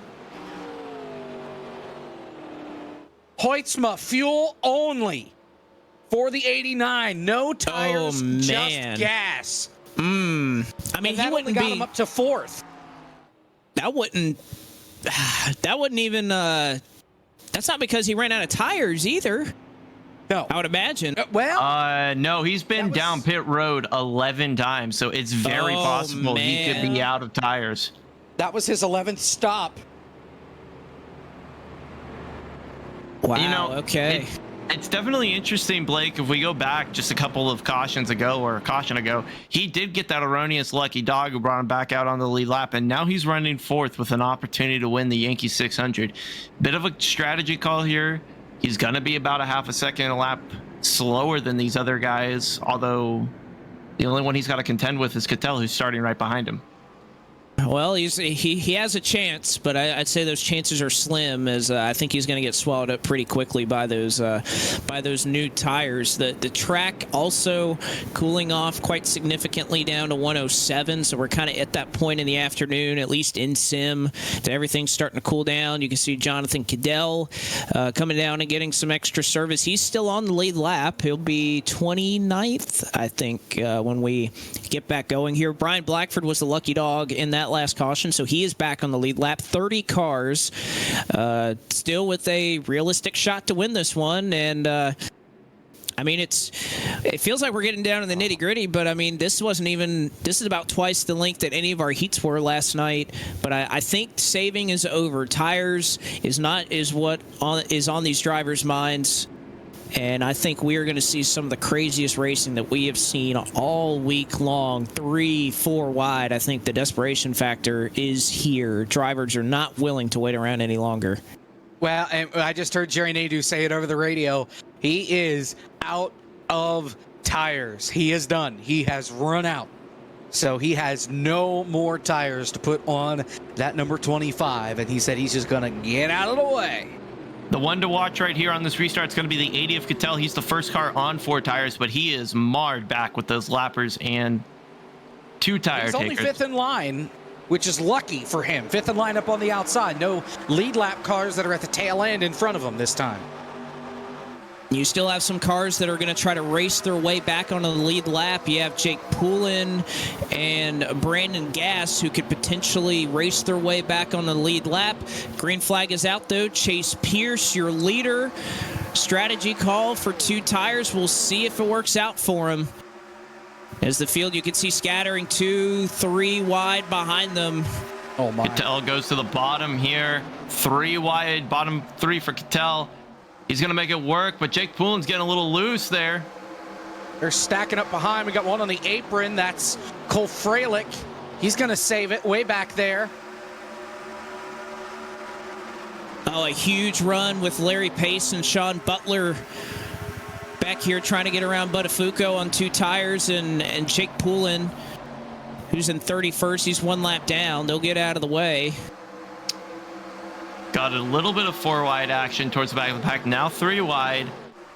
Hoytsma, fuel only for the 89. No tires, just gas. I mean, he wouldn't got him up to 4th. That wouldn't even That's not because he ran out of tires either. No. I would imagine. No, he's been down pit road 11 times, so it's very possible he could be out of tires. That was his 11th stop. Wow, okay. It's definitely interesting, Blake. If we go back just a couple of cautions ago, or a caution ago, he did get that erroneous lucky dog who brought him back out on the lead lap, and now he's running fourth with an opportunity to win the Yankee 600. Bit of a strategy call here. He's going to be about a half a second a lap slower than these other guys, although the only one he's got to contend with is Cattell, who's starting right behind him. Well, he has a chance, but I'd say those chances are slim, as I think he's going to get swallowed up pretty quickly by those new tires. The track also cooling off quite significantly down to 107, so we're kind of at that point in the afternoon, at least in sim, that everything's starting to cool down. You can see Jonathan Cadell coming down and getting some extra service. He's still on the lead lap. He'll be 29th, I think, when we get back going here. Brian Blackford was the lucky dog in that last caution, so he is back on the lead lap. 30 cars, still with a realistic shot to win this one, and I mean, it feels like we're getting down to the nitty gritty, but I mean, this is about twice the length that any of our heats were last night. But I think saving is over. Tires is what is on these drivers' minds. And I think we are going to see some of the craziest racing that we have seen all week long. 3-4 wide. I think the desperation factor is here. Drivers are not willing to wait around any longer. Well, and I just heard Jerry Nadeau say it over the radio. He is out of tires. He is done. He has run out. So he has no more tires to put on that number 25. And he said he's just going to get out of the way. The one to watch right here on this restart is going to be the 80 of Cattell. He's the first car on 4 tires, but he is marred back with those lappers and 2 tire takers. He's only 5th in line, which is lucky for him. 5th in line up on the outside. No lead lap cars that are at the tail end in front of him this time. You still have some cars that are going to try to race their way back onto the lead lap. You have Jake Poulin and Brandon Gass, who could potentially race their way back on the lead lap. Green flag is out, though. Chase Pierce, your leader. Strategy call for 2 tires. We'll see if it works out for him. As the field, you can see scattering 2-3 wide behind them. Oh, my. Cattell goes to the bottom here. 3 wide, bottom 3 for Cattell. He's going to make it work, but Jake Poulin's getting a little loose there. They're stacking up behind. We got one on the apron. That's Cole Freilich. He's going to save it way back there. Oh, a huge run with Larry Pace and Sean Butler back here trying to get around Buttafuoco on 2 tires, and Jake Poulin, who's in 31st. He's 1 lap down. They'll get out of the way. Got a little bit of 4 wide action towards the back of the pack. Now 3 wide,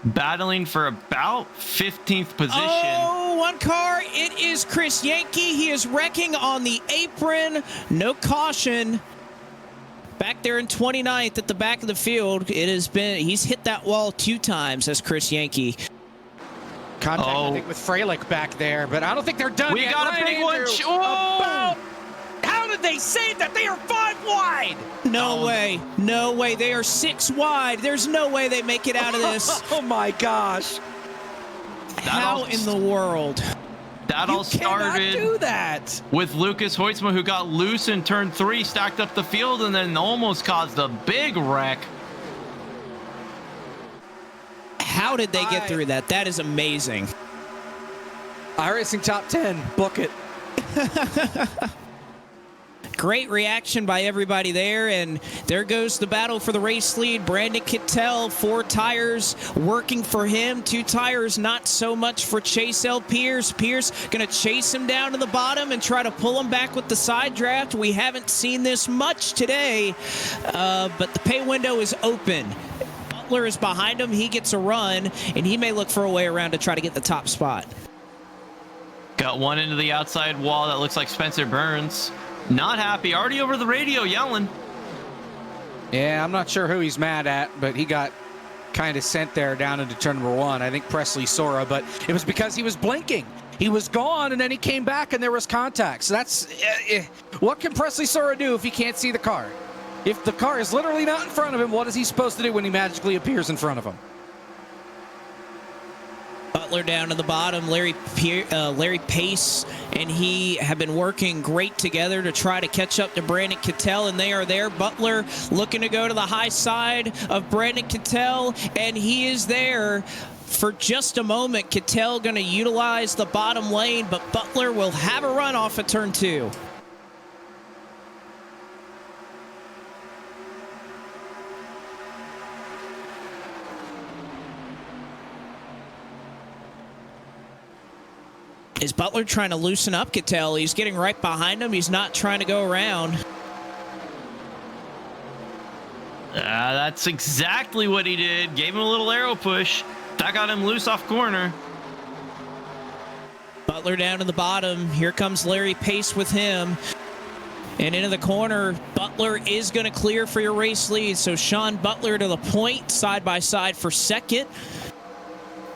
battling for about 15th position. Oh, 1 car. It is Chris Yankee. He is wrecking on the apron. No caution. Back there in 29th at the back of the field. He's hit that wall 2 times as Chris Yankee. Contact, I think, with Freilich back there, but I don't think they're done we yet. got a big one. How did they say that they are 5 wide? No way. No way. They are 6 wide. There's no way they make it out of this. Oh, my gosh. How in the world? That all started do that. with Lucas Hoytsma, who got loose in turn 3, stacked up the field, and then almost caused a big wreck. How did they get through that? That is amazing. iRacing Top 10. Book it. Great reaction by everybody there, and there goes the battle for the race lead. Brandon Cattell, 4 tires working for him, 2 tires not so much for Chase L. Pierce. Pierce going to chase him down to the bottom and try to pull him back with the side draft. We haven't seen this much today, but the pay window is open. Butler is behind him. He gets a run, and he may look for a way around to try to get the top spot. Got one into the outside wall. That looks like Spencer Burns. Not happy. Already over the radio yelling. Yeah, I'm not sure who he's mad at, but he got kind of sent there down into turn number 1. I think Presley Sora, but it was because he was blinking. He was gone, and then he came back, and there was contact. So that's what can Presley Sora do if he can't see the car? If the car is literally not in front of him, what is he supposed to do when he magically appears in front of him? Butler down to the bottom. Larry Pace and he have been working great together to try to catch up to Brandon Cattell, and they are there. Butler looking to go to the high side of Brandon Cattell, and he is there for just a moment. Cattell going to utilize the bottom lane, but Butler will have a run off of turn 2. Is Butler trying to loosen up Cattell? He's getting right behind him. He's not trying to go around. That's exactly what he did. Gave him a little arrow push. That got him loose off corner. Butler down to the bottom. Here comes Larry Pace with him. And into the corner, Butler is going to clear for your race lead. So Sean Butler to the point, side by side for second.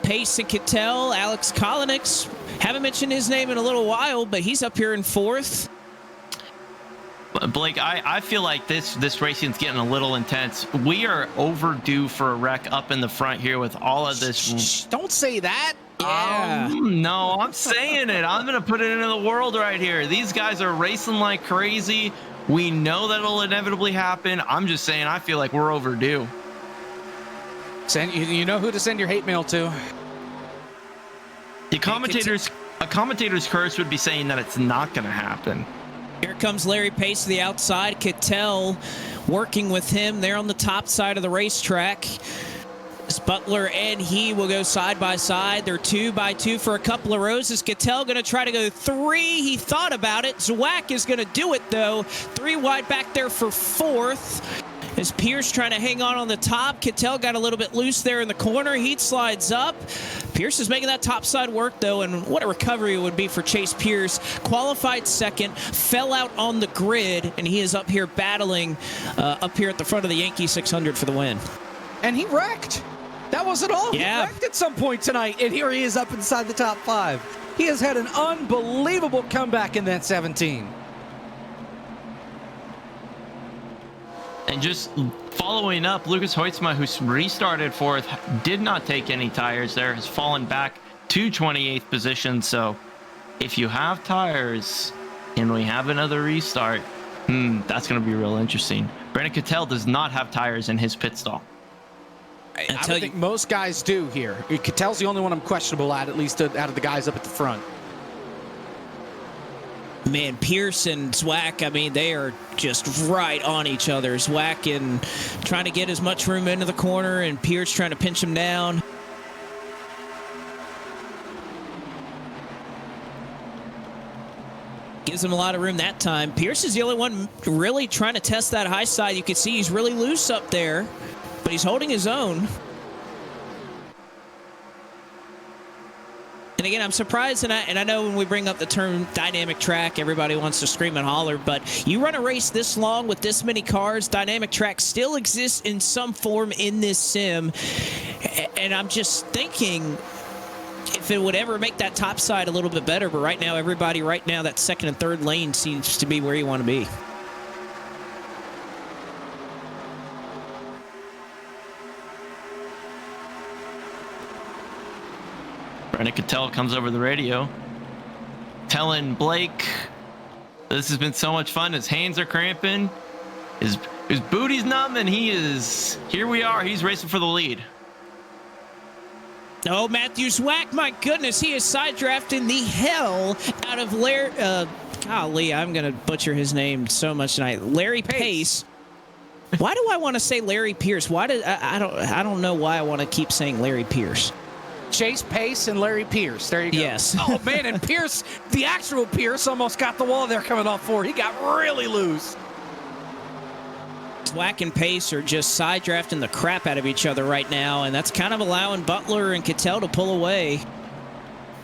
Pace and Cattell, Alex Kolinix. Haven't mentioned his name in a little while, but he's up here in 4th. Blake, I feel like this racing's getting a little intense. We are overdue for a wreck up in the front here with all of this. Don't say that. Yeah. No, I'm saying it. I'm going to put it into the world right here. These guys are racing like crazy. We know that it'll inevitably happen. I'm just saying I feel like we're overdue. You know who to send your hate mail to. A commentator's curse would be saying that it's not going to happen. Here comes Larry Pace to the outside. Cattell working with him there on the top side of the racetrack. Butler and he will go side by side. They're 2 by 2 for a couple of rows. Is Cattell going to try to go 3? He thought about it. Zwack is going to do it, though. 3 wide back there for 4th. As Pierce trying to hang on the top. Cattell got a little bit loose there in the corner. He slides up. Pierce is making that top side work, though, and what a recovery it would be for Chase Pierce. Qualified second, fell out on the grid, and he is up here battling up here at the front of the Yankee 600 for the win. And he wrecked. That wasn't all. Yeah. He wrecked at some point tonight, and here he is up inside the top 5. He has had an unbelievable comeback in that 17. And just following up, Lucas Hoytsma, who restarted 4th, did not take any tires there, has fallen back to 28th position. So if you have tires and we have another restart, that's going to be real interesting. Brandon Cattell does not have tires in his pit stall. I think most guys do here. Cattell's the only one I'm questionable at least out of the guys up at the front. Man, Pierce and Zwack, I mean, they are just right on each other. Zwack and trying to get as much room into the corner, and Pierce trying to pinch him down. Gives him a lot of room that time. Pierce is the only one really trying to test that high side. You can see he's really loose up there, but he's holding his own. And again, I'm surprised, and I know when we bring up the term dynamic track, everybody wants to scream and holler, but you run a race this long with this many cars, dynamic track still exists in some form in this sim. And I'm just thinking if it would ever make that top side a little bit better, but right now, that second and third lane seems to be where you want to be. Brandon Cattell comes over the radio telling Blake this has been so much fun. His hands are cramping, his booty's numb, and here we are. He's racing for the lead. Oh, Matthew Zwack, my goodness, he is side drafting the hell out of Larry. Golly, I'm going to butcher his name so much tonight. Larry Pace. Why do I want to say Larry Pierce? I don't know why I want to keep saying Larry Pierce. Chase Pace and Larry Pierce. There you go. Yes. Oh, man, and Pierce, the actual Pierce, almost got the wall there coming off forward. He got really loose. Zwack and Pace are just side drafting the crap out of each other right now, and that's kind of allowing Butler and Cattell to pull away.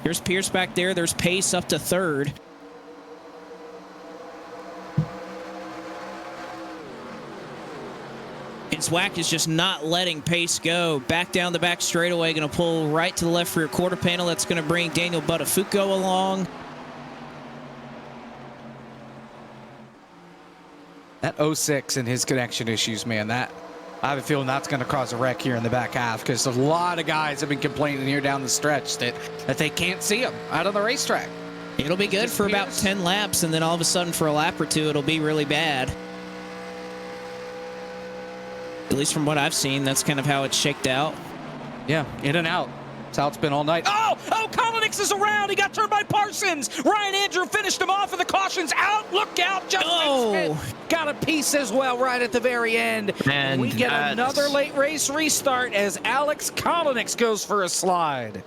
There's Pierce back there. There's Pace up to third. And Zwack is just not letting Pace go. Back down the back straightaway, going to pull right to the left rear quarter panel. That's going to bring Daniel Buttafuoco along. That 06 and his connection issues, man, I have a feeling that's going to cause a wreck here in the back half because a lot of guys have been complaining here down the stretch that they can't see him out on the racetrack. It'll be good for about 10 laps, and then all of a sudden for a lap or two, it'll be really bad. At least from what I've seen, that's kind of how it's shaked out. Yeah, in and out. That's how it's been all night. Oh, Kolonix is around. He got turned by Parsons. Ryan Andrew finished him off, and the caution's out. Look out. Justin Smith got a piece as well right at the very end. And we get another late race restart as Alex Kolonix goes for a slide.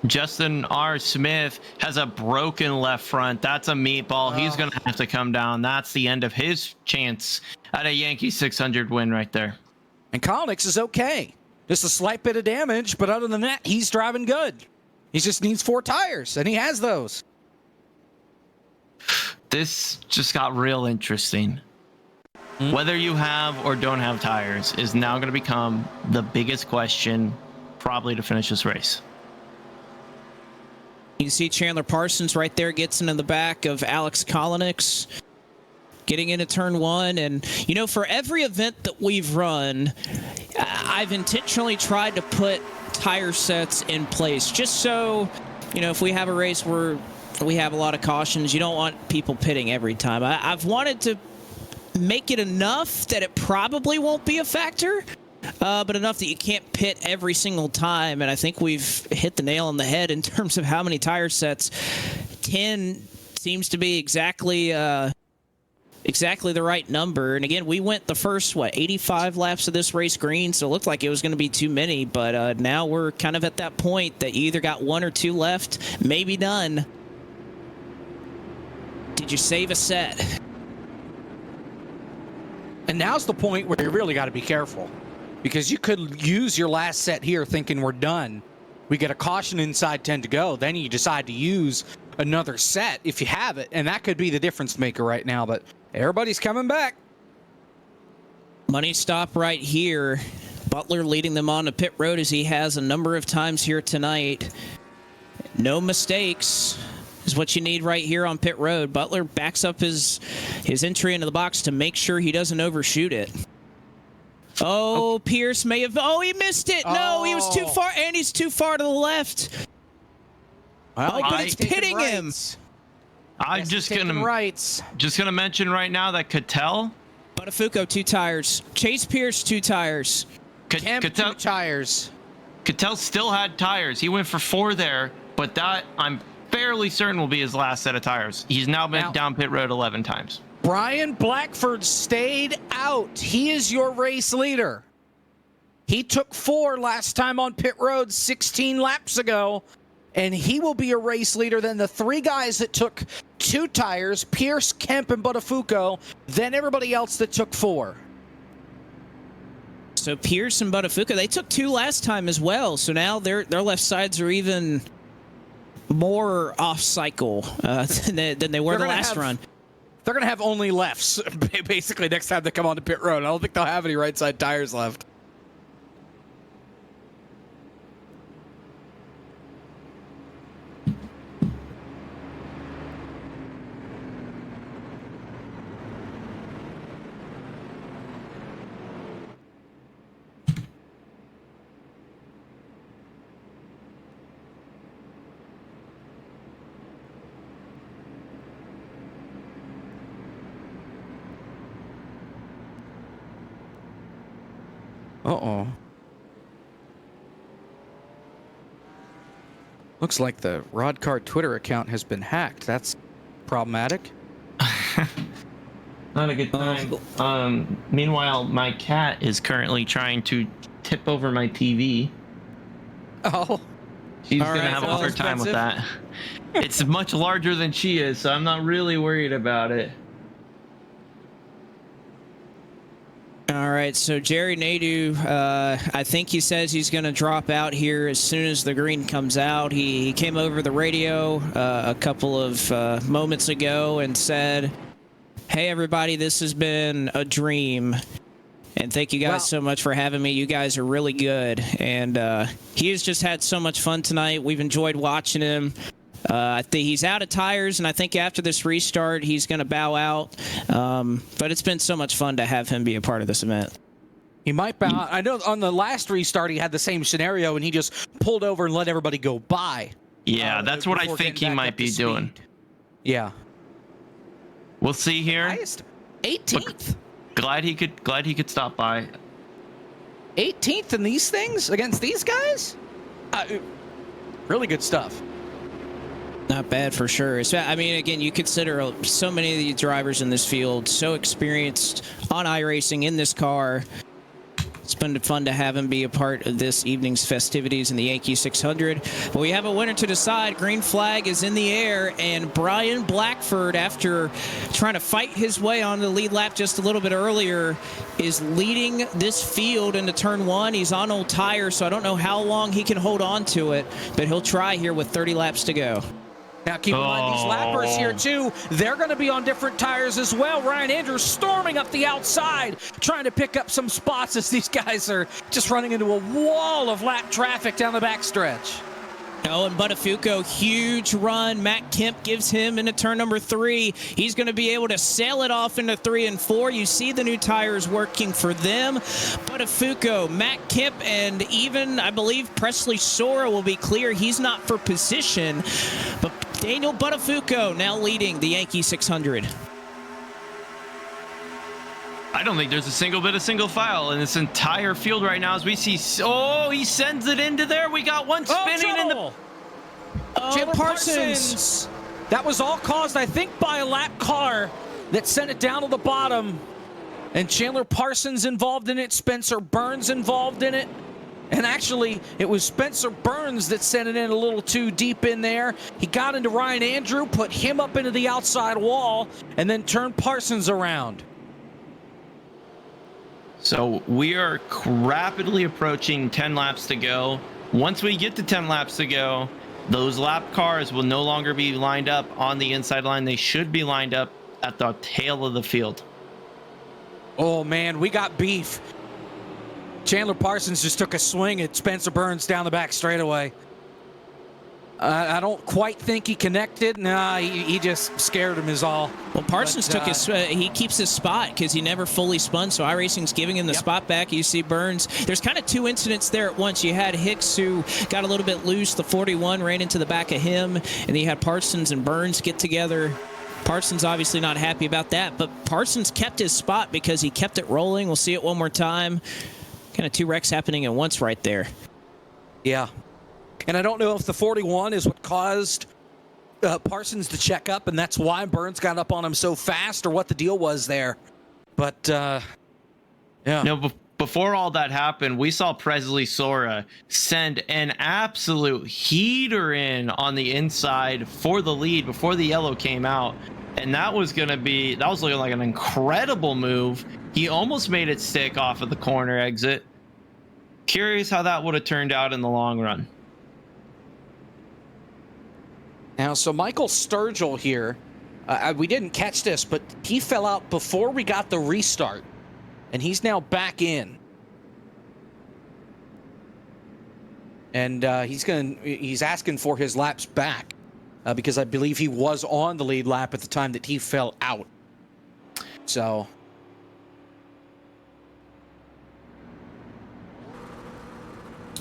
Justin R. Smith has a broken left front. That's a meatball. He's going to have to come down. That's the end of his chance at a Yankee 600 win right there. And Kolonix is okay. Just a slight bit of damage, but other than that, he's driving good. He just needs 4 tires, and he has those. This just got real interesting. Whether you have or don't have tires is now going to become the biggest question probably to finish this race. You can see Chandler Parsons right there gets into the back of Alex Kolonix, getting into turn 1. And, you know, for every event that we've run, I've intentionally tried to put tire sets in place just so, you know, if we have a race where we have a lot of cautions, you don't want people pitting every time. I've wanted to make it enough that it probably won't be a factor, but enough that you can't pit every single time. And I think we've hit the nail on the head in terms of how many tire sets. 10 seems to be exactly the right number. And again, we went the first 85 laps of this race green, so it looked like it was going to be too many, but now we're kind of at that point that you either got 1 or 2 left, maybe none. Did you save a set? And now's the point where you really got to be careful, because you could use your last set here thinking we're done. We get a caution inside 10 to go, then you decide to use another set if you have it, and that could be the difference maker right now. But everybody's coming back. Money stop right here. Butler leading them on to pit road as he has a number of times here tonight. No mistakes is what you need right here on pit road. Butler backs up his entry into the box to make sure he doesn't overshoot it. Oh, Pierce may have... Oh, he missed it. No, he was too far, and he's too far to the left. Well, but it's pitting him. I'm just gonna mention right now that Cattell, Buttafuoco 2 tires, Chase Pierce 2 tires, Kemp 2 tires. Cattell still had tires. He went for 4 there, but that I'm fairly certain will be his last set of tires. He's now been down pit road 11 times. Brian Blackford stayed out. He is your race leader. He took 4 last time on pit road 16 laps ago. And he will be a race leader. Then the 3 guys that took 2 tires, Pierce, Kemp, and Buttafuoco, then everybody else that took 4. So Pierce and Buttafuoco, they took 2 last time as well. So now their left sides are even more off cycle than they were the last run. They're going to have only lefts, basically, next time they come on to pit road. I don't think they'll have any right side tires left. Uh-oh. Looks like the Rodcar Twitter account has been hacked. That's problematic. Not a good time. Meanwhile, my cat is currently trying to tip over my TV. Oh. She's going to have a hard time with that. It's much larger than she is, so I'm not really worried about it. All right, so Jerry Nadeau, I think he says he's going to drop out here as soon as the green comes out. He came over the radio a couple of moments ago and said, "Hey, everybody, this has been a dream. And thank you guys so much for having me. You guys are really good." And he has just had so much fun tonight. We've enjoyed watching him. I think he's out of tires, and I think after this restart, he's going to bow out. But it's been so much fun to have him be a part of this event. He might bow out. I know on the last restart, he had the same scenario, and he just pulled over and let everybody go by. Yeah, that's what I think he might be doing. Yeah. We'll see here. Highest 18th. Glad he could stop by. 18th in these things against these guys? Really good stuff. Not bad for sure. I mean, again, you consider so many of the drivers in this field so experienced on iRacing in this car. It's been fun to have him be a part of this evening's festivities in the Yankee 600. But we have a winner to decide. Green flag is in the air, and Brian Blackford, after trying to fight his way on the lead lap just a little bit earlier, is leading this field into turn 1. He's on old tires, so I don't know how long he can hold on to it, but he'll try here with 30 laps to go. Now, keep in mind, these lappers here, too, they're going to be on different tires as well. Ryan Andrews storming up the outside, trying to pick up some spots as these guys are just running into a wall of lap traffic down the backstretch. Oh, and Buttafuoco, huge run. Matt Kemp gives him into turn number 3. He's going to be able to sail it off into 3 and 4. You see the new tires working for them. Buttafuoco, Matt Kemp, and even, I believe, Presley Sora will be clear. He's not for position, but Daniel Buttafuoco now leading the Yankee 600. I don't think there's a single bit of single file in this entire field right now as we see. Oh, he sends it into there. We got one spinning in the. Jim Parsons. That was all caused, I think, by a lap car that sent it down to the bottom. And Chandler Parsons involved in it. Spencer Burns involved in it. And actually, it was Spencer Burns that sent it in a little too deep in there. He got into Ryan Andrew, put him up into the outside wall, and then turned Parsons around. So we are rapidly approaching 10 laps to go. Once we get to 10 laps to go, those lap cars will no longer be lined up on the inside line. They should be lined up at the tail of the field. Oh, man, we got beef. Chandler Parsons just took a swing at Spencer Burns down the back straightaway. I don't quite think he connected. Nah, he just scared him is all. Well, Parsons took his, he keeps his spot because he never fully spun, so iRacing's giving him the spot back. You see Burns. There's kind of two incidents there at once. You had Hicks, who got a little bit loose. The 41 ran into the back of him, and then you had Parsons and Burns get together. Parsons obviously not happy about that, but Parsons kept his spot because he kept it rolling. We'll see it one more time. Kind of two wrecks happening at once right there. Yeah. And I don't know if the 41 is what caused Parsons to check up, and that's why Burns got up on him so fast, or what the deal was there. But, yeah. No, before all that happened, we saw Presley Sora send an absolute heater in on the inside for the lead before the yellow came out. And that was looking like an incredible move. He almost made it stick off of the corner exit. Curious how that would have turned out in the long run. Now, so Michael Sturgill here, we didn't catch this, but he fell out before we got the restart, and he's now back in. And he's asking for his laps back because I believe he was on the lead lap at the time that he fell out. So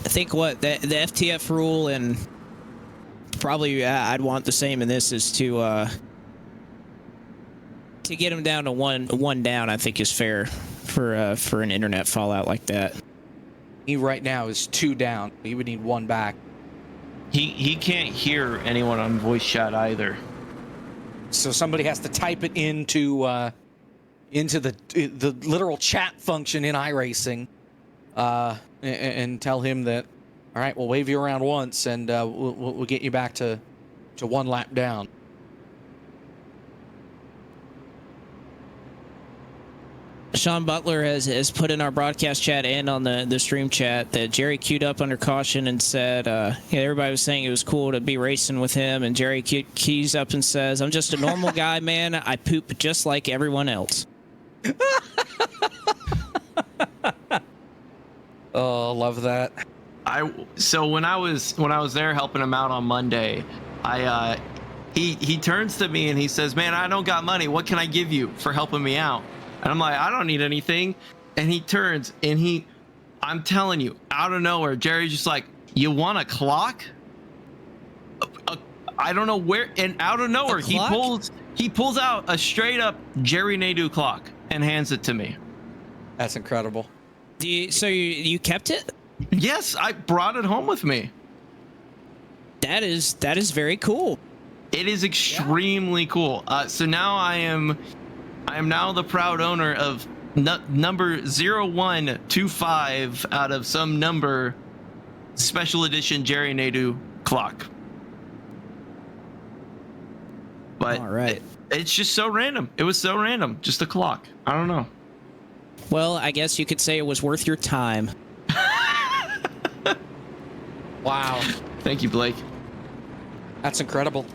I think what the FTF rule, and probably I'd want the same in this, is to get him down to one down. I think is fair for an internet fallout like that. He right now is 2 down. He would need 1 back. He can't hear anyone on voice chat either. So somebody has to type it into the literal chat function in iRacing, and tell him that, all right, we'll wave you around once, and we'll get you back to 1 lap down. Sean Butler has put in our broadcast chat and on the stream chat that Jerry queued up under caution and said, everybody was saying it was cool to be racing with him, and Jerry keys up and says, "I'm just a normal guy, man. I poop just like everyone else." Oh, love that. So when I was there helping him out on Monday, He turns to me and he says, "Man, I don't got money. What can I give you for helping me out?" And I'm like, "I don't need anything." And he turns and I'm telling you, out of nowhere, Jerry's just like, "You want a clock?" I don't know where, and out of nowhere, he pulls out a straight up Jerry Nadeau clock and hands it to me. That's incredible. So you kept it? Yes, I brought it home with me. That is very cool. It is extremely cool. So now I am now the proud owner of number 0125 out of some number special edition Jerry Nadeau clock. But all right, it's just so random. It was so random. Just a clock. I don't know. Well, I guess you could say it was worth your time. Wow. Thank you, Blake. That's incredible.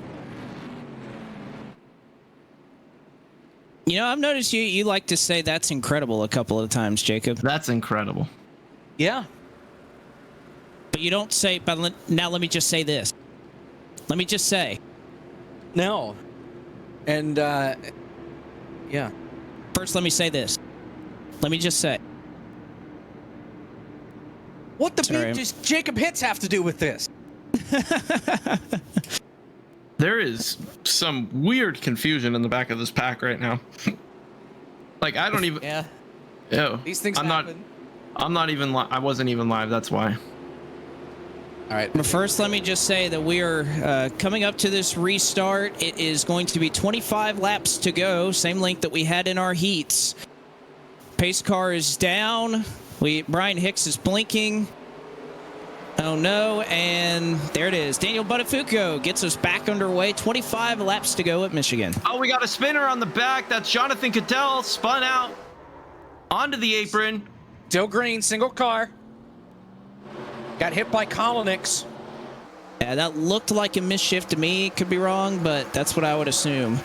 You know, I've noticed you like to say "that's incredible" a couple of times, Jacob. That's incredible. Yeah. But you don't say, but now let me just say this. Let me just say. No. And, yeah. First, let me say this. Let me just say. What the beat does Jacob Hitz have to do with this? There is some weird confusion in the back of this pack right now. Like, I don't even... Yeah. Oh, These things happen. I'm not even live. I wasn't even live, that's why. All right. But first, let me just say that we are coming up to this restart. It is going to be 25 laps to go, same length that we had in our heats. Pace car is down. Brian Hicks is blinking. Oh no, and there it is. Daniel Buttafuoco gets us back underway. 25 laps to go at Michigan. Oh, we got a spinner on the back. That's Jonathan Cattell, spun out onto the apron. Still green, single car. Got hit by Kolonix. Yeah, that looked like a misshift to me. Could be wrong, but that's what I would assume.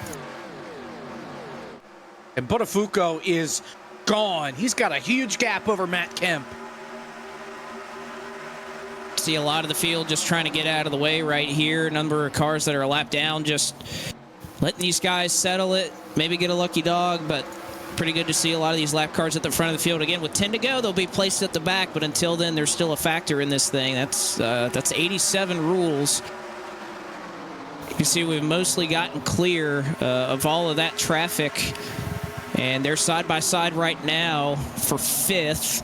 And Buttafuoco is gone. He's got a huge gap over Matt Kemp. See a lot of the field just trying to get out of the way right here. A number of cars that are a lap down, just letting these guys settle it. Maybe get a lucky dog, but pretty good to see a lot of these lap cars at the front of the field. Again, with 10 to go, they'll be placed at the back, but until then, there's still a factor in this thing. That's 87 rules. You can see we've mostly gotten clear of all of that traffic, and they're side by side right now for 5th.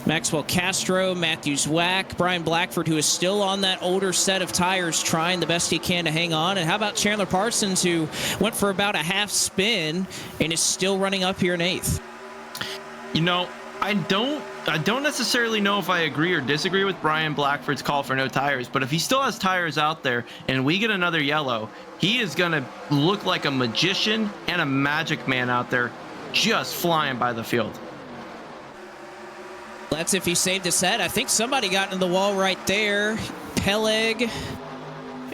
Maxwell Castro, Matthew Zwack, Brian Blackford, who is still on that older set of tires, trying the best he can to hang on. And how about Chandler Parsons, who went for about a half spin and is still running up here in 8th? You know, I don't necessarily know if I agree or disagree with Brian Blackford's call for no tires, but if he still has tires out there and we get another yellow, he is going to look like a magician and a magic man out there just flying by the field. That's if he saved his head. I think somebody got into the wall right there. Peleg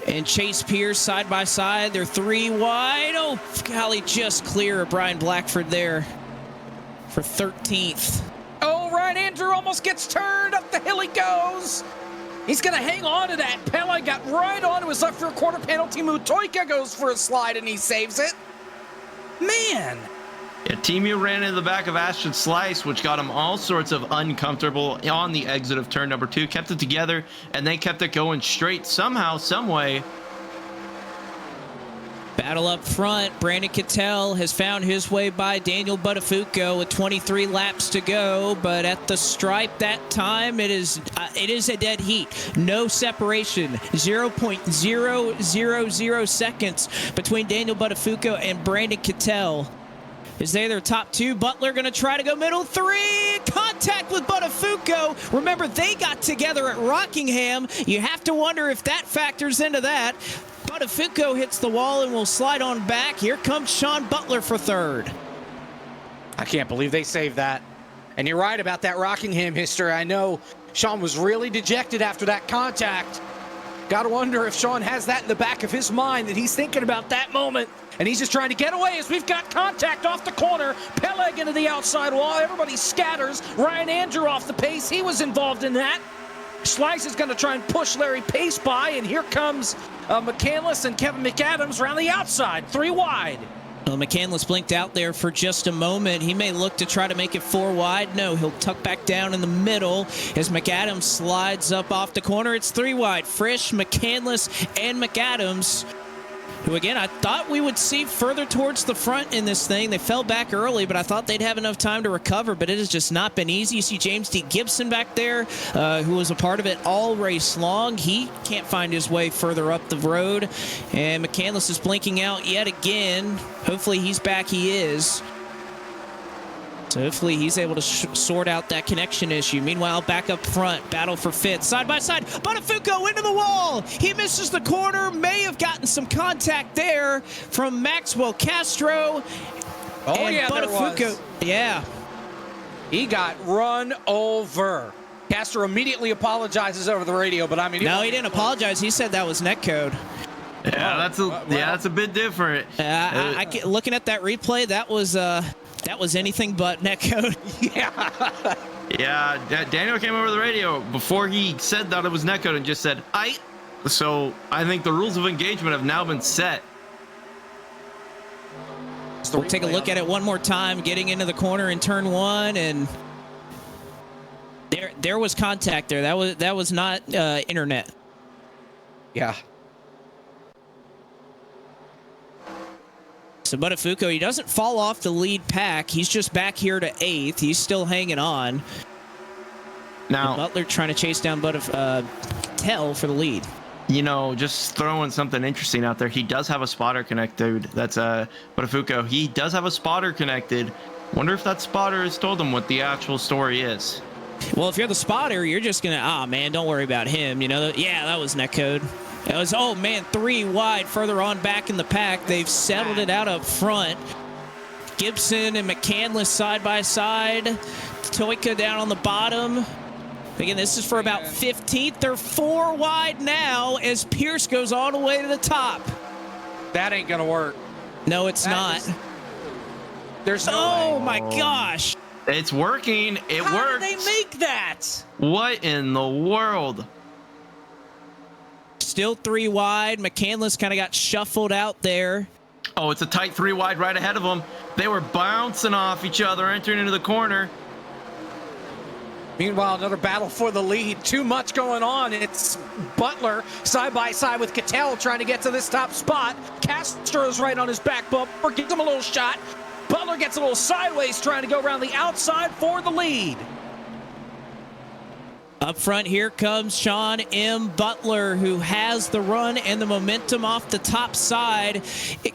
and Chase Pierce side by side. They're 3 wide. Oh, golly, just clear of Brian Blackford there for 13th. Oh, Ryan Andrew almost gets turned. Up the hill he goes. He's going to hang on to that. Peleg got right onto his left rear quarter panel. Timu Toika goes for a slide, and he saves it. Man. Yeah, Timu ran into the back of Ashton Slice, which got him all sorts of uncomfortable on the exit of turn number 2. Kept it together, and they kept it going straight somehow, some way. Battle up front. Brandon Cattell has found his way by Daniel Buttafuoco with 23 laps to go, but at the stripe that time, it is a dead heat. No separation. 0.000 seconds between Daniel Buttafuoco and Brandon Cattell. Is they their top 2? Butler going to try to go middle 3. Contact with Buttafuoco. Remember, they got together at Rockingham. You have to wonder if that factors into that. Buttafuoco hits the wall and will slide on back. Here comes Sean Butler for 3rd. I can't believe they saved that. And you're right about that Rockingham history. I know Sean was really dejected after that contact. Got to wonder if Sean has that in the back of his mind, that he's thinking about that moment. And he's just trying to get away as we've got contact off the corner. Peleg into the outside wall. Everybody scatters. Ryan Andrew off the pace. He was involved in that. Slice is going to try and push Larry Pace by, and here comes McCandless and Kevin McAdams around the outside, 3 wide. Well, McCandless blinked out there for just a moment. He may look to try to make it 4 wide. No, he'll tuck back down in the middle as McAdams slides up off the corner. It's 3 wide. Frisch, McCandless, and McAdams, who, again, I thought we would see further towards the front in this thing. They fell back early, but I thought they'd have enough time to recover, but it has just not been easy. You see James D. Gibson back there, who was a part of it all race long. He can't find his way further up the road, and McCandless is blinking out yet again. Hopefully he's back. He is. So hopefully he's able to sort out that connection issue. Meanwhile, back up front, battle for 5th. Side by side, Botafuco into the wall. He misses the corner, may have gotten some contact there from Maxwell Castro. Oh, and yeah, Botafuco, there was. Yeah. He got run over. Castro immediately apologizes over the radio, but I mean... No, he didn't apologize. He said that was netcode. Yeah, that's a bit different. Looking at that replay, that was anything but netcode. Yeah. Yeah, Daniel came over the radio before he said that it was netcode and just said, "I." So I think the rules of engagement have now been set. We'll take a look at it one more time, getting into the corner in turn 1, and there was contact there. That was not internet. Yeah. So Botafuco, he doesn't fall off the lead pack. He's just back here to 8th. He's still hanging on. Now, and Butler trying to chase down Tell for the lead. You know, just throwing something interesting out there. He does have a spotter connected. That's Botafuco. He does have a spotter connected. Wonder if that spotter has told him what the actual story is. Well, if you're the spotter, you're just going to, man, don't worry about him. You know, yeah, that was netcode. It was, 3 wide further on back in the pack. They've settled it out up front. Gibson and McCandless side by side. Toyka down on the bottom. Again, this is for about 15th. They're 4 wide now as Pierce goes all the way to the top. That ain't going to work. No, it's not. There's no way. My gosh. It's working. It works. How did they make that? What in the world? Still 3 wide. McCandless kind of got shuffled out there. Oh, it's a tight 3 wide right ahead of them. They were bouncing off each other, entering into the corner. Meanwhile, another battle for the lead. Too much going on. It's Butler side by side with Cattell trying to get to this top spot. Castro's right on his back bumper, gives him a little shot. Butler gets a little sideways trying to go around the outside for the lead. Up front, here comes Sean M. Butler, who has the run and the momentum off the top side.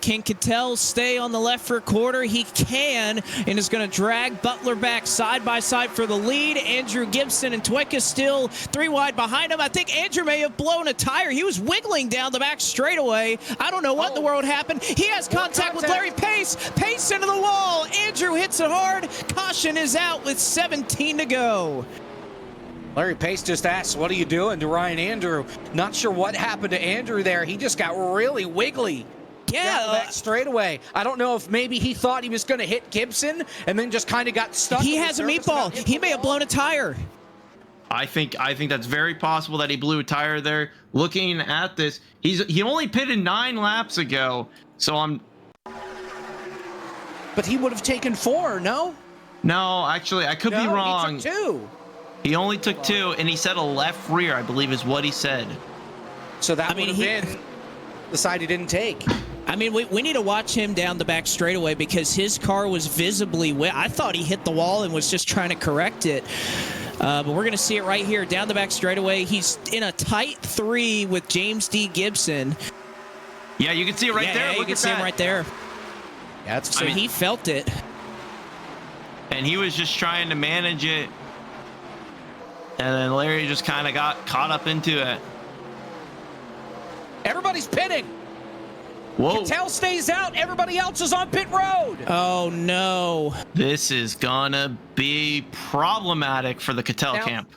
Can Cattell stay on the left rear quarter? He can, and is going to drag Butler back side by side for the lead. Andrew Gibson and Tweka still 3 wide behind him. I think Andrew may have blown a tire. He was wiggling down the back straightaway. I don't know what in the world happened. He has contact with Larry Pace. Pace into the wall. Andrew hits it hard. Caution is out with 17 to go. Larry Pace just asked, what are you doing to Ryan Andrew? Not sure what happened to Andrew there. He just got really wiggly. Yeah. Back straight away. I don't know if maybe he thought he was going to hit Gibson and then just kind of got stuck. He has a meatball. He may have blown a tire. I think that's very possible that he blew a tire there. Looking at this, he only pitted 9 laps ago, so I'm. But he would have taken 4, no? No, actually, I could be wrong. He took 2. He only took 2, and he said a left rear, I believe is what he said. So that would have been the side he didn't take. I mean, we need to watch him down the back straightaway because his car was visibly wet. I thought he hit the wall and was just trying to correct it. But we're going to see it right here, down the back straightaway. He's in a tight 3 with James D. Gibson. Yeah, you can see it right there. Yeah, you can see him right there. Yeah, so he felt it. And he was just trying to manage it. And then Larry just kind of got caught up into it. Everybody's pitting. Whoa. Cattell stays out. Everybody else is on pit road. Oh, no. This is going to be problematic for the Cattell camp.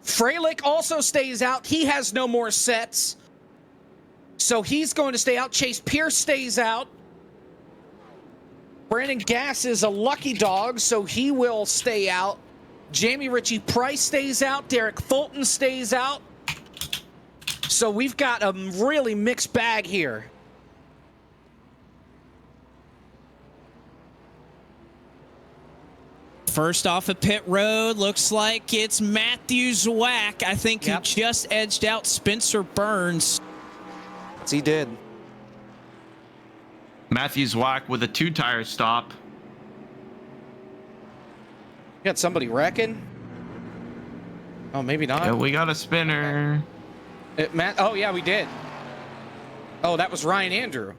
Freilich also stays out. He has no more sets. So he's going to stay out. Chase Pierce stays out. Brandon Gass is a lucky dog, so he will stay out. Jamie Ritchie Price stays out. Derek Fulton stays out. So we've got a really mixed bag here. First off of pit road, looks like it's Matthew Zwack. I think he just edged out Spencer Burns. Yes, he did. Matthew Zwack with a 2-tire stop. You got somebody wrecking? Oh, maybe not. Yeah, we got a spinner. Oh, yeah, we did. Oh, that was Ryan Andrew.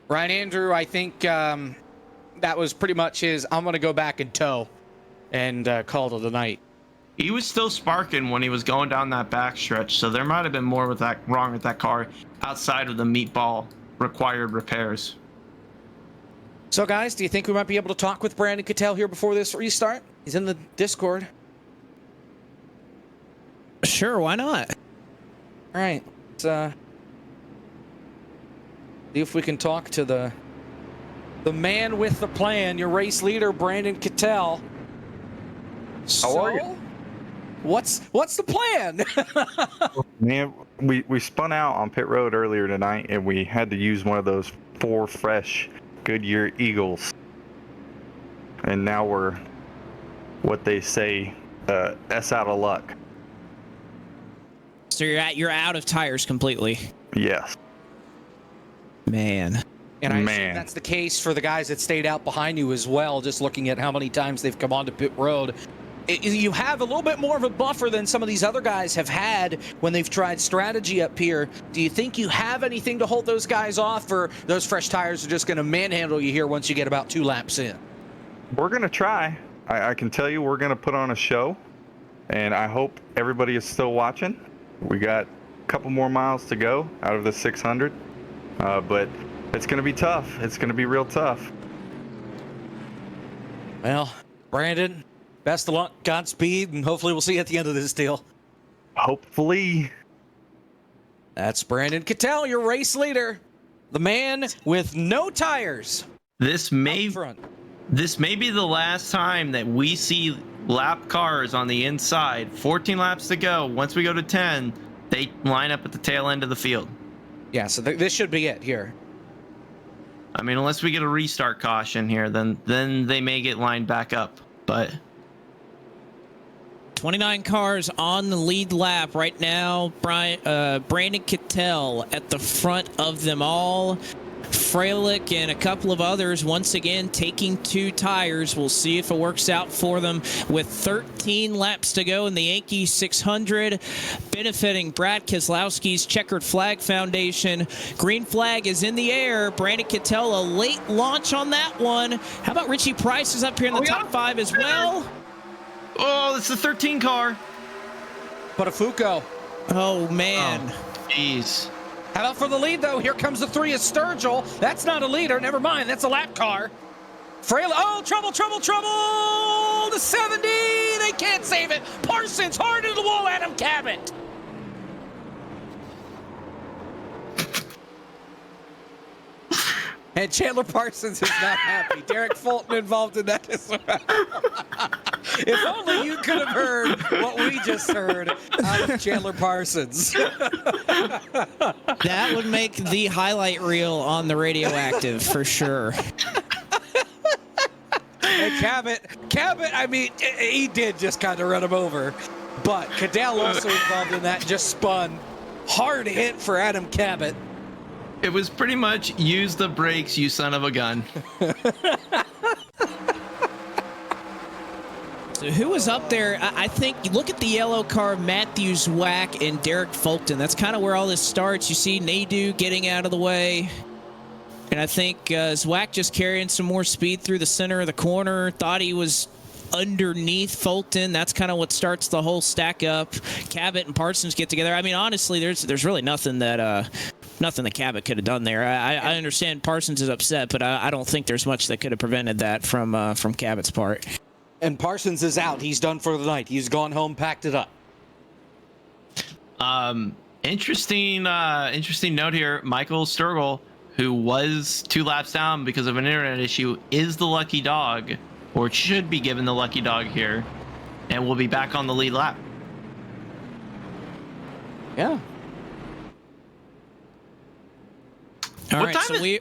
Ryan Andrew, I think that was pretty much his, I'm going to go back and tow and call it a night. He was still sparking when he was going down that backstretch, so there might have been more with that wrong with that car outside of the meatball required repairs. So, guys, do you think we might be able to talk with Brandon Cattell here before this restart? He's in the Discord. Sure, why not? All right. Let's see if we can talk to the man with the plan, your race leader, Brandon Cattell. How are you? What's the plan? Man, we spun out on pit road earlier tonight, and we had to use one of those 4 fresh Goodyear Eagles. And now we're, what they say, S out of luck. So you're out of tires completely. Yes. Man. And I assume that's the case for the guys that stayed out behind you as well, just looking at how many times they've come onto pit road. You have a little bit more of a buffer than some of these other guys have had when they've tried strategy up here. Do you think you have anything to hold those guys off, or those fresh tires are just going to manhandle you here once you get about 2 laps in? We're going to try. I can tell you we're going to put on a show, and I hope everybody is still watching. We got a couple more miles to go out of the 600, but it's going to be tough. It's going to be real tough. Well, Brandon, best of luck, Godspeed, and hopefully we'll see you at the end of this deal. Hopefully. That's Brandon Cattell, your race leader, the man with no tires. This may be the last time that we see lap cars on the inside. 14 laps to go. Once we go to 10, they line up at the tail end of the field. Yeah, so this should be it here. I mean, unless we get a restart caution here, then they may get lined back up. But 29 cars on the lead lap right now. Brandon Cattell at the front of them all. Freilich and a couple of others once again taking 2 tires. We'll see if it works out for them with 13 laps to go in the Yankee 600, benefiting Brad Keselowski's Checkered Flag Foundation. Green flag is in the air. Brandon Cattell, a late launch on that one. How about Richie Price is up here in the top 5 as well? Oh, it's the 13 car. Buttafuoco. Oh, man. Jeez. How about for the lead, though? Here comes the 3 of Sturgill. That's not a leader. Never mind. That's a lap car. Frail. Oh, trouble, trouble, trouble. The 70. They can't save it. Parsons hard into the wall. Adam Cabot. And Chandler Parsons is not happy. Derek Fulton involved in that as well. If only you could have heard what we just heard out of Chandler Parsons. That would make the highlight reel on the Radioactive for sure. And Cabot, I mean, he did just kind of run him over. But Cattell also involved in that, just spun. Hard hit for Adam Cabot. It was pretty much use the brakes, you son of a gun. So who was up there? I think you look at the yellow car, Matthew Zwack and Derek Fulton. That's kind of where all this starts. You see Nadeau getting out of the way. And I think Zwack just carrying some more speed through the center of the corner. Thought he was underneath Fulton. That's kind of what starts the whole stack up. Cabot and Parsons get together. I mean, honestly, there's really nothing that Cabot could have done there. I understand Parsons is upset, but I don't think there's much that could have prevented that from Cabot's part. And Parsons is out. He's done for the night. He's gone home, packed it up. Interesting note here. Michael Sturgill, who was 2 laps down because of an internet issue, is the lucky dog, or should be given the lucky dog here, and will be back on the lead lap. Yeah. All right, so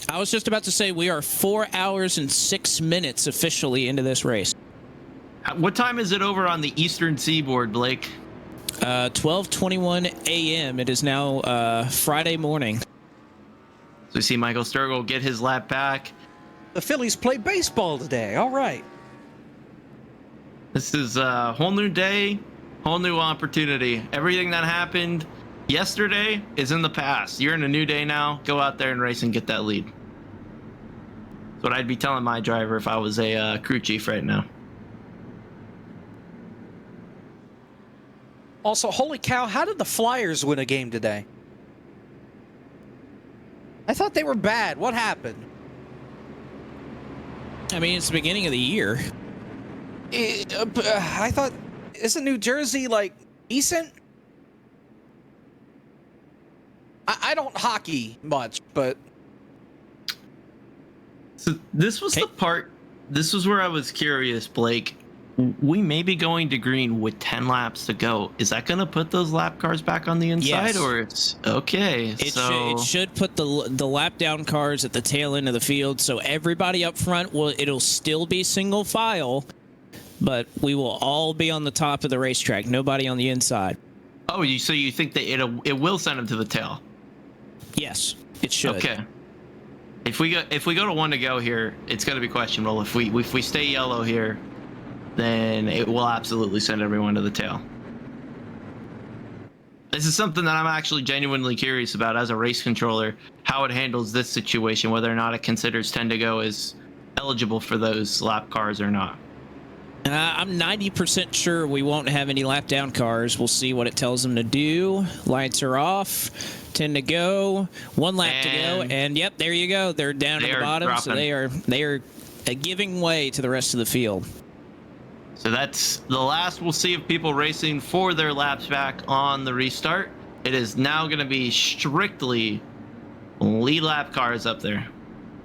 I was just about to say we are 4 hours and 6 minutes officially into this race. What time is it over on the Eastern Seaboard, Blake? 12:21 a.m. It is now Friday morning. So we see Michael Sturgill get his lap back. The Phillies play baseball today. All right. This is a whole new day, whole new opportunity. Everything that happened yesterday is in the past. You're in a new day now. Go out there and race and get that lead. That's what I'd be telling my driver if I was a crew chief right now. Also, holy cow, how did the Flyers win a game today? I thought they were bad. What happened? I mean, it's the beginning of the year. I thought, isn't New Jersey, like, decent? I don't hockey much, but... So this was the part, this was where I was curious, Blake. We may be going to green with 10 laps to go. Is that going to put those lap cars back on the inside? Yes. Or it's okay? It should put the lap down cars at the tail end of the field, so everybody up front it'll still be single file, but we will all be on the top of the racetrack. Nobody on the inside. Oh, so you think that it will send them to the tail? Yes, it should. Okay. If we go to 1 to go here, it's going to be questionable. If we stay yellow here, then it will absolutely send everyone to the tail. This is something that I'm actually genuinely curious about as a race controller, how it handles this situation, whether or not it considers 10 to go as eligible for those lap cars or not. I'm 90% sure we won't have any lap down cars. We'll see what it tells them to do. Lights are off. 10 to go. 1 lap to go. And yep, there you go. They're down at the bottom. Dropping. So they are giving way to the rest of the field. So that's the last we'll see of people racing for their laps back on the restart. It is now going to be strictly lead lap cars up there.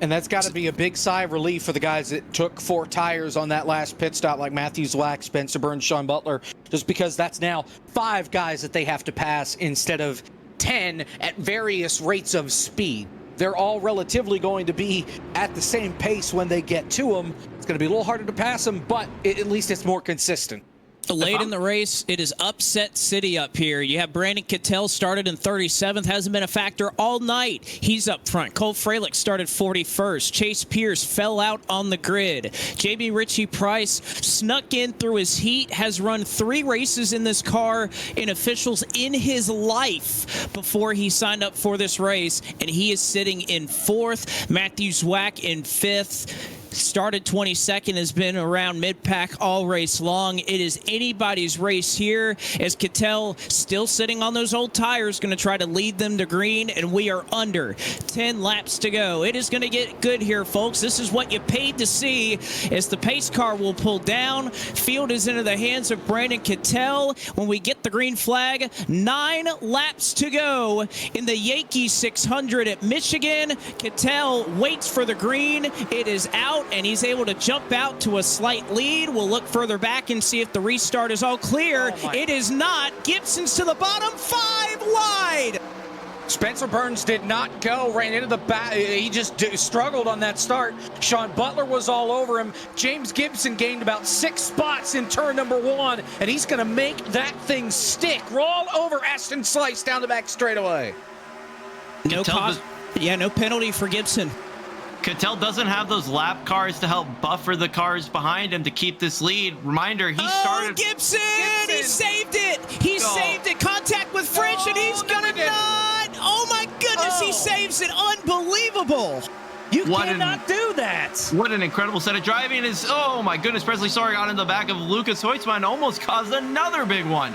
And that's got to be a big sigh of relief for the guys that took 4 tires on that last pit stop, like Matthew Zwack, Spencer Burns, Sean Butler, just because that's now 5 guys that they have to pass instead of 10 at various rates of speed. They're all relatively going to be at the same pace when they get to them. It's going to be a little harder to pass them, but at least it's more consistent. Late in the race, it is upset city up here. You have Brandon Cattell started in 37th, hasn't been a factor all night. He's up front. Cole Freilich started 41st. Chase Pierce fell out on the grid. JB Ritchie Price snuck in through his heat, has run 3 races in this car in officials in his life before he signed up for this race, and he is sitting in 4th. Matthew Zwack in 5th. Started 22nd, has been around mid-pack all race long. It is anybody's race here as Cattell still sitting on those old tires, going to try to lead them to green, and we are under 10 laps to go. It is going to get good here, folks. This is what you paid to see as the pace car will pull down. Field is into the hands of Brandon Cattell. When we get the green flag, 9 laps to go in the Yankee 600 at Michigan. Cattell waits for the green. It is out, and he's able to jump out to a slight lead. We'll look further back and see if the restart is all clear. It is not. Gibson's to the bottom, 5 wide. Spencer Burns did not go, ran into the back. He just struggled on that start. Sean Butler was all over him. James Gibson gained about 6 spots in turn number 1, and he's going to make that thing stick. Roll over Ashton Slice down the back straightaway. No penalty for Gibson. Cattell doesn't have those lap cars to help buffer the cars behind him to keep this lead. Reminder, he started... Gibson! He saved it! He saved it! Contact with French, and he's gonna not! Oh my goodness, he saves it! Unbelievable! You cannot do that! What an incredible set of driving is... Oh my goodness, Presley Sorry got in the back of Lucas Hoytsman, almost caused another big one.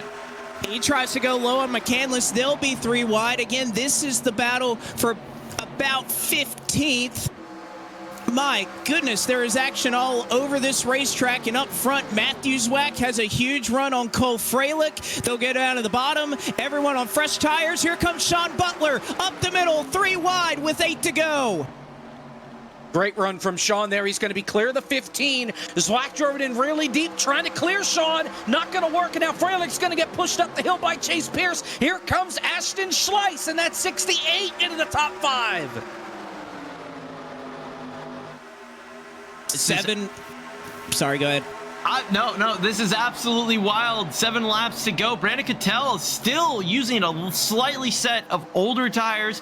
He tries to go low on McCandless. They'll be 3 wide. Again, this is the battle for about 15th. My goodness, there is action all over this racetrack, and up front, Matthew Zwack has a huge run on Cole Freilich. They'll get down to the bottom. Everyone on fresh tires. Here comes Sean Butler up the middle, 3 wide with 8 to go. Great run from Sean there. He's going to be clear of the 15. Zwack drove it in really deep, trying to clear Sean. Not going to work. And now Freilic's going to get pushed up the hill by Chase Pierce. Here comes Ashton Schleiss, and that's 68 into the top 5. 7. Sorry, go ahead. No, this is absolutely wild. 7 laps to go. Brandon Cattell is still using a slightly set of older tires,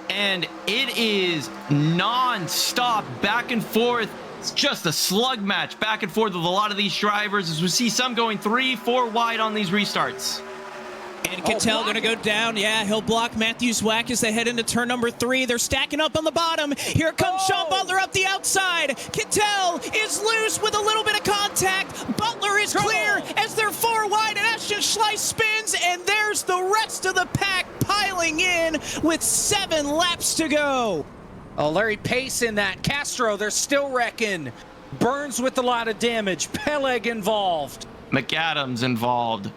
and it is non-stop back and forth. It's just a slug match back and forth with a lot of these drivers, as we see some going 3-4 wide on these restarts. And Cattell going to go down. Yeah, he'll block Matthew Zwack as they head into turn number 3. They're stacking up on the bottom. Here comes Sean Butler up the outside. Cattell is loose with a little bit of contact. Butler is clear as they're 4 wide, and Ashton Schleiss spins, and there's the rest of the pack piling in with 7 laps to go. Oh, Larry Pace in that. Castro, they're still wrecking. Burns with a lot of damage. Peleg involved. McAdams involved.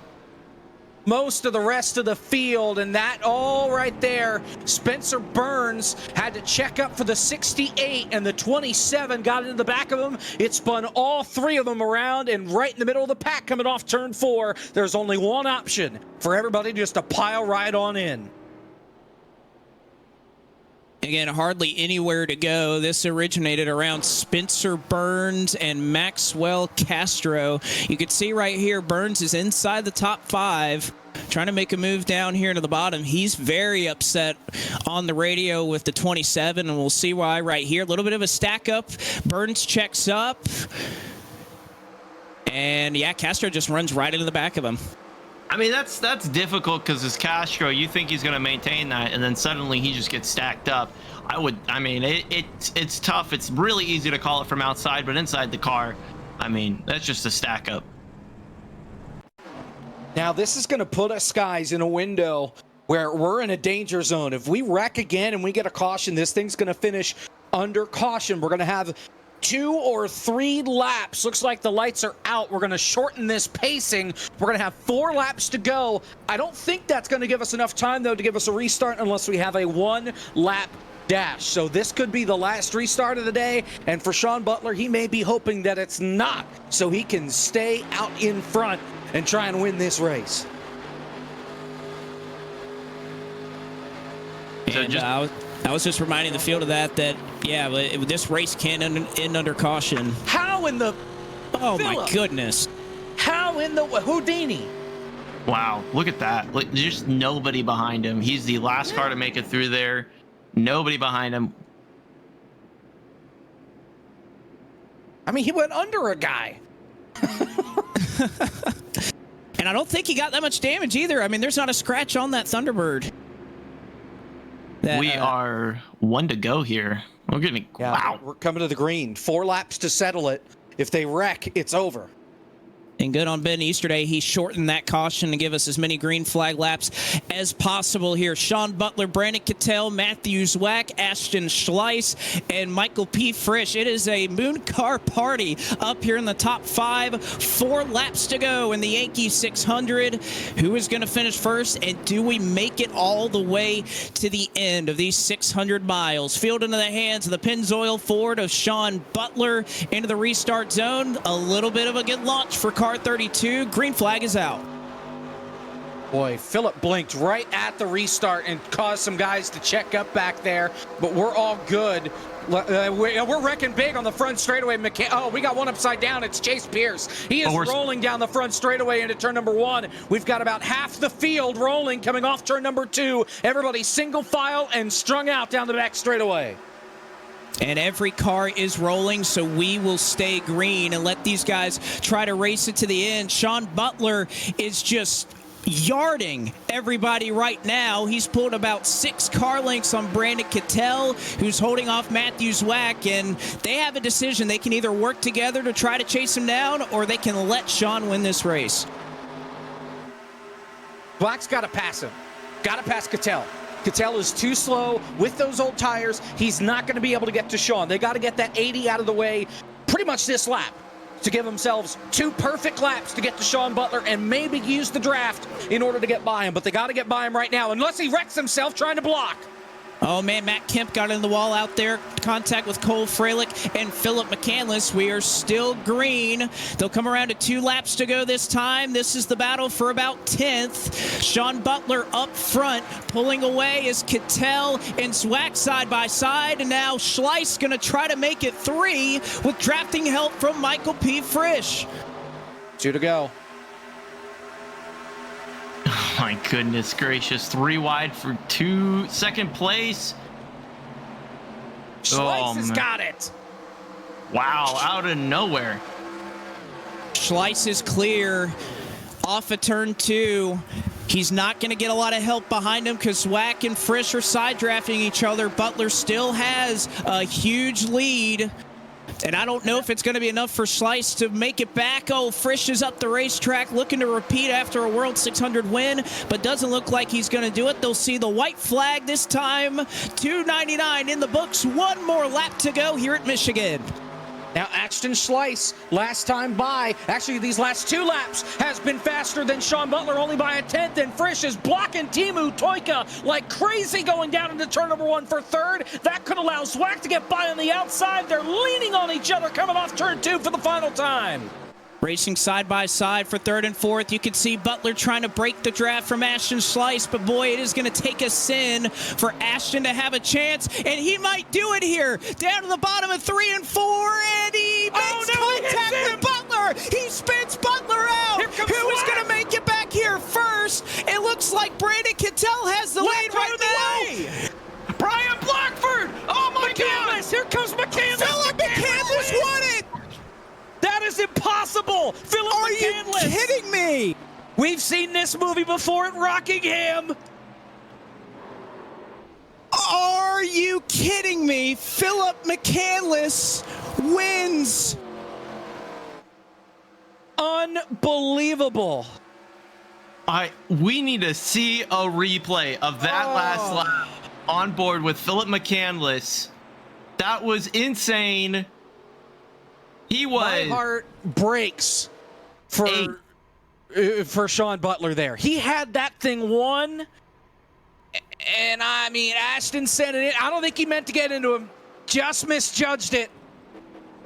Most of the rest of the field, and that all right there. Spencer Burns had to check up for the 68, and the 27 got into the back of him. It spun all 3 of them around, and right in the middle of the pack coming off turn 4, there's only one option for everybody just to pile right on in. Again, hardly anywhere to go. This originated around Spencer Burns and Maxwell Castro. You can see right here, Burns is inside the top 5, trying to make a move down here to the bottom. He's very upset on the radio with the 27, and we'll see why right here. A little bit of a stack up. Burns checks up. And, yeah, Castro just runs right into the back of him. I mean, that's difficult because as Castro, you think he's going to maintain that, and then suddenly he just gets stacked up. It's tough. It's really easy to call it from outside, but inside the car, I mean, that's just a stack up. Now, this is going to put us guys in a window where we're in a danger zone. If we wreck again and we get a caution, this thing's going to finish under caution. We're going to have 2 or 3 laps. Looks like the lights are out. We're going to shorten this pacing. We're going to have 4 laps to go. I don't think that's going to give us enough time, though, to give us a restart unless we have a 1-lap dash. So this could be the last restart of the day. And for Sean Butler, he may be hoping that it's not, so he can stay out in front and try and win this race. And I was just reminding the field of that, yeah, this race can end under caution. How in the... Oh, my goodness. How in the... Houdini. Wow, look at that. Just nobody behind him. He's the last car to make it through there. Nobody behind him. I mean, he went under a guy. And I don't think he got that much damage either. I mean, there's not a scratch on that Thunderbird. We are 1 to go here. We're getting... Yeah, wow. We're coming to the green. 4 laps to settle it. If they wreck, it's over. And good on Ben Easterday. He shortened that caution to give us as many green flag laps as possible here. Sean Butler, Brandon Cattell, Matthew Zwack, Ashton Schleiss, and Michael P. Frisch. It is a moon car party up here in the top 5. 4 laps to go in the Yankee 600. Who is going to finish first, and do we make it all the way to the end of these 600 miles? Field into the hands of the Pennzoil Ford of Sean Butler into the restart zone. A little bit of a good launch for car 32. Green flag is out. Boy, Phillip blinked right at the restart and caused some guys to check up back there, but we're all good. We're wrecking big on the front straightaway. Oh, we got one upside down. It's Chase Pierce. He is rolling down the front straightaway into turn number 1. We've got about half the field rolling coming off turn number 2. Everybody single file and strung out down the back straightaway. And every car is rolling, so we will stay green and let these guys try to race it to the end. Sean Butler is just yarding everybody right now. He's pulled about 6 car lengths on Brandon Cattell, who's holding off Matthew Zwack, and they have a decision. They can either work together to try to chase him down, or they can let Sean win this race. Black's got to pass him. Got to pass Cattell. Cattell is too slow with those old tires. He's not going to be able to get to Sean. They got to get that 80 out of the way pretty much this lap to give themselves 2 perfect laps to get to Sean Butler and maybe use the draft in order to get by him. But they got to get by him right now, unless he wrecks himself trying to block. Oh, man, Matt Kemp got in the wall out there. Contact with Cole Freilich and Philip McCandless. We are still green. They'll come around to 2 laps to go this time. This is the battle for about 10th. Sean Butler up front. Pulling away is Kittel and Zwack side by side. And now Schleiss going to try to make it 3 with drafting help from Michael P. Frisch. 2 to go. Oh my goodness gracious. 3 wide for 2nd place. Schleiss has got it. Wow, out of nowhere. Schleiss is clear off of turn 2. He's not going to get a lot of help behind him because Zwack and Frisch are side drafting each other. Butler still has a huge lead. And I don't know if it's going to be enough for Schleiss to make it back. Oh, Frisch is up the racetrack looking to repeat after a World 600 win, but doesn't look like he's going to do it. They'll see the white flag this time. 2:99 in the books. 1 more lap to go here at Michigan. Now, Ashton Schleiss, last time by, actually these last 2 laps, has been faster than Sean Butler, only by a 10th, and Frisch is blocking Timu Toika like crazy going down into turn number 1 for 3rd. That could allow Zwack to get by on the outside. They're leaning on each other coming off turn 2 for the final time. Racing side by side for 3rd and 4th. You can see Butler trying to break the draft from Ashton Schleiss, but boy, it is going to take a sin for Ashton to have a chance, and he might do it here. Down to the bottom of 3 and 4, and he makes contact with Butler. He spins Butler out. Who is going to make it back here first? It looks like Brandon Kittel has the lead right now. Brian Blackford. Oh my goodness. Here comes McCandless. Philip McCandless won it. That is impossible! Philip McCandless! Are you kidding me? We've seen this movie before at Rockingham! Are you kidding me? Philip McCandless wins! Unbelievable! We need to see a replay of that last lap on board with Philip McCandless. That was insane. He was. My heart breaks for Sean Butler there. He had that thing won, and I mean, Ashton sent it in. I don't think he meant to get into him. Just misjudged it.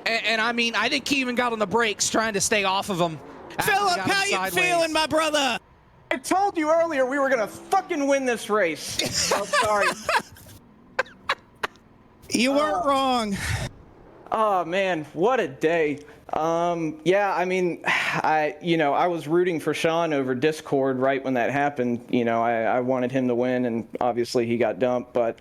And I mean, I think he even got on the brakes trying to stay off of him. Philip, how you feeling, my brother? I told you earlier we were gonna fucking win this race. I'm sorry. You weren't wrong. Oh man, what a day. Yeah, I mean, I was rooting for Sean over Discord right when that happened. I wanted him to win, and obviously he got dumped, but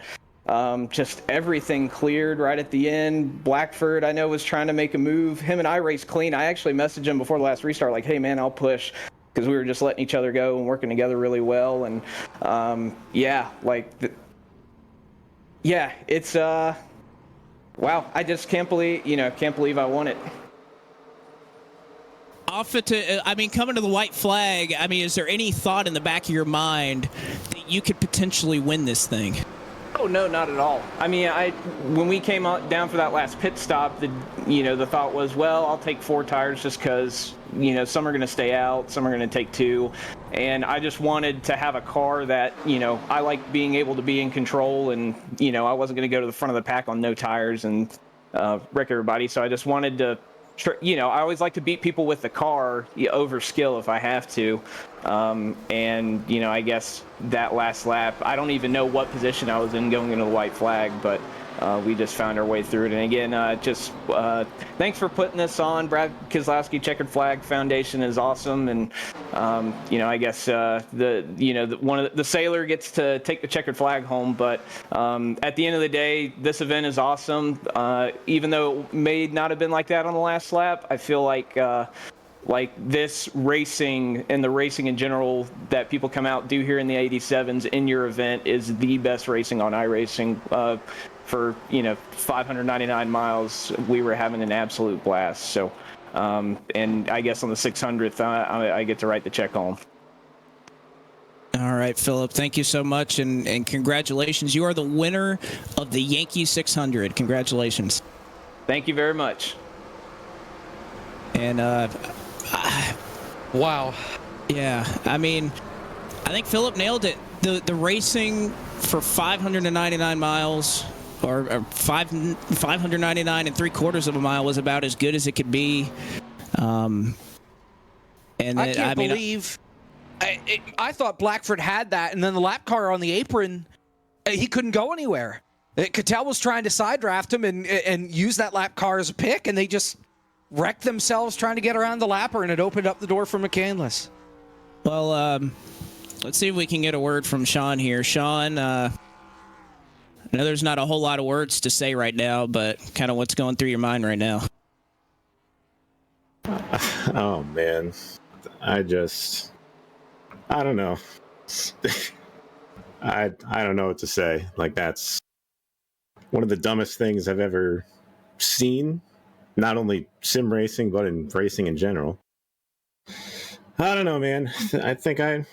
just everything cleared right at the end. Blackford, I know, was trying to make a move. Him and I raced clean. I actually messaged him before the last restart, like, hey man, I'll push, because we were just letting each other go and working together really well. And it's wow, I just can't believe I won it. Coming to the white flag, is there any thought in the back of your mind that you could potentially win this thing? Oh, no, not at all. When we came down for that last pit stop, the thought was, well, I'll take 4 tires just because, some are going to stay out, some are going to take 2. And I just wanted to have a car that, I like being able to be in control, and, I wasn't going to go to the front of the pack on no tires and wreck everybody. So I just wanted to, I always like to beat people with the car over skill if I have to. I guess that last lap, I don't even know what position I was in going into the white flag, but we just found our way through it. And again, thanks for putting this on. Brad Keselowski Checkered Flag Foundation is awesome, and I guess the sailor gets to take the checkered flag home. But at the end of the day, this event is awesome. Even though it may not have been like that on the last lap, I feel like this racing and the racing in general that people come out do here in the 87s in your event is the best racing on iRacing. For 599 miles, we were having an absolute blast. So, and I guess on the 600th, I get to write the check home. All right, Philip, thank you so much, and congratulations. You are the winner of the Yankee 600. Congratulations. Thank you very much. And wow. Yeah, I think Philip nailed it. the racing for 599 miles or 599 and 3/4 of a mile was about as good as it could be. And I can't believe I thought Blackford had that, and then the lap car on the apron, he couldn't go anywhere. Cattell was trying to side draft him and use that lap car as a pick, and they just wrecked themselves trying to get around the lapper, and it opened up the door for McCandless. Well, let's see if we can get a word from Sean here. Sean, I know there's not a whole lot of words to say right now, but kind of what's going through your mind right now? Oh, man. I don't know. I don't know what to say. Like, that's one of the dumbest things I've ever seen. Not only sim racing, but in racing in general. I don't know, man. I think I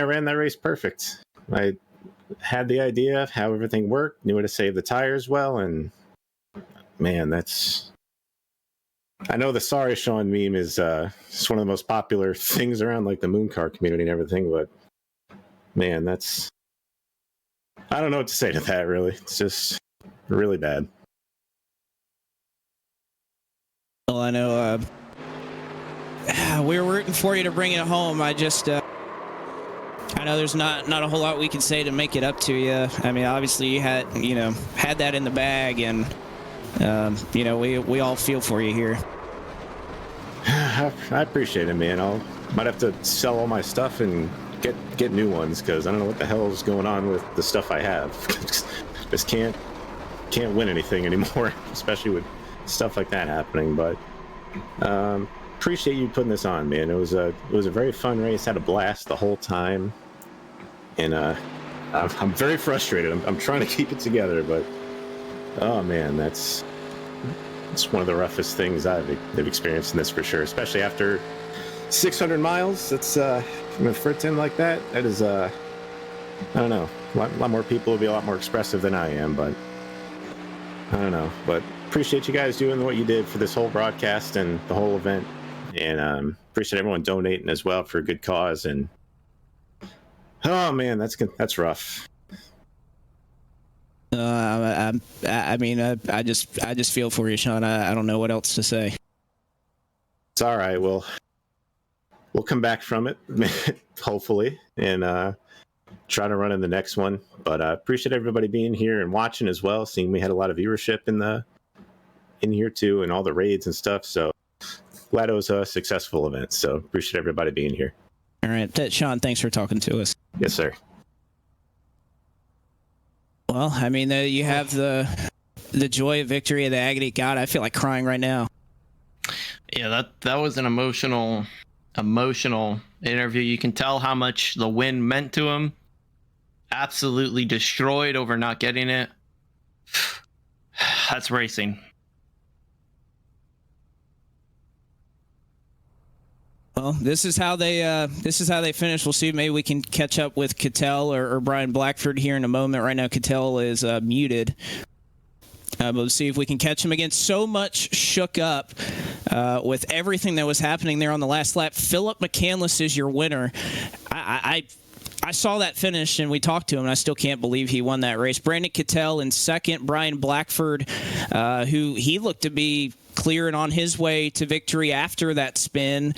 ran that race perfect. I had the idea of how everything worked, knew how to save the tires well, and man, that's... I know the Sorry Sean meme is it's one of the most popular things around, like, the moon car community and everything, but man, that's... I don't know what to say to that, really. It's just really bad. Well, I know we were rooting for you to bring it home. I just... I know there's not a whole lot we can say to make it up to you. I mean, obviously you had that in the bag, and we all feel for you here. I appreciate it, man. Might have to sell all my stuff and get new ones, because I don't know what the hell is going on with the stuff I have. Just can't win anything anymore, especially with stuff like that happening. But appreciate you putting this on, man. It was a very fun race. Had a blast the whole time, and I'm very frustrated. I'm trying to keep it together, but oh man, it's one of the roughest things I've experienced in this, for sure. Especially after 600 miles. That's for a team like that. That is I don't know. A lot more people will be a lot more expressive than I am, but I don't know. But appreciate you guys doing what you did for this whole broadcast and the whole event, and appreciate everyone donating as well for a good cause. And oh man, that's rough. I mean, I just feel for you, Sean. I don't know what else to say. It's all right. We'll come back from it, hopefully, and try to run in the next one. But appreciate everybody being here and watching as well. Seeing we had a lot of viewership in here too, and all the raids and stuff. So glad it was a successful event. So appreciate everybody being here. All right, Sean, thanks for talking to us. Yes, sir. Well, I mean, you have the joy of victory and the agony. God, I feel like crying right now. Yeah, that was an emotional interview. You can tell how much the win meant to him. Absolutely destroyed over not getting it. That's racing. Well, this is how they finish. We'll see. Maybe we can catch up with Cattell or Brian Blackford here in a moment. Right now, Cattell is muted. But we'll see if we can catch him again. So much shook up with everything that was happening there on the last lap. Philip McCandless is your winner. I saw that finish, and we talked to him, and I still can't believe he won that race. Brandon Cattell in second. Brian Blackford, who he looked to be clear and on his way to victory after that spin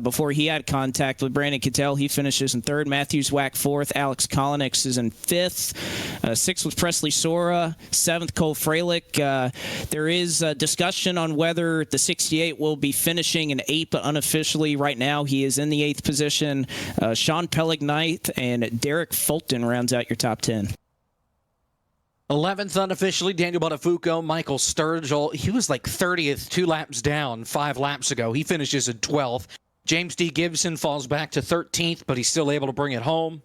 before he had contact with Brandon Cattell. He finishes in third. Matthew Zwack fourth. Alex Kolonix is in fifth. Sixth was Presley Sora. Seventh, Cole Freilich. There is a discussion on whether the 68 will be finishing in eighth, but unofficially right now he is in the eighth position. Sean Pellig ninth, and Derek Fulton rounds out your top 10. 11th unofficially, Daniel Buttafuoco. Michael Sturgill, he was like 30th, 2 laps down 5 laps ago. He finishes in 12th. James D. Gibson falls back to 13th, but he's still able to bring it home.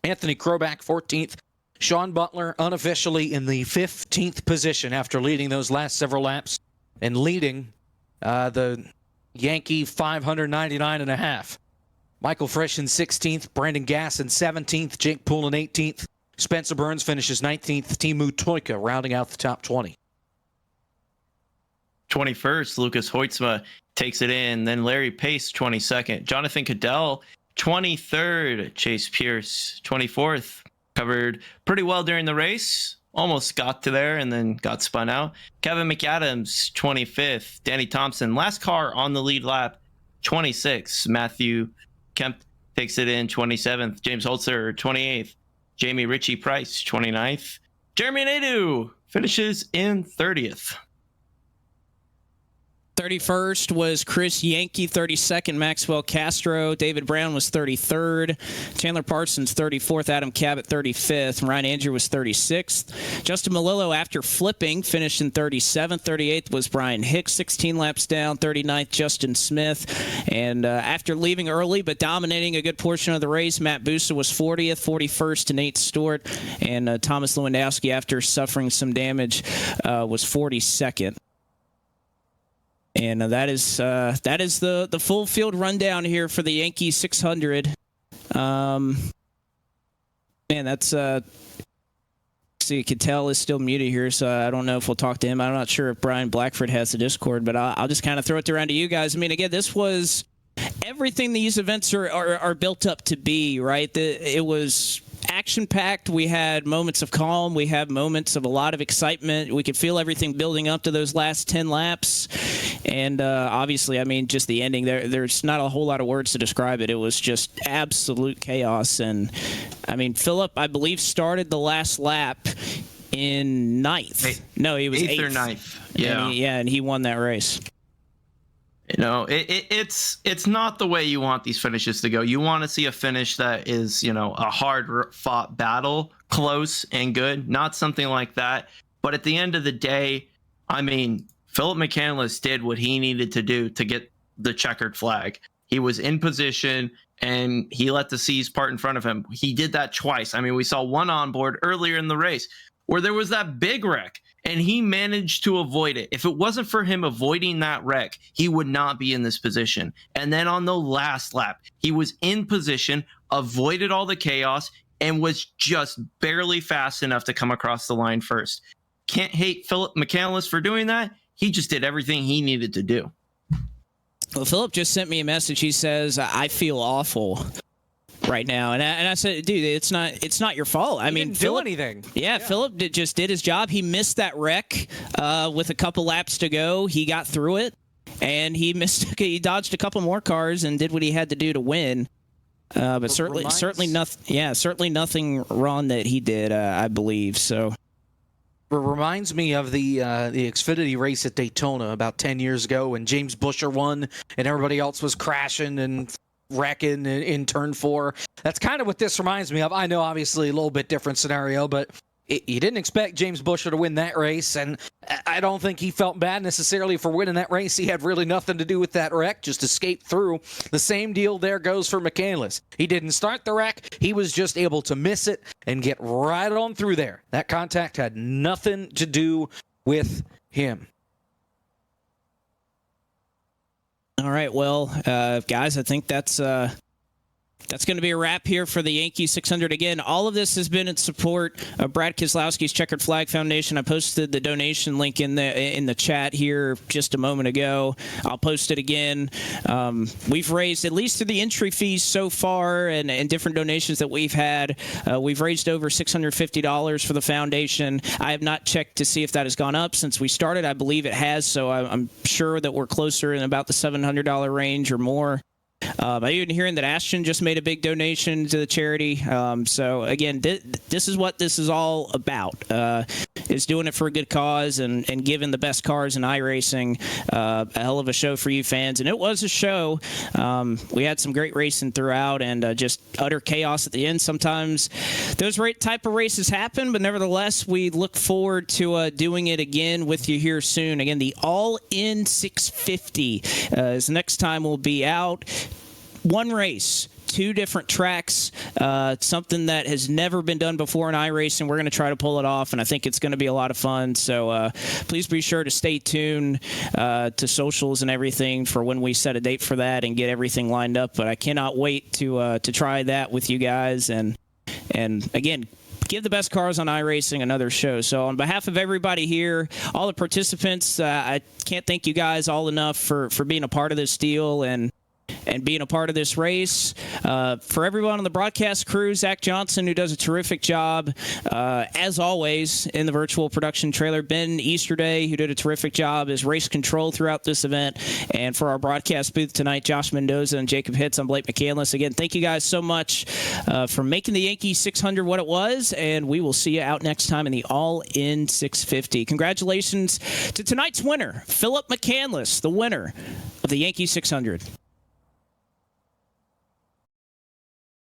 Anthony Kroback, 14th. Sean Butler, unofficially in the 15th position after leading those last several laps and leading the Yankee 599.5. Michael Frisch in 16th. Brandon Gass in 17th. Jake Poole in 18th. Spencer Burns finishes 19th. Timu Toika rounding out the top 20. 21st, Lucas Hoitzma takes it in. Then Larry Pace, 22nd. Jonathan Cadell 23rd, Chase Pierce. 24th, covered pretty well during the race. Almost got to there and then got spun out. Kevin McAdams, 25th. Danny Thompson, last car on the lead lap, 26th. Matthew Kemp takes it in, 27th. James Holzer, 28th. Jamie Ritchie Price, 29th. Jeremy Nadeau finishes in 30th. 31st was Chris Yankee, 32nd Maxwell Castro, David Brown was 33rd, Chandler Parsons 34th, Adam Cabot 35th, Ryan Andrew was 36th. Justin Malillo, after flipping, finished in 37th. 38th was Brian Hicks, 16 laps down. 39th, Justin Smith. And after leaving early but dominating a good portion of the race, Matt Busa was 40th. 41st, Nate Stewart. And Thomas Lewandowski, after suffering some damage, was 42nd. And that is the full field rundown here for the Yankee 600. Man, that's see, Cattell is still muted here, so I don't know if we'll talk to him. I'm not sure if Brian Blackford has the Discord, but I'll just kind of throw it around to you guys. I mean, again, this was everything these events are built up to be, right? It was action-packed. We had moments of calm. We had moments of a lot of excitement. We could feel everything building up to those last 10 laps. And obviously, I mean, just the ending, there's not a whole lot of words to describe it. It was just absolute chaos. And, I mean, Philip, I believe, started the last lap in ninth. No, he was eighth or ninth. Yeah. And he won that race. You know, it's not the way you want these finishes to go. You want to see a finish that is, you know, a hard-fought battle, close and good, not something like that. But at the end of the day, I mean, Philip McCandless did what he needed to do to get the checkered flag. He was in position, and he let the seas part in front of him. He did that twice. I mean, we saw one on board earlier in the race where there was that big wreck, and he managed to avoid it. If it wasn't for him avoiding that wreck, he would not be in this position. And then on the last lap, he was in position, avoided all the chaos, and was just barely fast enough to come across the line first. Can't hate Philip McCandless for doing that. He just did everything he needed to do. Well, Philip just sent me a message. He says, I feel awful right now. And I said, dude, it's not your fault. I mean, didn't Philip, do anything. Yeah, Philip just did his job. He missed that wreck with a couple laps to go. He got through it, and he dodged a couple more cars and did what he had to do to win. But certainly nothing. Yeah, certainly nothing wrong that he did. I believe so. It reminds me of the Xfinity race at Daytona about 10 years ago when James Buescher won and everybody else was crashing and wrecking in turn 4. That's kind of what this reminds me of. I know, obviously, a little bit different scenario, but you didn't expect James Buescher to win that race, and I don't think he felt bad necessarily for winning that race. He had really nothing to do with that wreck, just escaped through. The same deal there goes for McCandless. He didn't start the wreck. He was just able to miss it and get right on through there. That contact had nothing to do with him. All right, well, guys, I think that's going to be a wrap here for the Yankee 600. Again, all of this has been in support of Brad Keselowski's Checkered Flag Foundation. I posted the donation link in the chat here just a moment ago. I'll post it again. We've raised, at least through the entry fees so far and different donations that we've had, we've raised over $650 for the foundation. I have not checked to see if that has gone up since we started. I believe it has, so I'm sure that we're closer in about the $700 range or more. I'm even hearing that Ashton just made a big donation to the charity. So, again, this is what this is all about, is doing it for a good cause and giving the best cars in iRacing a hell of a show for you fans. And it was a show. We had some great racing throughout and just utter chaos at the end. Sometimes those type of races happen, but nevertheless, we look forward to doing it again with you here soon. Again, the All-In 650 is the next time we'll be out. One race, 2 different tracks, something that has never been done before in iRacing. We're going to try to pull it off, and I think it's going to be a lot of fun. So please be sure to stay tuned to socials and everything for when we set a date for that and get everything lined up. But I cannot wait to try that with you guys. And again, give the best cars on iRacing another show. So on behalf of everybody here, all the participants, I can't thank you guys all enough for being a part of this deal. And and being a part of this race. For everyone on the broadcast crew, Zach Johnson, who does a terrific job, as always, in the virtual production trailer. Ben Easterday, who did a terrific job as race control throughout this event. And for our broadcast booth tonight, Josh Mendoza and Jacob Hitz. I'm Blake McCandless. Again, thank you guys so much for making the Yankee 600 what it was, and we will see you out next time in the All-In 650. Congratulations to tonight's winner, Philip McCandless, the winner of the Yankee 600.